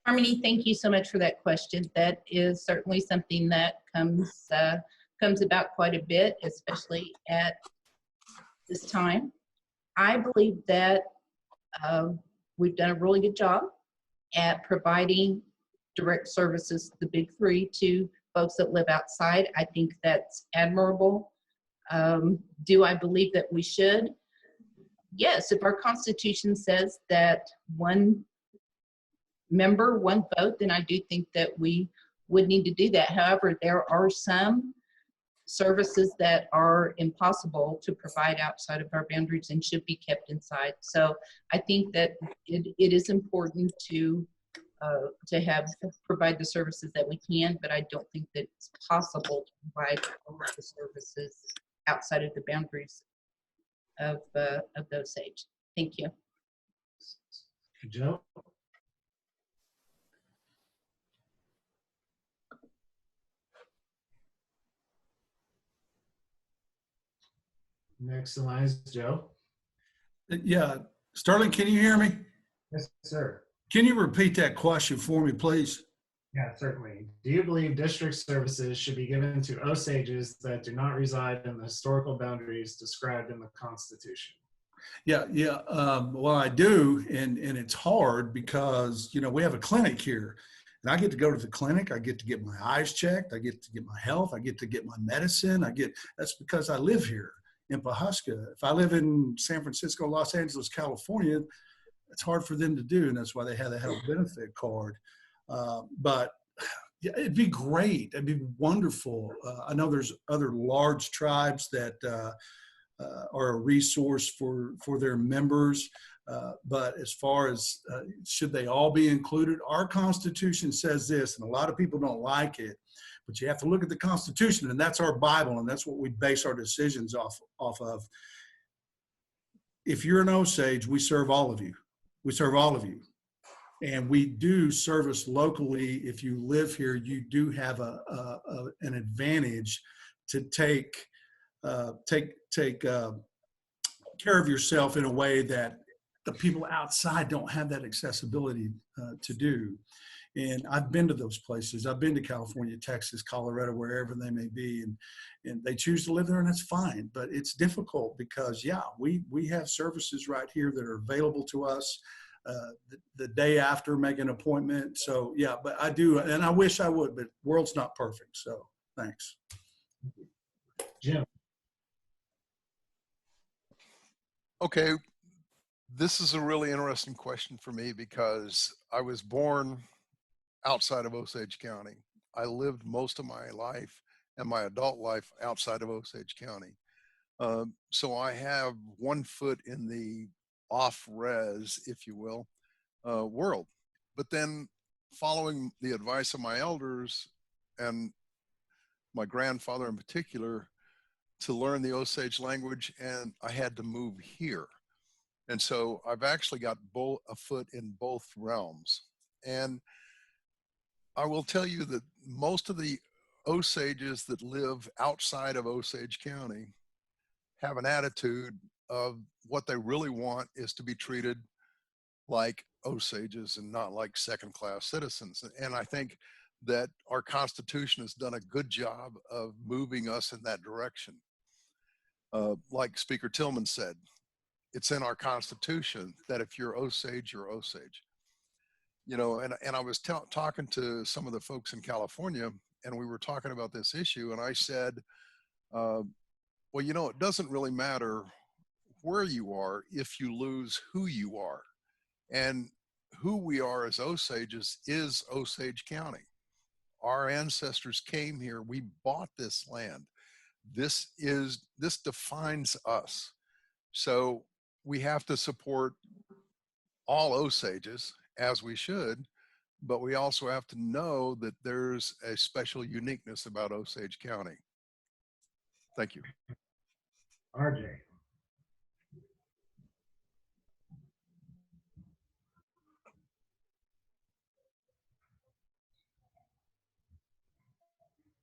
Harmony, thank you so much for that question. That is certainly something that comes about quite a bit, especially at this time. I believe that we've done a really good job at providing direct services, the big three, to folks that live outside. I think that's admirable. Do I believe that we should? Yes, if our Constitution says that one member, one vote, then I do think that we would need to do that. However, there are some services that are impossible to provide outside of our boundaries and should be kept inside. So I think that it is important to provide the services that we can, but I don't think that it's possible to provide all of the services outside of the boundaries of the Osage. Thank you. Joe? Next in line is Joe. Yeah, Sterling, can you hear me? Yes, sir. Can you repeat that question for me, please? Yeah, certainly. Do you believe district services should be given to Osages that do not reside in the historical boundaries described in the Constitution? Yeah. Well, I do, and it's hard because, you know, we have a clinic here, and I get to go to the clinic. I get to get my eyes checked. I get to get my health. I get to get my medicine. That's because I live here in Pawhuska. If I live in San Francisco, Los Angeles, California, it's hard for them to do, and that's why they have a health benefit card. But yeah, it'd be great. It'd be wonderful. I know there's other large tribes that are a resource for their members. But as far as should they all be included, our Constitution says this, and a lot of people don't like it, but you have to look at the Constitution, and that's our Bible, and that's what we base our decisions off of. If you're an Osage, we serve all of you. We serve all of you. And we do service locally. If you live here, you do have an advantage to take care of yourself in a way that the people outside don't have that accessibility to do. And I've been to those places. I've been to California, Texas, Colorado, wherever they may be, and they choose to live there, and that's fine. But it's difficult because, yeah, we have services right here that are available to us the day after, make an appointment. So, yeah, but I do, and I wish I would, but the world's not perfect. So, thanks. Jim. Okay, this is a really interesting question for me because I was born outside of Osage County. I lived most of my life and my adult life outside of Osage County. So I have one foot in the off-res, if you will, world. But then following the advice of my elders and my grandfather in particular, to learn the Osage language, and I had to move here. And so I've actually got a foot in both realms. And I will tell you that most of the Osages that live outside of Osage County have an attitude of what they really want is to be treated like Osages and not like second-class citizens. And I think that our Constitution has done a good job of moving us in that direction. Like Speaker Tillman said, it's in our Constitution that if you're Osage, you're Osage. You know, and I was talking to some of the folks in California, and we were talking about this issue, and I said, well, you know, it doesn't really matter where you are if you lose who you are. And who we are as Osages is Osage County. Our ancestors came here. We bought this land. This defines us. So we have to support all Osages, as we should, but we also have to know that there's a special uniqueness about Osage County. Thank you. RJ.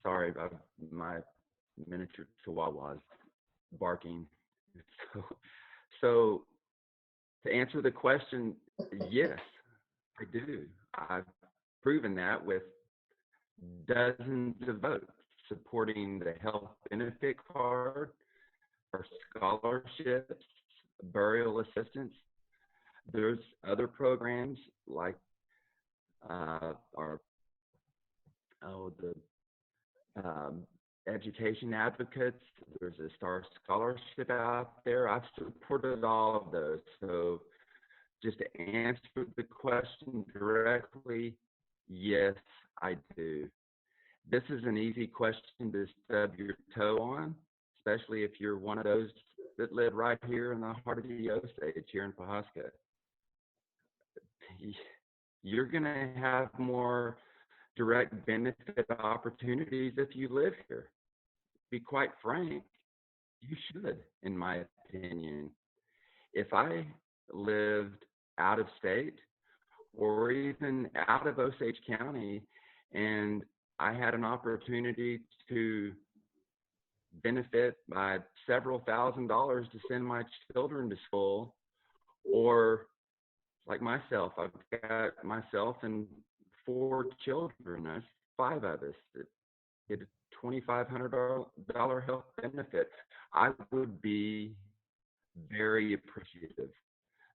Sorry, my miniature chihuahua's barking. So to answer the question, yes, I do. I've proven that with dozens of votes supporting the health benefit card, our scholarships, burial assistance. There's other programs like education advocates. There's a STAR scholarship out there. I've supported all of those. So just to answer the question directly, yes, I do. This is an easy question to stub your toe on, especially if you're one of those that live right here in the heart of the Osage here in Pawhuska. You're gonna have more direct benefit opportunities if you live here. To be quite frank, you should, in my opinion. If I lived out of state or even out of Osage County and I had an opportunity to benefit by several $1,000s to send my children to school, or like myself, I've got myself and 4 children, that's 5 of us that get a $2,500 health benefit, I would be very appreciative.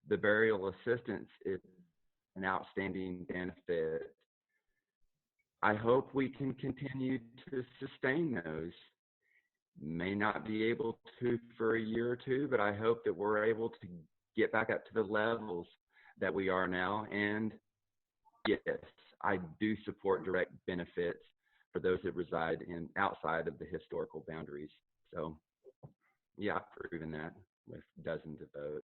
The burial assistance is an outstanding benefit. I hope we can continue to sustain those. May not be able to for a year or two, but I hope that we're able to get back up to the levels that we are now. And yes, I do support direct benefits for those that reside in outside of the historical boundaries. So yeah, I've proven that with dozens of votes.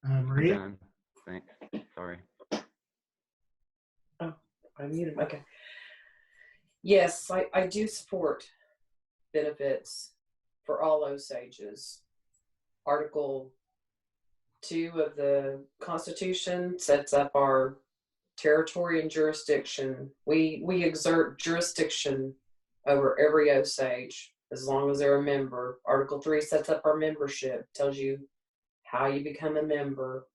Maria? I'm done. Thanks. Sorry. Oh, I muted. Okay. Yes, I do support benefits for all Osages. Article 2 of the Constitution sets up our territory and jurisdiction. We exert jurisdiction over every Osage as long as they're a member. Article 3 sets up our membership, tells you how you become a member.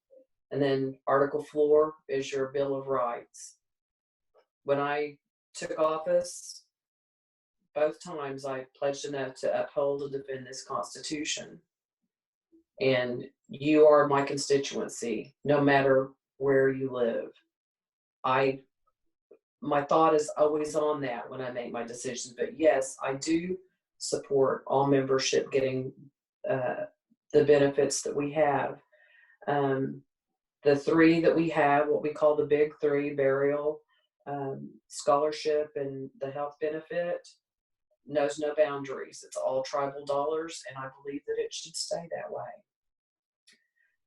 And then Article 4 is your Bill of Rights. When I took office, both times I pledged an oath to uphold and defend this Constitution. And you are my constituency, no matter where you live. My thought is always on that when I make my decisions. But yes, I do support all membership getting the benefits that we have. The 3 that we have, what we call the big 3, burial, scholarship, and the health benefit, knows no boundaries. It's all tribal dollars, and I believe that it should stay that way.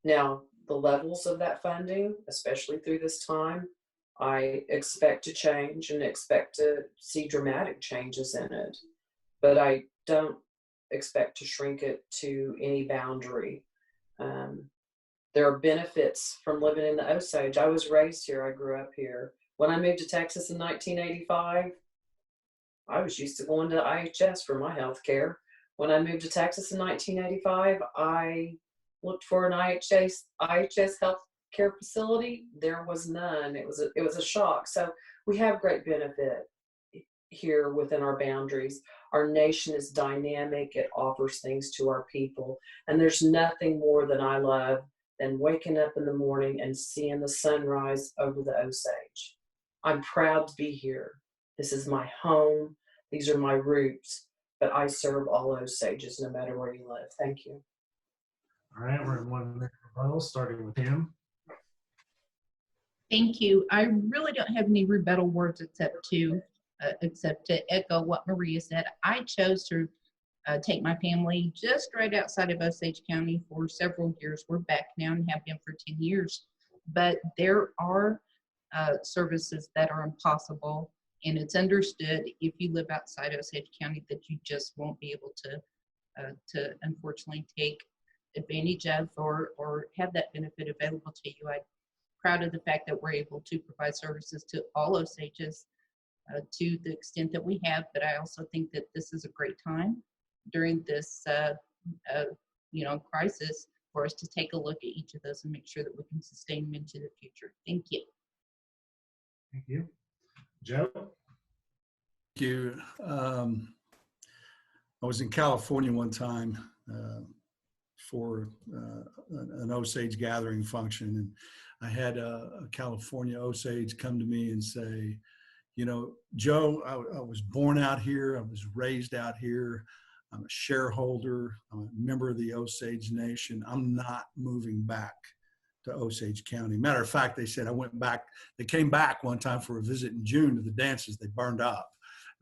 Now, the levels of that funding, especially through this time, I expect to change and expect to see dramatic changes in it. But I don't expect to shrink it to any boundary. There are benefits from living in the Osage. I was raised here. I grew up here. When I moved to Texas in 1985, I was used to going to IHS for my health care. When I moved to Texas in 1985, I looked for an IHS health care facility. There was none. It was a shock. So we have great benefit here within our boundaries. Our nation is dynamic. It offers things to our people. And there's nothing more than I love than waking up in the morning and seeing the sunrise over the Osage. I'm proud to be here. This is my home. These are my roots. but I serve all Osages no matter where you live. Thank you. All right, we're in 1 minute rebuttal, starting with Pam. Thank you. I really don't have any rebuttal words except to echo what Maria said. I chose to take my family just right outside of Osage County for several years. We're back now and have been for 10 years. But there are services that are impossible, and it's understood if you live outside Osage County that you just won't be able to unfortunately take advantage of or have that benefit available to you. I'm proud of the fact that we're able to provide services to all Osages to the extent that we have, but I also think that this is a great time during this crisis for us to take a look at each of those and make sure that we can sustain them into the future. Thank you. Thank you. Joe? Thank you. I was in California one time for an Osage gathering function, and I had a California Osage come to me and say, you know, Joe, I was born out here, I was raised out here, I'm a shareholder, I'm a member of the Osage Nation, I'm not moving back to Osage County. Matter of fact, they said I went back, they came back one time for a visit in June to the dances, they burned up.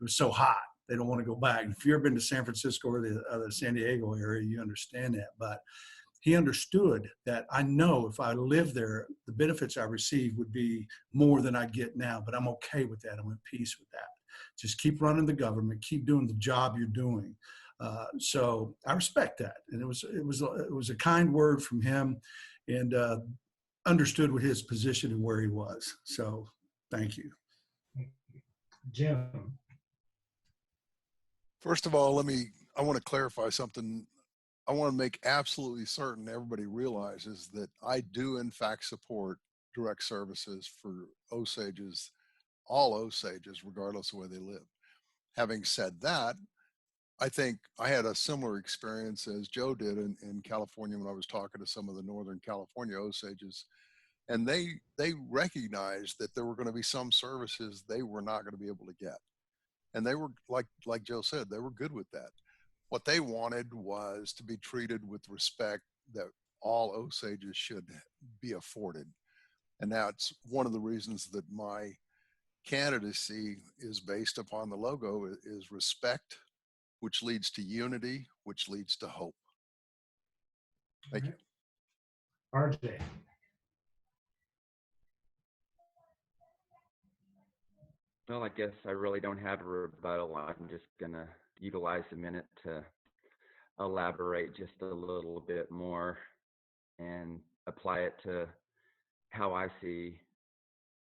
It was so hot, they don't want to go back. If you've ever been to San Francisco or the San Diego area, you understand that. But he understood that I know if I live there, the benefits I receive would be more than I get now, but I'm okay with that. I'm at peace with that. Just keep running the government, keep doing the job you're doing. So I respect that. And it was a kind word from him, and understood what his position and where he was. So thank you. Jim. First of all, I want to clarify something. I want to make absolutely certain everybody realizes that I do in fact support direct services for Osages, all Osages, regardless of where they live. Having said that, I think I had a similar experience as Joe did in California when I was talking to some of the Northern California Osages, and they recognized that there were going to be some services they were not going to be able to get. And they were, like Joe said, they were good with that. What they wanted was to be treated with respect that all Osages should be afforded. And that's one of the reasons that my candidacy is based upon the logo is respect, which leads to unity, which leads to hope. Thank you. RJ. Well, I guess I really don't have a rebuttal. I'm just going to utilize a minute to elaborate just a little bit more and apply it to how I see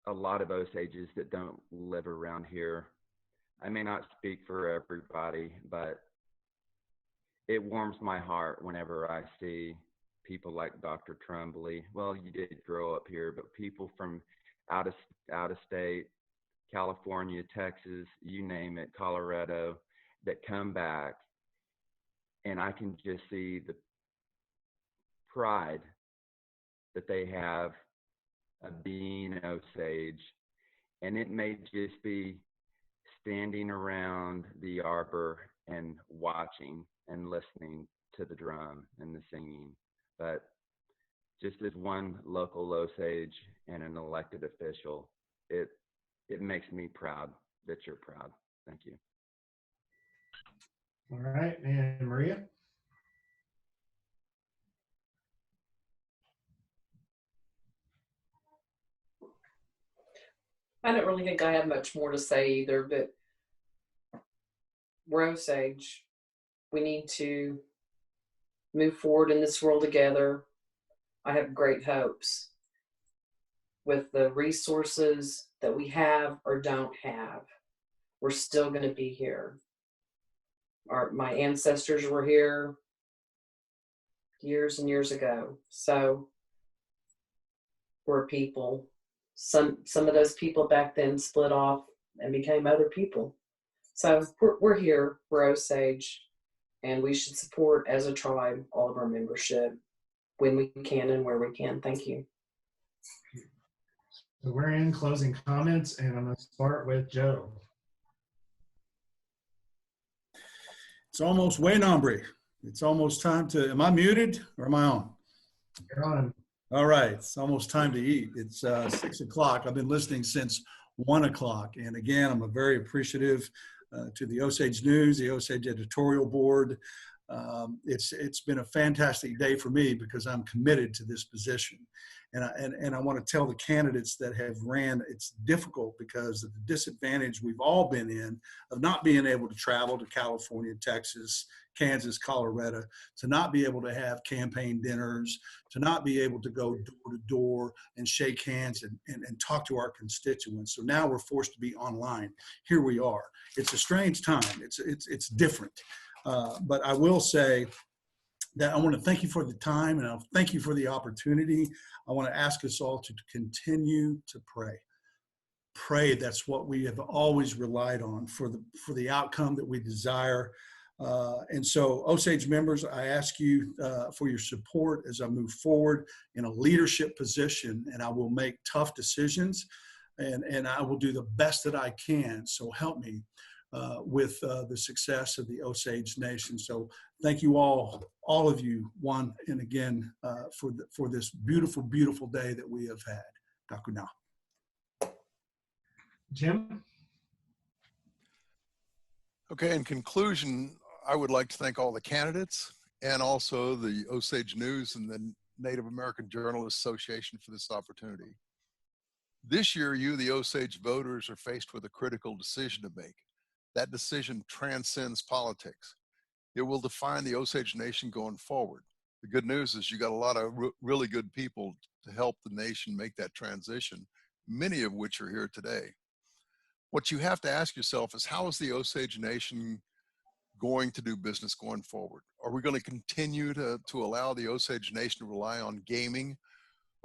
a lot of Osages that don't live around here. I may not speak for everybody, but it warms my heart whenever I see people like Dr. Trumbull. Well, you did grow up here, but people from out of state, California, Texas, you name it, Colorado, that come back, and I can just see the pride that they have of being Osage. And it may just be standing around the arbor and watching and listening to the drum and the singing. But just as one local Osage and an elected official, it makes me proud that you're proud. Thank you. All right, and Maria? I don't really think I have much more to say either, but we're Osage. We need to move forward in this world together. I have great hopes with the resources that we have or don't have. We're still going to be here. My ancestors were here years and years ago. So we're people. Some of those people back then split off and became other people. So we're here, we're Osage, and we should support as a tribe all of our membership when we can and where we can. Thank you. So we're in closing comments, and I'm going to start with Joe. It's almost way nombre. It's almost time to, am I muted or am I on? You're on. All right, it's almost time to eat. It's 6 o'clock. I've been listening since 1 o'clock. And again, I'm very appreciative to the Osage News, the Osage Editorial Board. It's been a fantastic day for me because I'm committed to this position. And I want to tell the candidates that have ran, it's difficult because of the disadvantage we've all been in of not being able to travel to California, Texas, Kansas, Colorado, to not be able to have campaign dinners, to not be able to go door to door and shake hands and talk to our constituents. So now we're forced to be online. Here we are. It's a strange time. It's different. But I will say that I want to thank you for the time and I'll thank you for the opportunity. I want to ask us all to continue to pray. Pray, that's what we have always relied on for the outcome that we desire. And so, Osage members, I ask you for your support as I move forward in a leadership position, and I will make tough decisions, and I will do the best that I can. So help me with the success of the Osage Nation. So thank you all of you, one and again, for this beautiful, beautiful day that we have had. Dakuna. Jim? Okay, in conclusion, I would like to thank all the candidates and also the Osage News and the Native American Journalists Association for this opportunity. This year, you, the Osage voters, are faced with a critical decision to make. That decision transcends politics. It will define the Osage Nation going forward. The good news is you got a lot of really good people to help the nation make that transition, many of which are here today. What you have to ask yourself is, how is the Osage Nation going to do business going forward? Are we going to continue to allow the Osage Nation to rely on gaming?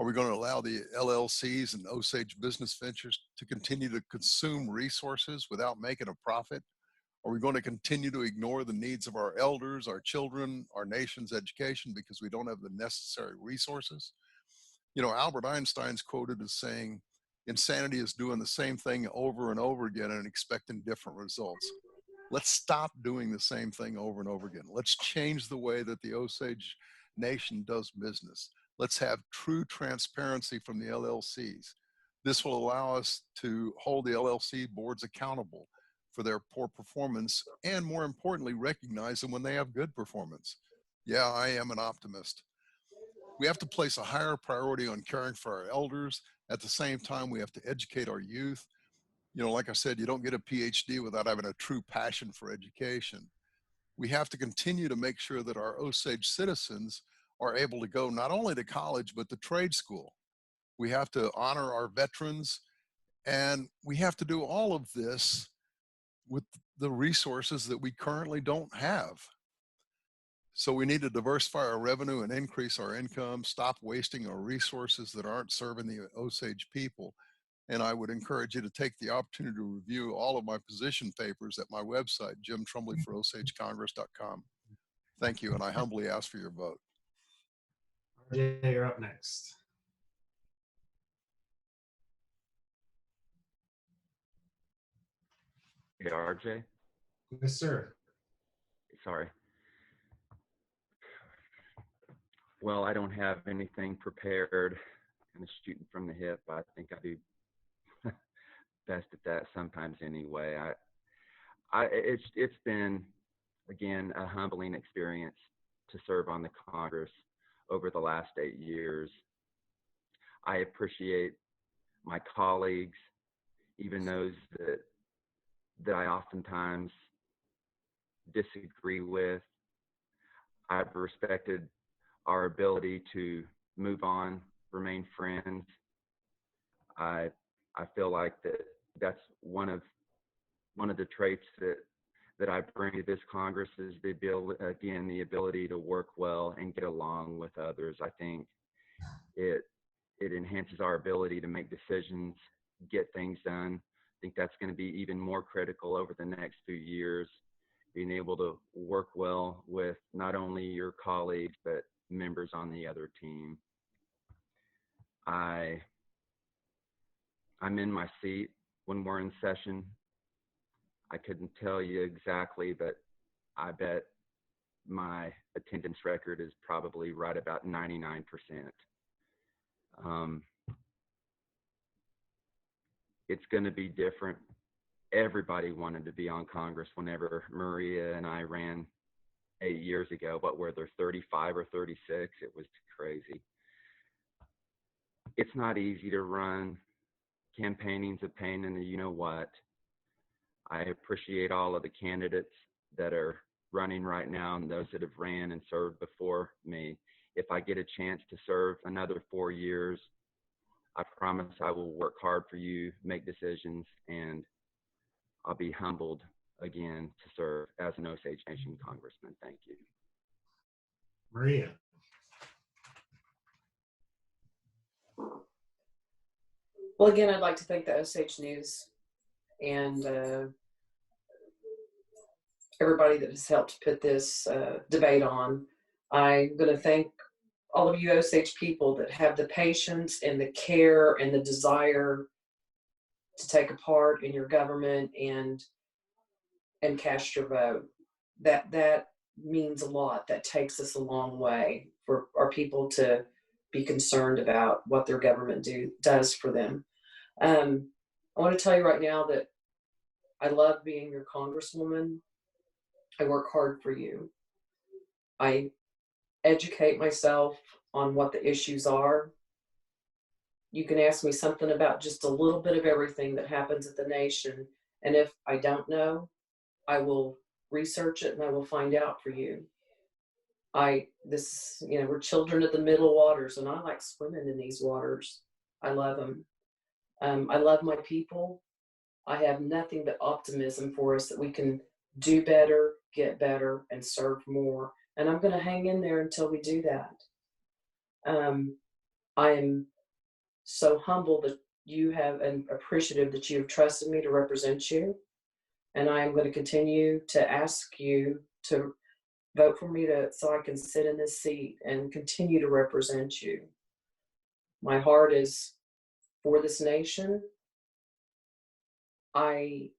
Are we going to allow the LLCs and Osage business ventures to continue to consume resources without making a profit? Are we going to continue to ignore the needs of our elders, our children, our nation's education because we don't have the necessary resources? You know, Albert Einstein's quoted as saying, insanity is doing the same thing over and over again and expecting different results. Let's stop doing the same thing over and over again. Let's change the way that the Osage Nation does business. Let's have true transparency from the LLCs. This will allow us to hold the LLC boards accountable for their poor performance and, more importantly, recognize them when they have good performance. Yeah, I am an optimist. We have to place a higher priority on caring for our elders. At the same time, we have to educate our youth. You know, like I said, you don't get a PhD without having a true passion for education. We have to continue to make sure that our Osage citizens are able to go not only to college, but to trade school. We have to honor our veterans, and we have to do all of this with the resources that we currently don't have. So we need to diversify our revenue and increase our income, stop wasting our resources that aren't serving the Osage people. And I would encourage you to take the opportunity to review all of my position papers at my website, jimtrumbleyforosagecongress.com. Thank you, and I humbly ask for your vote. RJ, you're up next. Hey, RJ? Yes, sir. Sorry. Well, I don't have anything prepared, kind of shooting from the hip. I think I do best at that sometimes anyway. It's been, again, a humbling experience to serve on the Congress over the last 8 years. I appreciate my colleagues, even those that I oftentimes disagree with. I've respected our ability to move on, remain friends. I feel like that's one of the traits that I bring to this Congress is the ability to work well and get along with others. I think it enhances our ability to make decisions, get things done. I think that's going to be even more critical over the next few years, being able to work well with not only your colleagues, but members on the other team. I'm in my seat when we're in session. I couldn't tell you exactly, but I bet my attendance record is probably right about 99%. It's going to be different. Everybody wanted to be on Congress whenever Maria and I ran 8 years ago, but whether 35 or 36, it was crazy. It's not easy to run. Campaigning's a pain in the you-know-what. I appreciate all of the candidates that are running right now and those that have ran and served before me. If I get a chance to serve another 4 years, I promise I will work hard for you, make decisions, and I'll be humbled again to serve as an Osage Nation congressman. Thank you. Maria. Well, again, I'd like to thank the Osage News and everybody that has helped put this debate on. I'm going to thank all of you Osage people that have the patience and the care and the desire to take a part in your government and cast your vote. That means a lot. That takes us a long way for our people to be concerned about what their government does for them. I want to tell you right now that I love being your congresswoman. I work hard for you. I educate myself on what the issues are. You can ask me something about just a little bit of everything that happens at the nation, and if I don't know, I will research it and I will find out for you. We're children of the middle waters, and I like swimming in these waters. I love them. I love my people. I have nothing but optimism for us that we can do better, get better, and serve more. And I'm going to hang in there until we do that. I am so humble that you have, and appreciative that you have trusted me to represent you. And I am going to continue to ask you to vote for me so I can sit in this seat and continue to represent you. My heart is for this nation. I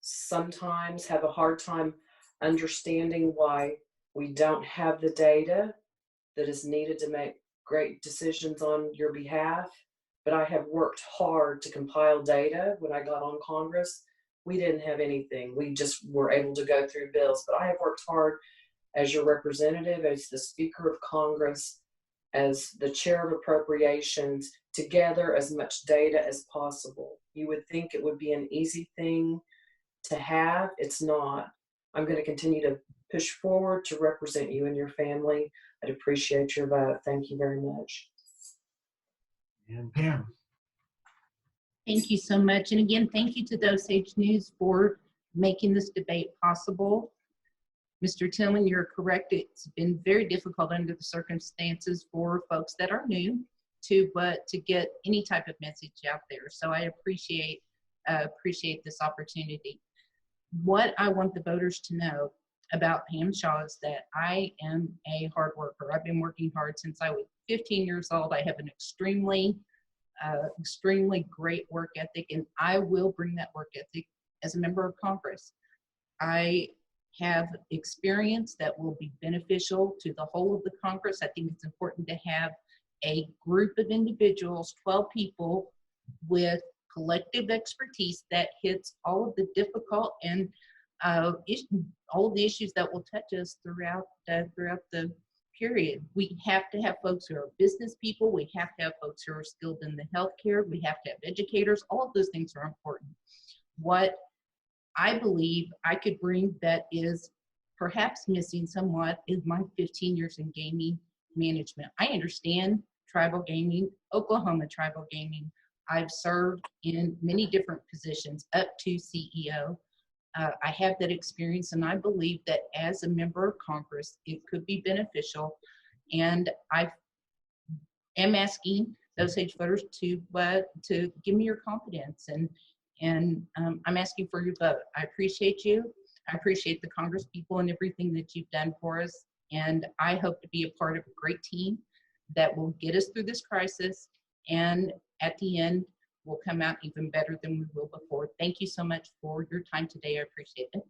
sometimes have a hard time understanding why we don't have the data that is needed to make great decisions on your behalf. But I have worked hard to compile data. When I got on Congress, we didn't have anything. We just were able to go through bills. But I have worked hard as your representative, as the Speaker of Congress, as the Chair of Appropriations, to gather as much data as possible. You would think it would be an easy thing to have. It's not. I'm going to continue to push forward to represent you and your family. I'd appreciate your vote. Thank you very much. And Pam. Thank you so much. And again, thank you to the Osage News for making this debate possible. Mr. Tillman, you're correct. It's been very difficult under the circumstances for folks that are new to get any type of message out there. So I appreciate this opportunity. What I want the voters to know about Pam Shaw is that I am a hard worker. I've been working hard since I was 15 years old. I have an extremely great work ethic, and I will bring that work ethic as a member of Congress. I have experience that will be beneficial to the whole of the Congress. I think it's important to have a group of individuals, 12 people, with collective expertise that hits all of the difficult and all of the issues that will touch us throughout the period. We have to have folks who are business people. We have to have folks who are skilled in the healthcare. We have to have educators. All of those things are important. What I believe I could bring that is perhaps missing somewhat is my 15 years in gaming management. I understand tribal gaming, Oklahoma tribal gaming. I've served in many different positions up to CEO. I have that experience, and I believe that as a member of Congress, it could be beneficial. And I am asking those Osage voters to give me your confidence, and I'm asking for your vote. I appreciate you. I appreciate the Congress people and everything that you've done for us. And I hope to be a part of a great team that will get us through this crisis. And at the end, we'll come out even better than we will before. Thank you so much for your time today. I appreciate it.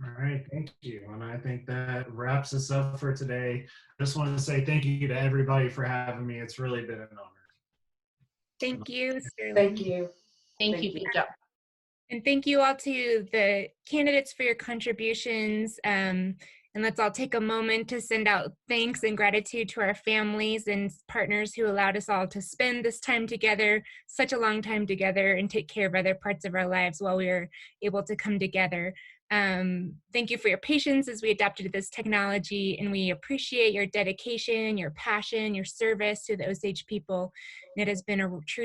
All right, thank you. And I think that wraps us up for today. I just want to say thank you to everybody for having me. It's really been an honor. Thank you, Sterling. Thank you. Thank you. Good job. And thank you all to the candidates for your contributions. And let's all take a moment to send out thanks and gratitude to our families and partners who allowed us all to spend this time together, such a long time together, and take care of other parts of our lives while we were able to come together. Thank you for your patience as we adapted this technology, and we appreciate your dedication, your passion, your service to the Osage people. And it has been a true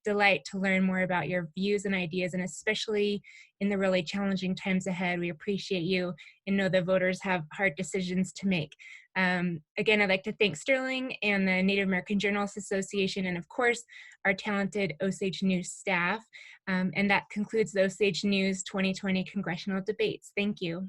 delight to learn more about your views and ideas, and especially in the really challenging times ahead. We appreciate you and know the voters have hard decisions to make. Again, I'd like to thank Sterling and the Native American Journalists Association, and of course, our talented Osage News staff. And that concludes the Osage News 2020 Congressional Debates. Thank you.